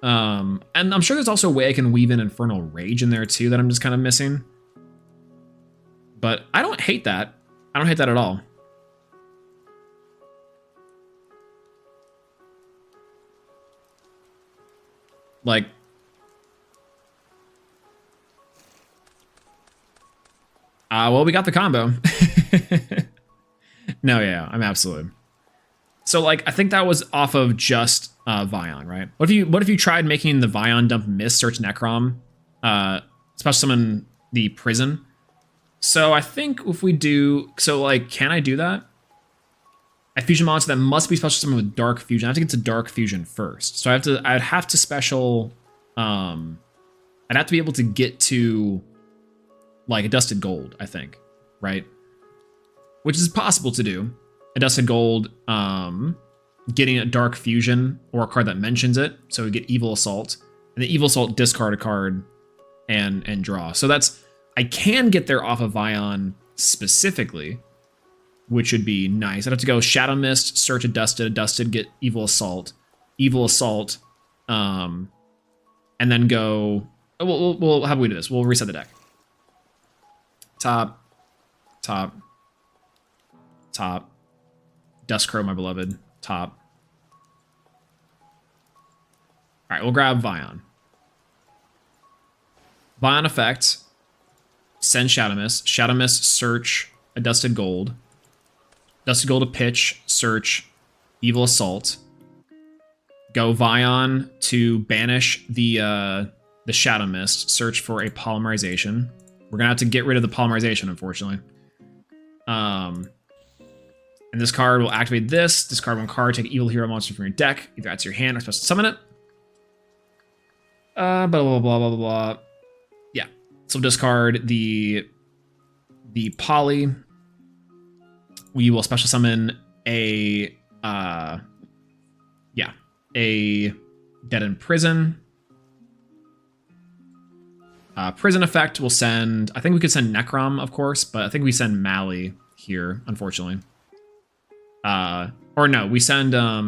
And I'm sure there's also a way I can weave in Infernal Rage in there too that I'm just kind of missing. But I don't hate that. I don't hate that at all. Like, well, we got the combo. No, yeah, I'm absolutely. So, like, I think that was off of just Vion, right? What if you tried making the Vion dump miss search Necrom, special summon the prison? So I think if we do, so like, can I do that? I fusion monster that must be special summon with Dark Fusion. I have to get to Dark Fusion first. So I'd have to special, I'd have to be able to get to like a Dusted Gold, I think, right? Which is possible to do. A Dusted Gold, getting a Dark Fusion or a card that mentions it. So we get Evil Assault, and the Evil Assault discard a card and draw. So that's, I can get there off of Vion specifically, which would be nice. I'd have to go Shadow Mist, search a Dusted, get Evil Assault, and then go. We'll how do we do this? We'll reset the deck. Top. Duskcrow, my beloved. Top. All right, we'll grab Vion. Vion effect. Send Shadow Mist. Shadow Mist, search a Dusted Gold. Dusted Gold to pitch, search Evil Assault. Go Vion to banish the Shadow Mist, search for a Polymerization. We're gonna have to get rid of the Polymerization, unfortunately. And this card will activate this. Discard 1 card, take an Evil Hero monster from your deck. Either add to your hand or supposed to summon it. Blah, blah, blah, blah, blah. Yeah. So discard the Poly. We will special summon a Dead in Prison. Prison effect will send, I think we could send Necrom, of course, but I think we send Mali here, unfortunately. Or no, we send yeah,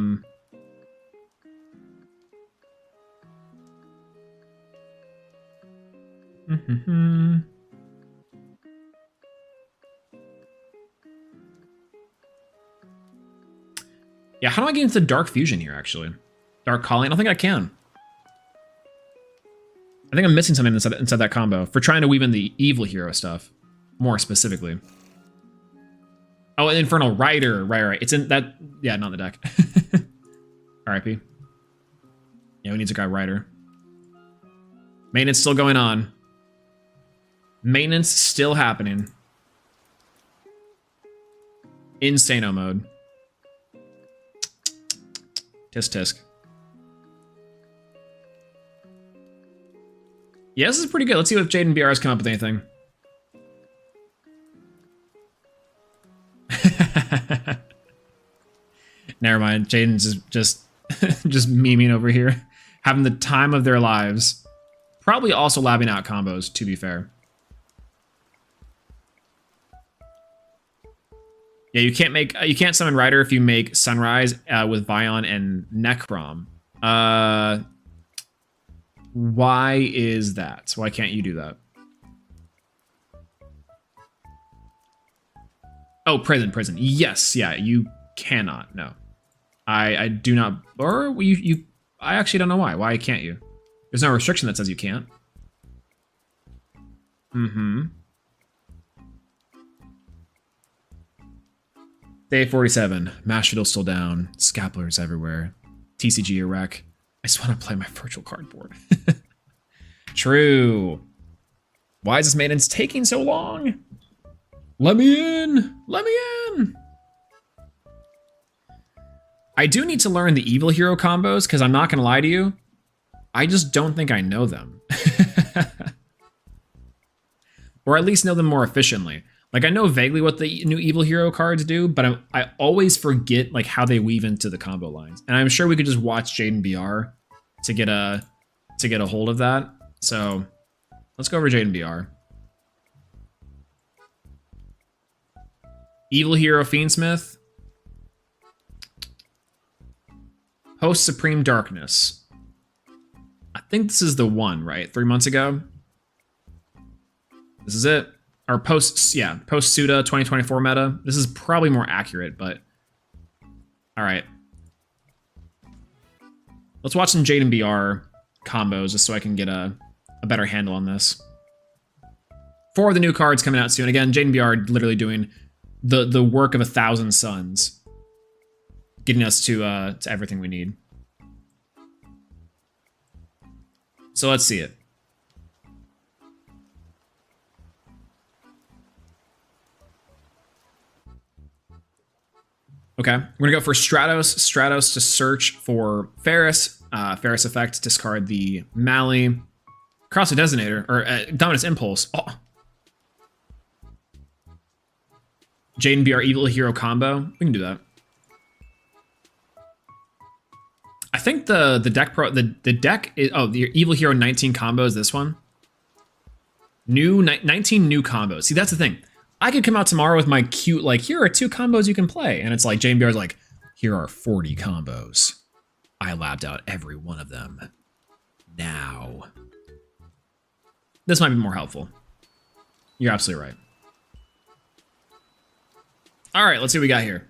how do I get into Dark Fusion here, actually? Dark Calling? I don't think I can. I think I'm missing something inside that combo for trying to weave in the Evil Hero stuff, more specifically. Oh, and Infernal Rider. Right. It's in that. Yeah, not in the deck. RIP. Yeah, we need to grab Rider. Maintenance still going on. Maintenance still happening. Insano mode. Tisk tisk. Yeah, this is pretty good. Let's see if Jaden BR has come up with anything. Never mind. Jaden's just just memeing over here, having the time of their lives. Probably also labbing out combos, to be fair. Yeah, you can't summon Rider if you make Sunrise with Vion and Necrom. Why is that? Why can't you do that? Oh, prison. Yes, yeah, you cannot. No, I do not. Or you. I actually don't know why. Why can't you? There's no restriction that says you can't. Day 47. Mash Fiddle's still down. Scapulars everywhere. TCG a wreck. I just want to play my virtual cardboard. True. Why is this maintenance taking so long? Let me in! Let me in! I do need to learn the Evil Hero combos, because I'm not going to lie to you. I just don't think I know them. Or at least know them more efficiently. Like, I know vaguely what the new Evil Hero cards do, but I always forget like how they weave into the combo lines. And I'm sure we could just watch Jaden BR to get a hold of that. So let's go over Jaden BR. Evil Hero Fiendsmith. Host Supreme Darkness. I think this is the one, right? 3 months ago. This is it. Or post Suda 2024 meta. This is probably more accurate, but all right. Let's watch some Jaden BR combos just so I can get a better handle on this. 4 of the new cards coming out soon. Again, Jaden BR literally doing the work of 1,000 suns, getting us to everything we need. So let's see it. Okay, we're gonna go for Stratos. Stratos to search for Ferris. Ferris effect, discard the Mally. Cross a Designator, or Dominus Impulse. Oh. Jaden BR Evil Hero combo. We can do that. I think the deck is, oh, the Evil Hero 19 combo is this one. 19 new combos. See, that's the thing. I could come out tomorrow with my cute, like, here are 2 combos you can play. And it's like, Jaden BR's like, here are 40 combos. I labbed out every one of them. Now. This might be more helpful. You're absolutely right. All right, let's see what we got here.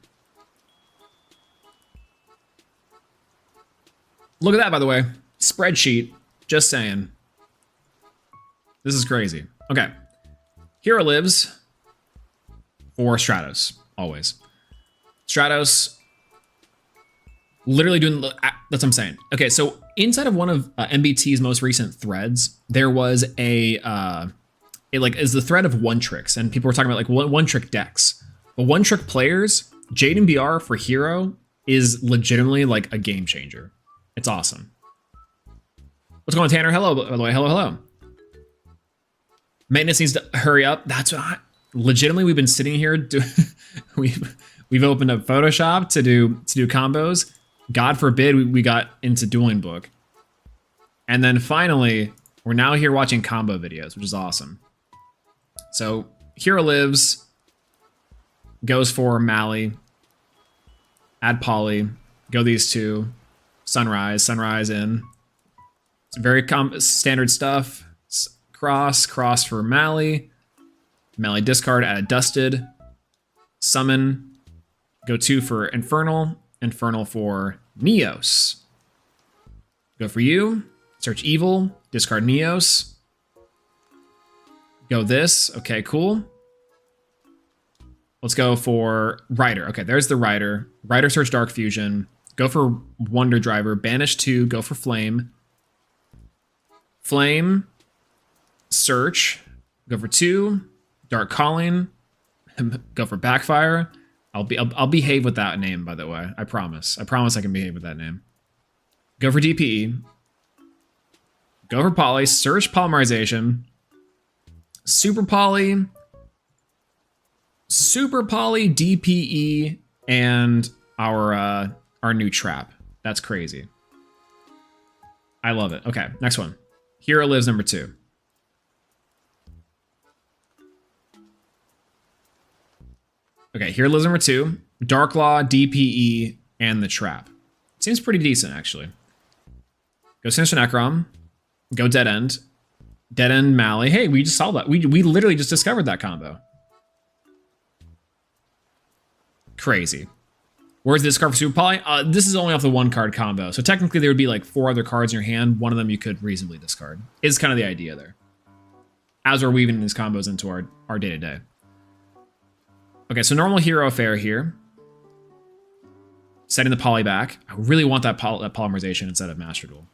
Look at that, by the way. Spreadsheet. Just saying. This is crazy. Okay. Hero lives for Stratos, always. Stratos, literally doing, that's what I'm saying. Okay, so inside of one of MBT's most recent threads, there was is the thread of one tricks, and people were talking about like one trick decks. But one trick players, Jaden BR for Hero is legitimately like a game changer. It's awesome. What's going on, Tanner? Hello, by the way. Hello. Maintenance needs to hurry up. That's what legitimately we've been sitting here we've opened up Photoshop to do combos. God forbid we got into Dueling Book. And then finally, we're now here watching combo videos, which is awesome. So Hero lives, goes for Mally, add Poly, go these 2, Sunrise in. It's very standard stuff. Cross for Mally. Mally discard, add Dusted. Summon. Go 2 for Infernal. Infernal for Neos. Go for you. Search Evil. Discard Neos. Go this. Okay, cool. Let's go for Rider. Okay, there's the Rider. Rider search Dark Fusion. Go for Wonder Driver. Banish 2. Go for Flame. Flame. Search. Go for 2. Dark Calling. Go for Backfire. I'll behave with that name, by the way. I promise. I promise I can behave with that name. Go for DPE. Go for poly. Search polymerization. Super poly. Super poly, DPE, and our new trap. That's crazy. I love it. Okay, next one. Hero Lives number 2. Okay, Hero Lives number 2. Dark Law, DPE, and the trap. Seems pretty decent, actually. Go Sinister Necrom. Go Dead End. Dead End Mally. Hey, we just saw that. We literally just discovered that combo. Crazy. Where's this card for Super Poly? This is only off the 1-card combo. So technically there would be like 4 other cards in your hand. One of them you could reasonably discard. Is kind of the idea there. As we're weaving these combos into our day-to-day. Okay, so normal hero affair here. Setting the poly back. I really want that polymerization instead of Master Duel.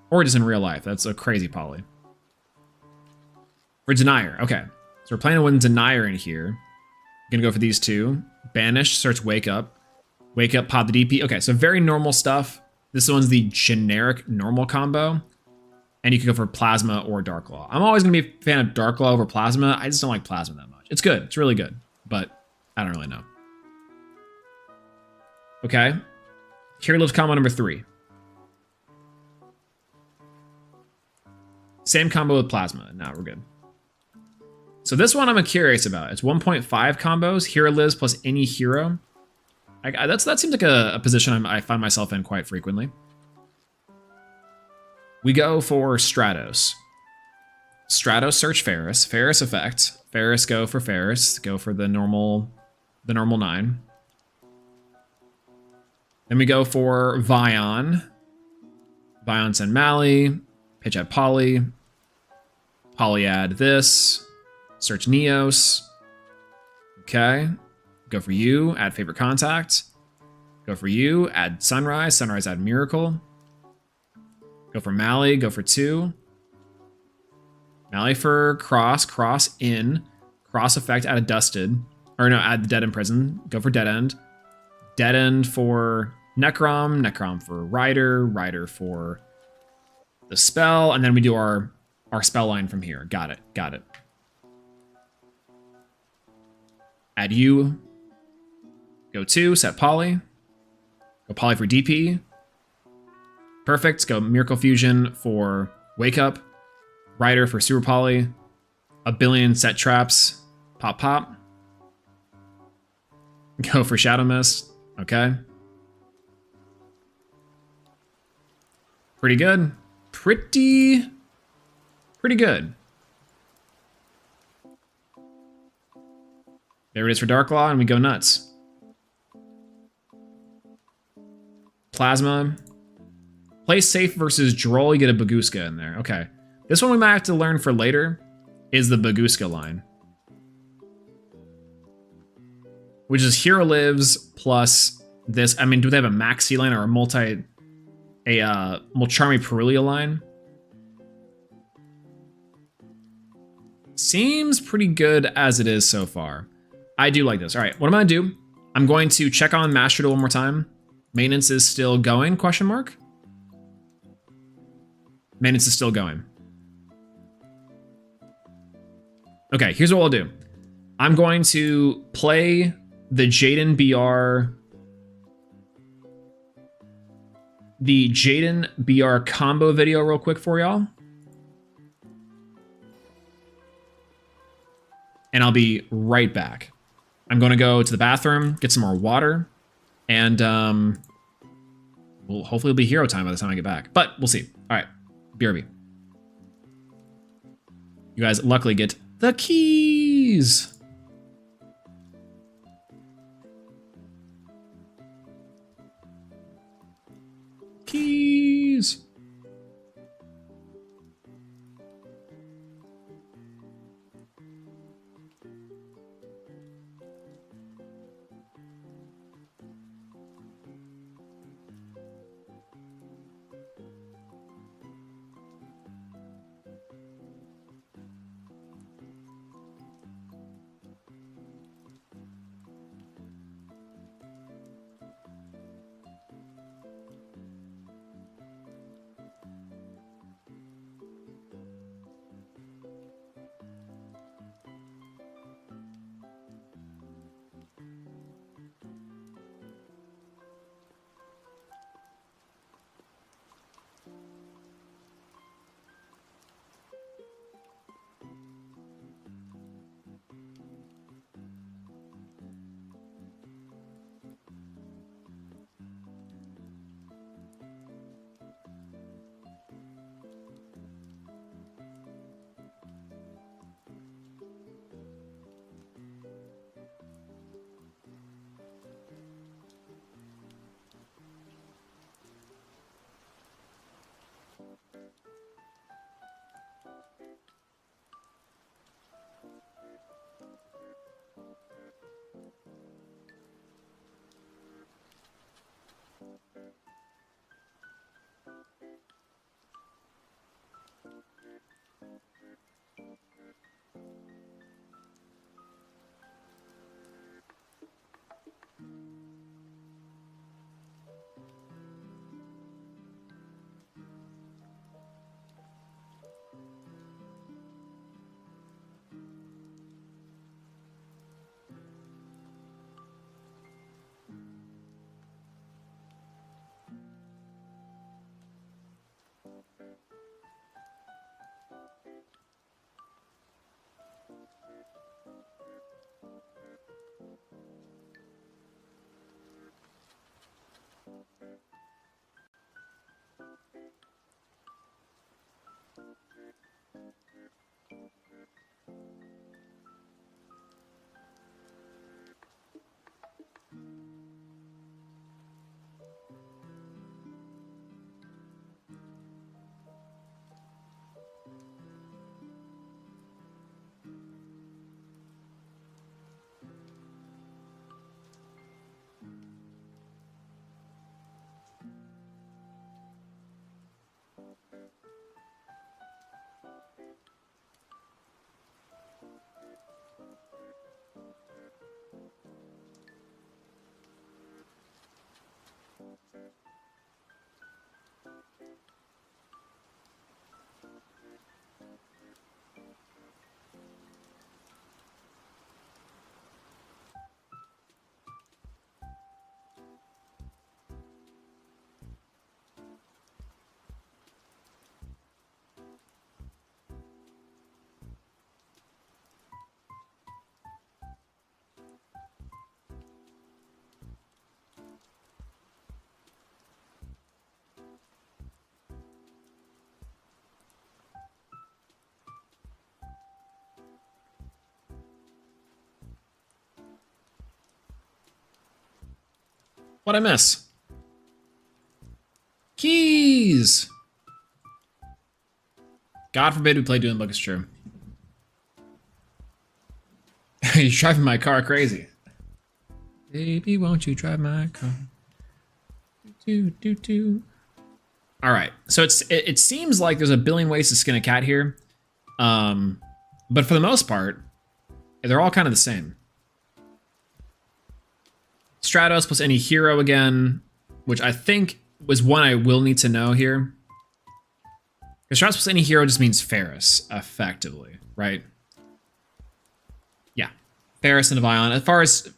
Or just in real life. That's a crazy poly. For Denier. Okay. So we're playing with Denier in here. Gonna go for these 2. Banish, search Wake Up. Wake Up, pop the DP. Okay, so very normal stuff. This one's the generic normal combo. And you can go for Plasma or Dark Law. I'm always gonna be a fan of Dark Law over Plasma. I just don't like Plasma that much. It's good. It's really good. But I don't really know. Okay. Hero Lives combo number 3. Same combo with Plasma. Now we're good. So this one I'm curious about. It's 1.5 combos. Hero Lives plus any hero. That seems like a position I find myself in quite frequently. We go for Stratos. Stratos search Ferris. Ferris effect. Ferris go for Ferris. Go for the normal 9. Then we go for Vion. Vion send Mally. Pitch at Poly. Poly add this. Search Neos. Okay. Go for you. Add favorite contact. Go for you. Add Sunrise. Sunrise add Miracle. Go for Mally. Go for 2. Mally for Cross. Cross in. Cross effect add a Dusted. Or no, add the Dead End Prison. Go for Dead End. Dead End for Necrom. Necrom for Rider. Rider for the spell. And then we do our spell line from here. Got it. Got it. Add you. Go 2, set Poly. Go Poly for DP. Perfect. Go Miracle Fusion for Wake Up. Rider for Super Poly. A billion set traps. Pop, pop. Go for Shadow Mist. Okay. Pretty good. Pretty good. There it is for Dark Law, and we go nuts. Plasma. Play safe versus Droll, you get a Baguska in there. Okay. This one we might have to learn for later is the Baguska line. Which is Hero Lives plus this. I mean, do they have a Maxi line or a Mulcharmy Perulia line? Seems pretty good as it is so far. I do like this. All right, what I'm gonna do, I'm going to check on Master Duel one more time. Maintenance is still going, question mark? Maintenance is still going. Okay, here's what I'll do. I'm going to play the Jaden BR... the Jaden BR combo video real quick for y'all. And I'll be right back. I'm going to go to the bathroom, get some more water, and we'll hopefully it'll be hero time by the time I get back. But we'll see. All right, BRB. You guys luckily get the keys. Keys. What'd I miss? Keys! God forbid we play Duel Book is true. You're driving my car crazy. Baby, won't you drive my car? All right, so it seems like there's a billion ways to skin a cat here, but for the most part, they're all kind of the same. Stratos plus any hero again, which I think was one I will need to know here. Because Stratos plus any hero just means Ferris, effectively, right? Yeah, Ferris and a Vion. As far as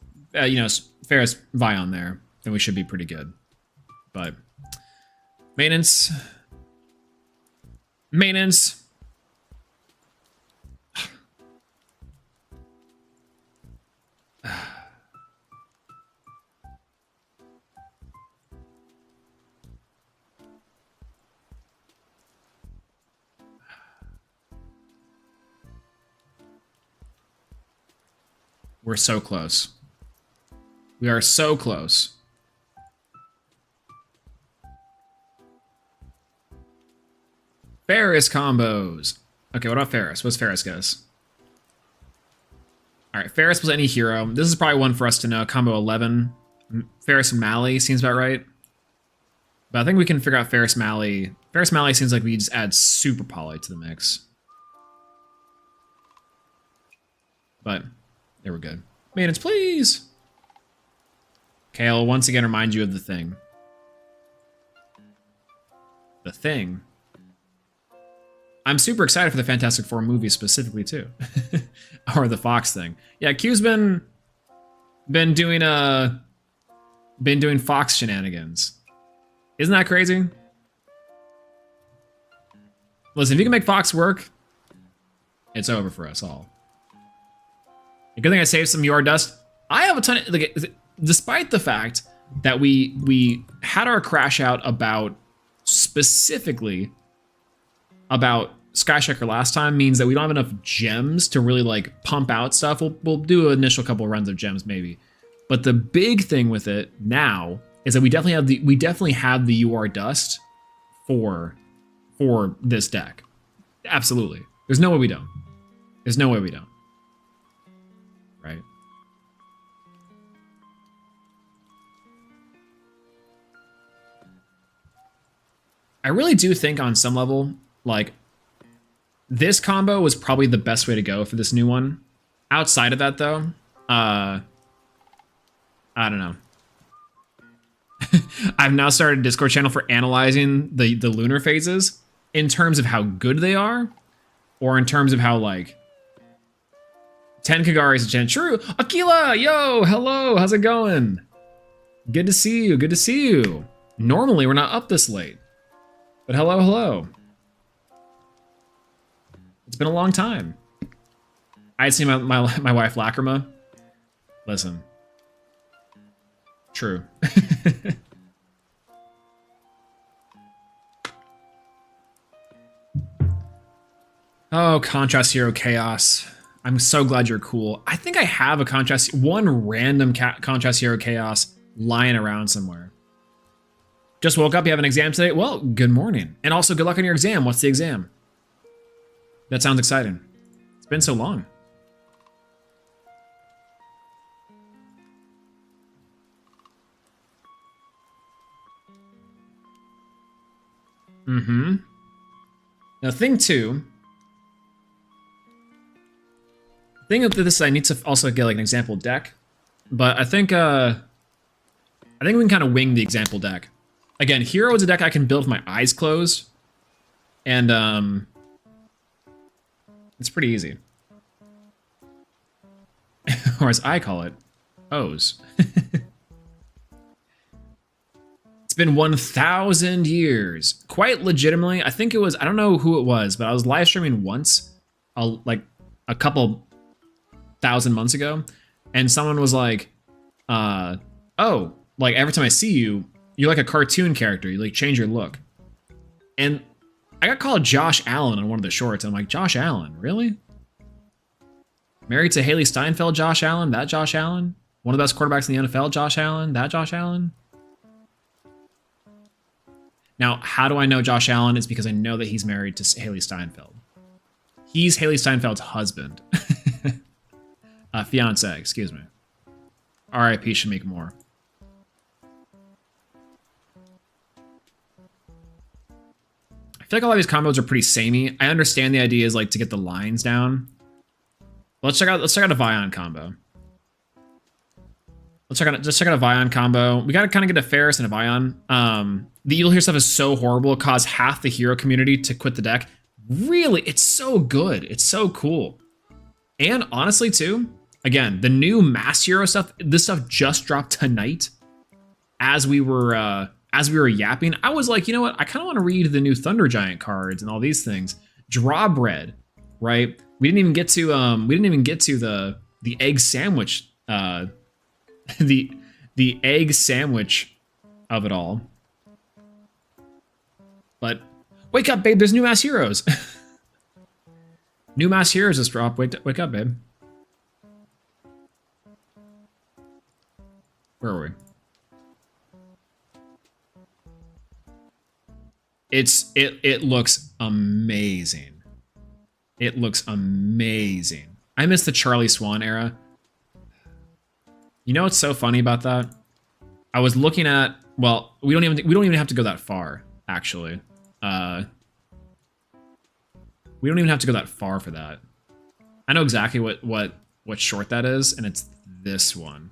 Ferris Vion there, then we should be pretty good. But maintenance. We're so close. We are so close. Ferris combos. Okay, what about Ferris? What's Ferris, guys? All right, Ferris plus any hero. This is probably one for us to know. Combo 11. Ferris and Mally seems about right. But I think we can figure out Ferris Mally. Ferris Mally seems like we just add super poly to the mix. But there we're good. Maintenance, please. Okay, I'll once again remind you of the thing. The thing. I'm super excited for the Fantastic Four movie specifically too, or the Fox thing. Yeah, Q's been doing Fox shenanigans. Isn't that crazy? Listen, if you can make Fox work, it's over for us all. A good thing I saved some UR dust. I have a ton of, like, despite the fact that we had our crash out about specifically about Skyshaker last time, means that we don't have enough gems to really like pump out stuff. We'll do an initial couple runs of gems maybe, but the big thing with it now is that we definitely have the UR dust for this deck. Absolutely. There's no way we don't. There's no way we don't. Right? I really do think on some level, like, this combo was probably the best way to go for this new one. Outside of that, though, I don't know. I've now started a Discord channel for analyzing the lunar phases in terms of how good they are, or in terms of how, like, 10 Kagari is a 10. True. Aquila, yo, hello, how's it going? Good to see you, good to see you. Normally, we're not up this late. But hello, hello. It's been a long time. I had seen my wife Lacrima. Listen. True. Oh, Contrast Hero Chaos. I'm so glad you're cool. I think I have a one random Contrast Hero Chaos lying around somewhere. Just woke up, you have an exam today? Well, good morning. And also, good luck on your exam. What's the exam? That sounds exciting. It's been so long. Mm-hmm. Now, thing of this, I need to also get like an example deck, but I think we can kind of wing the example deck. Again, Hero is a deck I can build with my eyes closed, and it's pretty easy. Or as I call it, O's. It's been 1,000 years. Quite legitimately, I think it was, I don't know who it was, but I was live streaming once, like a couple thousand months ago, and someone was like, oh, like every time I see you, you're like a cartoon character, you like change your look. And I got called Josh Allen on one of the shorts, and I'm like, Josh Allen, really? Married to Haley Steinfeld, Josh Allen? That Josh Allen? One of the best quarterbacks in the NFL, Josh Allen? That Josh Allen? Now, how do I know Josh Allen? It's because I know that he's married to Haley Steinfeld. He's Haley Steinfeld's husband. Fiance, excuse me. R.I.P. Shamik Moore. I feel like a lot of these combos are pretty samey. I understand the idea is like to get the lines down. Let's check out a Vion combo. Let's check out a Vion combo. We gotta kind of get a Ferris and a Vion. The You'll Hear stuff is so horrible, it caused half the hero community to quit the deck. Really, it's so good. It's so cool. And honestly, too, again, the new Mass Hero stuff, this stuff just dropped tonight. As we were yapping, I was like, you know what? I kind of want to read the new Thunder Giant cards and all these things. Drawbread, right? We didn't even get to the egg sandwich, the egg sandwich of it all. But wake up, babe! There's new Mass Heroes. New Mass Heroes just dropped. Wake up, babe. Where are we? It looks amazing. It looks amazing. I miss the Charlie Swan era. You know what's so funny about that? I was looking at, well, we don't even have to go that far, actually. We don't even have to go that far for that. I know exactly what short that is, and it's this one.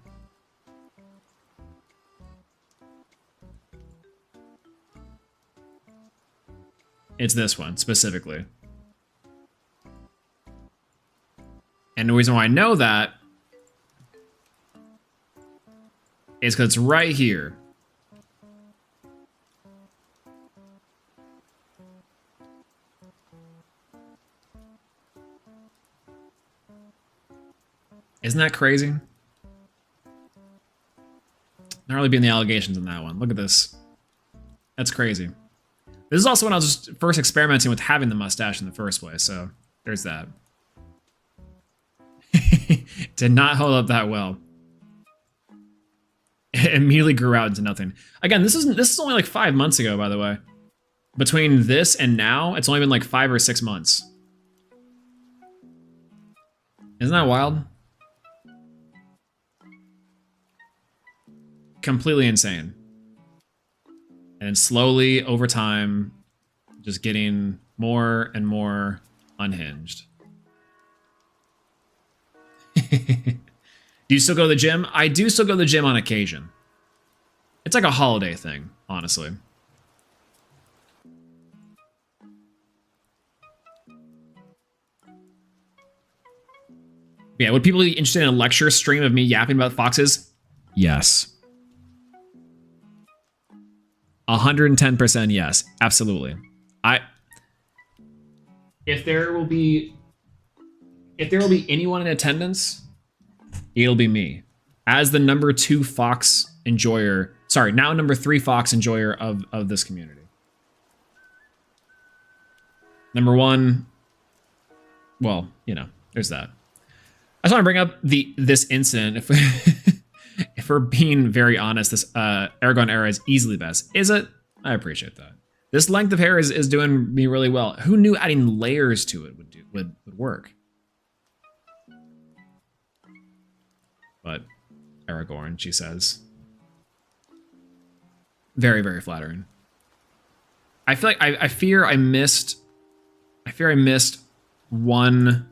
It's this one, specifically. And the reason why I know that is because it's right here. Isn't that crazy? Not really being the allegations in that one. Look at this. That's crazy. This is also when I was just first experimenting with having the mustache in the first place, so there's that. Did not hold up that well. It immediately grew out into nothing. Again, this is only like 5 months ago, by the way. Between this and now, it's only been like 5 or 6 months. Isn't that wild? Completely insane. And slowly, over time, just getting more and more unhinged. Do you still go to the gym? I do still go to the gym on occasion. It's like a holiday thing, honestly. Yeah, would people be interested in a lecture stream of me yapping about foxes? Yes. 110% yes, absolutely. If there will be anyone in attendance, it'll be me. As the number 2 fox enjoyer, sorry, now number 3 fox enjoyer of this community. Number 1, well, you know, there's that. I just want to bring up this incident. If we're being very honest, this Aragon era is easily best. Is it? I appreciate that. This length of hair is doing me really well. Who knew adding layers to it would work? But Aragorn, she says. Very, very flattering. I feel like I fear I missed one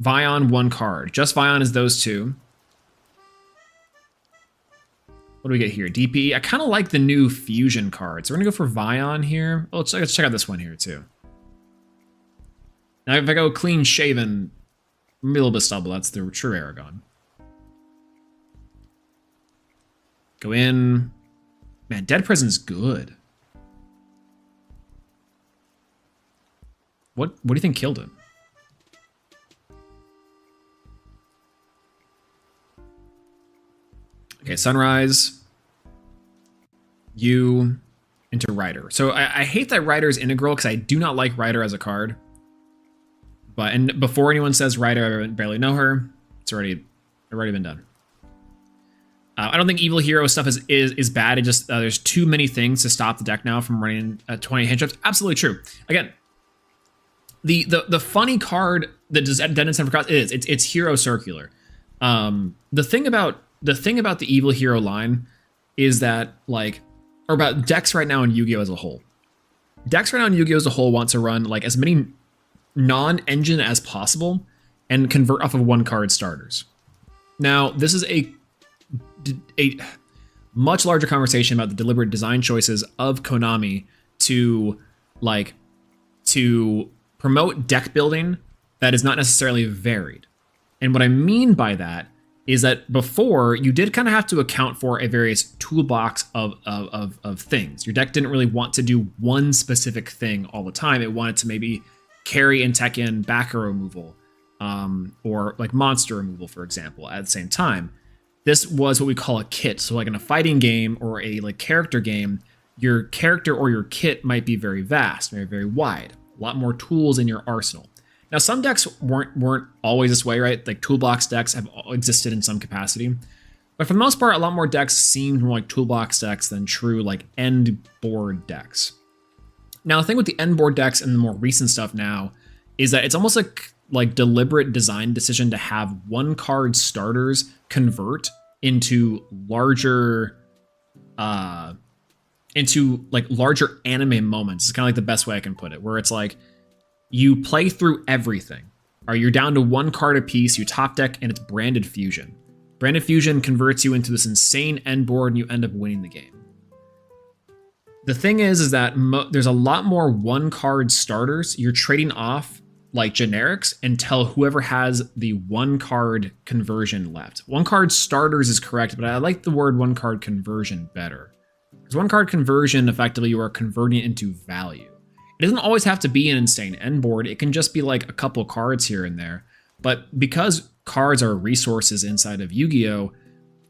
Vion, 1 card. Just Vion is those 2. What do we get here? DP. I kind of like the new fusion cards. So we're gonna go for Vion here. Oh, let's check out this one here too. Now if I go clean shaven, maybe a little bit stubble. That's the true Aragon. Go in. Man, Dead Prison's good. What do you think killed him? Okay, Sunrise. You into Ryder. So I hate that Ryder is integral because I do not like Ryder as a card. And before anyone says Ryder, I barely know her. It's already been done. I don't think Evil Hero stuff is bad. It just there's too many things to stop the deck now from running 20 hand traps. Absolutely true. Again, the funny card that does Dead End Center for is it's Hero Circular. The thing about the Evil Hero line is that like, or about decks right now in Yu-Gi-Oh as a whole. Decks right now in Yu-Gi-Oh as a whole want to run like as many non-engine as possible and convert off of 1-card starters. Now, this is a much larger conversation about the deliberate design choices of Konami to promote deck building that is not necessarily varied. And what I mean by that is that before you did kind of have to account for a various toolbox of things. Your deck didn't really want to do one specific thing all the time. It wanted to maybe carry and tech in backer removal, or like monster removal, for example, at the same time. This was what we call a kit. So like in a fighting game or a like character game, your character or your kit might be very vast, very, very wide, a lot more tools in your arsenal. Now, some decks weren't always this way, right? Like toolbox decks have existed in some capacity. But for the most part, a lot more decks seemed more like toolbox decks than true like end board decks. Now, the thing with the end board decks and the more recent stuff now is that it's almost like deliberate design decision to have 1-card starters convert into larger anime moments. It's kind of like the best way I can put it, where it's like you play through everything. Or you're down to 1 card apiece, you top deck, and it's Branded Fusion. Branded Fusion converts you into this insane end board, and you end up winning the game. The thing is that there's a lot more 1-card starters. You're trading off like generics until whoever has the 1-card conversion left. 1-card starters is correct, but I like the word 1-card conversion better. Because 1-card conversion, effectively, you are converting it into value. It doesn't always have to be an insane end board. It can just be like a couple cards here and there. But because cards are resources inside of Yu-Gi-Oh,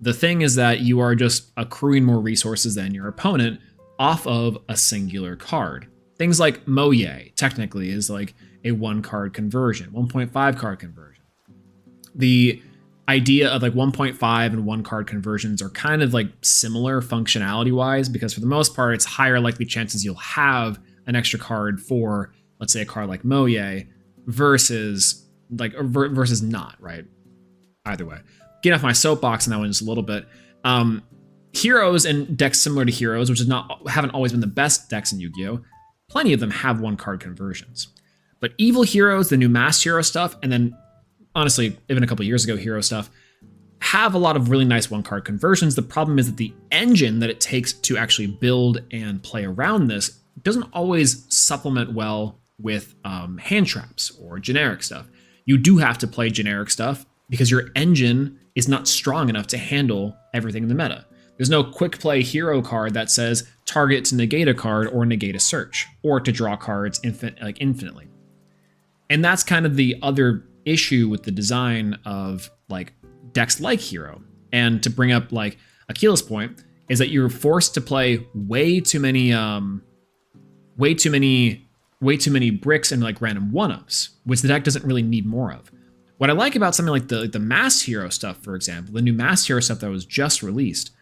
the thing is that you are just accruing more resources than your opponent off of a singular card. Things like Moye, technically, is like a 1-card conversion, 1.5 card conversion. The idea of like 1.5 and 1-card conversions are kind of like similar functionality-wise, because for the most part, it's higher likely chances you'll have an extra card for, let's say, a card like Moye versus not, right? Either way. Getting off my soapbox on that one just a little bit. Heroes and decks similar to Heroes, which haven't always been the best decks in Yu-Gi-Oh, plenty of them have 1-card conversions. But Evil Heroes, the new Masked Hero stuff, and then honestly, even a couple years ago, Hero stuff, have a lot of really nice 1-card conversions. The problem is that the engine that it takes to actually build and play around this doesn't always supplement well with hand traps or generic stuff. You do have to play generic stuff because your engine is not strong enough to handle everything in the meta. There's no quick play hero card that says target to negate a card or negate a search, or to draw cards infinitely. And that's kind of the other issue with the design of like decks like Hero. And to bring up like Akila's point is that you're forced to play way too many bricks and like random 1-ups, which the deck doesn't really need more of. What I like about something like the Masked Hero stuff, for example, the new Masked Hero stuff that was just released,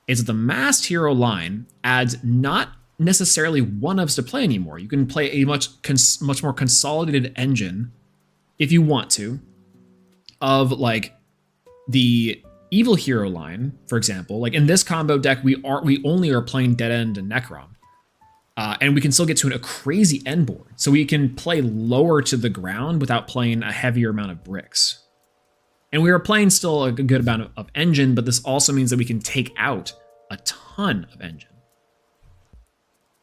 is that the Masked Hero line adds not necessarily 1-ups to play anymore. You can play a much more consolidated engine, if you want to, of like the Evil Hero line, for example. Like in this combo deck, we only are playing Dead End and Necrom. And we can still get to a crazy end board. So we can play lower to the ground without playing a heavier amount of bricks. And we are playing still a good amount of engine, but this also means that we can take out a ton of engine.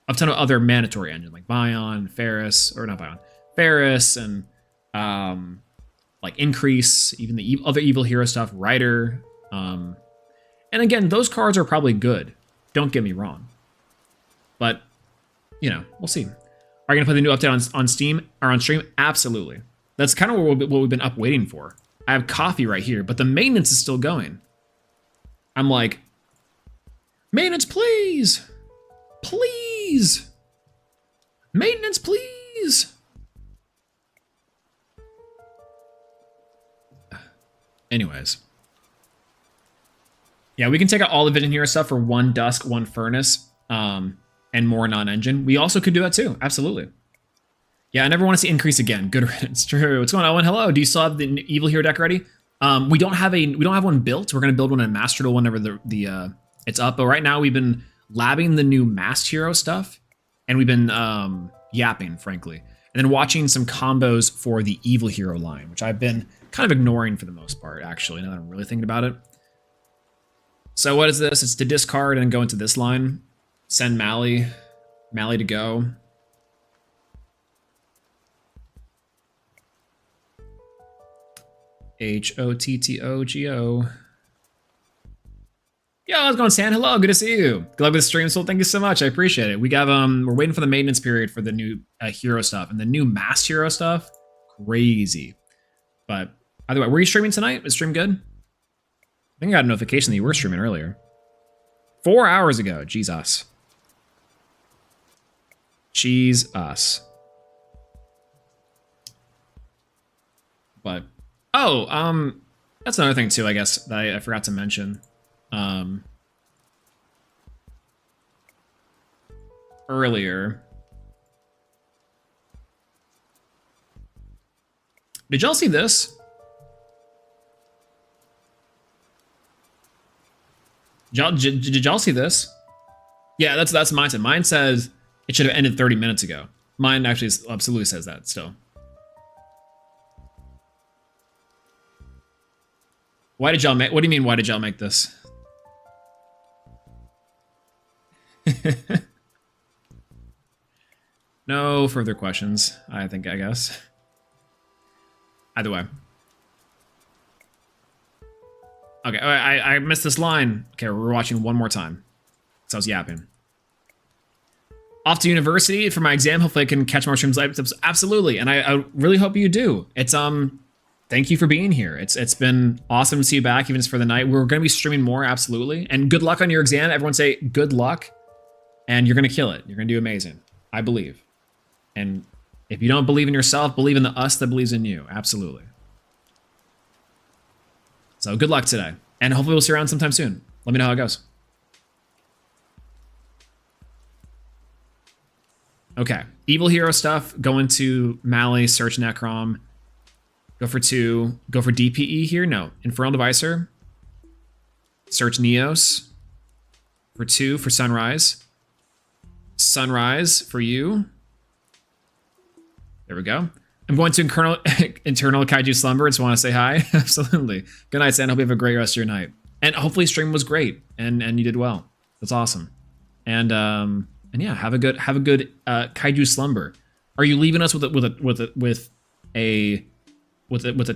A ton of other mandatory engine, like Bion, Ferris, or not Bion, Ferris, and like Increase, even the other Evil Hero stuff, Rider. And again, those cards are probably good. Don't get me wrong. But you know, we'll see. Are you gonna play the new update on Steam or on stream? Absolutely. That's kind of what we've been up waiting for. I have coffee right here, but the maintenance is still going. I'm like, maintenance, please, please, maintenance, please. Anyways, Yeah, we can take out all the Vision Hero stuff for 1 Dusk, 1 Furnace, and more non-engine. We also could do that too. Absolutely. Yeah, I never want to see increase again. Good riddance. True. What's going on, Owen? Hello. Do you still have the Evil Hero deck ready? We don't have one built. We're gonna build one in Master Duel whenever it's up. But right now we've been labbing the new Masked Hero stuff, and we've been yapping, frankly, and then watching some combos for the Evil Hero line, which I've been kind of ignoring for the most part, actually, now that I'm really thinking about it. So what is this? It's to discard and go into this line. Send Mally to go. Hottogo. Yo, how's it going, Stan? Hello, good to see you. Good luck with the stream, Soul. Thank you so much. I appreciate it. We got we're waiting for the maintenance period for the new hero stuff, and the new Masked Hero stuff, crazy. But either way, were you streaming tonight? Is stream good? I think I got a notification that you were streaming earlier. 4 hours ago. Jesus. Jesus. But that's another thing too, I guess, that I forgot to mention. Earlier. Did y'all see this? Did y'all see this? Yeah, that's mine. Mine says it should have ended 30 minutes ago. Mine actually absolutely says that still. Why did y'all make? What do you mean? Why did y'all make this? No further questions. I guess. Either way. Okay, I missed this line. Okay, we're watching one more time. So I was yapping. Off to university for my exam. Hopefully I can catch more streams live. Absolutely, and I really hope you do. It's thank you for being here. It's been awesome to see you back, even just for the night. We're going to be streaming more, absolutely. And good luck on your exam. Everyone say good luck, and you're going to kill it. You're going to do amazing. I believe. And if you don't believe in yourself, believe in the us that believes in you. Absolutely. So good luck today. And hopefully we'll see you around sometime soon. Let me know how it goes. Okay. Evil Hero stuff. Go into Mally, search Necrom. Go for 2. Go for DPE here. No. Infernal Devicer. Search Neos. For 2 for Sunrise. Sunrise for you. There we go. I'm going to internal Kaiju Slumber. Just want to say hi. Absolutely. Good night, Stan. Hope you have a great rest of your night. And hopefully stream was great and you did well. That's awesome. And yeah, have a good Kaiju Slumber. Are you leaving us with a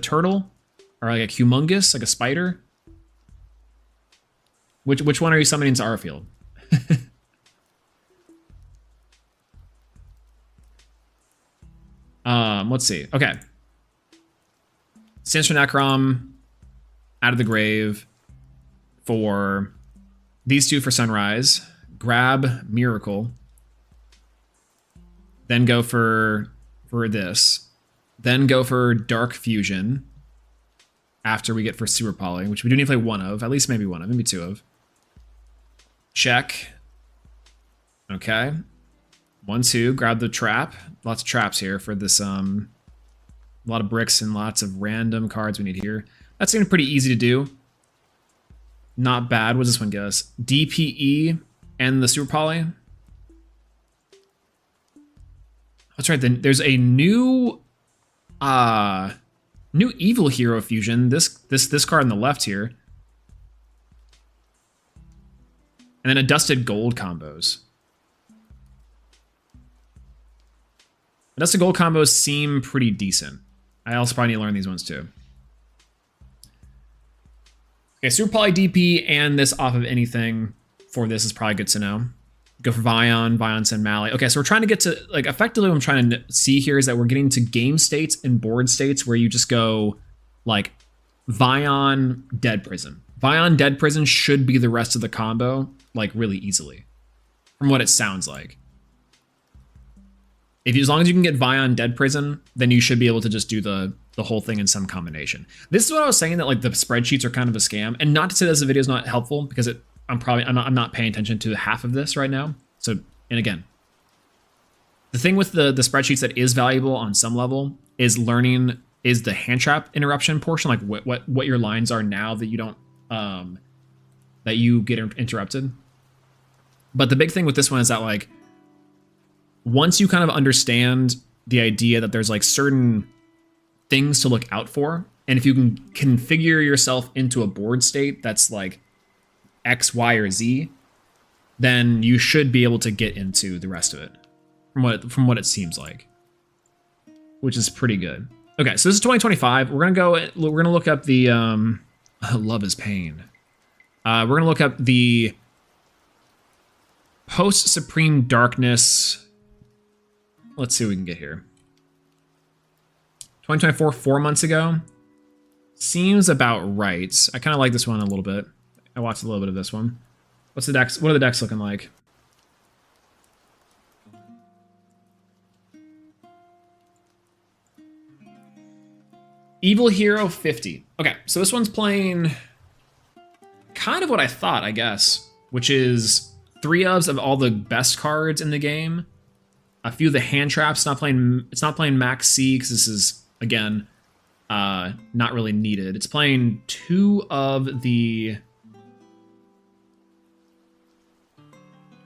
turtle or like a humongous, like a spider? Which one are you summoning to our field? Let's see. Okay. Sinister Necrom out of the grave for these 2 for Sunrise. Grab Miracle. Then go for this. Then go for Dark Fusion. After we get for Super Poly, which we do need to play 1 of. At least maybe 1 of. Maybe 2 of. Check. Okay. 1, 2. Grab the trap. Lots of traps here for this. A lot of bricks and lots of random cards we need here. That seemed pretty easy to do. Not bad. What does this one get us? DPE and the Super Poly. That's right. Then there's a new Evil Hero fusion. This card on the left here. And then a Dusted Gold combos. Dusted Gold combos seem pretty decent. I also probably need to learn these ones too. Okay, Super Poly DP and this off of anything for this is probably good to know. Go for Vion, send Mally. Okay, so we're trying to get to, like, effectively what I'm trying to see here is that we're getting to game states and board states where you just go, like, Vion, Dead Prison. Vion, Dead Prison should be the rest of the combo, like, really easily. From what it sounds like. As long as you can get Vion, Dead Prison, then you should be able to just do the the whole thing in some combination. This is what I was saying, that like the spreadsheets are kind of a scam, and not to say this video is not helpful, because I'm not paying attention to half of this right now. So, and again, the thing with the spreadsheets that is valuable on some level is learning is the hand trap interruption portion, like what your lines are now that you don't that you get interrupted. But the big thing with this one is that like once you kind of understand the idea that there's like certain things to look out for, and if you can configure yourself into a board state that's like X, Y, or Z, then you should be able to get into the rest of it from what it seems like, which is pretty good. Okay, so this is 2025. We're gonna look up the love is pain. We're gonna look up the post Supreme Darkness. Let's see what we can get here. 2024, 4 months ago. Seems about right. I kind of like this one a little bit. I watched a little bit of this one. What's the decks? What are the decks looking like? Evil Hero 50. Okay, so this one's playing kind of what I thought, I guess, which is 3 ofs of all the best cards in the game. A few of the hand traps. It's not playing Max C because this is, again, not really needed. It's playing 2 of the... I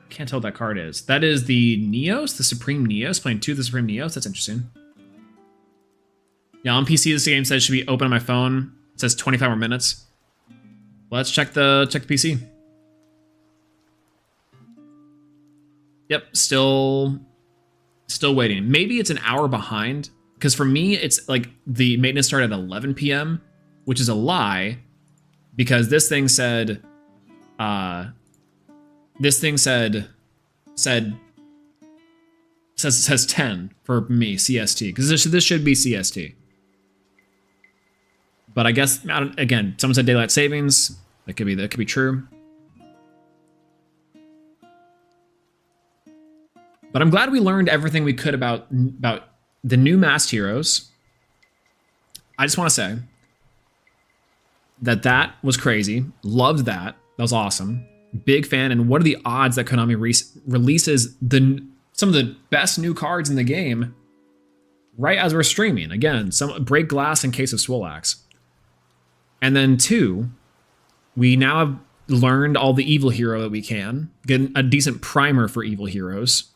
can't tell what that card is. That is the Neos, the Supreme Neos. Playing 2 of the Supreme Neos. That's interesting. Yeah, on PC, this game says it should be open on my phone. It says 25 more minutes. Let's check the PC. Yep, still waiting. Maybe it's an hour behind, because for me, it's like the maintenance started at 11 p.m., which is a lie, because this thing said 10 for me, CST, because this should be CST. But I guess, again, someone said daylight savings. That could be true. But I'm glad we learned everything we could about the new masked heroes. I just want to say that was crazy. Loved that. That was awesome. Big fan. And what are the odds that Konami releases some of the best new cards in the game right as we're streaming? Again, some break glass in case of Swolelax. And then 2, we now have learned all the evil hero that we can, get a decent primer for evil heroes.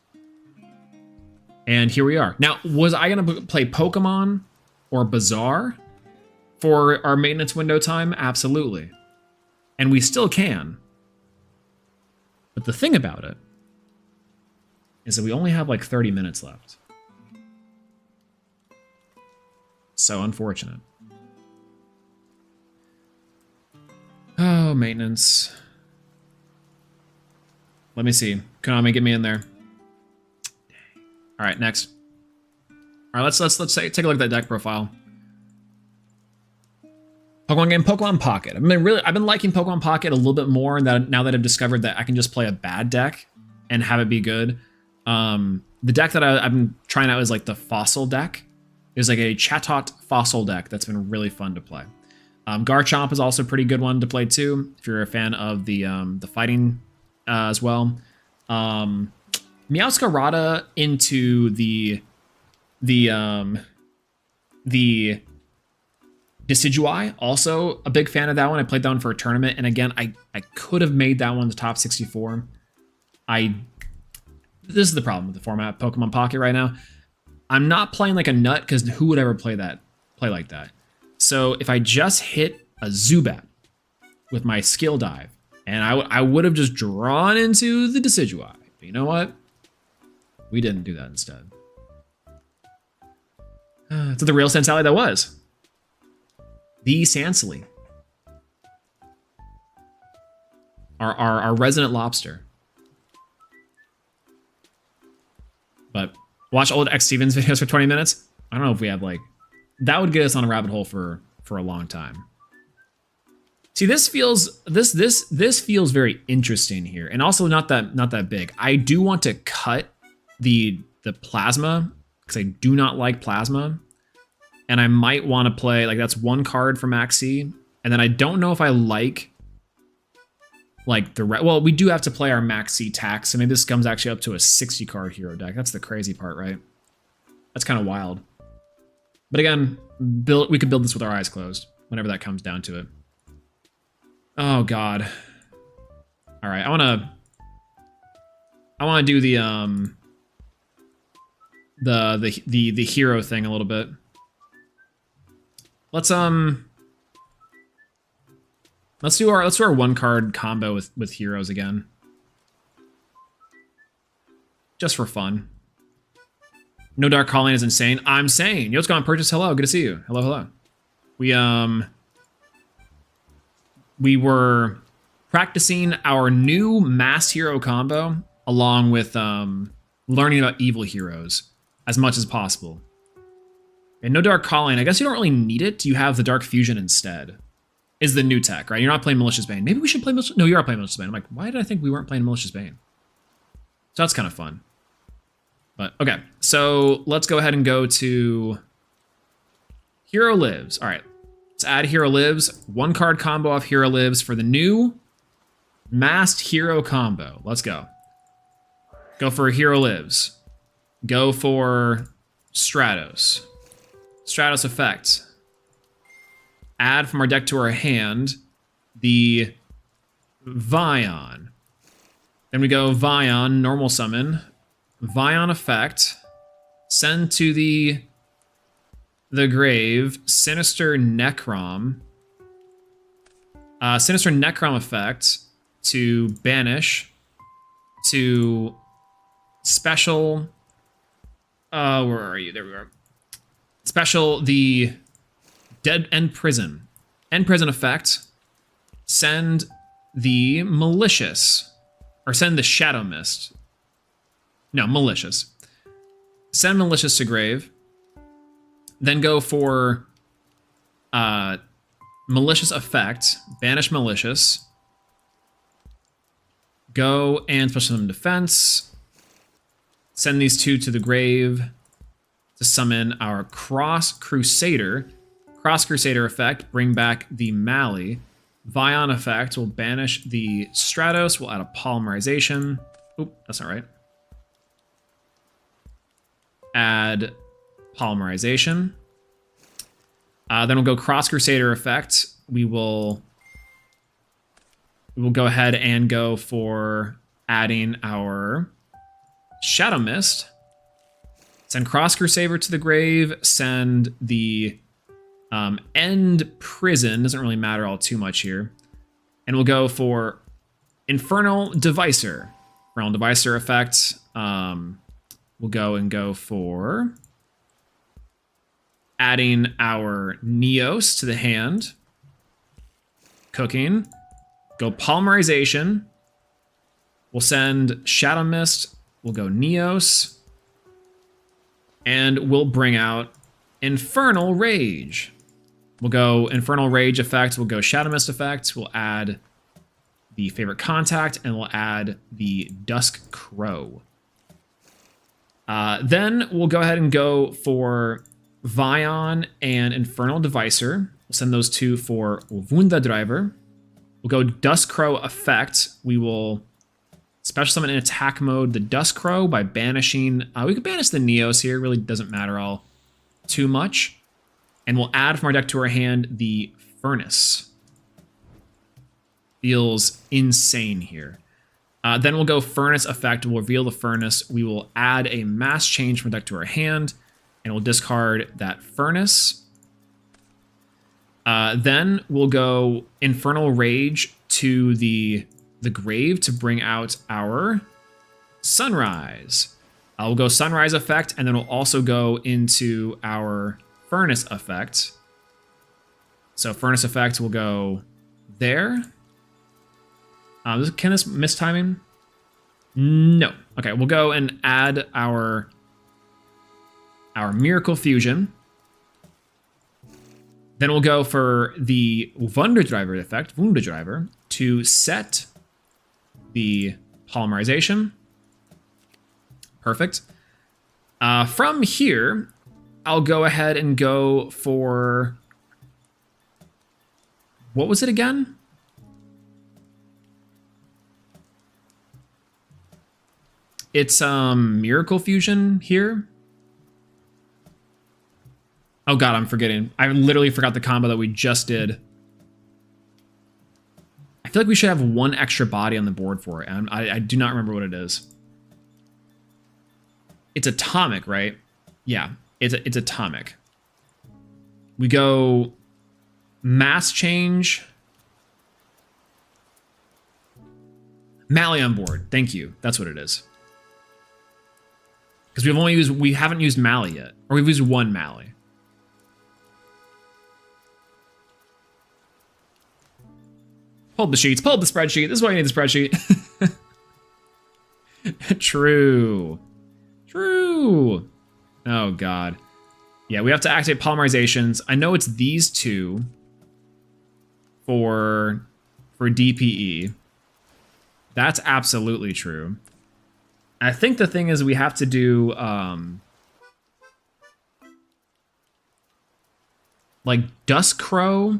And here we are. Now, was I going to play Pokemon or Bazaar for our maintenance window time? Absolutely. And we still can. But the thing about it is that we only have like 30 minutes left. So unfortunate. Oh, maintenance. Let me see. Konami, get me in there. All right, next. All right, let's take a look at that deck profile. Pokemon game, Pokemon Pocket. I've been liking Pokemon Pocket a little bit more now that I've discovered that I can just play a bad deck and have it be good. The deck that I've been trying out is like the Fossil deck. There's like a Chatot Fossil deck that's been really fun to play. Garchomp is also a pretty good one to play too, if you're a fan of the fighting as well. Meowscarada into the Decidueye, also a big fan of that one. I played that one for a tournament, and again, I could have made that one the top 64. This is the problem with the format Pokemon Pocket right now. I'm not playing like a nut, because who would ever play like that? So if I just hit a Zubat with my skill dive, and I would have just drawn into the Decidueye. But you know what? We didn't do that instead. It's the real Sansally that was. The Sansally. Our resident lobster. But watch old X Stevens videos for 20 minutes. I don't know if we have like... That would get us on a rabbit hole for a long time. See, this feels very interesting here, and also not that big. I do want to cut the plasma, because I do not like plasma. and I might want to play, like, that's one card for Max C, and then I don't know if I like well, we do have to play our Max C tax, so maybe this comes actually up to a 60 card hero deck. That's the crazy part, right? That's kind of wild. But again, we could build this with our eyes closed, whenever that comes down to it. Oh god. All right, I want to do the hero thing a little bit. Let's do our one card combo with heroes again. Just for fun. No Dark Calling is insane. I'm sane. Yo, what's going on? Purchase, hello. Good to see you. Hello, hello. We were practicing our new mass hero combo along with learning about evil heroes as much as possible. And no Dark Calling. I guess you don't really need it. You have the Dark Fusion instead. Is the new tech, right? You're not playing Malicious Bane. Maybe we should play Malicious... No, you are playing Malicious Bane. I'm like, why did I think we weren't playing Malicious Bane? So that's kind of fun. But, okay. So, let's go ahead and go to... Hero Lives. All right. Let's add Hero Lives. One card combo off Hero Lives for the new Masked Hero combo. Let's go. Go for Hero Lives. Go for Stratos. Stratos effect. Add from our deck to our hand the Vion. Then we go Vion, normal summon. Vion effect. Send to the grave. Sinister Necrom. Sinister Necrom effect to banish. To special. Where are you? There we are. Special the Dead End Prison. End Prison effect. Send the Malicious. Or send the Shadow Mist. No, Malicious. Send Malicious to grave. Then go for Malicious effect. Banish Malicious. Go and special summon defense. Send these two to the grave to summon our Cross Crusader. Cross Crusader effect, bring back the Mali. Vion effect will banish the Stratos. We'll add a Polymerization. Oop, that's not right. Add Polymerization. Then we'll go Cross Crusader effect. We will go ahead and go for adding our Shadow Mist. Send Cross Crusader to the grave. Send the End Prison. Doesn't really matter all too much here. And we'll go for Infernal Devicer. Infernal Devicer effect. We'll go for adding our Neos to the hand. Cooking. Go Polymerization. We'll send Shadow Mist. We'll go Neos. And we'll bring out Infernal Rage. We'll go Infernal Rage effect. We'll go Shadow Mist effect. We'll add the Favorite Contact. And we'll add the Dusk Crow. Then we'll go ahead and go for Vion and Infernal Devicer. We'll send those two for Wunda Driver. We'll go Dusk Crow effect. We will special summon in attack mode the Dusk Crow by banishing... we could banish the Neos here. It really doesn't matter all too much. And we'll add from our deck to our hand the Furnace. Feels insane here. Then we'll go Furnace effect. We'll reveal the Furnace. We will add a Mass Change from deck to our hand. And we'll discard that Furnace. Then we'll go Infernal Rage to the grave to bring out our Sunrise. We'll go Sunrise effect, and then we'll also go into our Furnace effect. So Furnace effect will go there. Can this miss timing? No. Okay, we'll go and add our Miracle Fusion. Then we'll go for the Wunder Driver effect, Wunder Driver, to set the Polymerization. Perfect. From here, I'll go ahead and go for... What was it again? It's Miracle Fusion here. Oh god, I'm forgetting. I literally forgot the combo that we just did. I feel like we should have one extra body on the board for it, and I do not remember what it is. It's atomic, right? Yeah, it's atomic. We go mass change. Mally on board. Thank you. That's what it is. Because we haven't used Mally yet, or we've used one Mally. Pull the sheets. Pull the spreadsheet. This is why you need the spreadsheet. True. True. Oh, God. Yeah, we have to activate polymerizations. I know it's these two for DPE. That's absolutely true. I think the thing is we have to do like Dusk Crow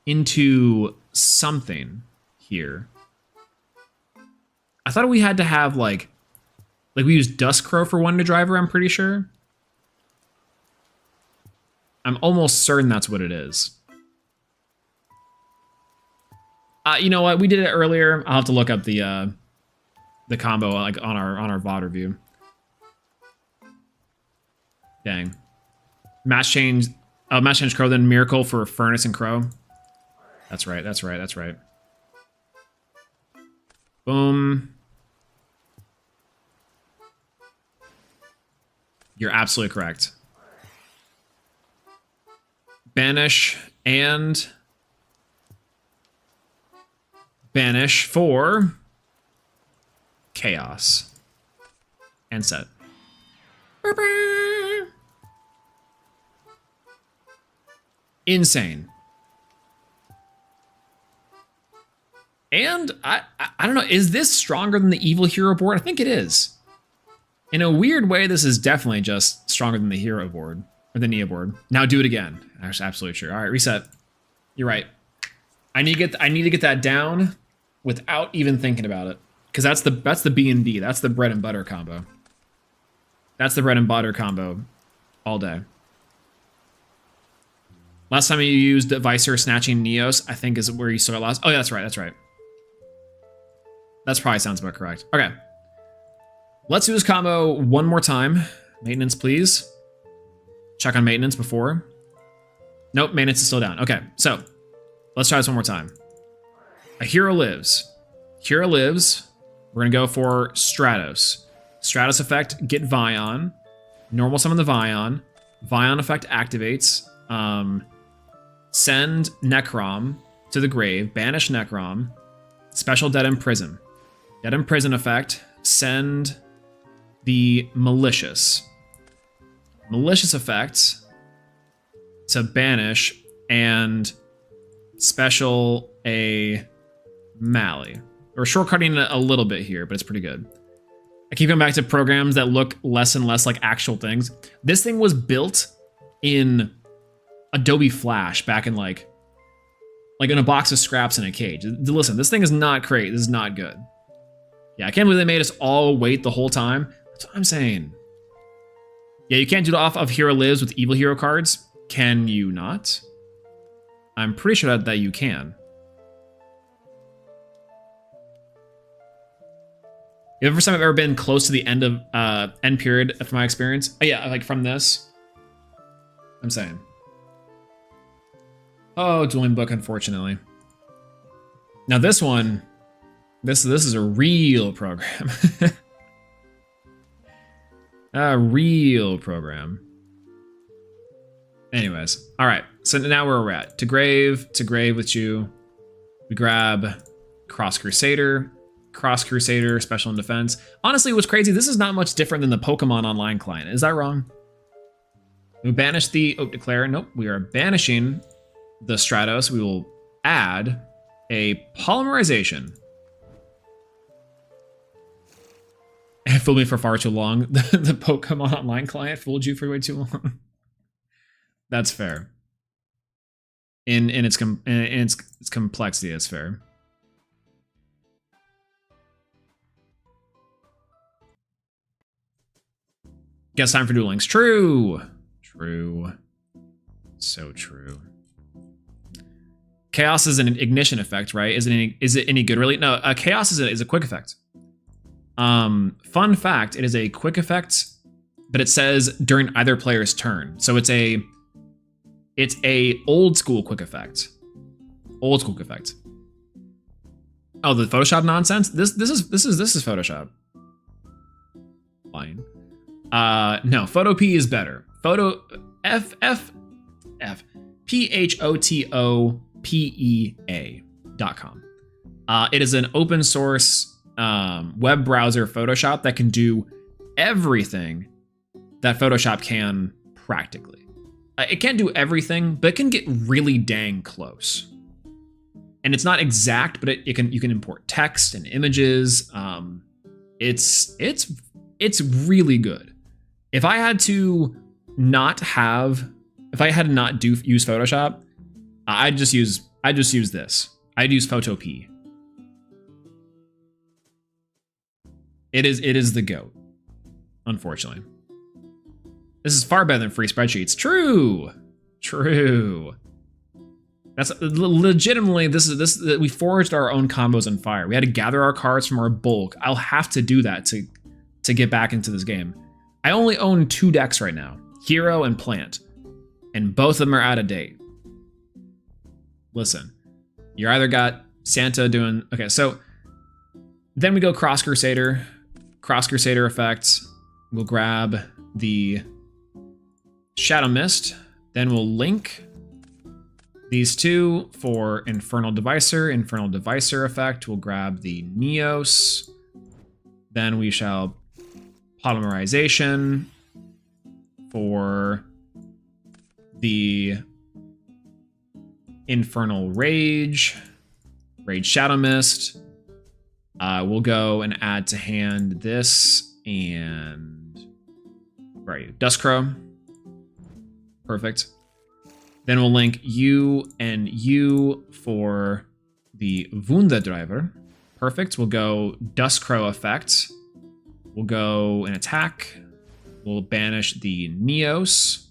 into something here. I thought we had to have like we used Dusk Crow for Wonder Driver, I'm pretty sure. I'm almost certain that's what it is. You know what? We did it earlier. I'll have to look up the combo like on our VOD review. Dang. Match change Crow, then Miracle for Furnace and Crow. That's right, that's right, that's right. Boom. You're absolutely correct. Banish and banish for Chaos. And set. Insane. And I don't know, is this stronger than the Evil Hero board? I think it is. In a weird way, this is definitely just stronger than the Hero board, or the Nia board. Now do it again. That's absolutely true. All right, reset. You're right. I need to get that down without even thinking about it, because that's the B and D. That's the bread and butter combo. That's the bread and butter combo all day. Last time you used Visor snatching Neos, I think is where you saw it last. Oh yeah, that's right. That's right. That's probably sounds about correct. Okay. Let's do this combo one more time. Maintenance, please. Check on maintenance before. Nope, maintenance is still down. Okay, so let's try this one more time. A hero lives. Hero lives. We're gonna go for Stratos. Stratos effect, get Vion. Normal summon the Vion. Vion effect activates. Send Necrom to the grave. Banish Necrom. Special Dead Imprison. Dead Imprison effect. Send the Malicious. Malicious effect to banish and special a Mally. We're shortcutting it a little bit here, but it's pretty good. I keep going back to programs that look less and less like actual things. This thing was built in Adobe Flash back in like in a box of scraps in a cage. Listen, this thing is not great. This is not good. Yeah, I can't believe they made us all wait the whole time. That's what I'm saying. Yeah, you can't do it off of Hero Lives with Evil Hero cards. Can you not? I'm pretty sure that you can. The first time I've ever been close to the end of end period from my experience. Oh yeah, like from this. I'm saying. Oh, dueling book, unfortunately. Now this one, this is a real program. A real program. Anyways, all right. So now where we're at. To grave with you. We grab Cross Crusader, Special and Defense. Honestly, what's crazy, this is not much different than the Pokemon Online client. Is that wrong? We banish the Declare. Nope, we are banishing the Stratos. We will add a Polymerization. It fooled me for far too long. The Pokemon Online client fooled you for way too long. That's fair. In its complexity, it's fair. Guess time for Duel Links. True. True. So true. Chaos is an ignition effect, right? Is it any good, really? No, chaos is a quick effect. Fun fact, it is a quick effect, but it says during either player's turn. So it's a old school quick effect. Old school quick effect. Oh, the Photoshop nonsense? This is Photoshop. Fine. No, Photo P is better. Photo PHOTOPEA.com. It is an open source web browser Photoshop that can do everything that Photoshop can practically. It can't do everything, but it can get really dang close. And it's not exact, but you can import text and images. It's really good. If I had to not use Photoshop, I'd just use this. I'd use Photo P. It is the GOAT, unfortunately. This is far better than free spreadsheets. True. That's legitimately, we forged our own combos on Fire. We had to gather our cards from our bulk. I'll have to do that to get back into this game. I only own 2 decks right now, Hero and Plant, and both of them are out of date. Listen, you either got Santa doing, okay, so then we go Cross Crusader effect. We'll grab the Shadow Mist, then we'll link these two for Infernal Devicer effect. We'll grab the Neos, then we shall Polymerization for the Infernal Rage Shadow Mist. We'll go and add to hand this and where are you? Duskcrow. Perfect. Then we'll link you and you for the Wunda Driver. Perfect. We'll go Duskcrow effect. We'll go and attack. We'll banish the Neos.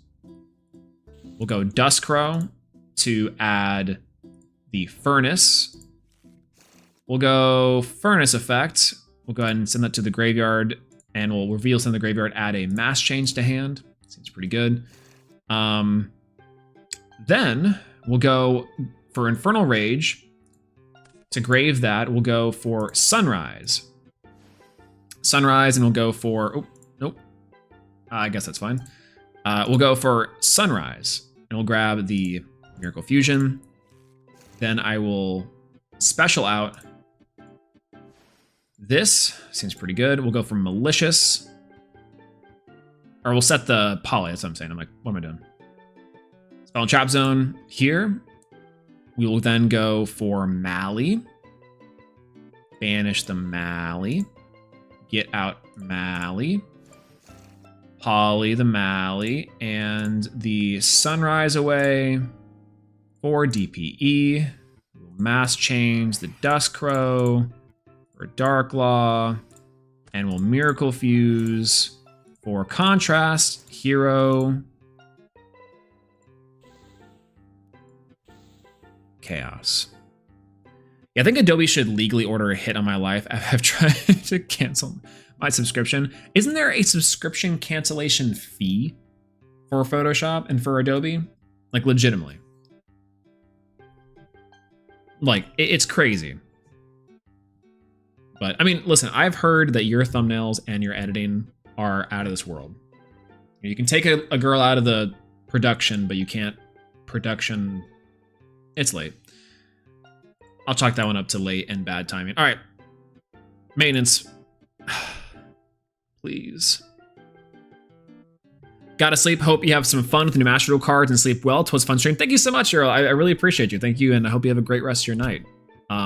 We'll go Duskcrow to add the Furnace. We'll go Furnace effect. We'll go ahead and send that to the graveyard, and we'll reveal send the graveyard, add a mass change to hand. Seems pretty good. Then we'll go for Infernal Rage. To grave that, we'll go for Sunrise. And we'll go for, oh, nope. I guess that's fine. We'll go for Sunrise, and we'll grab the Miracle Fusion. Then I will special out this. Seems pretty good. We'll go for Malicious. Or we'll set the Poly, that's what I'm saying. I'm like, what am I doing? Spell and Trap Zone here. We will then go for Mally. Banish the Mally. Get out Mally. Poly the Mally. And the Sunrise away for DPE. We'll mass change the Duskcrow for Darklaw. And we'll Miracle Fuse for Contrast, Hero, Chaos. Yeah, I think Adobe should legally order a hit on my life. I've tried to cancel my subscription. Isn't there a subscription cancellation fee for Photoshop and for Adobe? Like, legitimately. Like, it's crazy. But, I mean, listen, I've heard that your thumbnails and your editing are out of this world. You can take a girl out of the production, but you can't production. It's late. I'll chalk that one up to late and bad timing. All right. Maintenance. Please. Gotta sleep. Hope you have some fun with the new Master Duel cards and sleep well. 'Twas a fun stream. Thank you so much, Earl. I really appreciate you. Thank you, and I hope you have a great rest of your night.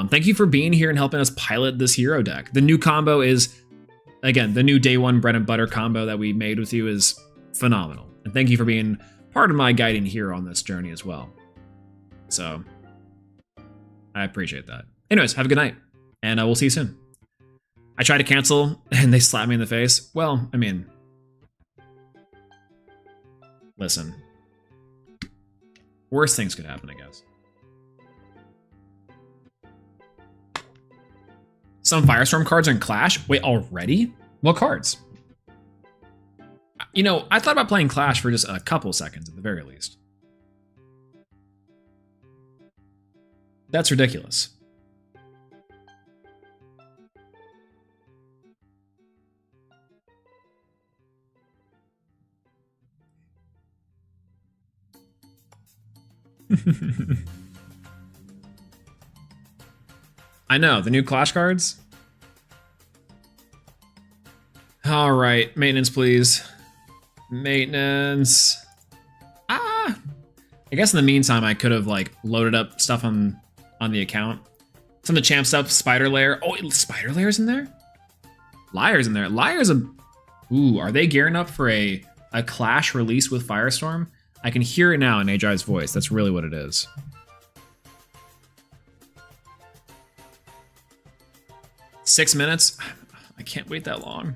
Thank you for being here and helping us pilot this hero deck. The new combo is again, the new day one bread and butter combo that we made with you is phenomenal. And thank you for being part of my guiding hero on this journey as well. So I appreciate that. Anyways, have a good night, and we'll see you soon. I tried to cancel, and they slapped me in the face. Well, I mean, listen. Worse things could happen, I guess. Some Firestorm cards are in Clash? Wait, already? What cards? You know, I thought about playing Clash for just a couple seconds at the very least. That's ridiculous. I know, the new Clash cards. All right, maintenance, please. Maintenance. I guess in the meantime, I could have like loaded up stuff on the account. Some of the champ stuff, Spider Lair. Oh, Spider Lair's in there? Liar's in there. Liar's a... Ooh, are they gearing up for a Clash release with Firestorm? I can hear it now in Ajai's voice. That's really what it is. Six minutes? I can't wait that long.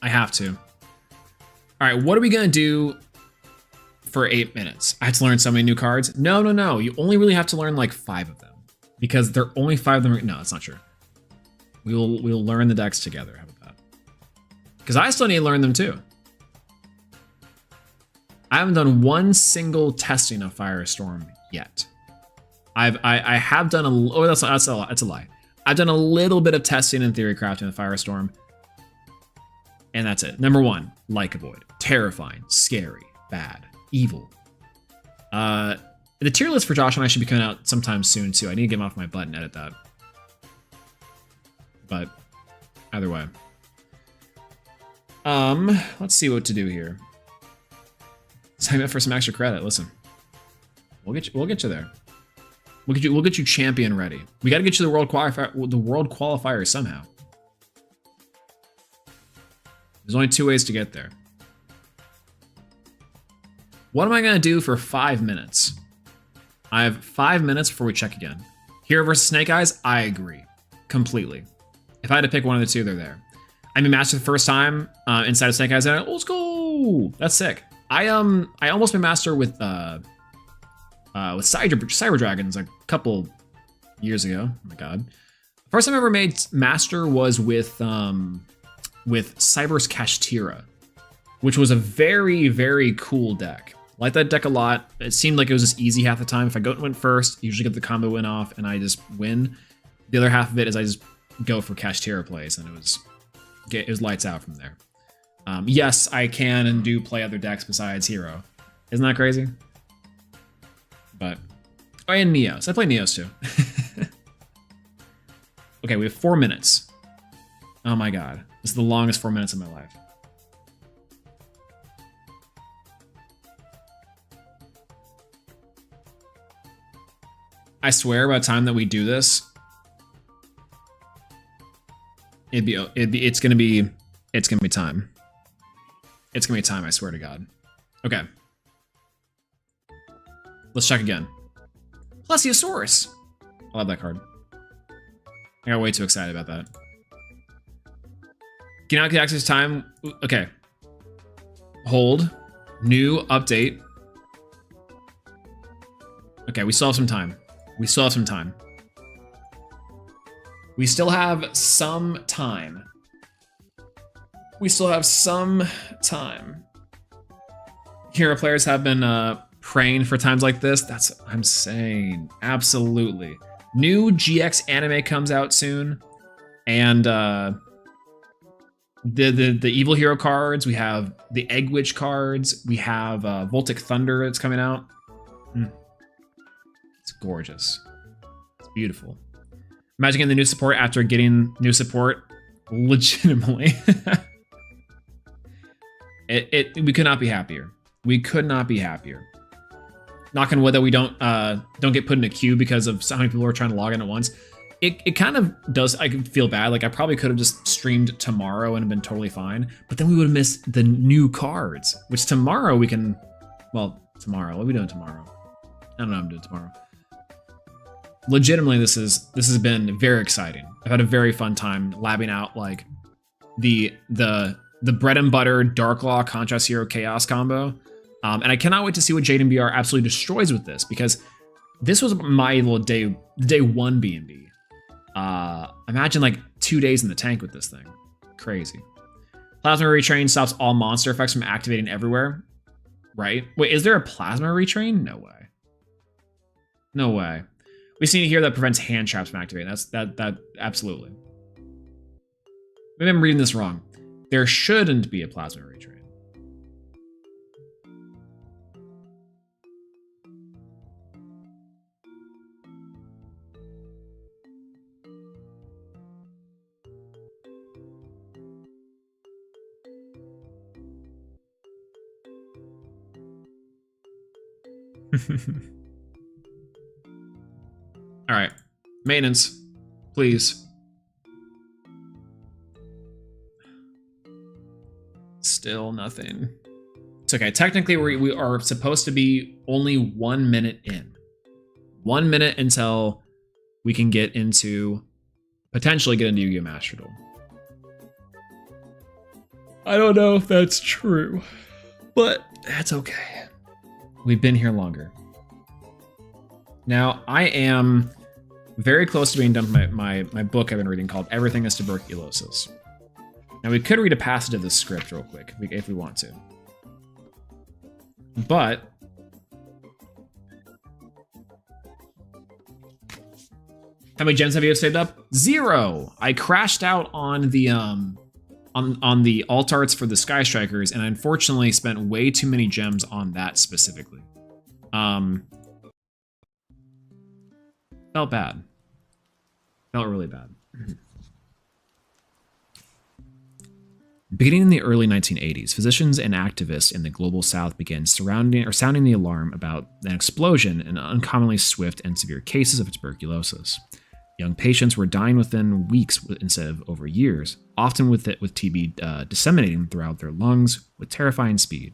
I have to. All right, what are we gonna do for 8 minutes? I have to learn so many new cards? No. You only really have to learn like 5 of them because there are only 5 of them. No, that's not true. We'll learn the decks together. How about that? Because I still need to learn them too. I haven't done one single testing of Firestorm yet. I have done a... Oh, that's a lie. I've done a little bit of testing in Theorycrafting with Firestorm. And that's it. Number 1, Lycovoid. Terrifying, scary, bad, evil. The tier list for Josh and I should be coming out sometime soon too. I need to get him off my butt and edit that. But either way. Let's see what to do here. Sign up for some extra credit. Listen. We'll get you there. We'll get you champion ready. We got to get you the world qualifier somehow. There's only 2 ways to get there. What am I going to do for 5 minutes? I have 5 minutes before we check again. Hero versus Snake Eyes, I agree. Completely. If I had to pick one of the two, they're there. I mean, master the first time inside of Snake Eyes, and let's go! That's sick. I almost been master with Cyber Dragons a couple years ago. Oh my god. First time I ever made master was with Cyber's Kashtira, which was a very, very cool deck. Like that deck a lot. It seemed like it was just easy half the time. If I went first, I usually get the combo win off and I just win. The other half of it is I just go for Kashtira plays and it was lights out from there. Yes, I can and do play other decks besides Hero. Isn't that crazy? But, oh, and Neos. I play Neos too. Okay, we have 4 minutes. Oh my god. This is the longest 4 minutes of my life. I swear by the time that we do this, it's gonna be time. It's gonna be time, I swear to God. Okay. Let's check again. Plesiosaurus! I love that card. I got way too excited about that. Can I get access time? Okay. Hold. New update. Okay, we still have some time. We still have some time. We still have some time. We still have some time. Hero players have been praying for times like this. That's what I'm saying. Absolutely. New GX anime comes out soon. And the evil hero cards. We have the Egg Witch cards. We have Voltic Thunder that's coming out. It's gorgeous. It's beautiful. Imagine getting the new support after getting new support. Legitimately. We could not be happier. We could not be happier. Knock on wood that we don't get put in a queue because of so many people are trying to log in at once. it kind of does. I feel bad. Like I probably could have just streamed tomorrow and been totally fine, but then we would have missed the new cards, which tomorrow we can. Well, tomorrow. What are we doing tomorrow? I don't know what I'm doing tomorrow. Legitimately, this has been very exciting. I've had a very fun time labbing out like the bread and butter Dark Law Contrast Hero Chaos combo. And I cannot wait to see what Jaden BR absolutely destroys with this, because this was my little day one B&B. Imagine like 2 days in the tank with this thing. Crazy. Plasma Retrain stops all monster effects from activating everywhere. Right? Wait, is there a Plasma Retrain? No way. No way. We see here that prevents hand traps from activating. That absolutely. Maybe I'm reading this wrong. There shouldn't be a Plasma Retrain. All right, maintenance, please. Still nothing. It's okay. Technically, we are supposed to be only 1 minute in. 1 minute until we can potentially get into Yu-Gi-Oh! Master Duel. I don't know if that's true, but that's okay. We've been here longer. Now, I am very close to being done with my book I've been reading called Everything is Tuberculosis. Now, we could read a passage of this script real quick if we want to. But how many gems have you saved up? 0! I crashed out on the on the alt arts for the Sky Strikers, and I unfortunately spent way too many gems on that specifically. Felt bad. Felt really bad. Beginning in the early 1980s, physicians and activists in the global south began sounding the alarm about an explosion in uncommonly swift and severe cases of tuberculosis. Young patients were dying within weeks instead of over years, often with TB disseminating throughout their lungs with terrifying speed.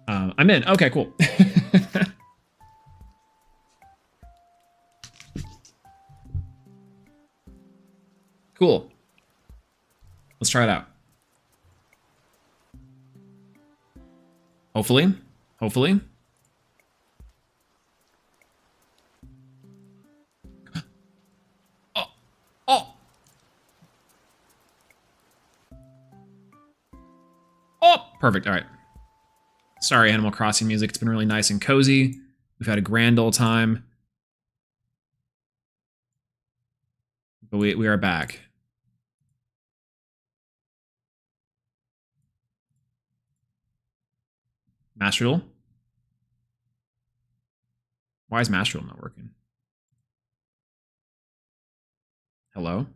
I'm in. Okay, cool. Cool. Let's try it out. Hopefully. Hopefully. Oh. Oh. Oh, perfect. All right. Sorry, Animal Crossing music. It's been really nice and cozy. We've had a grand old time. But we are back. Master Duel? Why is Master Duel not working? Hello?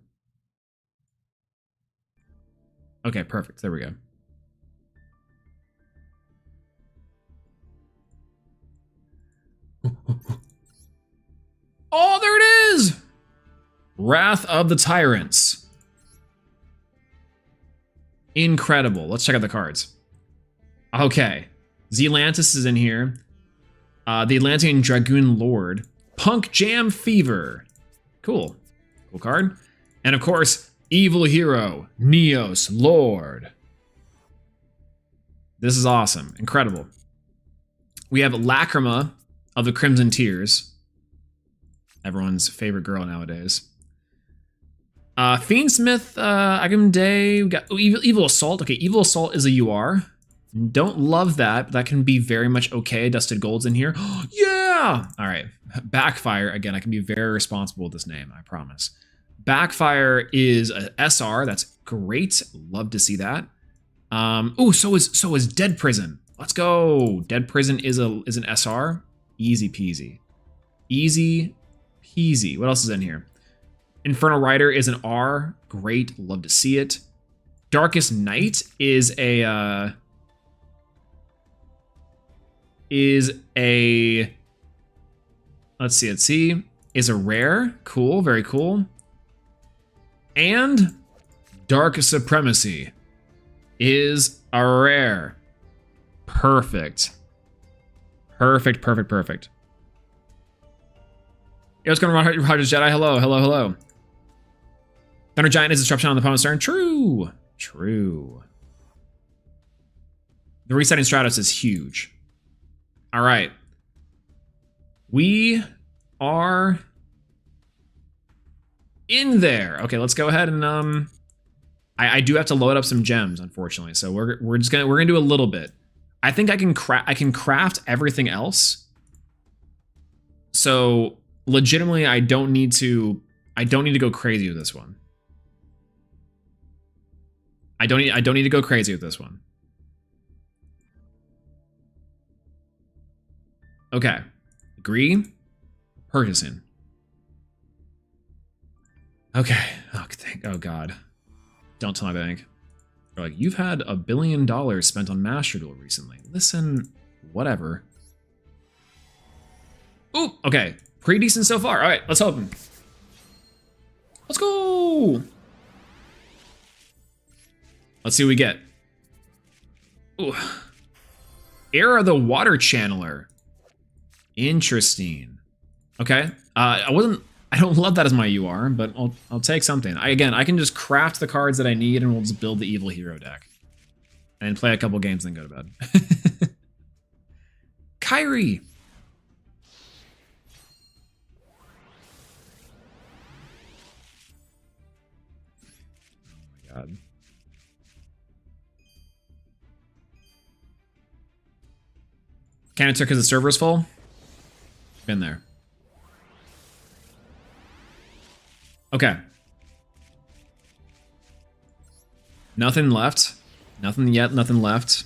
Okay, perfect. There we go. Oh, there it is! Wrath of the Tyrants. Incredible. Let's check out the cards. Okay. Zealantis is in here. The Atlantean Dragoon Lord. Punk Jam Fever. Cool. Cool card. And of course, Evil Hero, Neos Lord. This is awesome. Incredible. We have Lacrima of the Crimson Tears. Everyone's favorite girl nowadays. Fiendsmith, Agam we got Evil Assault. Okay, Evil Assault is a UR. Don't love that, but that can be very much okay. Dusted Gold's in here. Yeah! All right. Backfire. Again, I can be very responsible with this name, I promise. Backfire is a SR. That's great. Love to see that. Oh, so is Dead Prison. Let's go. Dead Prison is an SR. Easy peasy. Easy peasy. What else is in here? Infernal Rider is an R. Great. Love to see it. Darkest Night is a let's see. is a rare. Cool, very cool. And Dark Supremacy is a rare. Perfect. Perfect, perfect, perfect. Yo, what's going on, Rogers Jedi? Hello, hello, hello. Thunder Giant is a disruption on the opponent's turn. True. True. The resetting Stratos is huge. All right. We are in there. Okay, let's go ahead and I do have to load up some gems, unfortunately. So we're gonna do a little bit. I think I can craft everything else. So legitimately, I don't need to go crazy with this one. I don't need to go crazy with this one. Okay. Agree. Purchasing. Okay. Oh God. Don't tell my bank. They're like, you've had $1 billion spent on Master Duel recently. Listen, whatever. Ooh, okay. Pretty decent so far. All right, let's open. Let's go. Let's see what we get. Ooh. Era the Water Channeler. Interesting. Okay. I don't love that as my UR, but I'll take something. I can just craft the cards that I need and we'll just build the evil hero deck. And play a couple games and then go to bed. Kyrie. Oh my God. Can't enter because the server is full? Been there. Okay. Nothing left. Nothing yet, nothing left.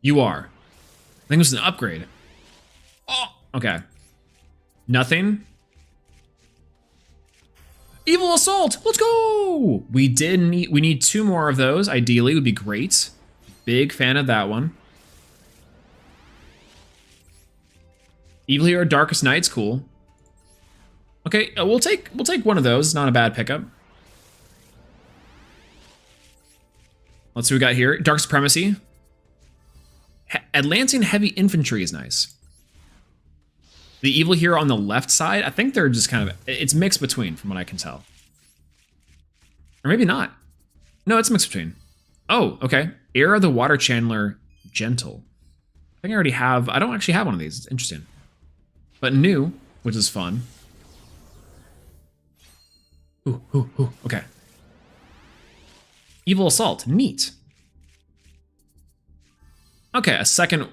You are. I think it was an upgrade. Oh, okay. Nothing. Evil Assault, let's go! We need 2 more of those, ideally, would be great. Big fan of that one. Evil Hero Darkest Night's cool. Okay, we'll take one of those. Not a bad pickup. Let's see what we got here. Dark Supremacy. Atlantean Heavy Infantry is nice. The Evil Hero on the left side, I think they're just kind of, it's mixed between from what I can tell. Or maybe not. No, it's mixed between. Oh, okay. Era the Water Channeler Gentle. I think I already have, I don't actually have one of these. It's interesting. But new, which is fun. Ooh, okay. Evil Assault, neat. Okay, a second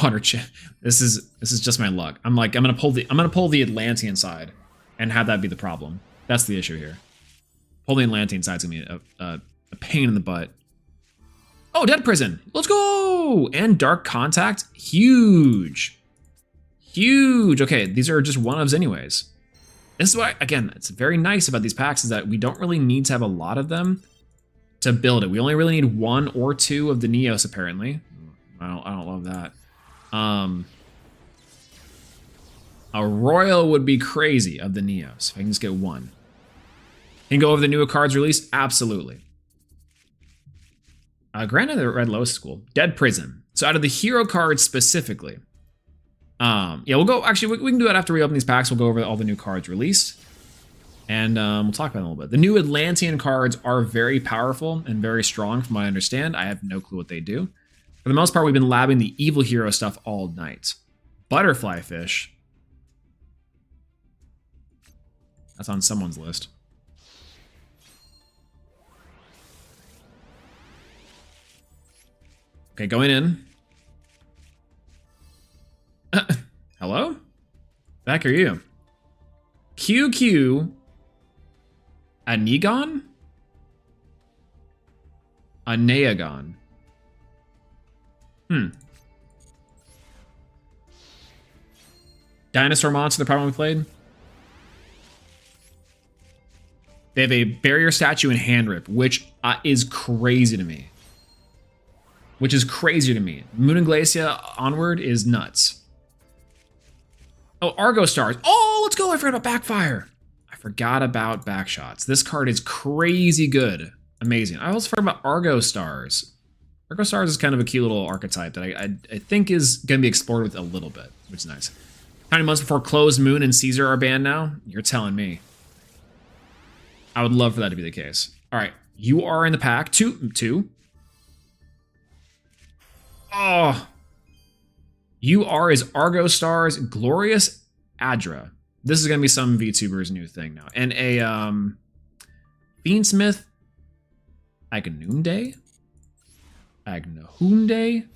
water chip. This is just my luck. I'm gonna pull the Atlantean side and have that be the problem. That's the issue here. Pull the Atlantean side's gonna be a pain in the butt. Oh, Dead Prison, let's go! And Dark Contact, huge. Huge. Okay, these are just one-ofs anyways. This is why, again, it's very nice about these packs is that we don't really need to have a lot of them to build it. We only really need 1 or 2 of the Neos, apparently. I don't love that. A Royal would be crazy of the Neos. If I can just get 1. Can go over the newer cards released? Absolutely. Granted, the Red Lotus is cool. Dead Prison. So out of the hero cards specifically, yeah, we'll go, actually, we can do that after we open these packs. We'll go over all the new cards released. And we'll talk about it a little bit. The new Atlantean cards are very powerful and very strong from what I understand. I have no clue what they do. For the most part, we've been labbing the evil hero stuff all night. Butterfly Fish. That's on someone's list. Okay, going in. Hello? Back are you? QQ. Anegon? Aneagon. Dinosaur monster, the problem we played. They have a barrier statue and hand rip, which is crazy to me. Moon and Glacia onward is nuts. Oh, Argo Stars. Oh, let's go. I forgot about Backfire. I forgot about Backshots. This card is crazy good. Amazing. I also forgot about Argo Stars. Argo Stars is kind of a cute little archetype that I think is going to be explored with a little bit, which is nice. How many months before Closed Moon and Caesar are banned now? You're telling me. I would love for that to be the case. All right. You are in the pack. Two. Oh. You are is Argo Stars Glorious Adra. This is going to be some VTuber's new thing now. And a Fiendsmith Agnunde? Agnahunde?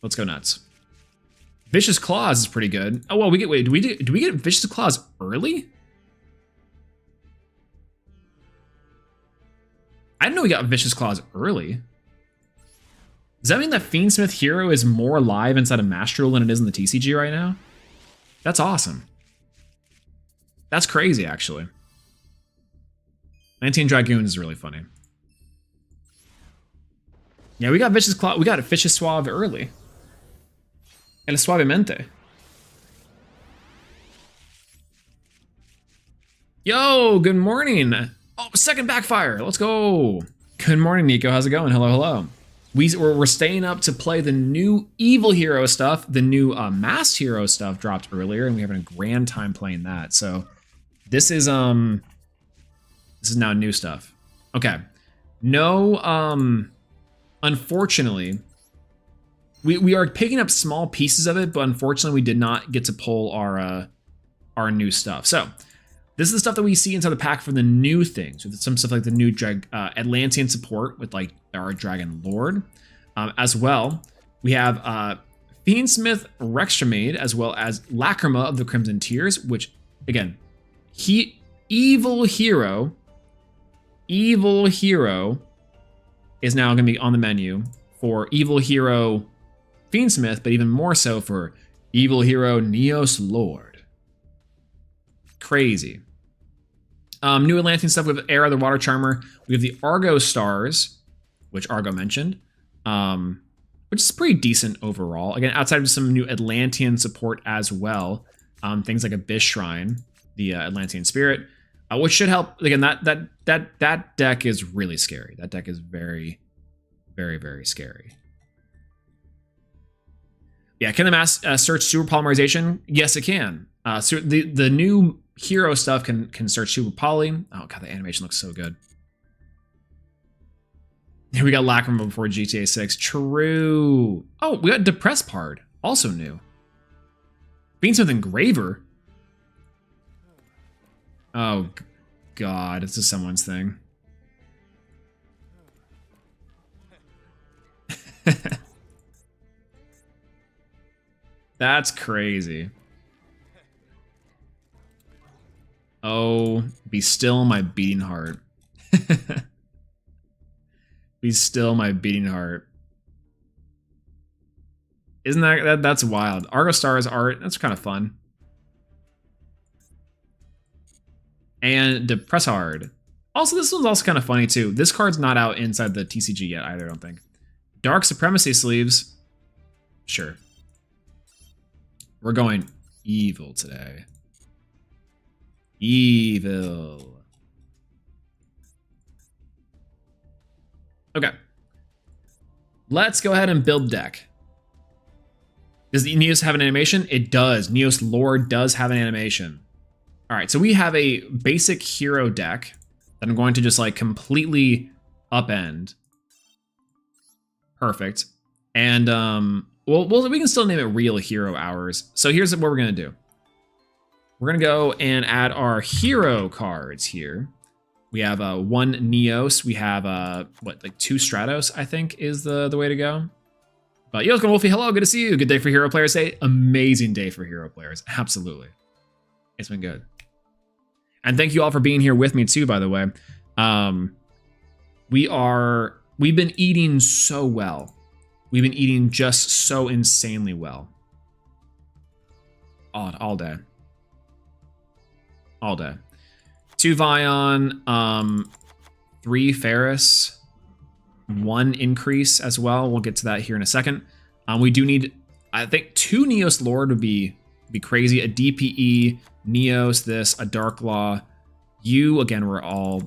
Let's go nuts. Vicious Claws is pretty good. Oh well, do we get Vicious Claws early? I didn't know we got Vicious Claws early. Does that mean that Fiendsmith Hero is more live inside of Master Duel than it is in the TCG right now? That's awesome. That's crazy, actually. 19 Dragoons is really funny. Yeah, we got Vicious Claw. We got a Vicious Suave early. El Suavemente. Yo, good morning. Oh, second Backfire. Let's go. Good morning, Nico. How's it going? Hello, hello. We're staying up to play the new Evil Hero stuff. The new Masked Hero stuff dropped earlier, and we're having a grand time playing that. So this is now new stuff. Okay. No, unfortunately, we are picking up small pieces of it, but unfortunately we did not get to pull our new stuff. So this is the stuff that we see inside the pack for the new things. With some stuff like the new Atlantean support with like our Dragon Lord. As well, we have Fiendsmith Rextramade, as well as Lacrima of the Crimson Tears, which again, Evil Hero is now going to be on the menu for Evil Hero Fiendsmith, but even more so for Evil Hero Neos Lord. Crazy. New Atlantean stuff with Era, the Water Charmer. We have the Argo Stars, which Argo mentioned, which is pretty decent overall. Again, outside of some new Atlantean support as well. Things like Abyss Shrine, the Atlantean Spirit, which should help. Again, that deck is really scary. That deck is very, very, very scary. Yeah, can the mass search super polymerization? Yes, it can. So the new hero stuff can search super poly. Oh god, the animation looks so good. Here we got Lacrima before GTA 6. True. Oh, we got Depressed Pard, also new. Fiendsmith Engraver. Oh god, it's just someone's thing. That's crazy. Oh, be still my beating heart. Be still my beating heart. Isn't that's wild. Argo Stars art, that's kind of fun. And Depress Hard. Also, this one's also kind of funny too. This card's not out inside the TCG yet either, I don't think. Dark Supremacy sleeves. Sure. We're going evil today. Evil. Okay. Let's go ahead and build deck. Does the Neos have an animation? It does. Neos Lord does have an animation. All right, so we have a basic hero deck that I'm going to just like completely upend. Perfect. And well, we can still name it Real Hero Hours. So here's what we're gonna do. We're gonna go and add our hero cards here. We have one Neos. We have what, like 2 Stratos, I think is the way to go. But yo, Wolfie, hello, good to see you. Good day for hero players. Say amazing day for hero players. Absolutely, it's been good. And thank you all for being here with me too. By the way, we've been eating so well. We've been eating just so insanely well. All day. All day. 2 Vion, 3 Ferris, 1 increase as well. We'll get to that here in a second. We do need, I think, 2 Neos Lord would be crazy. A DPE, Neos, this, a Dark Law. You, again, we're all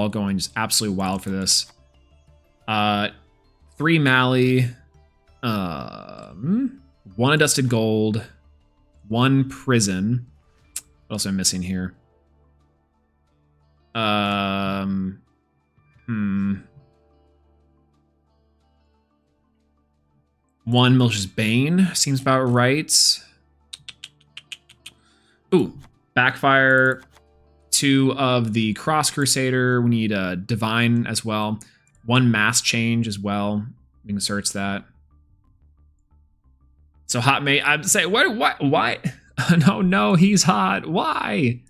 going just absolutely wild for this. 3 Mally, 1 Adusted Gold, 1 Prison. What else am I missing here? 1 Milch's Bane seems about right. Ooh, Backfire. 2 of the Cross Crusader. We need a Divine as well. 1 Mass Change as well. We can search that. So hot mate, I'd say why? No, he's hot. Why?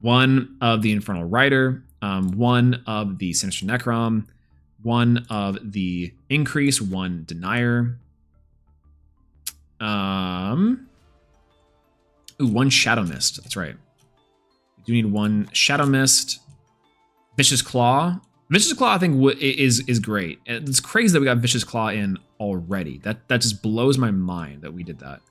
1 of the Infernal Rider. 1 of the Sinister Necrom. 1 of the Increase. 1 Denier. 1 Shadow Mist. That's right. We do need 1 Shadow Mist. Vicious Claw. Vicious Claw, I think, is great. And it's crazy that we got Vicious Claw in already. That just blows my mind that we did that.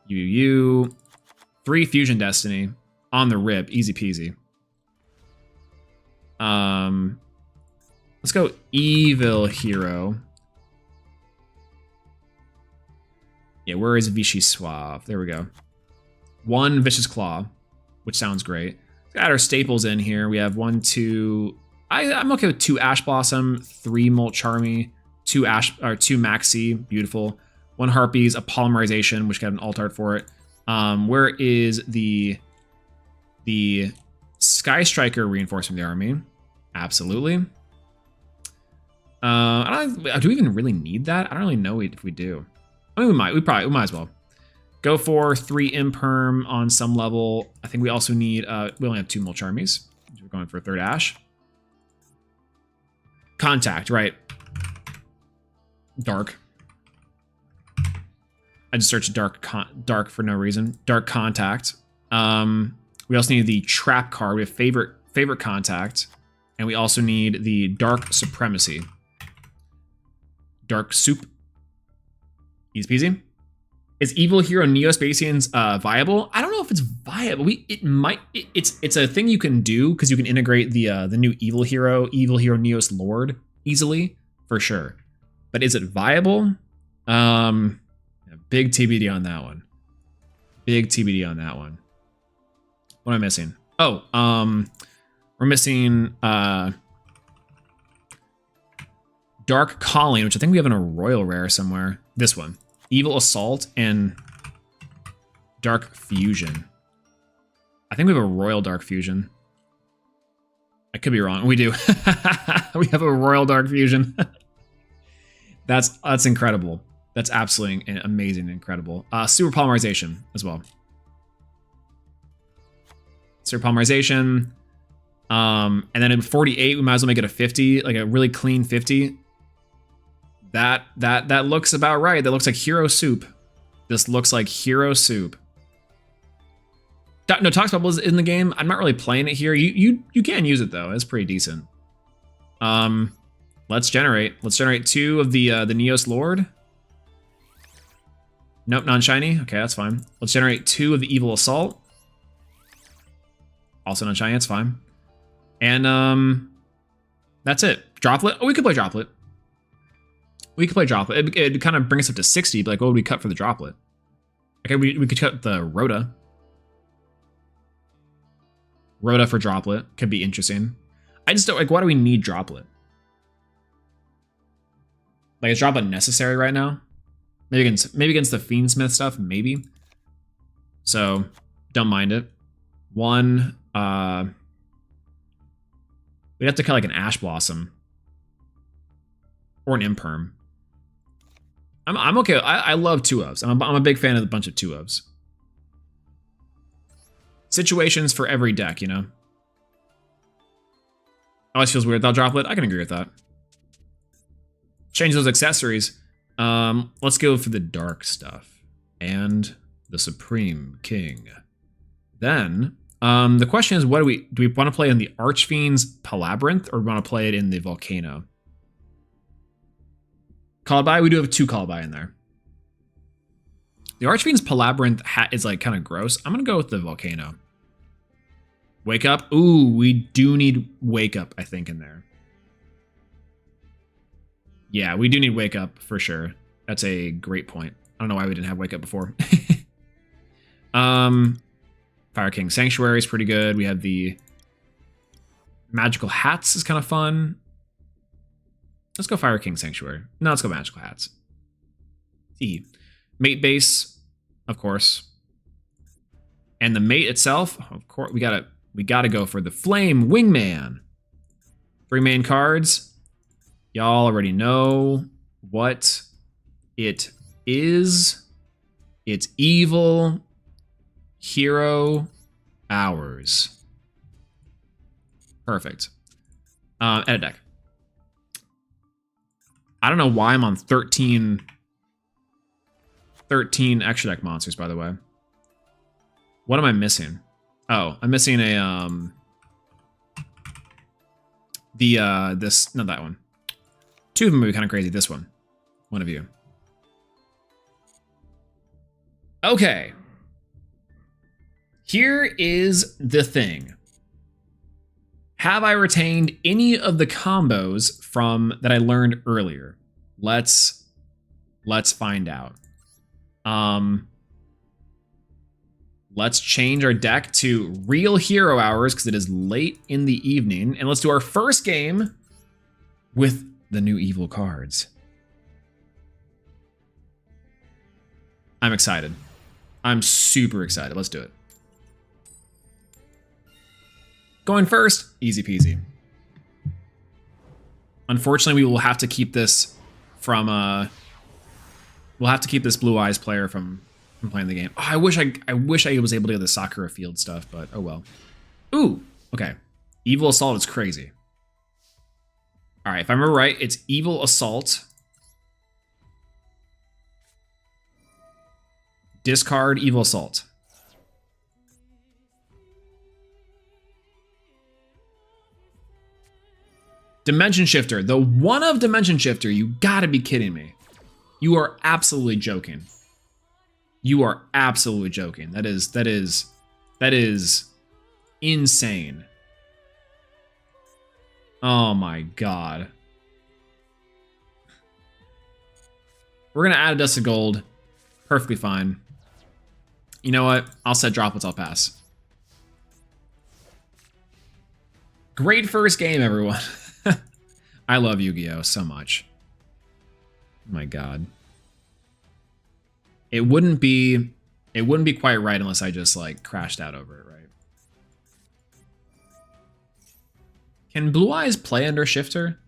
3 Fusion Destiny on the rip, easy peasy. Let's go Evil Hero. Yeah, where is Vichy Suave? There we go. 1 Vicious Claw, which sounds great. Got our staples in here. We have 1, 2. I'm okay with 2 Ash Blossom, 3 Molt Charmy, 2 Maxi, beautiful. 1 Harpies, a Polymerization, which got an alt art for it. Where is the Sky Striker reinforcing the army? Absolutely. Do we even really need that? I don't really know if we do. I mean, we might as well. Go for 3 Imperm on some level. I think we also need, we only have 2 Molt Charmies. We're going for a 3rd Ash. Contact, right. Dark. I just searched dark for no reason. Dark Contact. We also need the Trap card. We have favorite Contact. And we also need the Dark Supremacy. Dark Soup. Easy peasy. Is Evil Hero Neospatians viable? I don't know if it's viable. It's a thing you can do because you can integrate the new Evil Hero Neos Lord easily for sure. But is it viable? Big TBD on that one. Big TBD on that one. What am I missing? Oh, we're missing Dark Calling, which I think we have in a Royal Rare somewhere. This one. Evil Assault and Dark Fusion. I think we have a Royal Dark Fusion. I could be wrong. We do. We have a Royal Dark Fusion. That's incredible. That's absolutely amazing and incredible. Super Polymerization as well. Super Polymerization. And then in 48, we might as well make it a 50, like a really clean 50. That looks about right. That looks like Hero Soup. This looks like Hero Soup. No, Tox Bubble is in the game. I'm not really playing it here. You can use it though. It's pretty decent. Let's generate 2 of the Neos Lord. Nope, non-shiny. Okay, that's fine. Let's generate 2 of the Evil Assault. Also non-shiny, that's fine. And that's it. Droplet. Oh, we could play Droplet. We could play Droplet. It'd kind of bring us up to 60, but like, what would we cut for the Droplet? Okay, we could cut the Rhoda. Rhoda for Droplet could be interesting. I just don't, like, why do we need Droplet? Like, is Droplet necessary right now? Maybe against the Fiendsmith stuff, maybe. So, don't mind it. 1, we'd have to cut like an Ash Blossom. Or an Imperm. I'm okay. I love 2-ofs. I'm a big fan of a bunch of 2-ofs. Situations for every deck, you know? Always feels weird without Droplet. I can agree with that. Change those accessories. Let's go for the dark stuff. And the Supreme King. Then, the question is, do we want to play in the Archfiend's Palabyrinth or do we want to play it in the Volcano? Called by? We do have 2 called by in there. The Archfiend's Palabyrinth hat is like kind of gross. I'm going to go with the Volcano. Wake Up. Ooh, we do need Wake Up, I think, in there. Yeah, we do need Wake Up for sure. That's a great point. I don't know why we didn't have Wake Up before. Fire King Sanctuary is pretty good. We have the Magical Hats is kind of fun. Let's go Fire King Sanctuary. No, let's go Magical Hats. E. Mate Base, of course. And the mate itself, of course, we gotta go for the Flame Wingman. 3 main cards. Y'all already know what it is. It's Evil Hero Hours. Perfect. Edit deck. I don't know why I'm on 13 extra deck monsters, by the way. What am I missing? Oh, I'm missing a this, not that one. 2 of them would be kind of crazy. This one. One of you. Okay. Here is the thing. Have I retained any of the combos from that I learned earlier? Let's find out. Let's change our deck to Real Hero Hours because it is late in the evening, and let's do our first game with the new evil cards. I'm excited. I'm super excited. Let's do it. Going first, easy peasy. Unfortunately, we will have to keep this from we'll have to keep this Blue Eyes player from playing the game. Oh, I wish I was able to get the Sakura Field stuff, but oh well. Ooh, okay. Evil Assault is crazy. All right, if I remember right, it's Evil Assault. Discard Evil Assault. Dimension Shifter. The one of Dimension Shifter. You gotta be kidding me. You are absolutely joking. You are absolutely joking. That is insane. Oh my god. We're gonna add a Dust of Gold. Perfectly fine. You know what? I'll set droplets, I'll pass. Great first game, everyone. I love Yu-Gi-Oh! So much. Oh my god. It wouldn't be quite right unless I just like crashed out over it, right? Can Blue Eyes play under Shifter?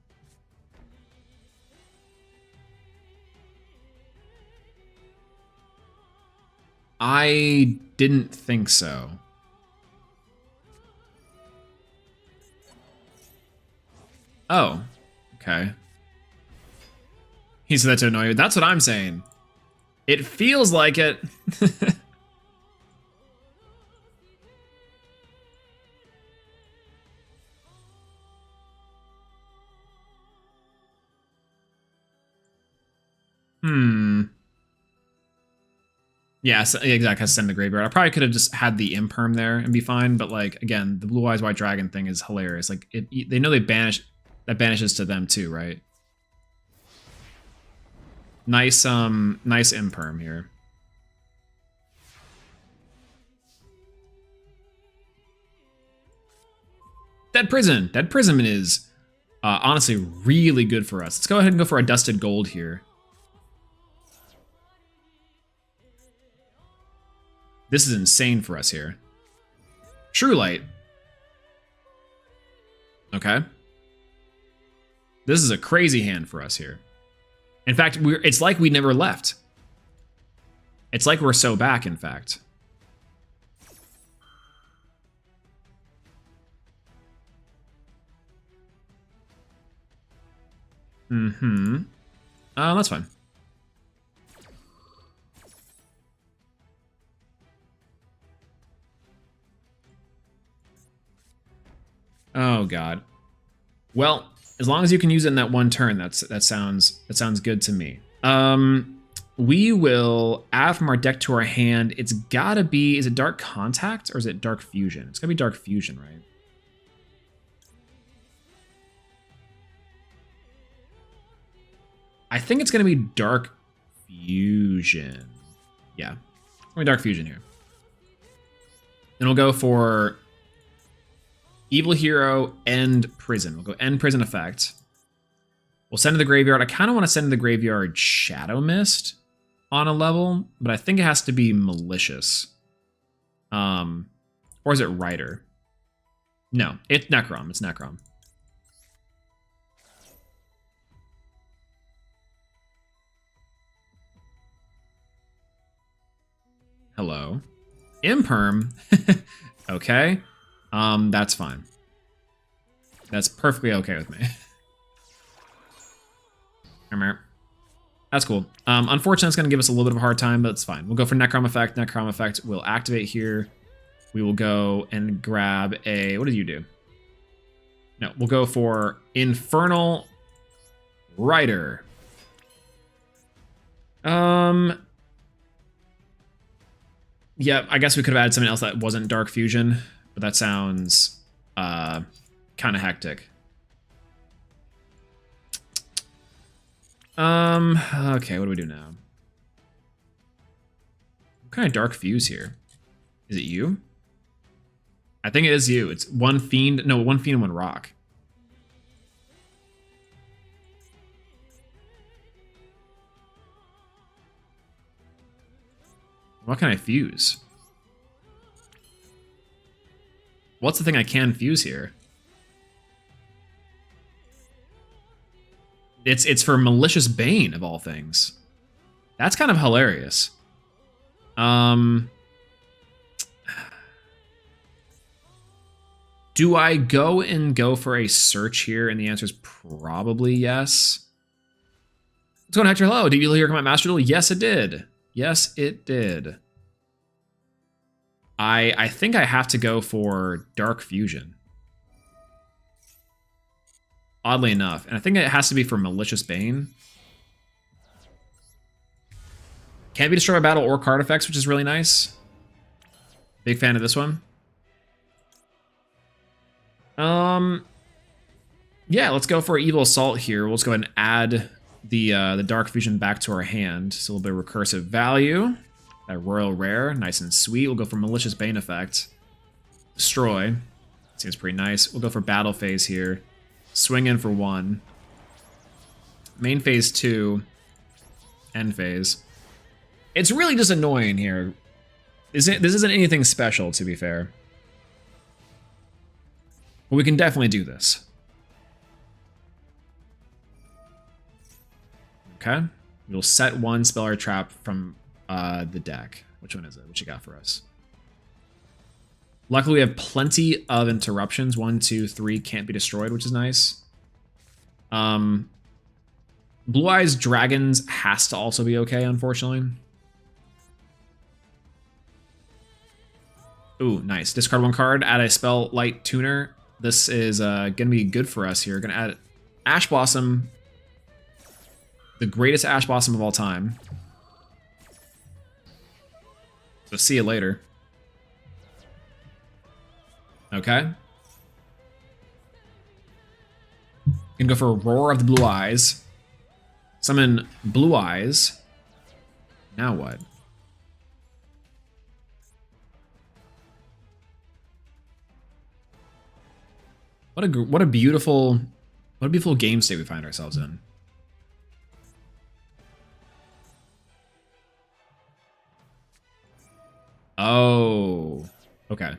I didn't think so. Oh, okay. He said that to annoy you. That's what I'm saying. It feels like it. Yeah, so, exactly. I send the graveyard. I probably could have just had the imperm there and be fine, but like again, the Blue Eyes White Dragon thing is hilarious. Like they know they banishes to them too, right? Nice nice imperm here. Dead Prison. Dead Prison is honestly really good for us. Let's go ahead and go for a Dusted Gold here. This is insane for us here. True Light. Okay. This is a crazy hand for us here. In fact, it's like we never left. It's like we're so back, in fact. Mm-hmm. That's fine. Oh, God. Well, As long as you can use it in that one turn, that sounds good to me. We will add from our deck to our hand. It's gotta be, is it Dark Contact or is it Dark Fusion? It's gotta be Dark Fusion, right? I think it's gonna be Dark Fusion. Yeah, it's gonna be Dark Fusion here. Then we'll go for Evil Hero, End Prison. We'll go End Prison effect. We'll send to the graveyard. I kind of want to send to the graveyard Shadow Mist on a level, but I think it has to be Malicious. Or is it Rider? No, it's Necrom. It's Necrom. Hello. Imperm. Okay. That's fine. That's perfectly okay with me. That's cool. Unfortunately, it's going to give us a little bit of a hard time, but it's fine. We'll go for Necrom effect. Necrom effect will activate here. We will go and grab a... What did you do? No, we'll go for Infernal Rider. Yeah, I guess we could have added something else that wasn't Dark Fusion, but that sounds kind of hectic. Okay, what do we do now? What kind of Dark Fuse here? Is it you? I think it is you. It's one Fiend, no, one Fiend and one Rock. What can I fuse? What's the thing I can fuse here? It's for Malicious Bane, of all things. That's kind of hilarious. Do I go for a search here? And the answer is probably yes. What's going on, Hector? Hello. Did you hear come out Master Duel? Yes, it did. Yes, it did. I think I have to go for Dark Fusion. Oddly enough. And I think it has to be for Malicious Bane. Can't be destroyed by battle or card effects, which is really nice. Big fan of this one. Yeah, let's go for Evil Assault here. We'll just go ahead and add the Dark Fusion back to our hand. So a little bit of recursive value. That Royal Rare, nice and sweet. We'll go for Malicious Bane effect. Destroy. Seems pretty nice. We'll go for Battle Phase here. Swing in for 1. Main phase 2. End phase. It's really just annoying here. This isn't anything special, to be fair. But we can definitely do this. Okay. We'll set 1 spell or trap from the deck. Which one is it? What you got for us? Luckily, we have plenty of interruptions. 1, 2, 3 can't be destroyed, which is nice. Blue Eyes Dragons has to also be okay, unfortunately. Ooh, nice. Discard 1 card, add a spell light tuner. This is going to be good for us here. Going to add Ash Blossom, the greatest Ash Blossom of all time. So see you later. Okay. Can go for Roar of the Blue Eyes. Summon Blue Eyes. Now what? What a beautiful game state we find ourselves in. Oh, okay.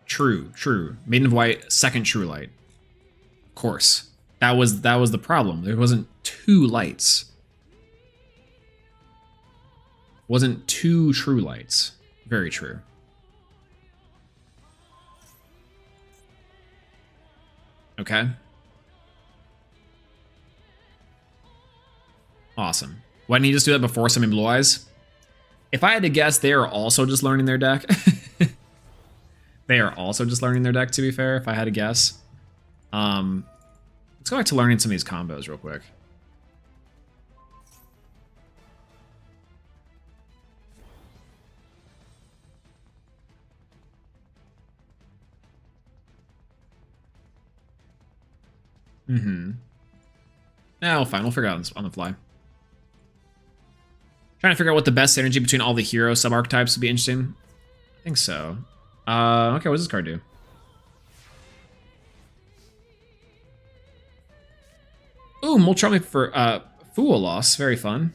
True. Maiden of White, second True Light. Of course. That was the problem. There wasn't 2 lights. Wasn't 2 True Lights. Very true. Okay. Awesome. Why didn't he just do that before summoning Blue Eyes? If I had to guess, they are also just learning their deck. They are also just learning their deck, to be fair, if I had to guess. Let's go back to learning some of these combos real quick. Now, fine. We'll figure it out on the fly. Trying to figure out what the best synergy between all the hero sub-archetypes would be interesting. I think so. Okay, what does this card do? Ooh, Moltrami for Fool loss. Very fun.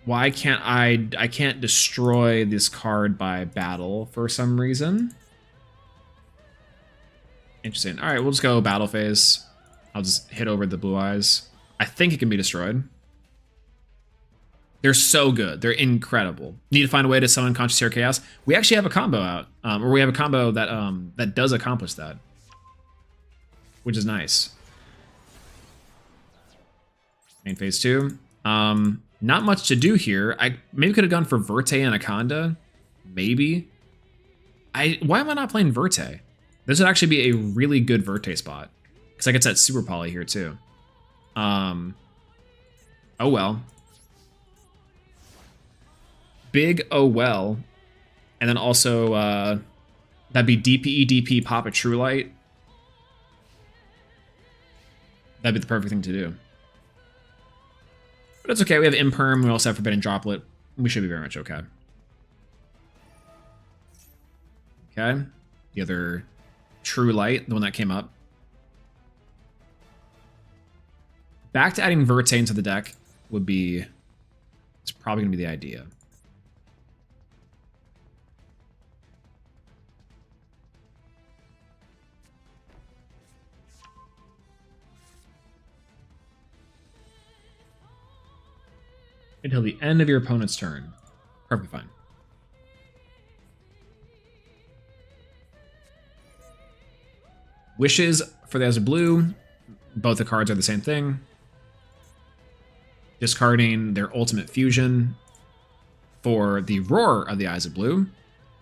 Why can't I can't destroy this card by battle for some reason. Interesting. All right, we'll just go battle phase. I'll just hit over the blue eyes. I think it can be destroyed. They're so good. They're incredible. Need to find a way to summon Conscious Hero Chaos. We actually have a combo out, or we have a combo that that does accomplish that, which is nice. Main phase 2. Not much to do here. I maybe could have gone for Verte Anaconda. Maybe. Why am I not playing Verte? This would actually be a really good Verte spot. Because I get that super poly here too. Oh well. Big oh well. And then also that'd be DPE DP pop a True Light. That'd be the perfect thing to do. But it's okay, we have Imperm, we also have Forbidden Droplet. We should be very much okay. Okay. The other True Light, the one that came up. Back to adding Verte into the deck would be... It's probably going to be the idea. Until the end of your opponent's turn. Perfectly fine. Wishes for the Eyes of Blue. Both the cards are the same thing. Discarding their Ultimate Fusion for the Roar of the Eyes of Blue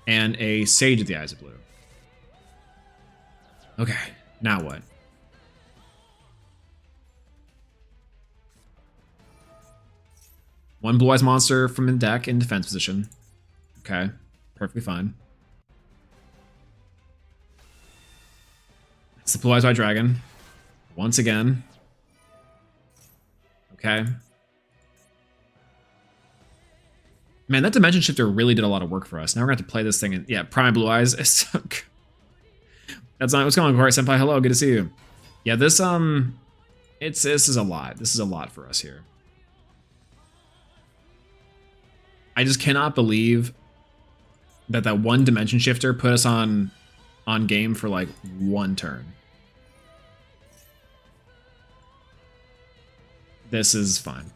and a Sage of the Eyes of Blue. Okay, now what? One Blue Eyes monster from the deck in defense position. Okay, perfectly fine. It's the Blue Eyes White Dragon. Once again. Okay. Man, that Dimension Shifter really did a lot of work for us. Now we're going to have to play this thing in... Yeah, Prime Blue Eyes is so good. That's not what's going on, Corey Senpai. Hello, good to see you. Yeah, this is a lot. This is a lot for us here. I just cannot believe that one Dimension Shifter put us on game for like one turn. This is fine.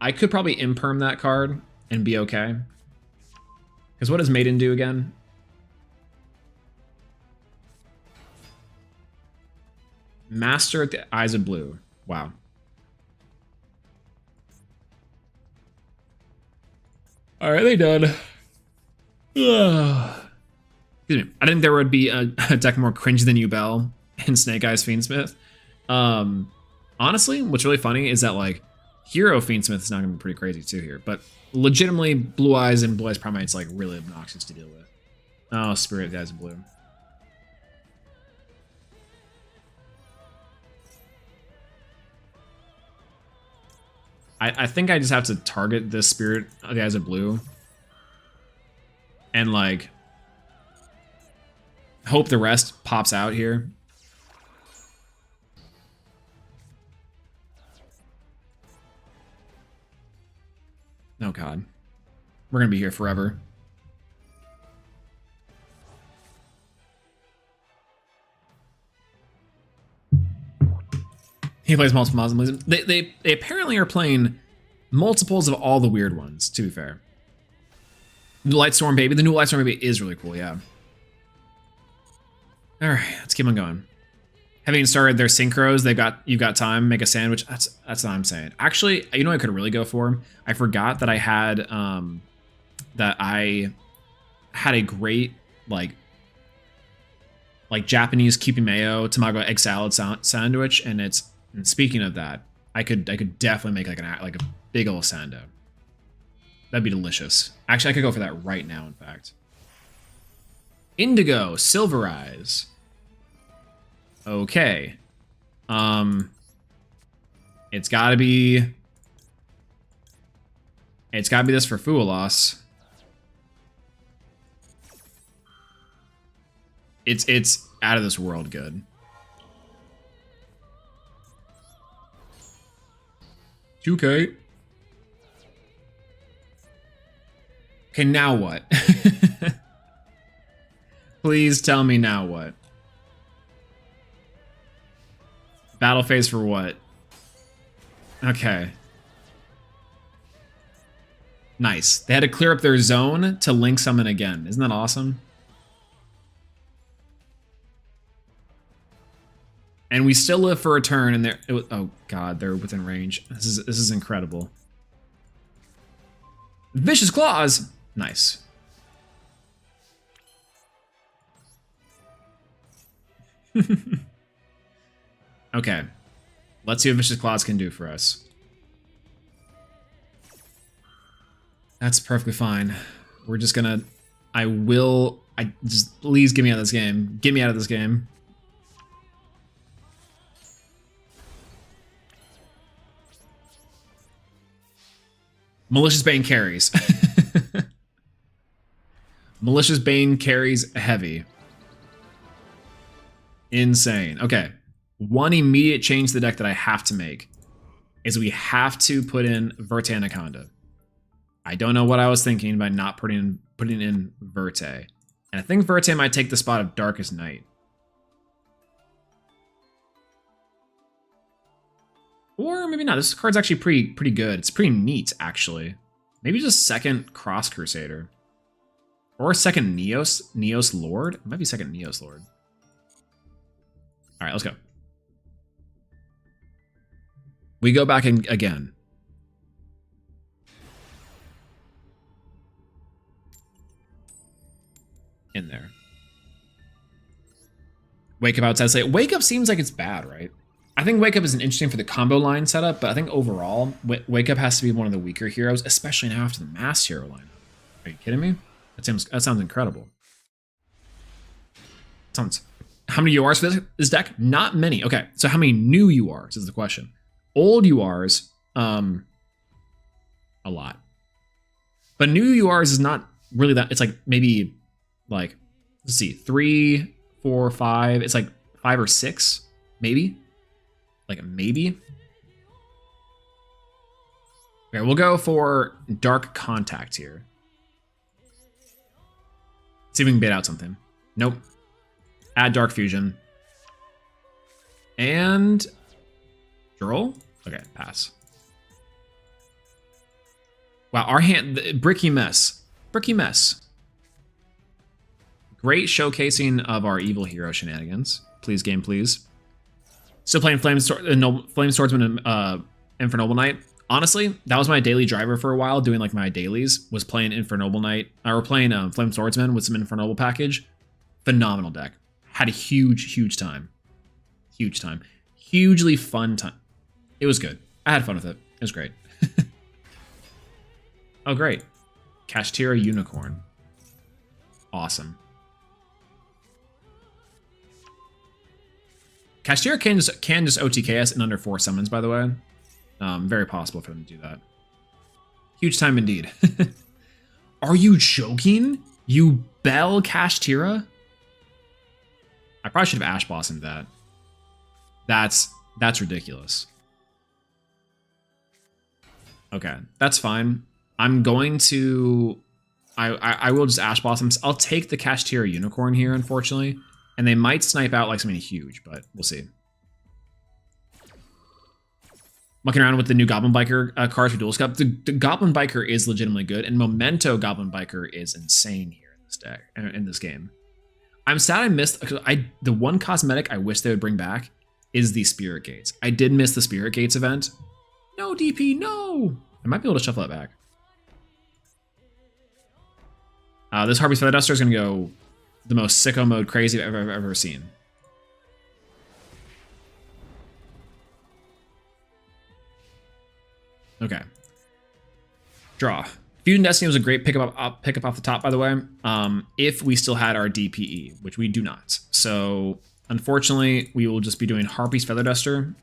I could probably imperm that card and be okay. Because what does Maiden do again? Master at the Eyes of Blue. Wow. Alright, they done. Excuse me. I didn't think there would be a deck more cringe than Ubel and Snake Eyes Fiendsmith. Honestly, what's really funny is that like Hero Fiendsmith is not going to be pretty crazy too here, but legitimately Blue Eyes and Blue Eyes Primate's like really obnoxious to deal with. Oh, Spirit of the Eyes of Blue. I think I just have to target this Spirit of the Eyes of Blue and like hope the rest pops out here. Oh god. We're gonna be here forever. He plays multiple Muslims. They apparently are playing multiples of all the weird ones, to be fair. New Lightstorm Baby. The new Lightstorm Baby is really cool, yeah. Alright, let's keep on going. Having started their synchros, you've got time, make a sandwich. That's what I'm saying. Actually, you know what I could really go for? I forgot that I had a great like like Japanese kipi mayo tamago egg salad sandwich, and speaking of that, I could definitely make like a big old sando. That'd be delicious. Actually, I could go for that right now, in fact. Indigo, Silver Eyes. Okay. It's gotta be this for Fuelos. It's out of this world good. 2K. Okay, now what? Please tell me now what. Battle phase for what? Okay. Nice. They had to clear up their zone to link summon again. Isn't that awesome? And we still live for a turn, and oh god, they're within range. This is incredible. Vicious Claws! Nice. Okay. Let's see what Vicious Claws can do for us. That's perfectly fine. We're just gonna... just please get me out of this game. Get me out of this game. Malicious Bane carries. Malicious Bane carries heavy. Insane. Okay. One immediate change to the deck that I have to make is we have to put in Verte Anaconda. I don't know what I was thinking by not putting in Verte. And I think Verte might take the spot of Darkest Night. Or maybe not. This card's actually pretty good. It's pretty neat, actually. Maybe just second Cross Crusader. Or second Neos Lord? It might be second Neos Lord. Alright, let's go. We go back in again. In there. Wake Up outside slate. Wake Up seems like it's bad, right? I think Wake Up is an interesting for the combo line setup, but I think overall, Wake Up has to be one of the weaker heroes, especially now after the Mass Hero lineup. Are you kidding me? That sounds incredible. How many URs for this deck? Not many. Okay, so how many new URs is the question. Old URs, a lot. But new URs is not really that. It's like maybe like, let's see, 3, 4, 5. It's like 5 or 6, maybe. Like maybe. Okay, we'll go for Dark Contact here. See if we can bait out something. Nope. Add Dark Fusion. And Duel? Okay, pass. Wow, our hand, Bricky Mess. Bricky Mess. Great showcasing of our evil hero shenanigans. Please, game, please. Still playing Flame Swordsman and Infernoble Knight. Honestly, that was my daily driver for a while, doing like my dailies, was playing Infernoble Knight, or playing Flame Swordsman with some Infernoble package. Phenomenal deck. Had a huge time. Huge time. Hugely fun time. It was good. I had fun with it. It was great. Oh, great. Kashtira Unicorn. Awesome. Kashtira can just OTK us in under 4 summons, by the way. Very possible for them to do that. Huge time indeed. Are you joking? You Bell Kashtira? I probably should have Ash Blossomed that. That's ridiculous. Okay, that's fine. I'm going to... I will just Ash Blossom. I'll take the Kashtira Unicorn here, unfortunately. And they might snipe out like something huge, but we'll see. Mucking around with the new Goblin Biker cards for Duel Cup. The Goblin Biker is legitimately good, and Memento Goblin Biker is insane here in this deck, in this game. I'm sad I missed... the one cosmetic I wish they would bring back is the Spirit Gates. I did miss the Spirit Gates event. No, DP, no! I might be able to shuffle that back. This Harpy's Feather Duster is going to go the most sicko mode crazy I've ever seen. Okay. Draw. Feud Destiny was a great pickup off the top, by the way. If we still had our DPE, which we do not. So unfortunately, we will just be doing Harpy's Feather Duster.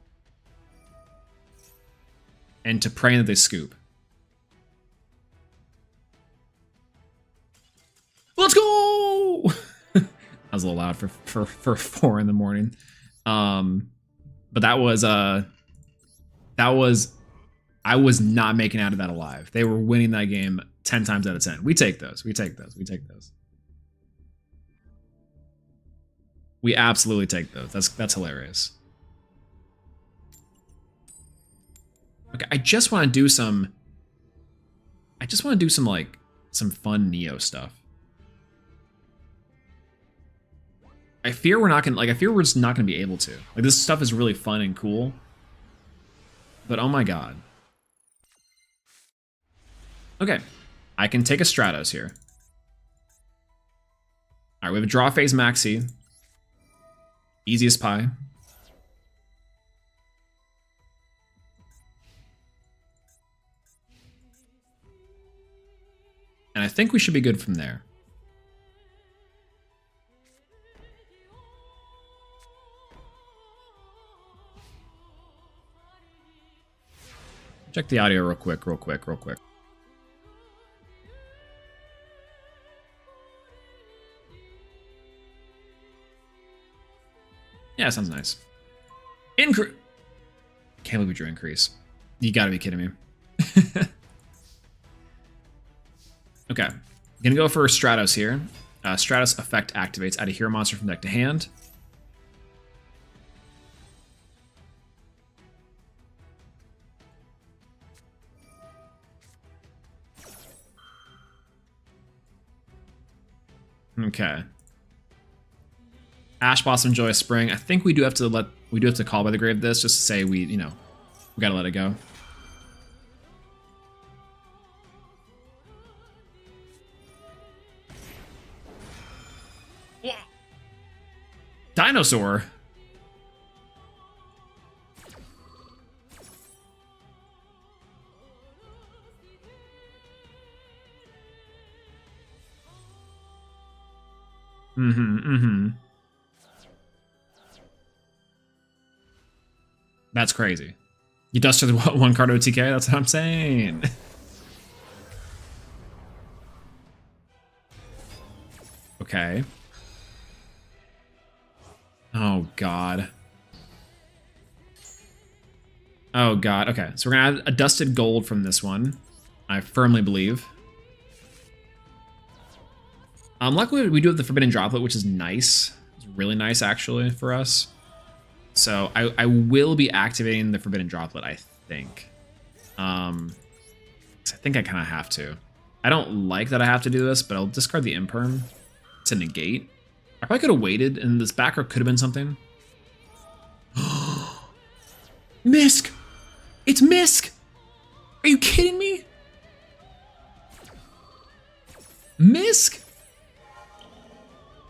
And to pray that they scoop. Let's go! That was a little loud for 4 in the morning. But that was I was not making out of that alive. They were winning that game 10 times out of 10. We take those. We take those. We take those. We absolutely take those. That's hilarious. Okay, I just want to do some like some fun Neo stuff. I fear we're just not gonna be able to. Like, this stuff is really fun and cool. But oh my god. Okay, I can take a Stratos here. Alright, we have a draw phase Maxi. Easiest pie. And I think we should be good from there. Check the audio real quick. Yeah, sounds nice. Increase. Can't believe we drew increase. You gotta be kidding me. Okay, gonna go for Stratos here. Stratos effect activates. Add a hero monster from deck to hand. Okay. Ash Blossom, Joyous Spring. I think we do have to call by the grave this just to say we gotta let it go. Yeah. Dinosaur. That's crazy. You dusted one card OTK, that's what I'm saying. Okay. Oh god. Oh god, okay. So we're gonna add a dusted gold from this one. I firmly believe. Luckily we do have the Forbidden Droplet, which is nice. It's really nice actually for us. So I will be activating the Forbidden Droplet, I think. 'Cause I think I kind of have to. I don't like that I have to do this, but I'll discard the Imperm to negate. I probably could have waited, and this back row could have been something. Misk! It's Misk! Are you kidding me? Misk?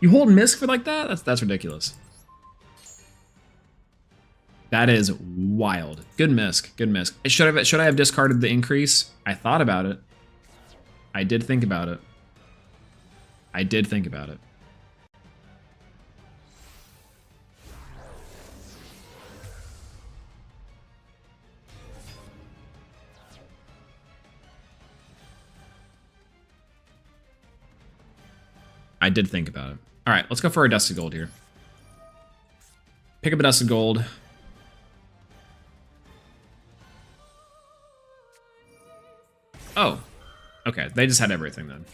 You hold Misk for like that? That's ridiculous. That is wild. Good Misk. Good Misk. Should I have discarded the increase? I thought about it. I did think about it. I did think about it. I did think about it. All right, let's go for our Dusted Gold here. Pick up a Dusted Gold. Oh, okay. They just had everything then.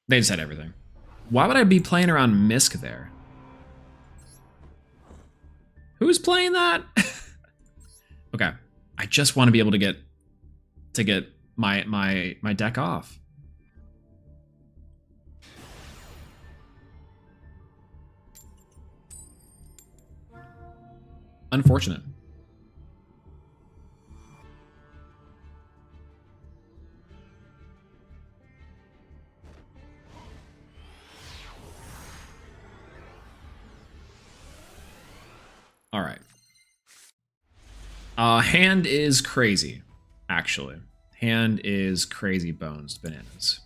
They just had everything. Why would I be playing around Misk there? Who's playing that? Okay, I just want to be able to get my deck off. Unfortunate. All right. Hand is crazy, actually. Hand is crazy bones bananas.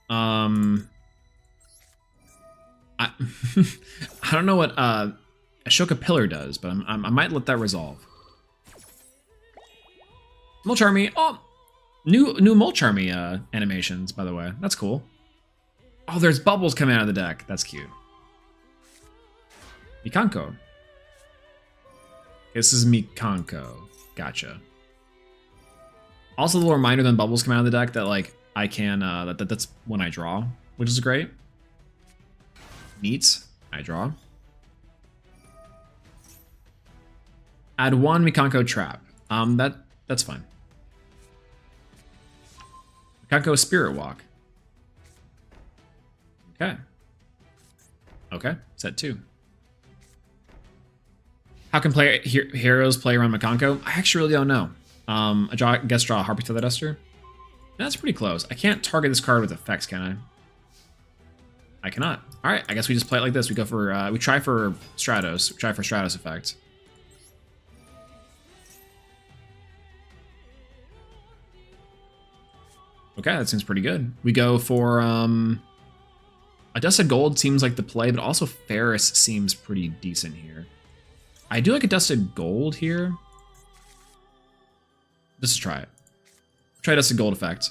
I I don't know what Ashoka Pillar does, but I might let that resolve. Molcharmy, oh, new Molcharmy animations, by the way. That's cool. Oh, there's bubbles coming out of the deck. That's cute. Mikanko. This is Mikanko. Gotcha. Also, a little reminder when bubbles come out of the deck that like I can that's when I draw, which is great. Neat. I draw. Add one Mikanko trap. That's fine. Mikanko Spirit Walk. Okay. Okay. Set 2. How can heroes play around Mikanko? I actually really don't know. I guess draw a Harpy Feather Duster. That's pretty close. I can't target this card with effects, can I? I cannot. All right, I guess we just play it like this. We go for we try for Stratos. We try for Stratos effect. Okay, that seems pretty good. We go for a Dusted Gold seems like the play, but also Ferris seems pretty decent here. I do like a Dusted Gold here. Just to try it. Try Dusted Gold effect.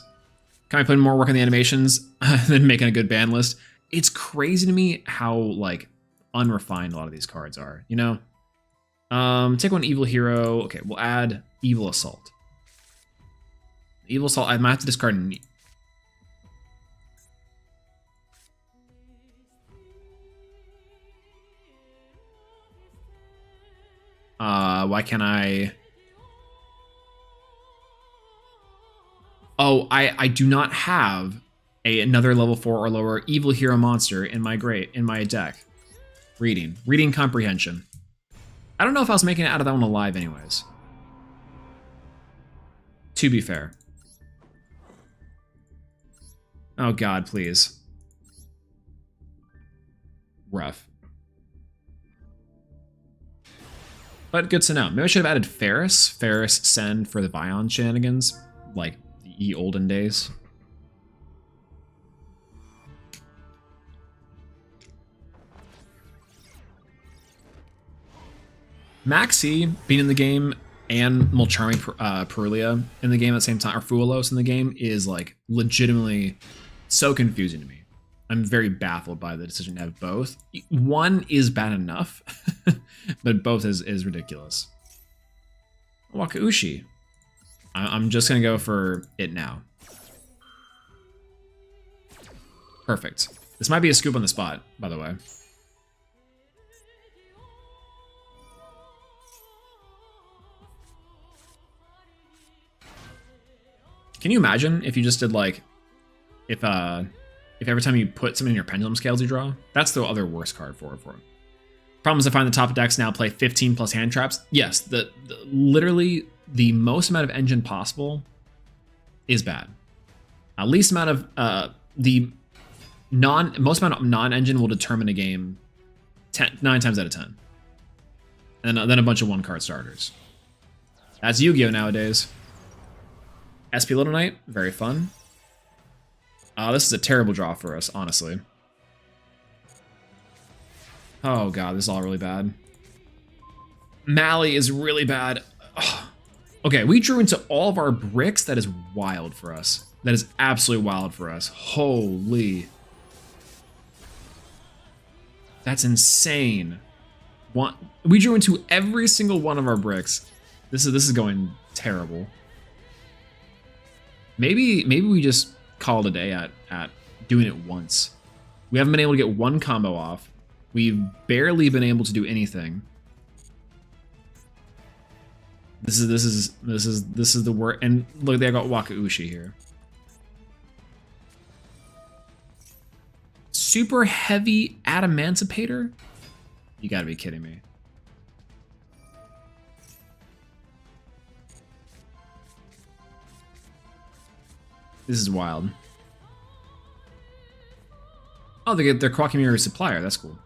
Can I put in more work on the animations than making a good ban list? It's crazy to me how like unrefined a lot of these cards are, you know? Take one Evil Hero. Okay, we'll add Evil Assault. Evil Assault, I might have to discard why can't I? Oh, I do not have another level 4 or lower Evil Hero monster in my deck. Reading Comprehension. I don't know if I was making it out of that one alive anyways. To be fair. Oh god, please. Rough. But good to know. Maybe I should have added Ferris. Ferris Send for the Vion shenanigans. Like the ye olden days. Maxi being in the game and Molcharmy Perulia in the game at the same time, or Fuelos in the game, is like legitimately so confusing to me. I'm very baffled by the decision to have both. One is bad enough, but both is ridiculous. Wakaushi. I'm just gonna go for it now. Perfect. This might be a scoop on the spot, by the way. Can you imagine if you just did like, if every time you put something in your pendulum scales you draw? That's the other worst card for it. Problem is I find the top decks now play 15 plus hand traps. Yes, literally the most amount of engine possible is bad. Least amount of most amount of non-engine will determine a game 9 times out of 10. And then a bunch of 1-card starters. That's Yu-Gi-Oh! Nowadays. SP Little Knight, very fun. This is a terrible draw for us, honestly. Oh god, this is all really bad. Mally is really bad. Ugh. Okay, we drew into all of our bricks. That is wild for us. That is absolutely wild for us. Holy. That's insane. We drew into every single one of our bricks. This is going terrible. Maybe we just call it a day at doing it once. We haven't been able to get one combo off. We've barely been able to do anything. This is the worst. And look, they got Wakaushi here. Super heavy Adamantipator? You gotta be kidding me. This is wild. Oh, Oh, they get their Quackmere supplier. That's cool.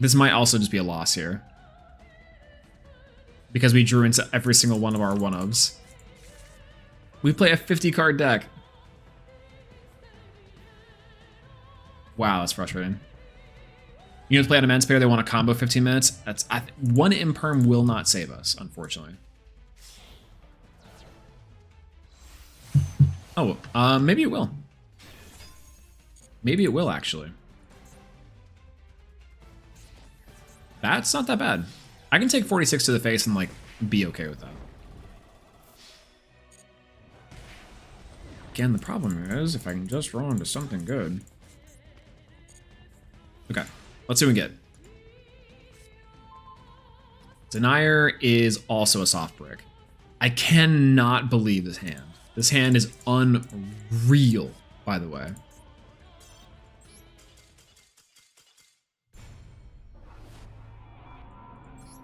This might also just be a loss here. Because we drew into every single one of our one-ofs. We play a 50-card deck. Wow, that's frustrating. Units play on Emancipator, they want a combo 15 minutes. That's one Imperm will not save us, unfortunately. Oh, maybe it will. Maybe it will, actually. That's not that bad. I can take 46 to the face and, like, be okay with that. Again, the problem is, if I can just roll into something good. Okay, let's see what we get. Denier is also a soft brick. I cannot believe this hand. This hand is unreal, by the way.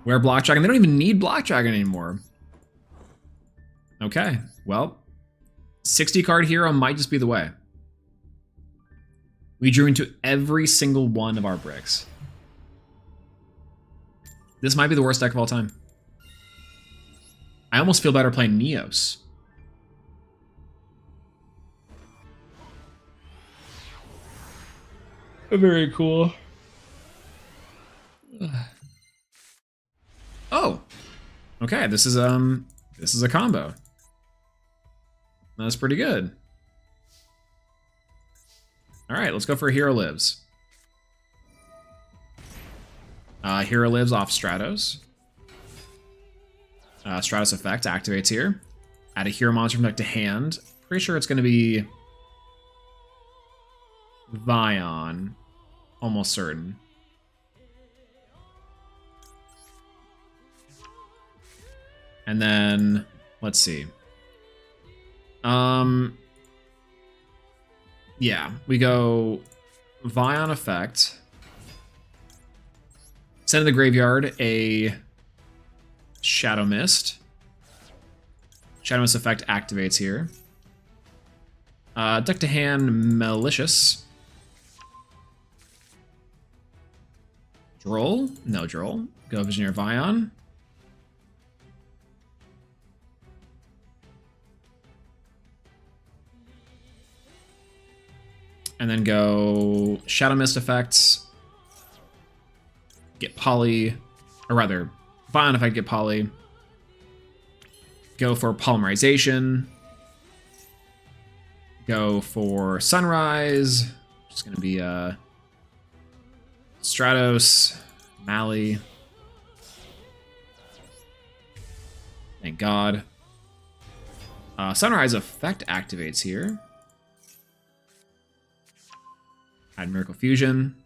Wear Block Dragon. They don't even need Block Dragon anymore. Okay, well, 60 card hero might just be the way. We drew into every single one of our bricks. This might be the worst deck of all time. I almost feel better playing Neos. Very cool. Oh, okay. This is a combo. That's pretty good. All right, let's go for Hero Lives. Hero Lives off Stratos. Stratos effect activates here. Add a hero monster from deck to hand. Pretty sure it's going to be Vion. Almost certain. And then, let's see. Yeah, we go Vion effect. Send to the graveyard a Shadow Mist. Shadow Mist effect activates here. Deck to hand Malicious. Droll? No Droll. Go Visioneer Vion. And then go Shadow Mist effects. Get Poly. Or rather, Vion effect, get Poly. Go for Polymerization. Go for Sunrise. Just going to be Stratos. Mali. Thank God. Sunrise effect activates here. Add Miracle Fusion.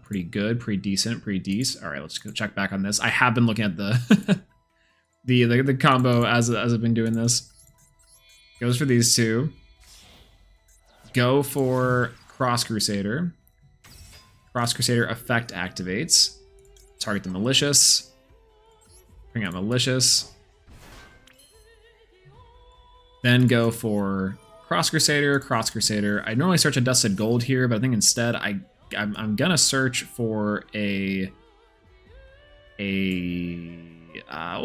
Pretty good, pretty decent, pretty decent. All right, let's go check back on this. I have been looking at the the combo as I've been doing this. Goes for these two. Go for Cross Crusader. Cross Crusader effect activates. Target the Malicious. Bring out Malicious. Then go for Cross Crusader. I normally search a Dusted Gold here, but I think instead I'm gonna search for we'll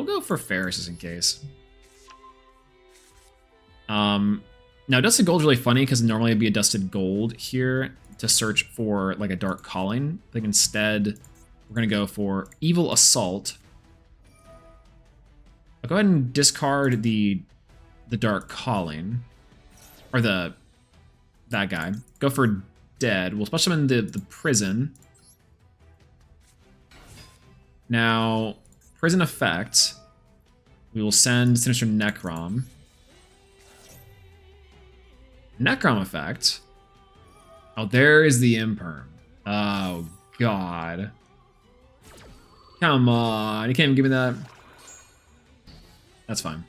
go for Ferris just in case. Now Dusted Gold's really funny because normally it'd be a Dusted Gold here to search for like a Dark Calling. I think instead we're gonna go for Evil Assault. I'll go ahead and discard the Dark Calling. Or that guy. Go for Dead. We'll special him in the prison. Now, prison effect. We will send Sinister Necrom. Necrom effect. Oh, there is the Imperm. Oh, God. Come on. You can't even give me that. That's fine.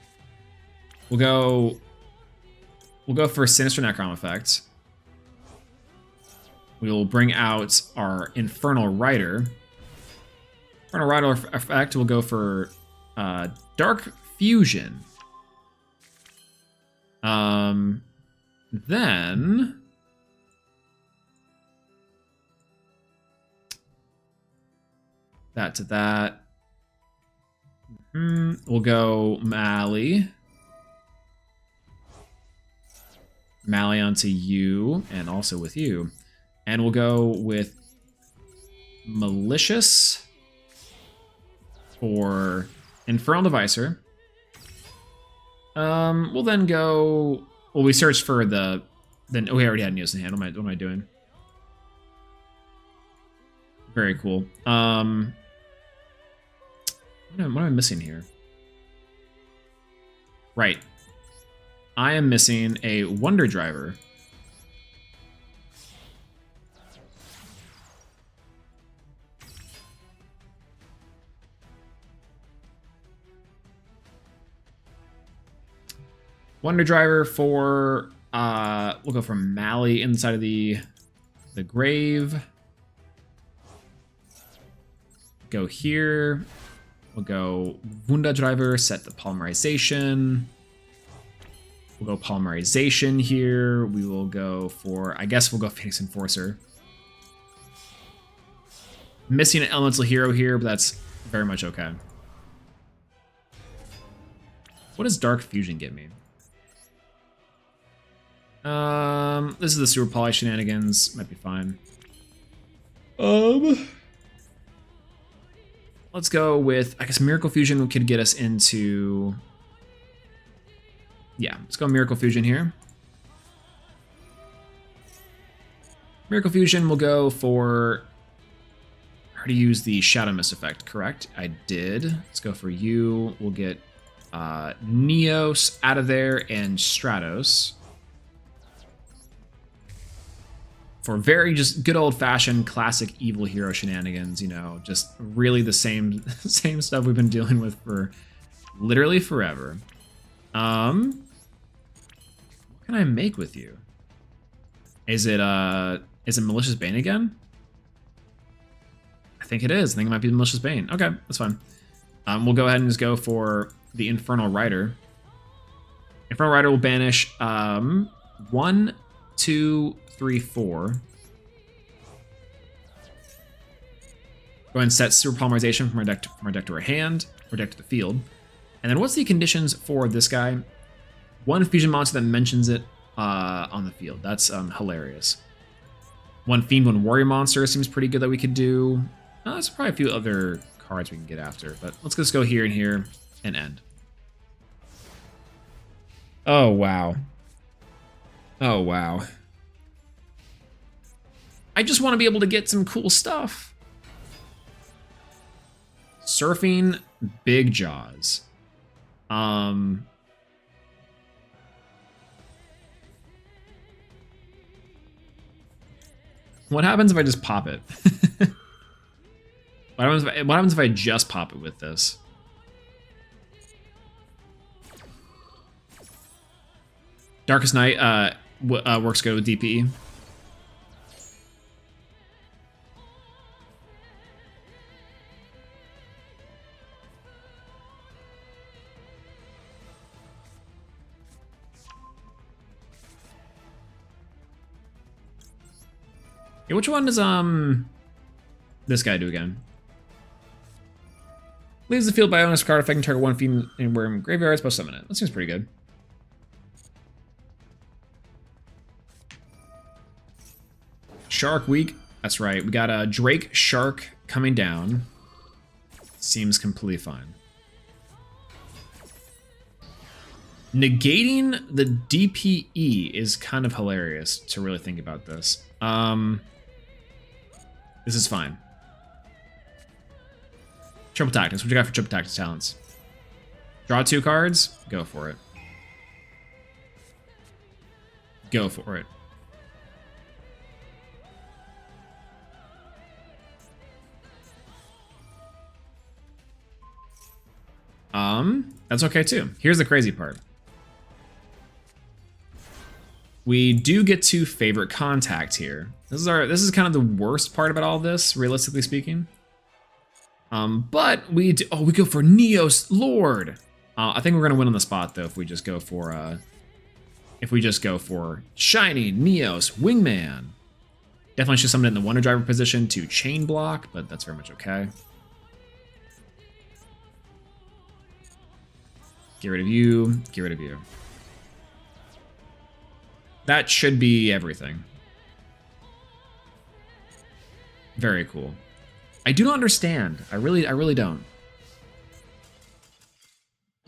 We'll go for Sinister Necrom effect. We will bring out our Infernal Rider. Infernal Rider effect, we'll go for Dark Fusion. Then that to that. We'll go Mally. Mally onto you, and also with you. And we'll go with Malicious for Infernal Devicer. We'll then go... Well, we searched for the... Then, oh, we already had Neos in hand. What am I doing? Very cool. What am I missing here? Right. I am missing a Wonder Driver. Wonder Driver for, we'll go for Mally inside of the grave. Go here. We'll go Wunder Driver, set the polymerization. We'll go polymerization here. We will go for, I guess we'll go Phoenix Enforcer. Missing an elemental hero here, but that's very much okay. What does Dark Fusion get me? This is the Sewer Poly shenanigans. Might be fine. Let's go with, I guess Miracle Fusion could get us into... Yeah, let's go Miracle Fusion here. Miracle Fusion will go for... I already used the Shadow Mist effect, correct? I did. Let's go for you. We'll get Neos out of there and Stratos. For very just good old-fashioned classic evil hero shenanigans, you know, just really the same stuff we've been dealing with for literally forever. What can I make with you? Is it Malicious Bane again? I think it is. I think it might be Malicious Bane. Okay, that's fine. We'll go ahead and just go for the Infernal Rider. Infernal Rider will banish 1, 2, 3, 4. Go ahead and set Super Polymerization from our deck to our hand, or deck to the field. And then what's the conditions for this guy? One fusion monster that mentions it on the field. That's hilarious. One Fiend, one Warrior monster seems pretty good that we could do. There's probably a few other cards we can get after, but let's just go here and here and end. Oh, wow. Oh, wow. I just want to be able to get some cool stuff. Surfing Big Jaws. What happens if I just pop it? What happens if I just pop it with this? Darkest Night works good with DPE. Yeah, which one does this guy do again? Leaves the field by bonus card effect and target one fiend anywhere in graveyards, plus summon it. That seems pretty good. Shark week. That's right. We got a Drake Shark coming down. Seems completely fine. Negating the DPE is kind of hilarious to really think about this. This is fine. Triple Tactics. What you got for Triple Tactics talents? Draw 2 cards. Go for it. Go for it. That's okay too. Here's the crazy part. We do get to favorite contact here. This is kind of the worst part about all this, realistically speaking. But we go for Neos Lord. I think we're gonna win on the spot though if we just go for if we just go for Shiny, Neos, Wingman. Definitely should summon it in the Wonder Driver position to Chain Block, but that's very much okay. Get rid of you, get rid of you. That should be everything. Very cool. I do not understand. I really don't.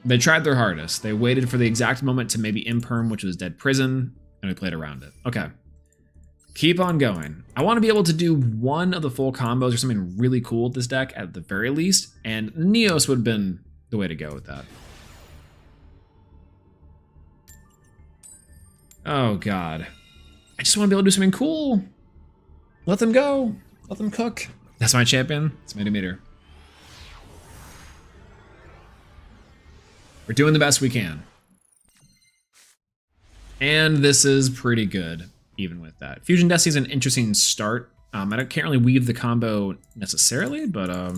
They tried their hardest. They waited for the exact moment to maybe imperm, which was Dead Prison, and we played around it. Okay. Keep on going. I want to be able to do one of the full combos or something really cool with this deck at the very least, and Neos would have been the way to go with that. Oh god. I just want to be able to do something cool. Let them go. Let them cook. That's my champion. It's Meter. We're doing the best we can. And this is pretty good, even with that. Fusion Destiny is an interesting start. Can't really weave the combo necessarily, but yeah,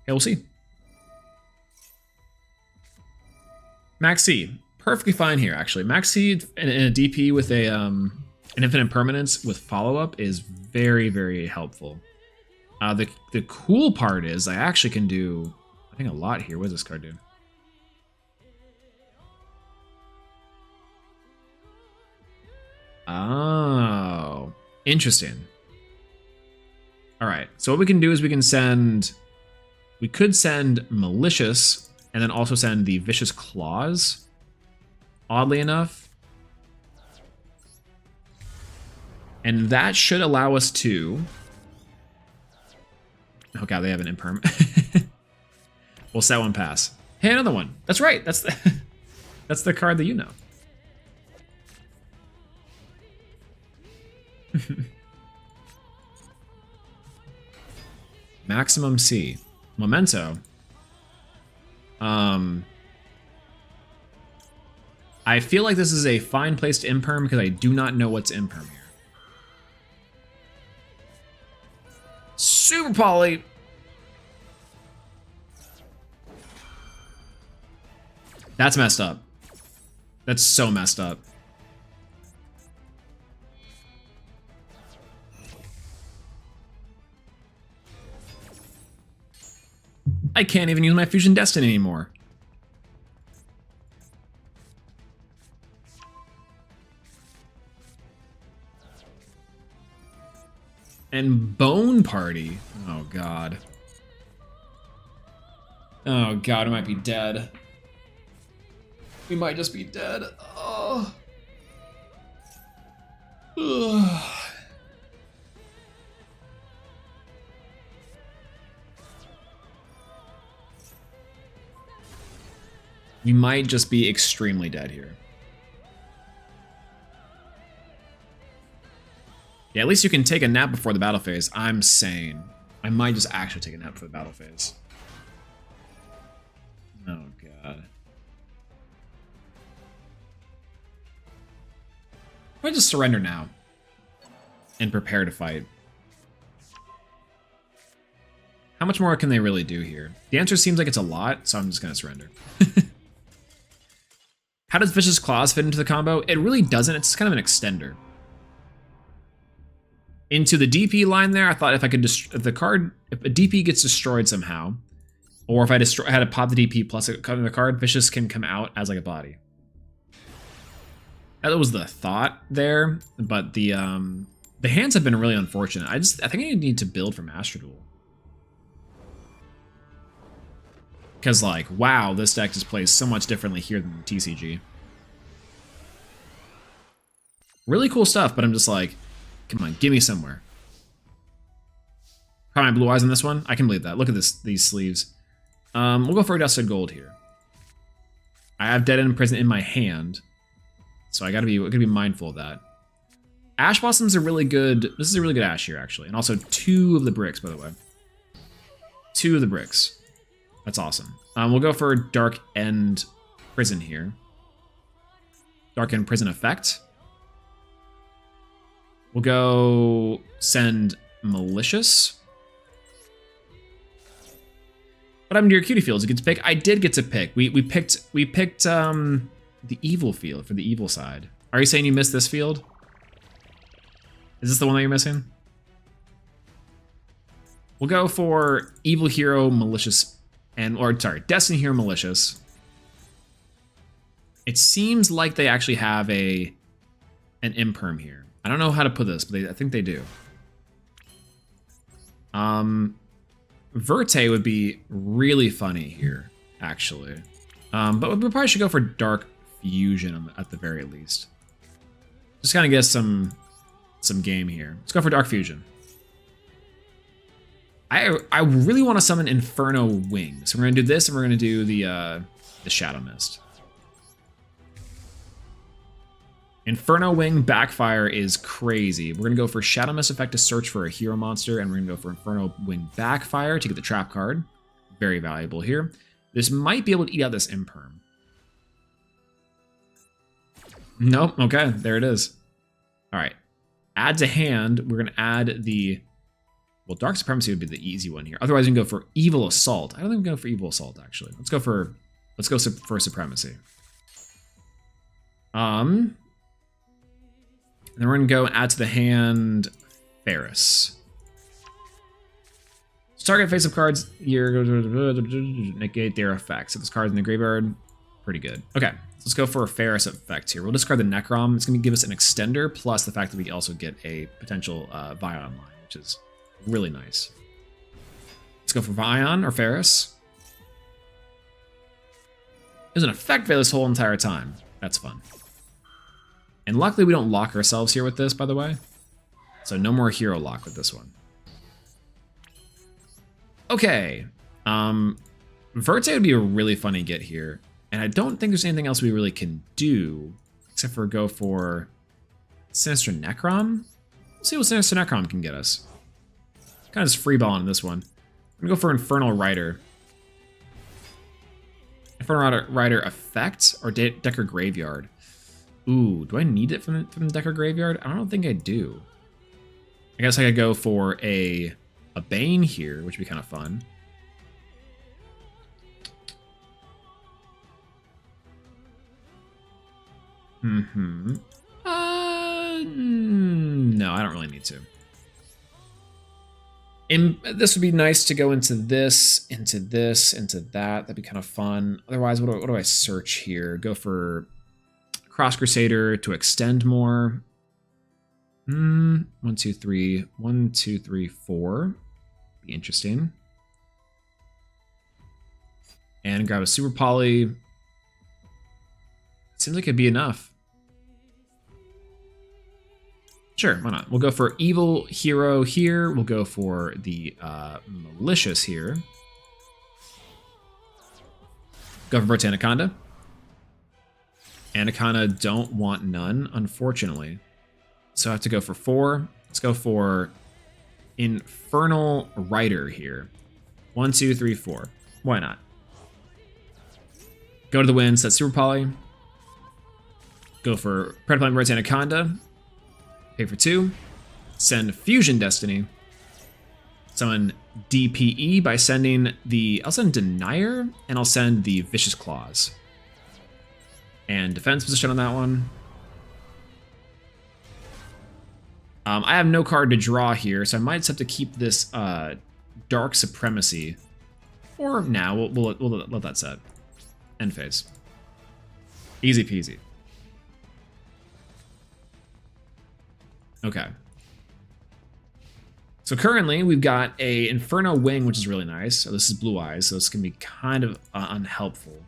we'll see. Maxi, perfectly fine here, actually. Maxi in a DP with a an infinite permanence with follow-up is very, very helpful. The cool part is I actually can do, I think, a lot here. What does this card do? Oh, interesting. All right, so what we can do is we could send Malicious and then also send the Vicious Claws, oddly enough. And that should allow us to... Oh god, they have an imperm. We'll set one pass. Hey, another one. That's right, that's the, that's the card that you know. Maximum C. Memento. I feel like this is a fine place to imperm because I do not know what's imperm here. Super Poly. That's messed up. That's so messed up. I can't even use my Fusion Destiny anymore. And Bone Party. Oh god. Oh god, we might be dead. We might just be dead. Oh. Ugh. We might just be extremely dead here. Yeah, at least you can take a nap before the battle phase. I'm sane. I might just actually take a nap for the battle phase. Oh, God. I might just surrender now. And prepare to fight. How much more can they really do here? The answer seems like it's a lot, so I'm just going to surrender. How does Vicious Claws fit into the combo? It really doesn't. It's kind of an extender. Into the DP line there, I thought if I could if a DP gets destroyed somehow, or if I had to pop the DP plus a card, Vicious can come out as like a body. That was the thought there, but the hands have been really unfortunate. I think I need to build for Master Duel. Because, like, wow, this deck just plays so much differently here than the TCG. Really cool stuff, but I'm just like, come on, give me somewhere. Probably my blue eyes on this one. I can believe that. Look at these sleeves. We'll go for a Dusted Gold here. I have Dead End Prison in my hand, so I gotta be mindful of that. Ash Blossom's a really good. This is a really good Ash here, actually, and also 2 of the bricks, by the way. 2 of the bricks. That's awesome. We'll go for Dark End Prison here. Dark End Prison effect. We'll go send Malicious. What happened to your cutie fields? You get to pick. I did get to pick. We picked the evil field, for the evil side. Are you saying you missed this field? Is this the one that you're missing? We'll go for Evil Hero Malicious Destiny Hero Malicious. It seems like they actually have an imperm here. I don't know how to put this, but I think they do. Verte would be really funny here, actually. But we probably should go for Dark Fusion at the very least. Just kind of get some game here. Let's go for Dark Fusion. I really want to summon Inferno Wing. So we're gonna do this, and we're gonna do the Shadow Mist. Inferno Wing Backfire is crazy. We're gonna go for Shadow Mist effect to search for a hero monster, and we're gonna go for Inferno Wing Backfire to get the trap card. Very valuable here. This might be able to eat out this imperm. Nope. Okay, there it is. All right. Add to hand. We're gonna add the. Well, Dark Supremacy would be the easy one here. Otherwise, we can go for Evil Assault. I don't think we can go for Evil Assault, actually. Let's go for Supremacy. And then we're gonna go add to the hand Ferris. Target face-up cards here, negate their effects. So this card's in the graveyard, pretty good. Okay, so let's go for a Ferris effect here. We'll discard the Necrom. It's gonna give us an extender, plus the fact that we also get a potential Vion line, which is really nice. Let's go for Vion or Ferris. There's an effect for this whole entire time. That's fun. And luckily we don't lock ourselves here with this, by the way. So no more hero lock with this one. Okay. Verte would be a really funny get here. And I don't think there's anything else we really can do except for go for Sinister Necrom. Let's see what Sinister Necrom can get us. Kind of just freeball on this one. I'm gonna go for Infernal Rider. Infernal Rider effect or Decker Graveyard. Ooh, do I need it from the Decker Graveyard? I don't think I do. I guess I could go for a Bane here, which would be kind of fun. No, I don't really need to. And this would be nice to go into this, into that. That'd be kind of fun. Otherwise, what do I search here? Go for Cross Crusader to extend more. 1, 2, 3. 1, 2, 3, 4. Be interesting. And grab a Super Poly. Seems like it'd be enough. Sure, why not? We'll go for Evil Hero here. We'll go for the Malicious here. Go for Verte Anaconda. Anaconda don't want none, unfortunately. So I have to go for 4. Let's go for Infernal Rider here. 1, 2, 3, 4. Why not? Go to the wind, set Super Poly. Go for Predaplant Verte Anaconda. Pay for 2. Send Fusion Destiny. Summon DPE by sending I'll send Denier, and I'll send the Vicious Claws. And defense position on that one. I have no card to draw here, so I might just have to keep this Dark Supremacy. Or now, we'll let that set. End phase. Easy peasy. Okay. So currently, we've got a Inferno Wing, which is really nice. So this is Blue Eyes, so this can be kind of unhelpful.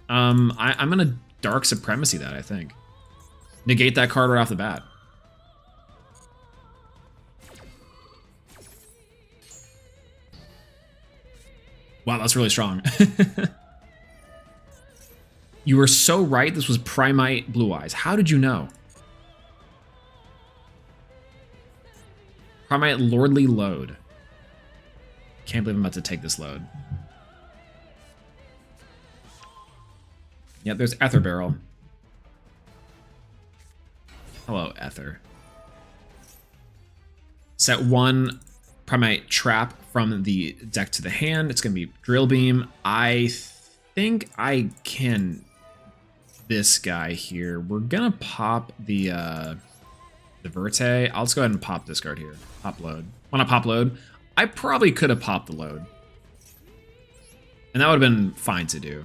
I'm gonna Dark Supremacy that, I think. Negate that card right off the bat. Wow, that's really strong. You were so right, this was Primite Blue Eyes. How did you know? Primite Lordly Load. Can't believe I'm about to take this load. Yep, there's Ether Barrel. Hello, Ether. Set 1 Primite Trap from the deck to the hand. It's going to be Drill Beam. I think I can this guy here. We're gonna pop the Verte. I'll just go ahead and pop this card here. Pop load. Well, not pop load. I probably could have popped the load. And that would have been fine to do,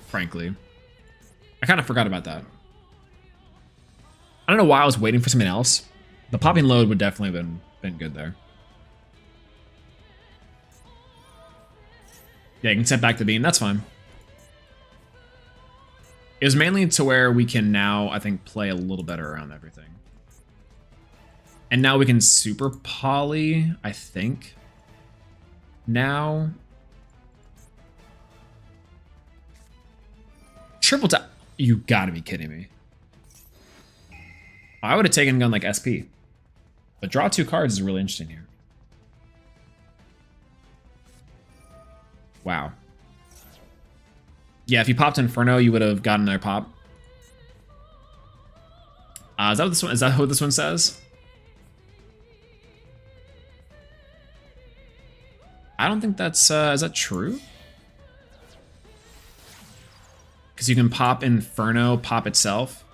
frankly. I kind of forgot about that. I don't know why I was waiting for something else. The popping load would definitely have been good there. Yeah, you can set back the beam. That's fine. It was mainly to where we can now, I think, play a little better around everything. And now we can super poly, I think. Now. Triple tap. You gotta be kidding me. I would have taken a gun like SP. But draw 2 cards is really interesting here. Wow. Yeah, if you popped Inferno, you would have gotten another pop. Is that what this one? Is that what this one says? I don't think that's. Is that true? Because you can pop Inferno, pop itself.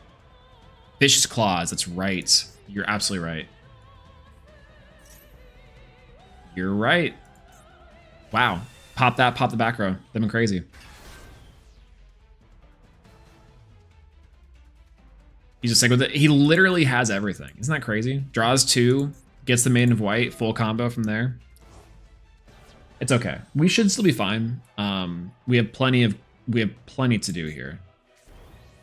Vicious Claws. That's right. You're absolutely right. You're right. Wow. Pop that, pop the back row. They've been crazy. He's just like with it. He literally has everything. Isn't that crazy? Draws 2, gets the Maiden of White, full combo from there. It's okay. We should still be fine. We have plenty to do here.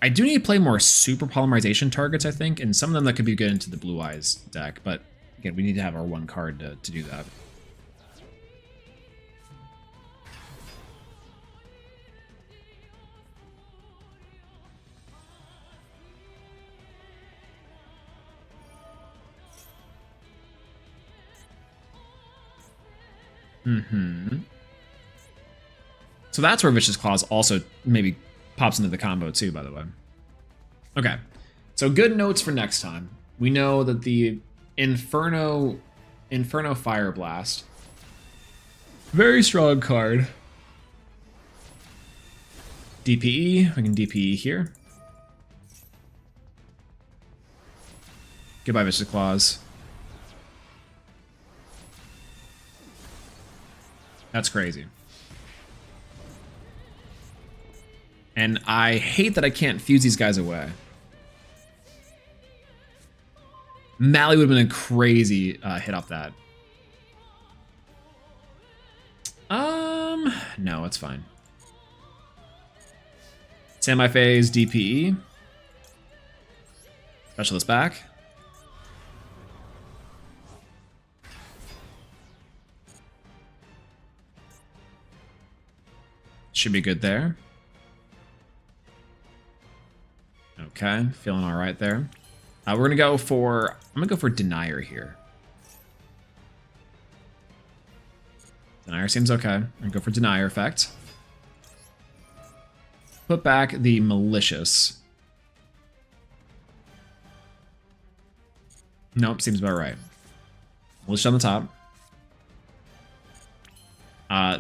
I do need to play more super polymerization targets, I think, and some of them that could be good into the Blue Eyes deck, but again, we need to have our 1 card to do that. So that's where Vicious Claws also maybe pops into the combo too, by the way. Okay, so good notes for next time. We know that the Inferno Fire Blast, very strong card. DPE, we can DPE here. Goodbye, Vicious Claws. That's crazy. And I hate that I can't fuse these guys away. Mally would have been a crazy hit off that. No, it's fine. Semi-phase DPE. Specialist back. Should be good there. Okay, feeling all right there. We're gonna go for, I'm gonna go for Denier here. Denier seems okay. I'm gonna go for Denier effect. Put back the Malicious. Nope, seems about right. Malicious on the top.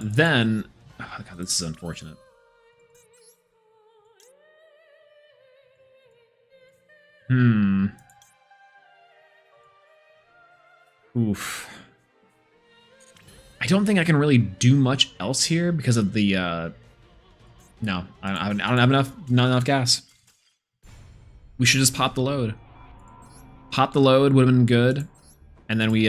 Then, oh God, this is unfortunate. Oof. I don't think I can really do much else here because of the, no, I don't have not enough gas. We should just pop the load. Pop the load would have been good. And then we,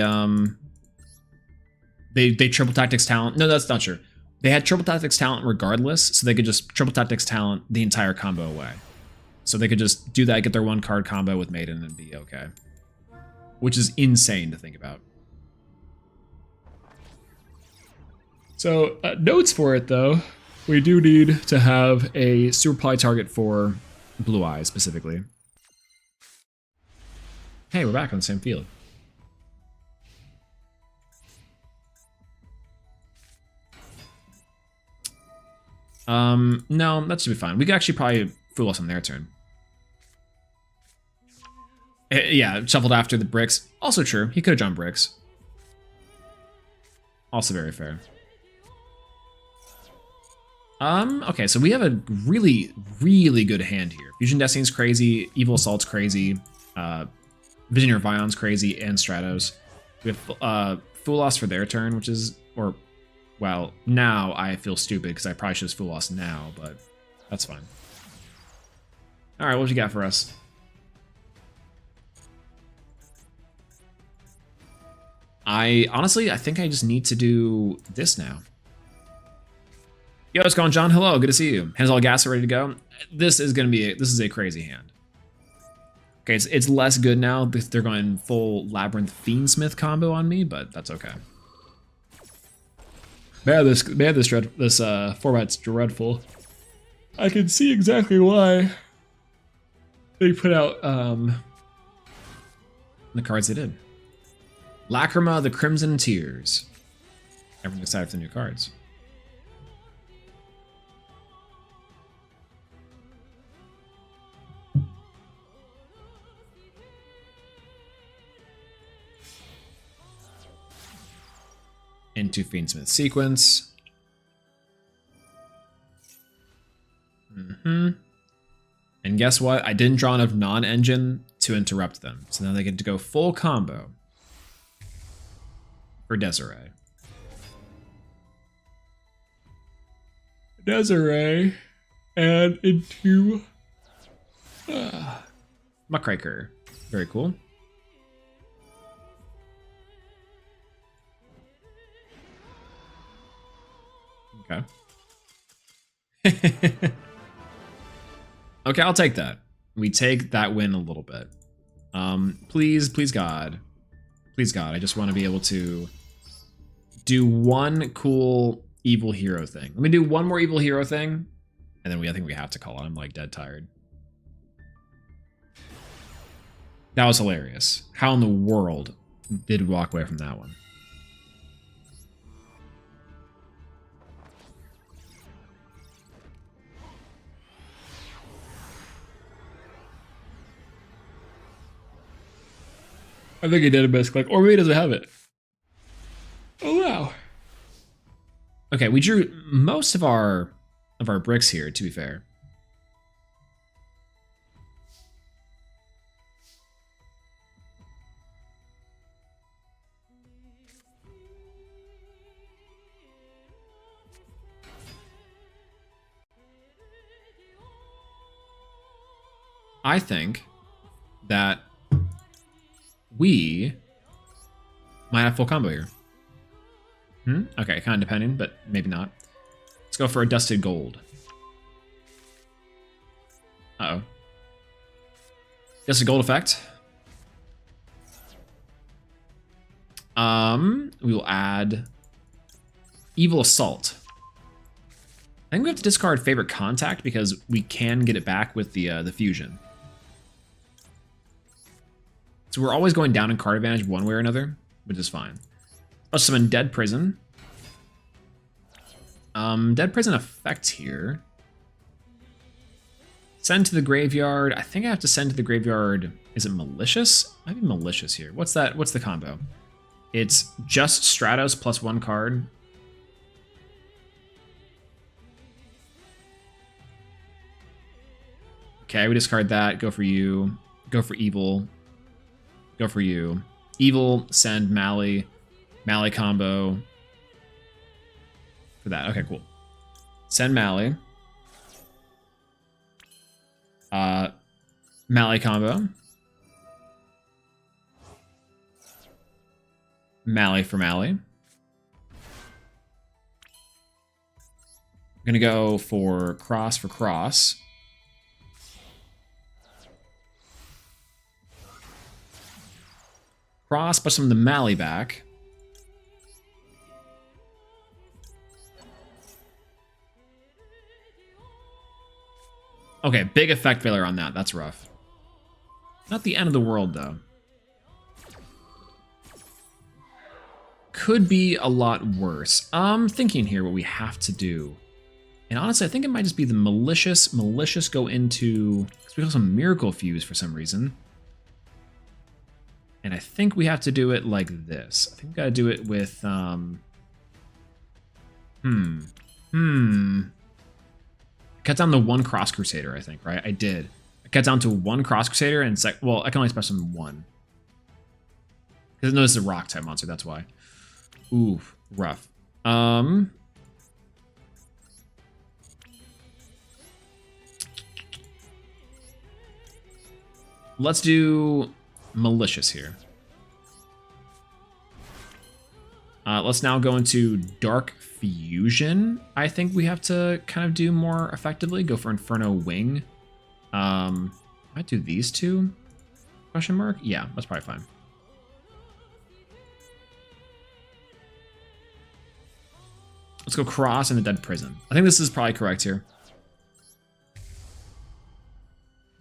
they triple tactics talent. No, that's not true. They had triple tactics talent regardless, so they could just triple tactics talent the entire combo away. So they could just do that, get their 1 card combo with Maiden and be okay. Which is insane to think about. So, notes for it though. We do need to have a super poly target for Blue Eyes specifically. Hey, we're back on the same field. No, that should be fine. We could actually probably fool us on their turn. Yeah, shuffled after the bricks. Also true. He could have drawn bricks. Also very fair. Okay, so we have a really, really good hand here. Fusion Destiny's crazy, Evil Assault's crazy, Visionary Vion's crazy, and Stratos. We have Full Loss for their turn, which is, or, well, now I feel stupid because I probably should have Full Loss now, but that's fine. All right, what you got for us? Honestly, I think I just need to do this now. Yo, what's going on, John? Hello, good to see you. Hands all gas ready to go. This is gonna be this is a crazy hand. Okay, it's less good now. They're going full Labyrinth Fiendsmith combo on me, but that's okay. Man, this 4-bat's dreadful. I can see exactly why they put out the cards they did. Lacrima, the Crimson Tears. Everyone's excited for the new cards. Into Fiendsmith sequence. And guess what? I didn't draw enough non-engine to interrupt them. So now they get to go full combo for Desiree. Desiree and into Muckraker. Very cool. Okay. Okay, I'll take that. We take that win a little bit. Please, God. Please, God, I just want to be able to do one cool evil hero thing. Let me do one more evil hero thing, and then I think we have to call it. I'm like dead tired. That was hilarious. How in the world did we walk away from that one? I think he did a misclick, or maybe he doesn't have it. Oh wow. Okay, we drew most of our bricks here, to be fair. I think that we might have full combo here. Okay, kind of depending, but maybe not. Let's go for a Dusted Gold. Uh-oh. Dusted Gold effect. We will add Evil Assault. I think we have to discard Favorite Contact because we can get it back with the fusion. So we're always going down in card advantage one way or another, which is fine. Let's summon Dead Prison. Dead Prison effect here. Send to the graveyard. I think I have to send to the graveyard. Is it Malicious? Might be Malicious here. What's that? What's the combo? It's just Stratos plus one card. Okay, we discard that. Go for you. Go for Evil. Go for you. Evil, send Mally. Mally combo. For that. Okay, cool. Send Mally. Mally combo. Mally for Mally. I'm gonna go for cross. Cross, but some of the Mally back. Okay, big effect failure on that. That's rough. Not the end of the world, though. Could be a lot worse. I'm thinking here what we have to do. And honestly, I think it might just be the Malicious. Malicious go into... because we have some Miracle Fuse for some reason. And I think we have to do it like this. I think we gotta do it with, cut down the one Cross Crusader, I think, right? I did. I cut down to one Cross Crusader and well, I can only special summon one. Because I know this is a rock type monster, that's why. Ooh, rough. Let's do Malicious here. Let's now go into Dark Fusion. I think we have to kind of do more effectively. Go for Inferno Wing. Might do these two? Question mark? Yeah, that's probably fine. Let's go Cross and the Dead Prison. I think this is probably correct here.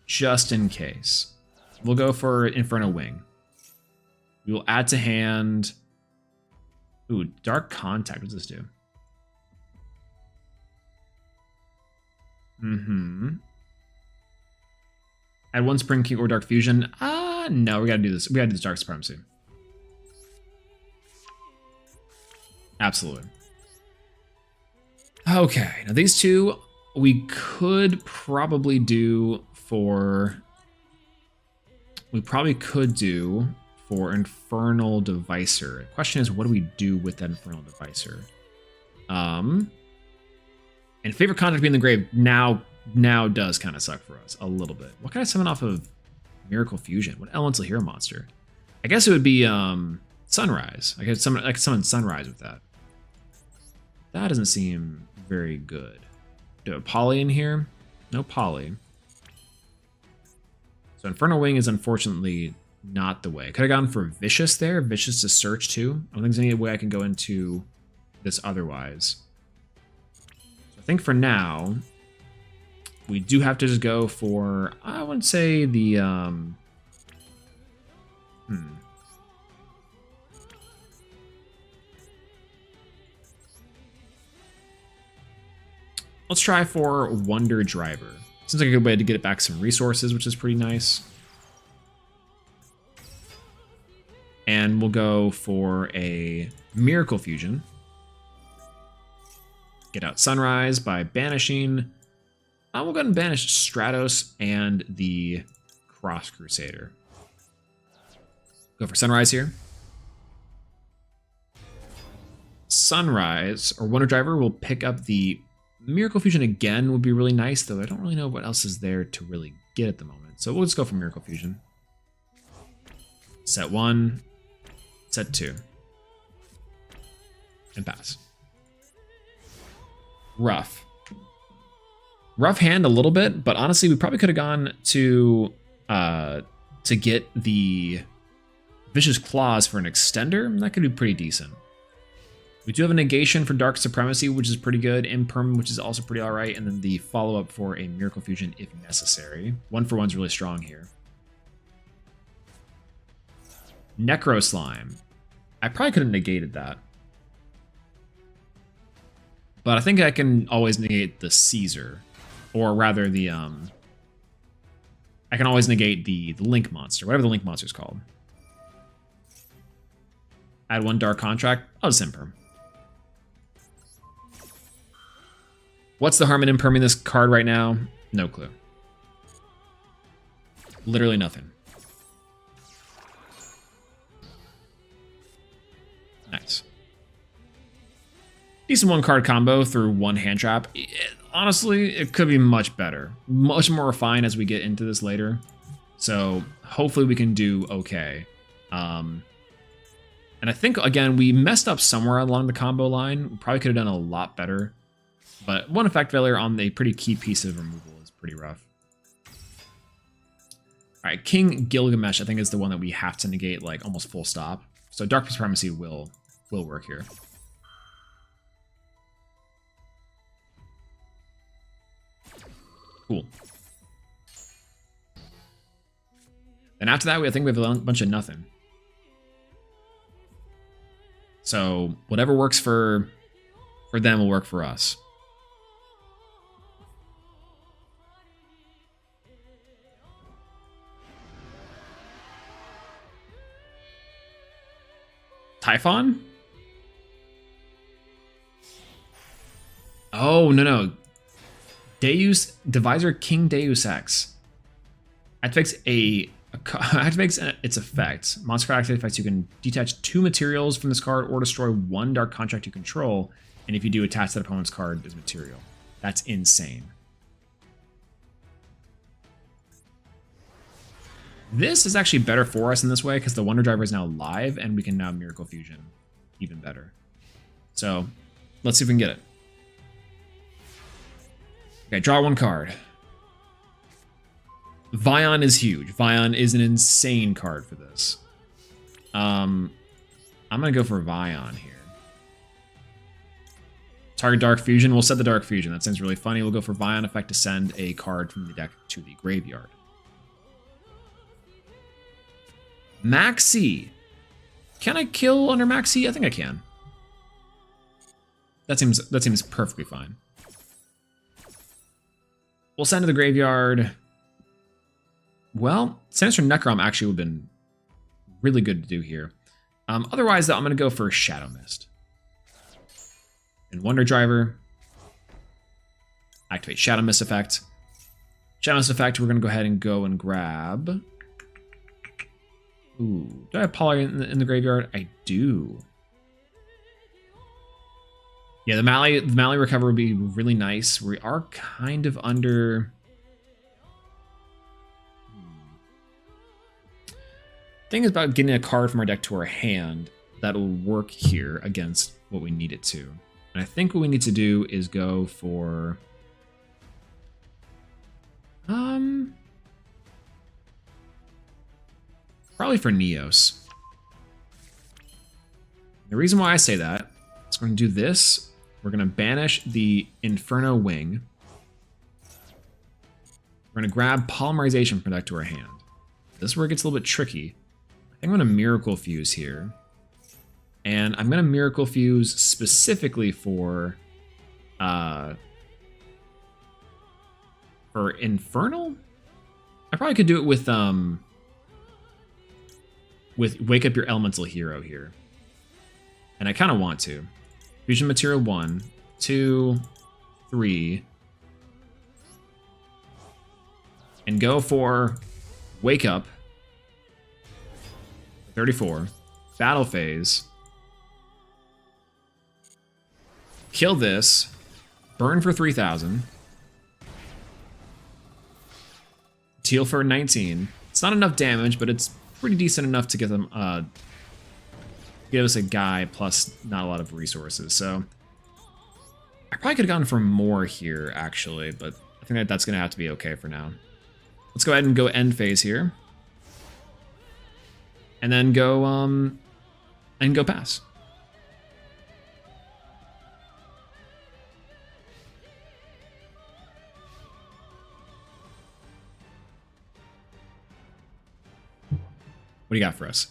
Just in case. We'll go for Inferno Wing. We will add to hand. Ooh, Dark Contact. What does this do? Add one Spring King or Dark Fusion. No, we gotta do this. We gotta do this Dark Supremacy. Absolutely. Okay, now these two we could probably do for. We probably could do for Infernal Devicer. The question is, what do we do with that Infernal Devicer? And Favorite Contact being in the grave now does kind of suck for us a little bit. What can I summon off of Miracle Fusion? What elemental hero monster? I guess it would be Sunrise. I could summon Sunrise with that. That doesn't seem very good. Do a Poly in here? No Poly. So Inferno Wing is unfortunately not the way. Could have gone for Vicious there. Vicious to search too. I don't think there's any way I can go into this otherwise. So I think for now, we do have to just go for, I wouldn't say the, Let's try for Wonder Driver. Seems like a good way to get it back some resources, which is pretty nice. And we'll go for a Miracle Fusion. Get out Sunrise by banishing. We'll go ahead and banish Stratos and the Cross Crusader. Go for Sunrise here. Sunrise, or Wonder Driver, will pick up the Miracle Fusion again, would be really nice, though I don't really know what else is there to really get at the moment. So we'll just go for Miracle Fusion. Set 1, set 2. And pass. Rough. Rough hand a little bit, but honestly, we probably could have gone to get the Vicious Claws for an extender. That could be pretty decent. We do have a negation for Dark Supremacy, which is pretty good. Imperm, which is also pretty alright. And then the follow-up for a Miracle Fusion if necessary. 1-for-1's really strong here. Necro Slime. I probably could have negated that. But I think I can always negate the Caesar. Or rather the, I can always negate the Link monster, whatever the Link monster is called. Add 1 Dark Contract. I'll just Imperm. What's the harm in Imperming this card right now? No clue. Literally nothing. Nice. Decent 1-card combo through 1 hand trap. Honestly, it could be much better. Much more refined as we get into this later. So hopefully we can do okay. And I think, again, we messed up somewhere along the combo line. We probably could have done a lot better. But 1 effect failure on a pretty key piece of removal is pretty rough. Alright, King Gilgamesh, I think, is the one that we have to negate, like, almost full stop. So Dark Supremacy will work here. Cool. Then after that, I think we have a bunch of nothing. So whatever works for them will work for us. Typhon? Oh, no. Deus Divisor King Deus Ex. Activates activates its effect. Monster card activates effects. You can detach 2 materials from this card or destroy 1 dark construct you control. And if you do, attach that opponent's card as material. That's insane. This is actually better for us in this way because the Wonder Driver is now live and we can now Miracle Fusion even better. So let's see if we can get it. Okay, draw 1 card. Vion is huge. Vion is an insane card for this. I'm gonna go for Vion here. Target Dark Fusion. We'll set the Dark Fusion. That sounds really funny. We'll go for Vion effect to send a card from the deck to the graveyard. Maxi. Can I kill under Maxi? I think I can. That seems perfectly fine. We'll send to the graveyard. Well, Sinister Necrom actually would have been really good to do here. Otherwise, though, I'm going to go for Shadow Mist. And Wonder Driver. Activate Shadow Mist effect. Shadow Mist effect, we're going to go ahead and go and grab... Ooh, do I have Poly in the graveyard? I do. Yeah, the Mally recover would be really nice. We are kind of under... Thing is about getting a card from our deck to our hand that will work here against what we need it to. And I think what we need to do is go for... Probably for Neos. The reason why I say that is we're going to do this. We're going to banish the Inferno Wing. We're going to grab Polymerization from deck to our hand. This is where it gets a little bit tricky. I think I'm going to Miracle Fuse here. And I'm going to Miracle Fuse specifically for Infernal? I probably could do it with Wake Up Your Elemental Hero here. And I kind of want to. Fusion Material 1, 2, 3. And go for Wake Up. 34. Battle Phase. Kill this. Burn for 3,000. Teal for 19. It's not enough damage, but it's pretty decent enough to get them give us a guy plus not a lot of resources. So I probably could have gone for more here actually, but I think that's gonna have to be okay for now. Let's go ahead and go end phase here. And then go pass. What do you got for us?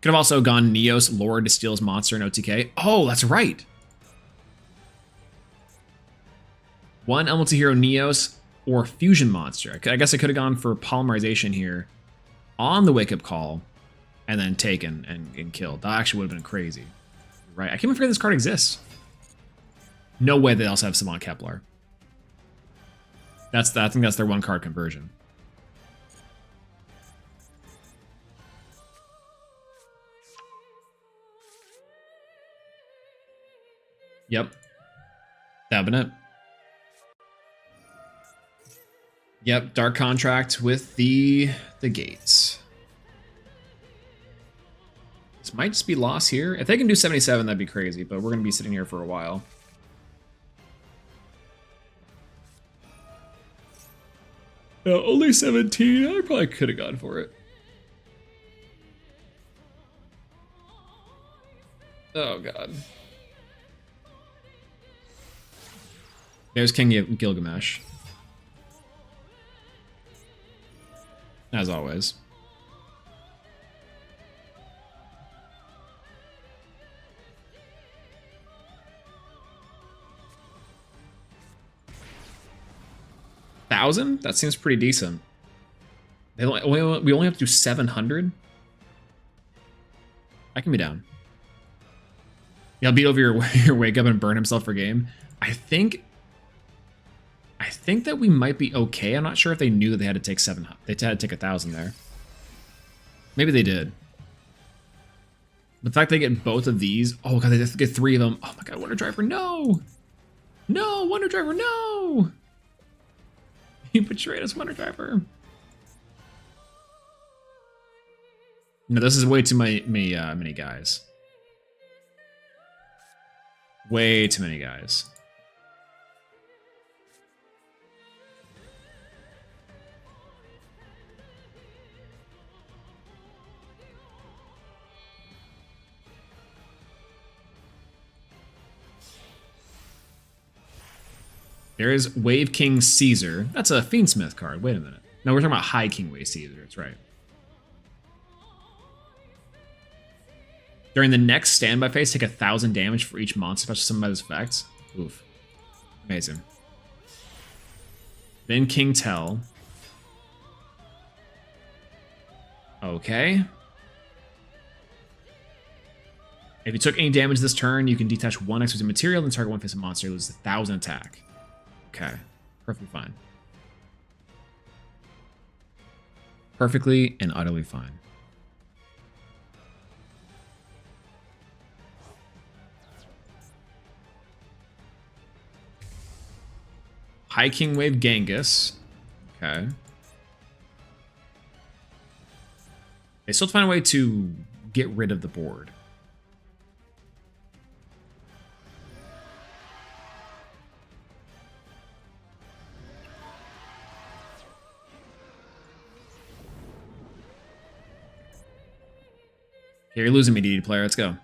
Could have also gone Neos, Lord to steal his monster in OTK. Oh, that's right. 1 Elemental Hero Neos or Fusion Monster. I guess I could have gone for Polymerization here on the Wake Up Call and then taken and killed. That actually would have been crazy. Right? I can't even forget this card exists. No way they also have Savant Kepler. I think that's their 1 card conversion. Yep. That been it. Yep, Dark Contract with the gates. This might just be loss here. If they can do 77, that'd be crazy, but we're gonna be sitting here for a while. Only 17. I probably could have gone for it. Oh god. There's King Gilgamesh. As always. $1,000? That seems pretty decent. We only have to do 700? I can be down. Yeah, I'll beat over your Wake Up and burn himself for game. I think I think that we might be okay. I'm not sure if they knew that they had to take 700. They had to take 1,000 there. Maybe they did. The fact they get both of these. Oh god, they have to get 3 of them. Oh my god, Wonder Driver, no! No, Wonder Driver, no! You betrayed us, Wonder Driver. No, this is way too many guys. Way too many guys. There is Wave King Caesar. That's a Fiendsmith card. Wait a minute. No, we're talking about High King Wave Caesar. That's right. During the next standby phase, take 1,000 damage for each monster, especially some of his effects. Oof. Amazing. Then King Tell. Okay. If you took any damage this turn, you can detach 1 exquisite material and target 1 face of monster. You lose 1,000 attack. Okay. Perfectly fine. Perfectly and utterly fine. High King Wave Genghis. Okay. They still have to find a way to get rid of the board. Okay, you're losing me, DD player. Let's go.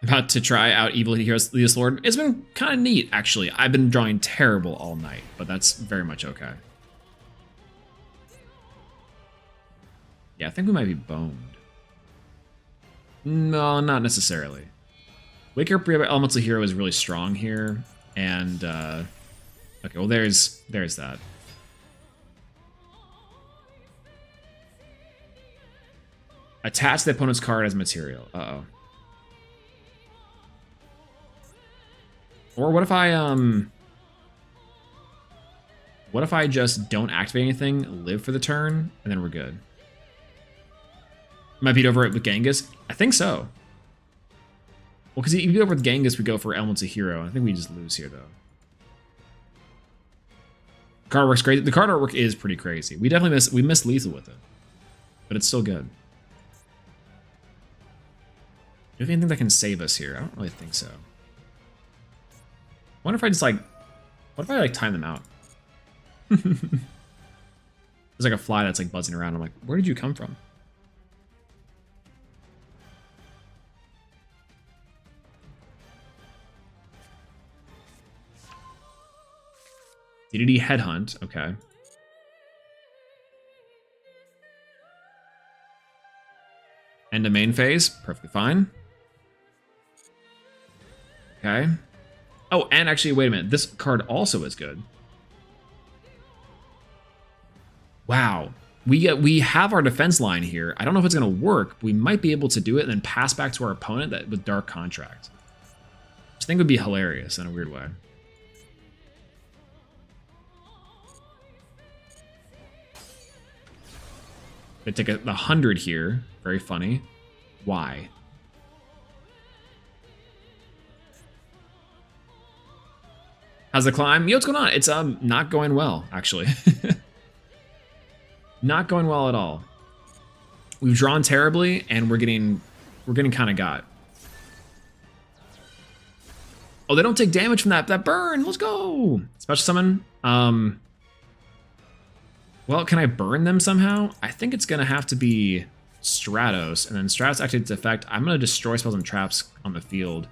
About to try out Evil Heroes Leos Lord. It's been kind of neat, actually. I've been drawing terrible all night, but that's very much okay. Yeah, I think we might be boned. No, not necessarily. Wake Up Elemental Hero is really strong here, and okay, well there's that. Attach the opponent's card as material. Uh-oh. Or what if I just don't activate anything, live for the turn, and then we're good? Might beat over it with Genghis? I think so. Well, because if you go over with Genghis, we go for Elemental Hero. I think we just lose here, though. Card artwork's crazy. The card artwork is pretty crazy. We definitely miss lethal with it. But it's still good. Do you have anything that can save us here? I don't really think so. I wonder if I just like... What if I like time them out? There's like a fly that's like buzzing around. I'm like, where did you come from? DDD Headhunt. Okay. End of main phase. Perfectly fine. Okay. Oh, and actually, wait a minute. This card also is good. Wow. We have our defense line here. I don't know if it's going to work. We might be able to do it and then pass back to our opponent with Dark Contract. Which I think would be hilarious in a weird way. They take 100 here. Very funny. Why? How's the climb? Yo, what's going on? It's not going well, actually. Not going well at all. We've drawn terribly, and we're getting kind of got. Oh, they don't take damage from that burn. Let's go. Special summon. Well, can I burn them somehow? I think it's gonna have to be Stratos, and then Stratos activates its effect. I'm gonna destroy spells and traps on the field.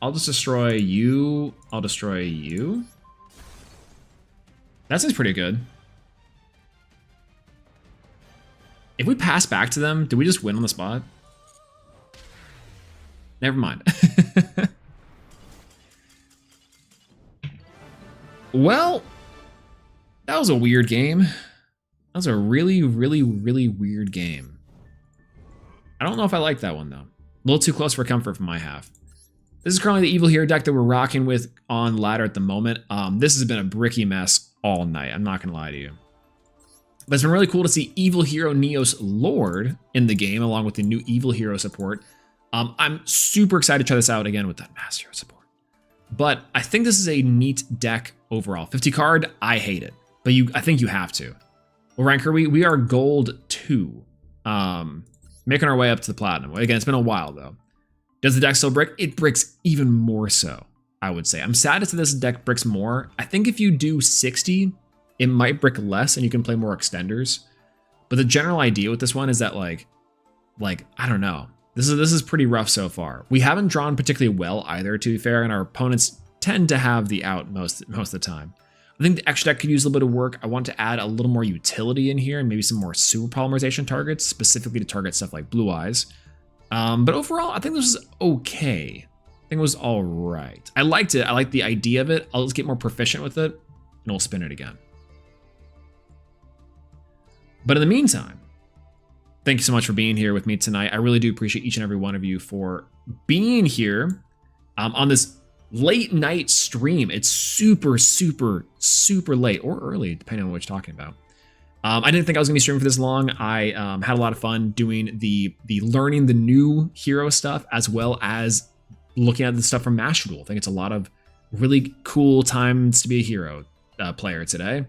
I'll just destroy you. I'll destroy you. That seems pretty good. If we pass back to them, do we just win on the spot? Never mind. Well, that was a weird game. That was a really, really, really weird game. I don't know if I like that one, though. A little too close for comfort from my half. This is currently the Evil Hero deck that we're rocking with on ladder at the moment. This has been a bricky mess all night. I'm not going to lie to you. But it's been really cool to see Evil Hero Neos Lord in the game, along with the new Evil Hero support. I'm super excited to try this out again with that Mass Hero support. But I think this is a neat deck overall. 50 card, I hate it. But I think you have to. What rank are we? We are gold 2. Making our way up to the platinum. Again, it's been a while though. Does the deck still brick? It bricks even more so, I would say. I'm sad to say this deck bricks more. I think if you do 60, it might brick less and you can play more extenders. But the general idea with this one is that like I don't know. This is pretty rough so far. We haven't drawn particularly well either, to be fair, and our opponents tend to have the out most of the time. I think the extra deck could use a little bit of work. I want to add a little more utility in here and maybe some more super polymerization targets, specifically to target stuff like Blue Eyes. But overall, I think this was okay. I think it was all right. I liked it. I like the idea of it. I'll just get more proficient with it, and we'll spin it again. But in the meantime, thank you so much for being here with me tonight. I really do appreciate each and every one of you for being here on this late night stream. It's super, super, super late or early, depending on what you're talking about. I didn't think I was gonna be streaming for this long. I had a lot of fun doing the learning the new hero stuff, as well as looking at the stuff from Master Duel. I think it's a lot of really cool times to be a hero player today.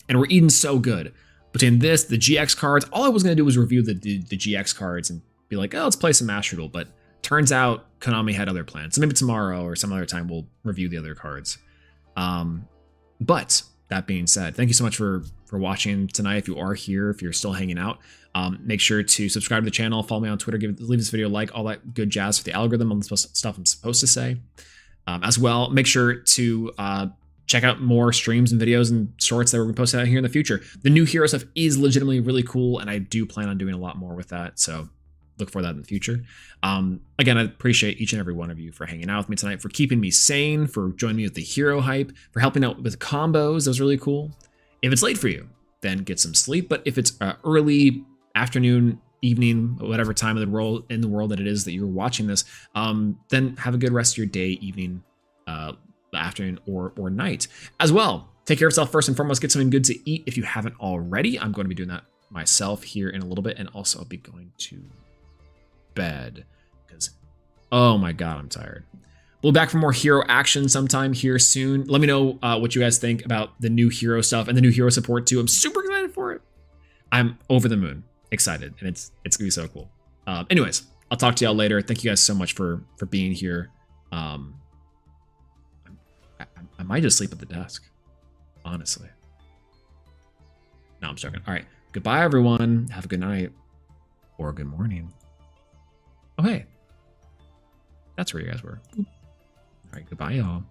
And we're eating so good. Between this, the GX cards, all I was gonna do was review the GX cards and be like, oh, let's play some Master Duel. But turns out Konami had other plans. So maybe tomorrow or some other time we'll review the other cards. But that being said, thank you so much for watching tonight. If you are here, if you're still hanging out, make sure to subscribe to the channel, follow me on Twitter, leave this video a like, all that good jazz for the algorithm on the stuff I'm supposed to say. As well, make sure to check out more streams and videos and shorts that we're going to post out here in the future. The new hero stuff is legitimately really cool, and I do plan on doing a lot more with that. So look for that in the future. Again, I appreciate each and every one of you for hanging out with me tonight, for keeping me sane, for joining me with the hero hype, for helping out with combos. That was really cool. If it's late for you, then get some sleep. But if it's early afternoon, evening, whatever time of the world that it is that you're watching this, then have a good rest of your day, evening, afternoon, or night. As well, take care of yourself first and foremost. Get something good to eat if you haven't already. I'm going to be doing that myself here in a little bit, and also I'll be going to bed because, oh my god, I'm tired. We'll be back for more hero action sometime here soon. Let me know what you guys think about the new hero stuff and the new hero support too. I'm super excited for it. I'm over the moon excited, and it's gonna be so cool. Anyways, I'll talk to y'all later. Thank you guys so much for being here. I might just sleep at the desk, honestly. No, I'm joking. All right, goodbye everyone. Have a good night or good morning. Oh hey, that's where you guys were. All right, goodbye y'all.